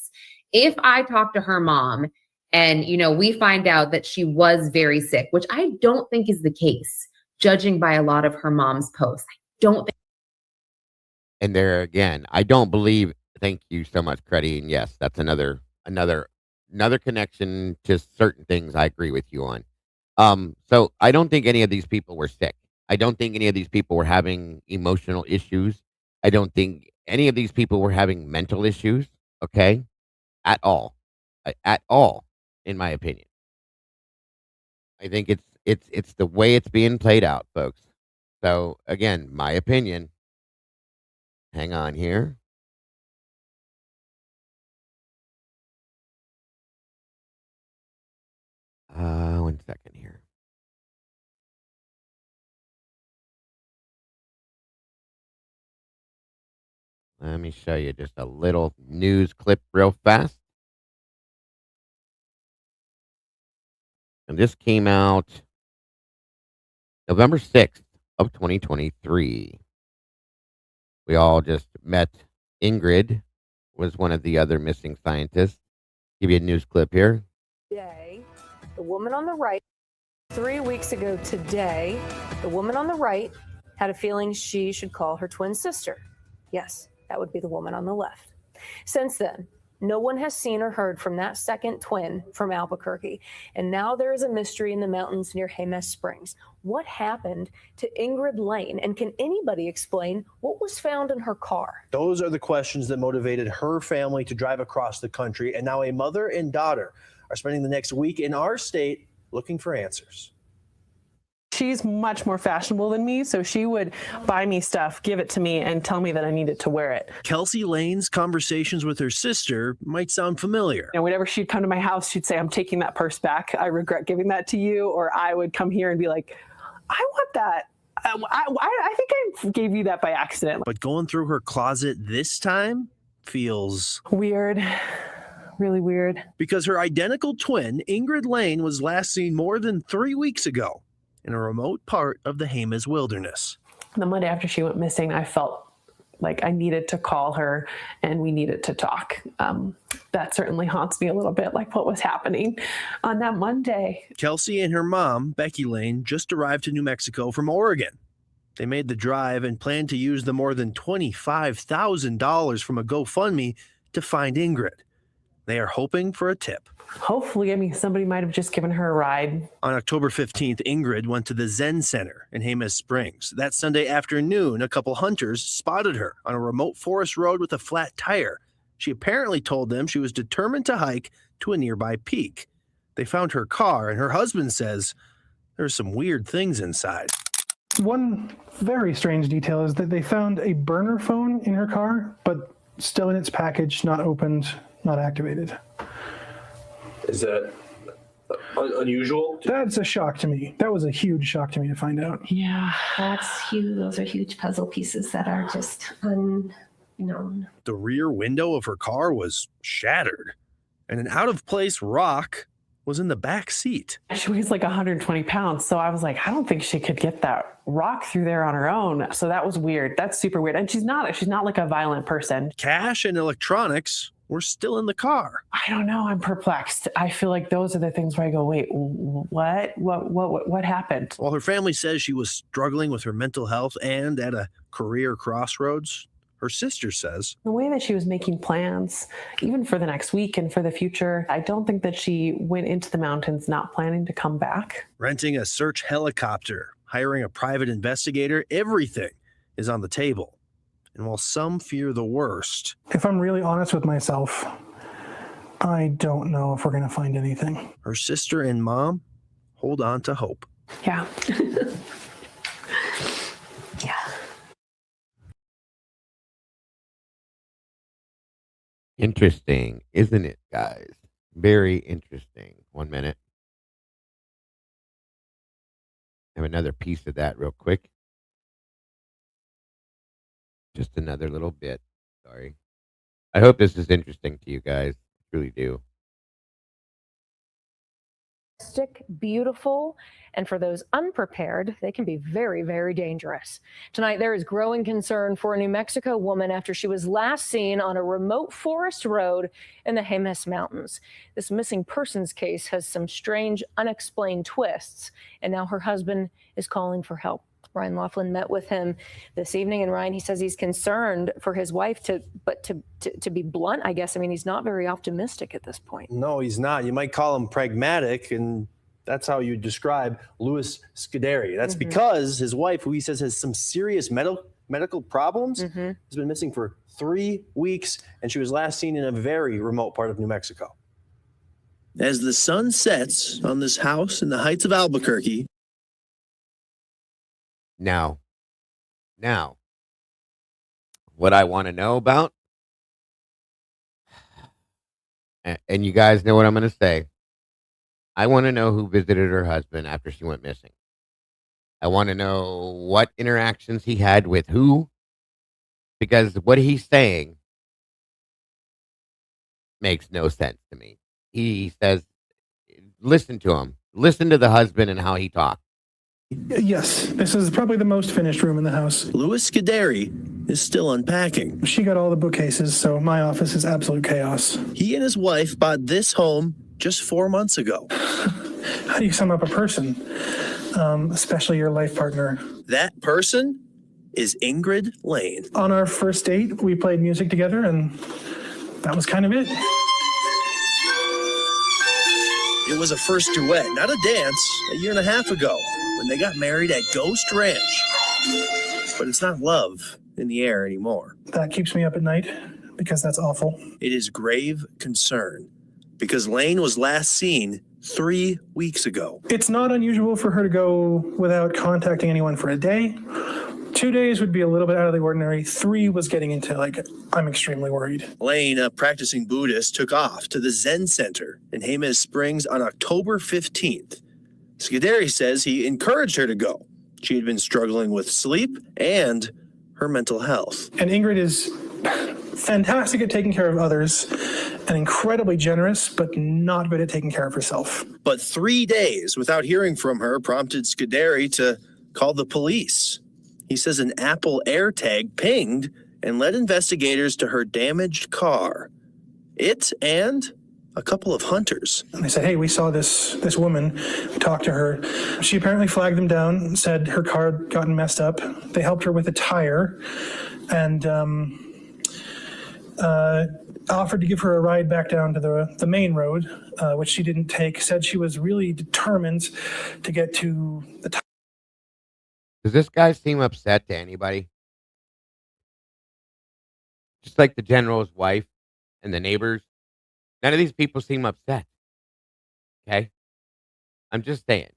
Speaker 12: If I talk to her mom and, we find out that she was very sick, which I don't think is the case, judging by a lot of her mom's posts. I don't think.
Speaker 1: And there again, I don't believe. Thank you so much, Creddy. And yes, that's another connection to certain things I agree with you on. So I don't think any of these people were sick. I don't think any of these people were having emotional issues. I don't think any of these people were having mental issues. Okay, at all, in my opinion. I think it's the way it's being played out, folks. So again, my opinion. Hang on here. One second here. Let me show you just a little news clip real fast. And this came out November 6th of 2023. We all just met. Ingrid was one of the other missing scientists. Give you a news clip here.
Speaker 15: Today, the woman on the right, 3 weeks ago today, the woman on the right had a feeling she should call her twin sister. Yes, that would be the woman on the left. Since then, no one has seen or heard from that second twin from Albuquerque. And now there is a mystery in the mountains near Jemez Springs. What happened to Ingrid Lane? And can anybody explain what was found in her car?
Speaker 16: Those are the questions that motivated her family to drive across the country. And now a mother and daughter are spending the next week in our state looking for answers.
Speaker 23: She's much more fashionable than me, so she would buy me stuff, give it to me, and tell me that I needed to wear it.
Speaker 16: Kelsey Lane's conversations with her sister might sound familiar.
Speaker 23: And whenever she'd come to my house, she'd say, "I'm taking that purse back. I regret giving that to you." Or I would come here and be like, "I want that. I think I gave you that by accident."
Speaker 16: But going through her closet this time feels
Speaker 23: weird. Really weird.
Speaker 16: Because her identical twin, Ingrid Lane, was last seen more than 3 weeks ago in a remote part of the Jemez wilderness.
Speaker 23: The Monday after she went missing, I felt like I needed to call her and we needed to talk. That certainly haunts me a little bit, like what was happening on that Monday.
Speaker 16: Kelsey and her mom, Becky Lane, just arrived to New Mexico from Oregon. They made the drive and planned to use the more than $25,000 from a GoFundMe to find Ingrid. They are hoping for a tip.
Speaker 23: Hopefully, somebody might have just given her a ride.
Speaker 16: On October 15th, Ingrid went to the Zen Center in Jemez Springs. That Sunday afternoon, a couple hunters spotted her on a remote forest road with a flat tire. She apparently told them she was determined to hike to a nearby peak. They found her car, and her husband says there's some weird things inside.
Speaker 24: One very strange detail is that they found a burner phone in her car, but still in its package, not opened, not activated.
Speaker 21: Is that unusual?
Speaker 24: That's a shock to me. That was a huge shock to me to find out.
Speaker 25: Yeah, that's huge. Those are huge puzzle pieces that are just unknown.
Speaker 16: The rear window of her car was shattered, and an out-of-place rock was in the back seat.
Speaker 23: She weighs like 120 pounds. So I was like, I don't think she could get that rock through there on her own. So that was weird. That's super weird. And she's not like a violent person.
Speaker 16: Cash and electronics were still in the car.
Speaker 23: I don't know. I'm perplexed. I feel like those are the things where I go, wait, what happened?
Speaker 16: While her family says she was struggling with her mental health and at a career crossroads, her sister says
Speaker 23: the way that she was making plans, even for the next week and for the future, I don't think that she went into the mountains not planning to come back.
Speaker 16: Renting a search helicopter, hiring a private investigator, everything is on the table. And while some fear the worst,
Speaker 24: if I'm really honest with myself, I don't know if we're going to find anything.
Speaker 16: Her sister and mom hold on to hope.
Speaker 23: Yeah.
Speaker 25: Yeah.
Speaker 1: Interesting, isn't it, guys? Very interesting. 1 minute. Have another piece of that real quick. Just another little bit. Sorry. I hope this is interesting to you guys. I really do.
Speaker 15: Beautiful, and for those unprepared, they can be very, very dangerous. Tonight, there is growing concern for a New Mexico woman after she was last seen on a remote forest road in the Jemez Mountains. This missing persons case has some strange, unexplained twists, and now her husband is calling for help. Ryan Laughlin met with him this evening, and Ryan, he says he's concerned for his wife, to be blunt, I guess. I mean, he's not very optimistic at this point.
Speaker 16: No, he's not. You might call him pragmatic, and that's how you describe Louis Scuderi. That's because his wife, who he says has some serious medical problems, has been missing for 3 weeks, and she was last seen in a very remote part of New Mexico. As the sun sets on this house in the heights of Albuquerque,
Speaker 1: Now, what I want to know about, and you guys know what I'm going to say, I want to know who visited her husband after she went missing. I want to know what interactions he had with who, because what he's saying makes no sense to me. He says, listen to him. Listen to the husband and how he talks.
Speaker 24: Yes, this is probably the most finished room in the house.
Speaker 16: Louis Scuderi is still unpacking.
Speaker 24: She got all the bookcases, so my office is absolute chaos.
Speaker 16: He and his wife bought this home just 4 months ago.
Speaker 24: How do you sum up a person, especially your life partner?
Speaker 16: That person is Ingrid Lane.
Speaker 24: On our first date, we played music together, and that was kind of it.
Speaker 16: It was a first duet, not a dance, a year and a half ago when they got married at Ghost Ranch. But it's not love in the air anymore.
Speaker 24: That keeps me up at night because that's awful.
Speaker 16: It is grave concern because Lane was last seen 3 weeks ago.
Speaker 24: It's not unusual for her to go without contacting anyone for a day. 2 days would be a little bit out of the ordinary. 3 was getting into, I'm extremely worried.
Speaker 16: Lane, a practicing Buddhist, took off to the Zen Center in Jemez Springs on October 15th. Scuderi says he encouraged her to go. She had been struggling with sleep and her mental health.
Speaker 24: And Ingrid is fantastic at taking care of others and incredibly generous, but not good at taking care of herself.
Speaker 16: But 3 days without hearing from her prompted Scuderi to call the police. He says an Apple AirTag pinged and led investigators to her damaged car. It and a couple of hunters.
Speaker 24: And they said, hey, we saw this woman. We talked to her. She apparently flagged them down, said her car had gotten messed up. They helped her with a tire and offered to give her a ride back down to the main road, which she didn't take. Said she was really determined to get to the tire.
Speaker 1: Does this guy seem upset to anybody? Just like the general's wife and the neighbors. None of these people seem upset. Okay? I'm just saying.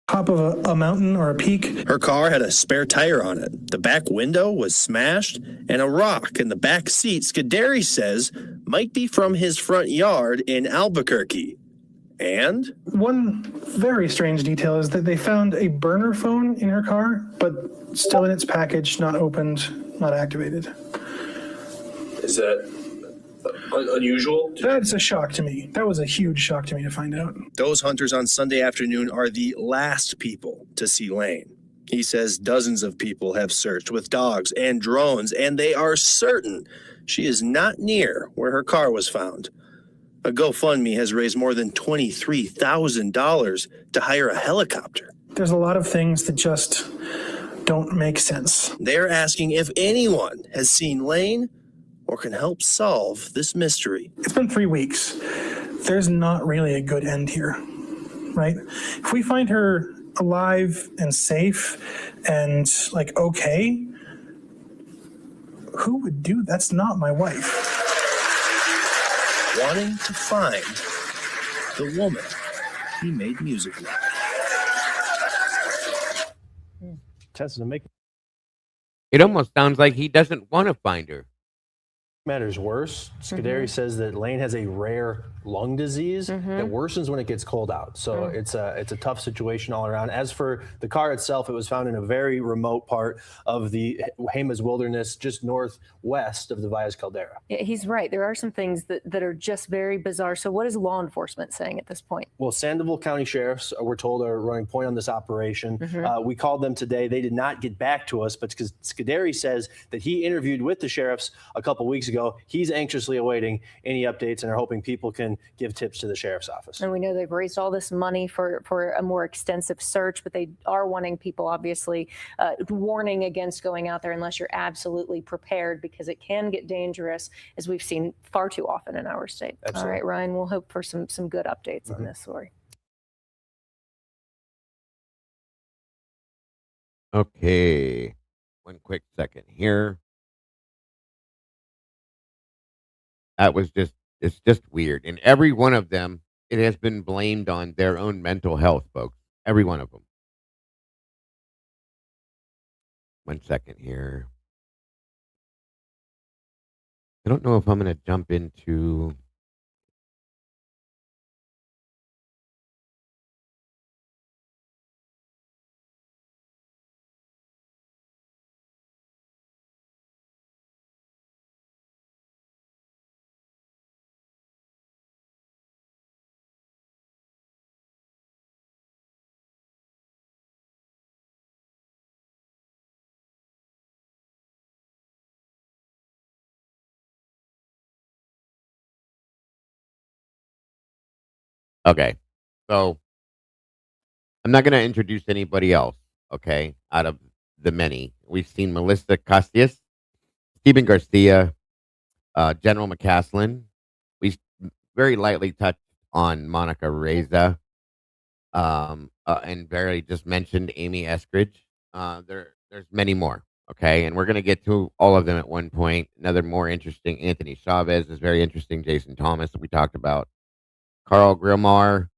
Speaker 24: Top of a mountain or a peak.
Speaker 16: Her car had a spare tire on it. The back window was smashed, and a rock in the back seat, Scuderi says, might be from his front yard in Albuquerque. And
Speaker 24: one very strange detail is that they found a burner phone in her car, but still in its package, not opened, not activated.
Speaker 3: Is that
Speaker 11: unusual? That's a shock to me. That was a huge shock to me to find out.
Speaker 16: Those hunters on Sunday afternoon are the last people to see Lane. He says dozens of people have searched with dogs and drones, and they are certain she is not near where her car was found. A GoFundMe has raised more than $23,000 to hire a helicopter.
Speaker 11: There's a lot of things that just don't make sense.
Speaker 16: They're asking if anyone has seen Lane or can help solve this mystery.
Speaker 11: It's been 3 weeks. There's not really a good end here, right? If we find her alive and safe and like okay, who would do that's not my wife.
Speaker 16: Wanting to find the woman he made music with.
Speaker 4: Testing to make
Speaker 1: It almost sounds like he doesn't want to find her.
Speaker 4: matters worse. Scuderi says that Lane has a rare lung disease that worsens when it gets cold out. So it's a tough situation all around. As for the car itself, it was found in a very remote part of the Jemez Wilderness, just northwest of the Valles Caldera.
Speaker 15: Yeah, he's right. There are some things that are just very bizarre. So what is law enforcement saying at this point?
Speaker 4: Well, Sandoval County sheriffs, we're told, are running point on this operation. We called them today. They did not get back to us, but because Scuderi says that he interviewed with the sheriffs a couple weeks ago, he's anxiously awaiting any updates and are hoping people can give tips to the sheriff's office.
Speaker 15: And we know they've raised all this money for a more extensive search, but they are wanting people, obviously, warning against going out there unless you're absolutely prepared, because it can get dangerous, as we've seen far too often in our state.
Speaker 4: Absolutely.
Speaker 15: All right, Ryan, we'll hope for some good updates on this story.
Speaker 1: Okay, one quick second here. That was it's just weird. And every one of them, it has been blamed on their own mental health, folks. Every one of them. One second here. I don't know if I'm going to jump into... Okay, so I'm not going to introduce anybody else, okay, out of the many. We've seen Melissa Casillas, Stephen Garcia, General McCaslin. We very lightly touched on Monica Reza, and barely just mentioned Amy Eskridge. There's many more, okay, and we're going to get to all of them at one point. Another more interesting, Anthony Chavez is very interesting. Jason Thomas, that we talked about. Carl Grilmar,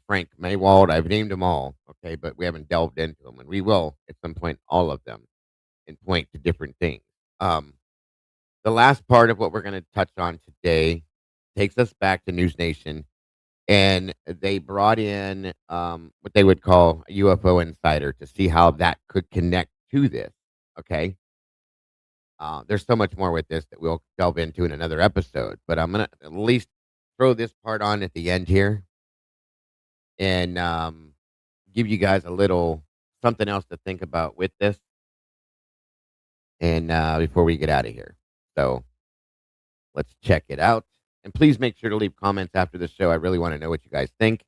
Speaker 1: Frank Maywald. I've named them all, okay, but we haven't delved into them, and we will at some point, all of them, and point to different things. The last part of what we're going to touch on today takes us back to News Nation, and they brought in what they would call a UFO insider to see how that could connect to this, okay? There's so much more with this that we'll delve into in another episode, but I'm going to at least throw this part on at the end here and give you guys a little something else to think about with this, and before we get out of here. So let's check it out, and please make sure to leave comments after the show. I really want to know what you guys think.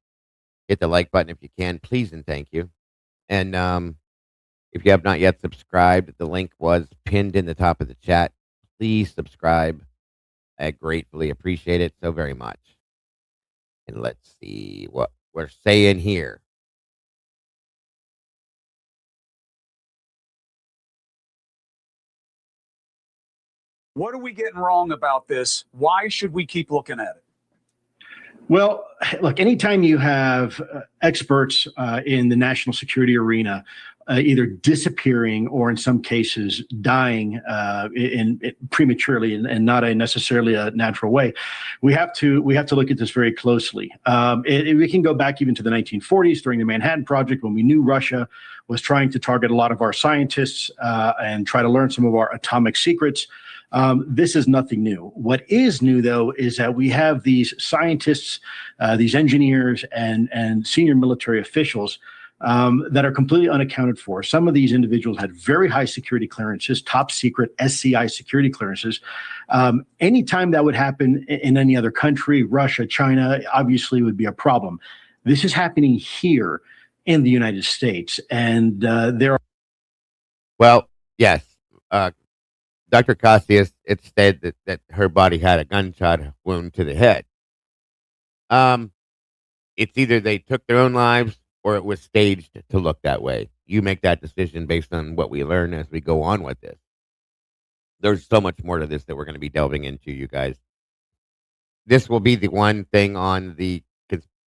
Speaker 1: Hit the like button if you can, please and thank you. And if you have not yet subscribed, the link was pinned in the top of the chat. Please subscribe. I gratefully appreciate it so very much. And let's see what we're saying here.
Speaker 7: What are we getting wrong about this? Why should we keep looking at it?
Speaker 17: Well, look, anytime you have experts in the national security arena either disappearing or in some cases dying prematurely and not necessarily a natural way, we have to look at this very closely. We can go back even to the 1940s during the Manhattan Project, when we knew Russia was trying to target a lot of our scientists and try to learn some of our atomic secrets. This is nothing new. What is new, though, is that we have these scientists, these engineers, and senior military officials that are completely unaccounted for. Some of these individuals had very high security clearances, top secret SCI security clearances. Anytime that would happen in any other country, Russia, China, obviously would be a problem. This is happening here in the United States, and there are.
Speaker 1: Well, yes. Dr. Cassius, it said that her body had a gunshot wound to the head. It's either they took their own lives or it was staged to look that way. You make that decision based on what we learn as we go on with this. There's so much more to this that we're going to be delving into, you guys. This will be the one thing on the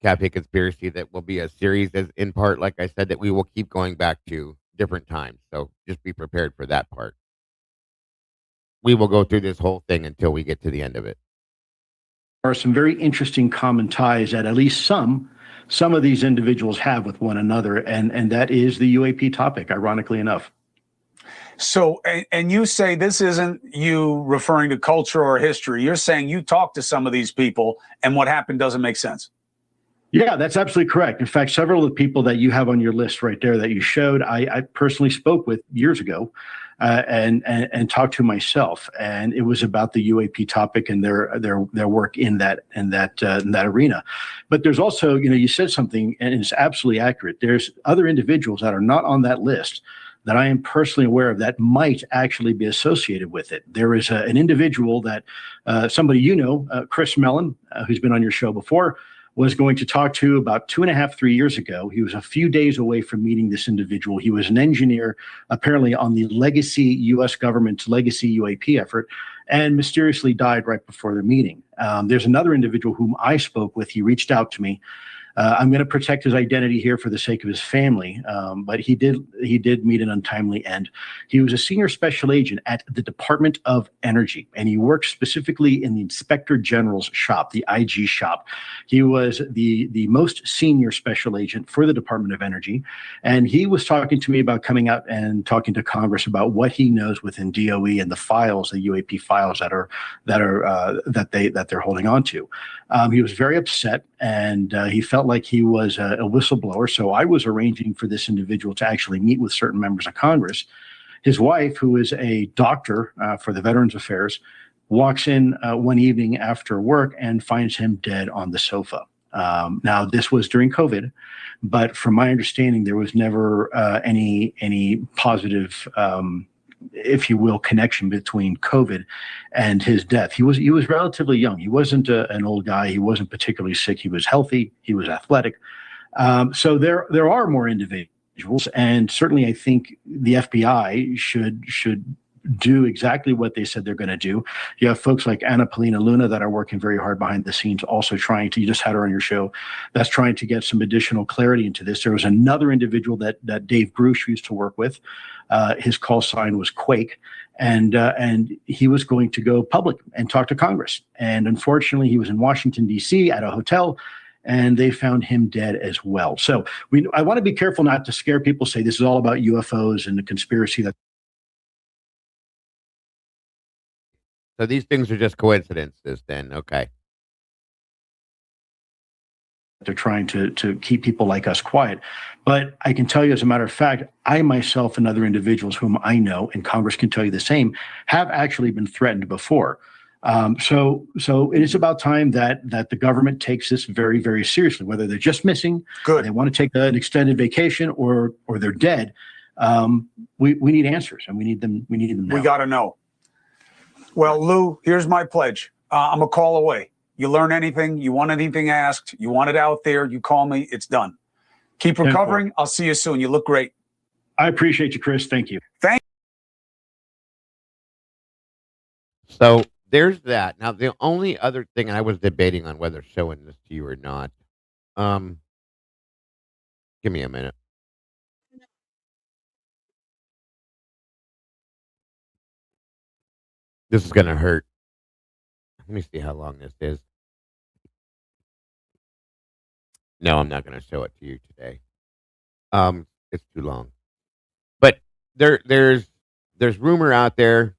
Speaker 1: Cafe Conspiracy that will be a series, as in part, like I said, that we will keep going back to different times. So just be prepared for that part. We will go through this whole thing until we get to the end of it.
Speaker 17: There are some very interesting common ties that at least some of these individuals have with one another, and that is the UAP topic, ironically enough.
Speaker 7: So, and you say this isn't you referring to culture or history. You're saying you talked to some of these people and what happened doesn't make sense.
Speaker 17: Yeah, that's absolutely correct. In fact, several of the people that you have on your list right there that you showed, I personally spoke with years ago and talked to myself, and it was about the UAP topic and their work in that arena. But there's also, you said something, and it's absolutely accurate. There's other individuals that are not on that list that I am personally aware of that might actually be associated with it. There is an individual that somebody Chris Mellon, who's been on your show before, was going to talk to about 2.5, 3 years ago. He was a few days away from meeting this individual. He was an engineer, apparently on the legacy U.S. government's legacy UAP effort, and mysteriously died right before the meeting. There's another individual whom I spoke with. He reached out to me. I'm going to protect his identity here for the sake of his family, but he did meet an untimely end. He was a senior special agent at the Department of Energy, and he worked specifically in the Inspector General's shop, the IG shop. He was the most senior special agent for the Department of Energy, and he was talking to me about coming out and talking to Congress about what he knows within DOE and the files, the UAP files that they're holding on to. He was very upset, and he felt like he was a whistleblower. So I was arranging for this individual to actually meet with certain members of Congress. His wife, who is a doctor for the Veterans Affairs, walks in one evening after work and finds him dead on the sofa. Now, this was during COVID, but from my understanding, there was never any positive if you will, connection between COVID and his death. He was relatively young. He wasn't an old guy. He wasn't particularly sick. He was healthy. He was athletic. So there are more individuals, and certainly I think the FBI should do exactly what they said they're going to do. You have folks like Anna Polina Luna that are working very hard behind the scenes, also trying to, you just had her on your show, that's trying to get some additional clarity into this. There was another individual that Dave Bruce used to work with. His call sign was Quake, and he was going to go public and talk to Congress. And unfortunately, he was in Washington, D.C. at a hotel, and they found him dead as well. So I want to be careful not to scare people, say this is all about UFOs and the conspiracy that.
Speaker 1: So these things are just coincidences then, okay.
Speaker 17: They're trying to keep people like us quiet. But I can tell you, as a matter of fact, I myself and other individuals whom I know, and Congress can tell you the same, have actually been threatened before. So it is about time that the government takes this very, very seriously, whether they're just missing, they want to take an extended vacation, or they're dead. We need answers, and we need them now.
Speaker 7: We got to know. Well, Lou, here's my pledge. I'm a call away. You learn anything, you want anything asked, you want it out there, you call me, it's done. Keep recovering. I'll see you soon. You look great.
Speaker 17: I appreciate you, Chris. Thank you.
Speaker 1: So there's that. Now, the only other thing I was debating on whether showing this to you or not. Give me a minute. This is going to hurt. Let me see how long this is. No, I'm not going to show it to you today. It's too long. But there's rumor out there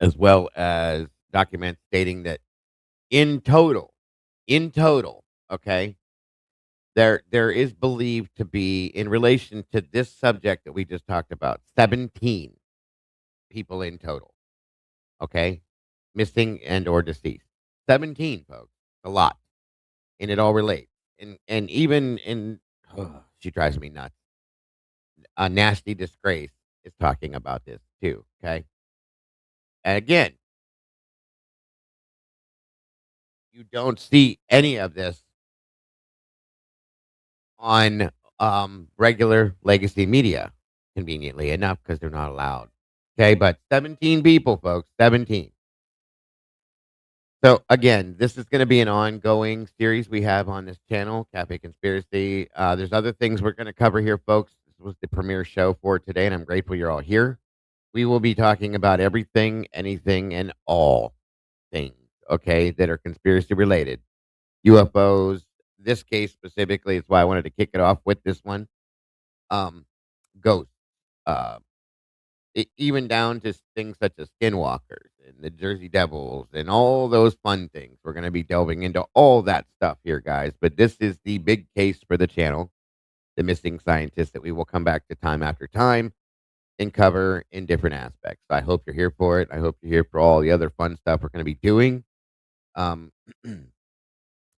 Speaker 1: as well as documents stating that in total, okay, there is believed to be, in relation to this subject that we just talked about, 17 people in total, okay, missing and or deceased. 17, folks, a lot, and it all relates. And even in, she drives me nuts. A nasty disgrace is talking about this too. Okay, and again, you don't see any of this on regular legacy media, conveniently enough, because they're not allowed. Okay, but 17 people, folks, 17. So again, this is going to be an ongoing series we have on this channel, Cafe Conspiracy. There's other things we're going to cover here, folks. This was the premiere show for today, and I'm grateful you're all here. We will be talking about everything, anything, and all things, okay, that are conspiracy related. UFOs, this case specifically is why I wanted to kick it off with this one. Ghosts, uh, even down to things such as skinwalkers and the Jersey Devils and all those fun things. We're going to be delving into all that stuff here, guys. But this is the big case for the channel, the missing scientists that we will come back to time after time and cover in different aspects. I hope you're here for it. I hope you're here for all the other fun stuff we're going to be doing. I'm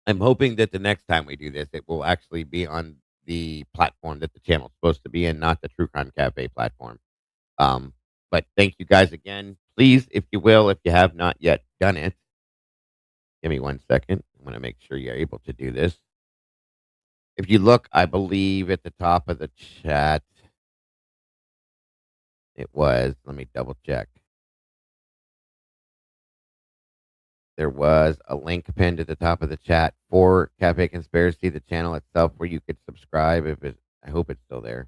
Speaker 1: hoping that the next time we do this, it will actually be on the platform that the channel is supposed to be in, not the True Crime Cafe platform. But thank you guys again. Please, if you will, if you have not yet done it, give me 1 second. I'm going to make sure you're able to do this. If you look, I believe at the top of the chat, it was, let me double check. There was a link pinned at the top of the chat for Cafe Conspiracy, the channel itself, where you could subscribe. I hope it's still there.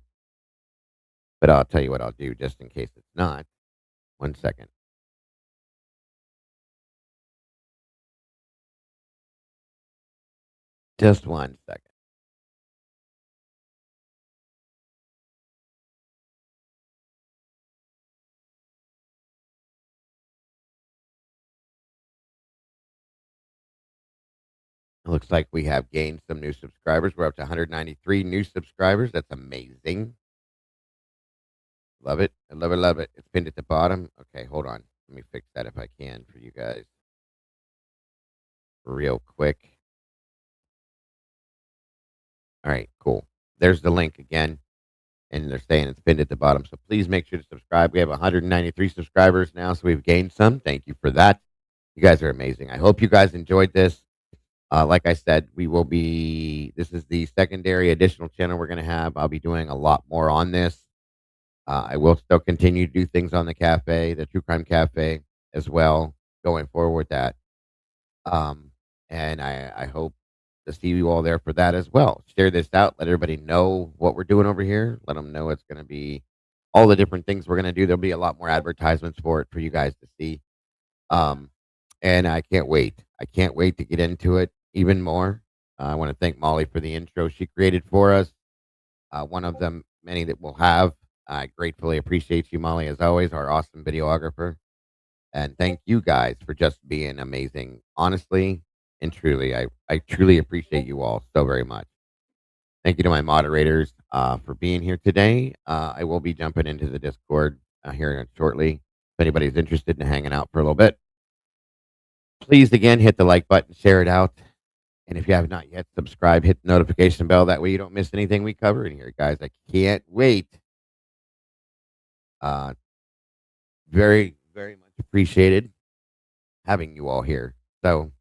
Speaker 1: But I'll tell you what I'll do just in case it's not. 1 second. Just 1 second. It looks like we have gained some new subscribers. We're up to 193 new subscribers. That's amazing. Love it. I love it, love it. It's pinned at the bottom. Okay, hold on. Let me fix that if I can for you guys. Real quick. All right, cool. There's the link again. And they're saying it's pinned at the bottom. So please make sure to subscribe. We have 193 subscribers now, so we've gained some. Thank you for that. You guys are amazing. I hope you guys enjoyed this. Like I said, this is the secondary additional channel we're going to have. I'll be doing a lot more on this. I will still continue to do things on the cafe, the True Crime Cafe, as well, going forward with that. And I hope to see you all there for that as well. Share this out. Let everybody know what we're doing over here. Let them know it's going to be all the different things we're going to do. There'll be a lot more advertisements for it for you guys to see. And I can't wait. I can't wait to get into it even more. I want to thank Molly for the intro she created for us. One of them, many that we'll have. I gratefully appreciate you, Molly, as always, our awesome videographer. And thank you guys for just being amazing. Honestly and truly, I truly appreciate you all so very much. Thank you to my moderators for being here today. I will be jumping into the Discord here shortly. If anybody's interested in hanging out for a little bit, please, again, hit the like button, share it out. And if you have not yet subscribed, hit the notification bell. That way you don't miss anything we cover in here, guys. I can't wait. Very, very much appreciated having you all here. So,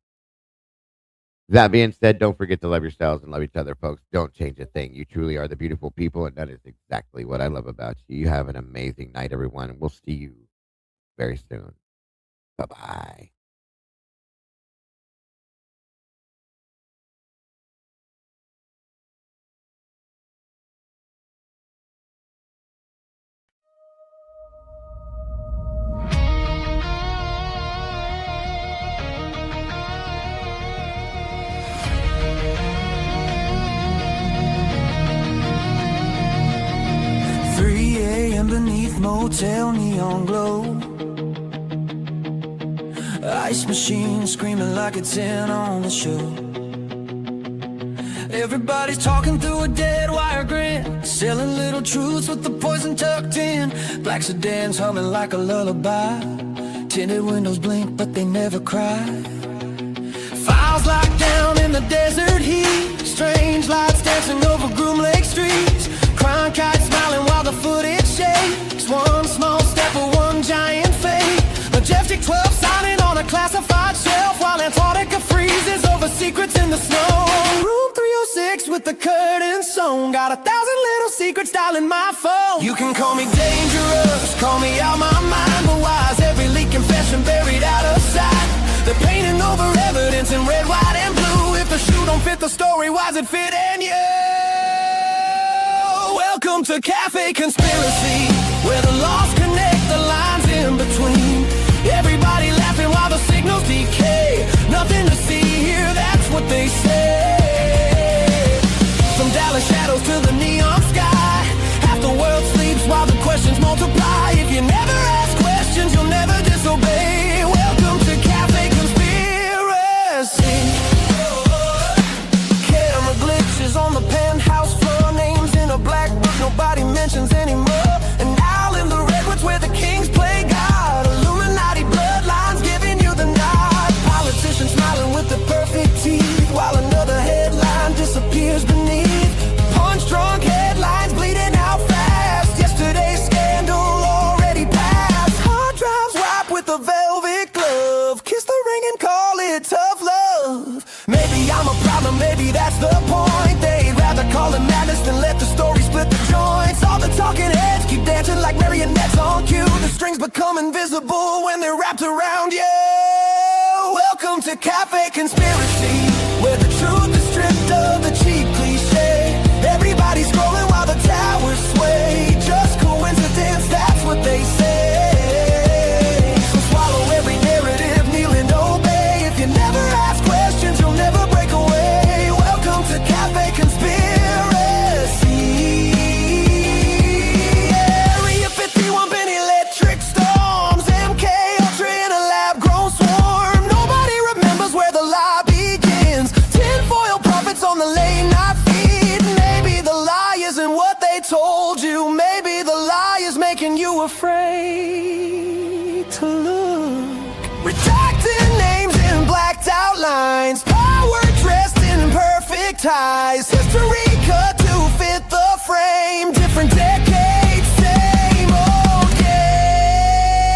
Speaker 1: that being said, don't forget to love yourselves and love each other, folks. Don't change a thing. You truly are the beautiful people, and that is exactly what I love about you. You have an amazing night, everyone, and we'll see you very soon. Bye-bye.
Speaker 2: Beneath motel neon glow, Ice machine screaming like it's in on the show. Everybody's talking through a dead wire grin, selling little truths with the poison tucked in. Black sedans humming like a lullaby. Tinted windows blink but they never cry. Files locked down in the desert heat. Strange lights dancing over Groom Lake streets. Crying kites smiling while the footage shakes. One small step for one giant fake. Majestic 12 signing on a classified shelf while Antarctica freezes over secrets in the snow. Room 306 with the curtains sewn. Got 1,000 little secrets dialing my phone. You can call me dangerous, call me out my mind, but why is every leak confession buried out of sight? They're painting over evidence in red, white, and blue. If the shoe don't fit the story, why's it fitting you? Welcome to Cafe Conspiracy, where the laws connect the lines in between. Everybody laughing while the signals decay. Nothing to see here, that's what they say. From Dallas shadows to the neon sky, half the world sleeps while the questions multiply. If you never ask questions, you'll never disobey. Welcome to Cafe Conspiracy. Camera glitches on the penthouse floor. Names in a black book nobody mentions anymore. And now in the redwoods where the kings play God. Illuminati bloodlines giving you the nod. Politicians smiling with the perfect teeth while another headline disappears beneath. Punch-drunk headlines bleeding out fast. Yesterday's scandal already passed. Hard drives wipe with a velvet glove. Kiss the ring and call it tough love. Maybe I'm a problem, maybe that's the point. They'd rather call it madness than let the story split the joints. All the talking heads keep dancing like marionettes on cue. The strings become invisible when they're wrapped around you. Welcome to Cafe Conspiracy, where the truth is stripped of the cheap cliche. Everybody's scrolling while the towers sway. Just coincidence, that's what they say. So swallow every narrative, kneel and obey. If you never ask questions, you'll never break away. Welcome to Cafe Conspiracy. Area 51 been electric storms. MK Ultra in a lab-grown swarm. Nobody remembers where the lie begins. Tinfoil prophets on the late night feed. Maybe the lie isn't what they told you. Maybe the lie is making you afraid to look. Redacted names in blacked out lines. Power dressed in perfect ties. History cut to fit the frame. Different decades, same old game.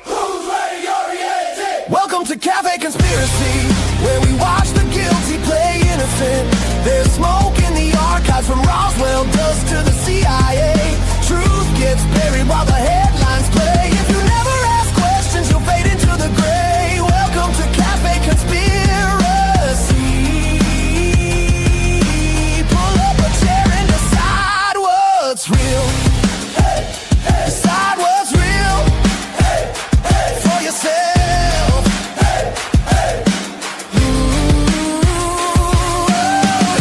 Speaker 2: Who's ready, oriented? Welcome to Cafe Conspiracy, where we watch the guilty play innocent. There's smoke in the archives from Roswell, dust to the CIA. Truth gets buried while the headlines play. If you never ask questions, you'll fade into the gray. Welcome to Cafe Conspiracy. Pull up a chair and decide what's real. Decide what's real for yourself.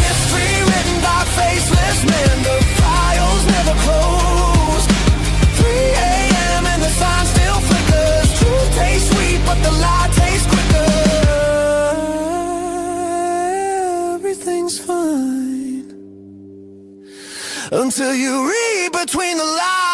Speaker 2: History written by faceless men. The files never close. 3 a.m. and the sign still flickers. Truth tastes sweet, but the lie tastes quicker. Everything's fine until you read between the lines.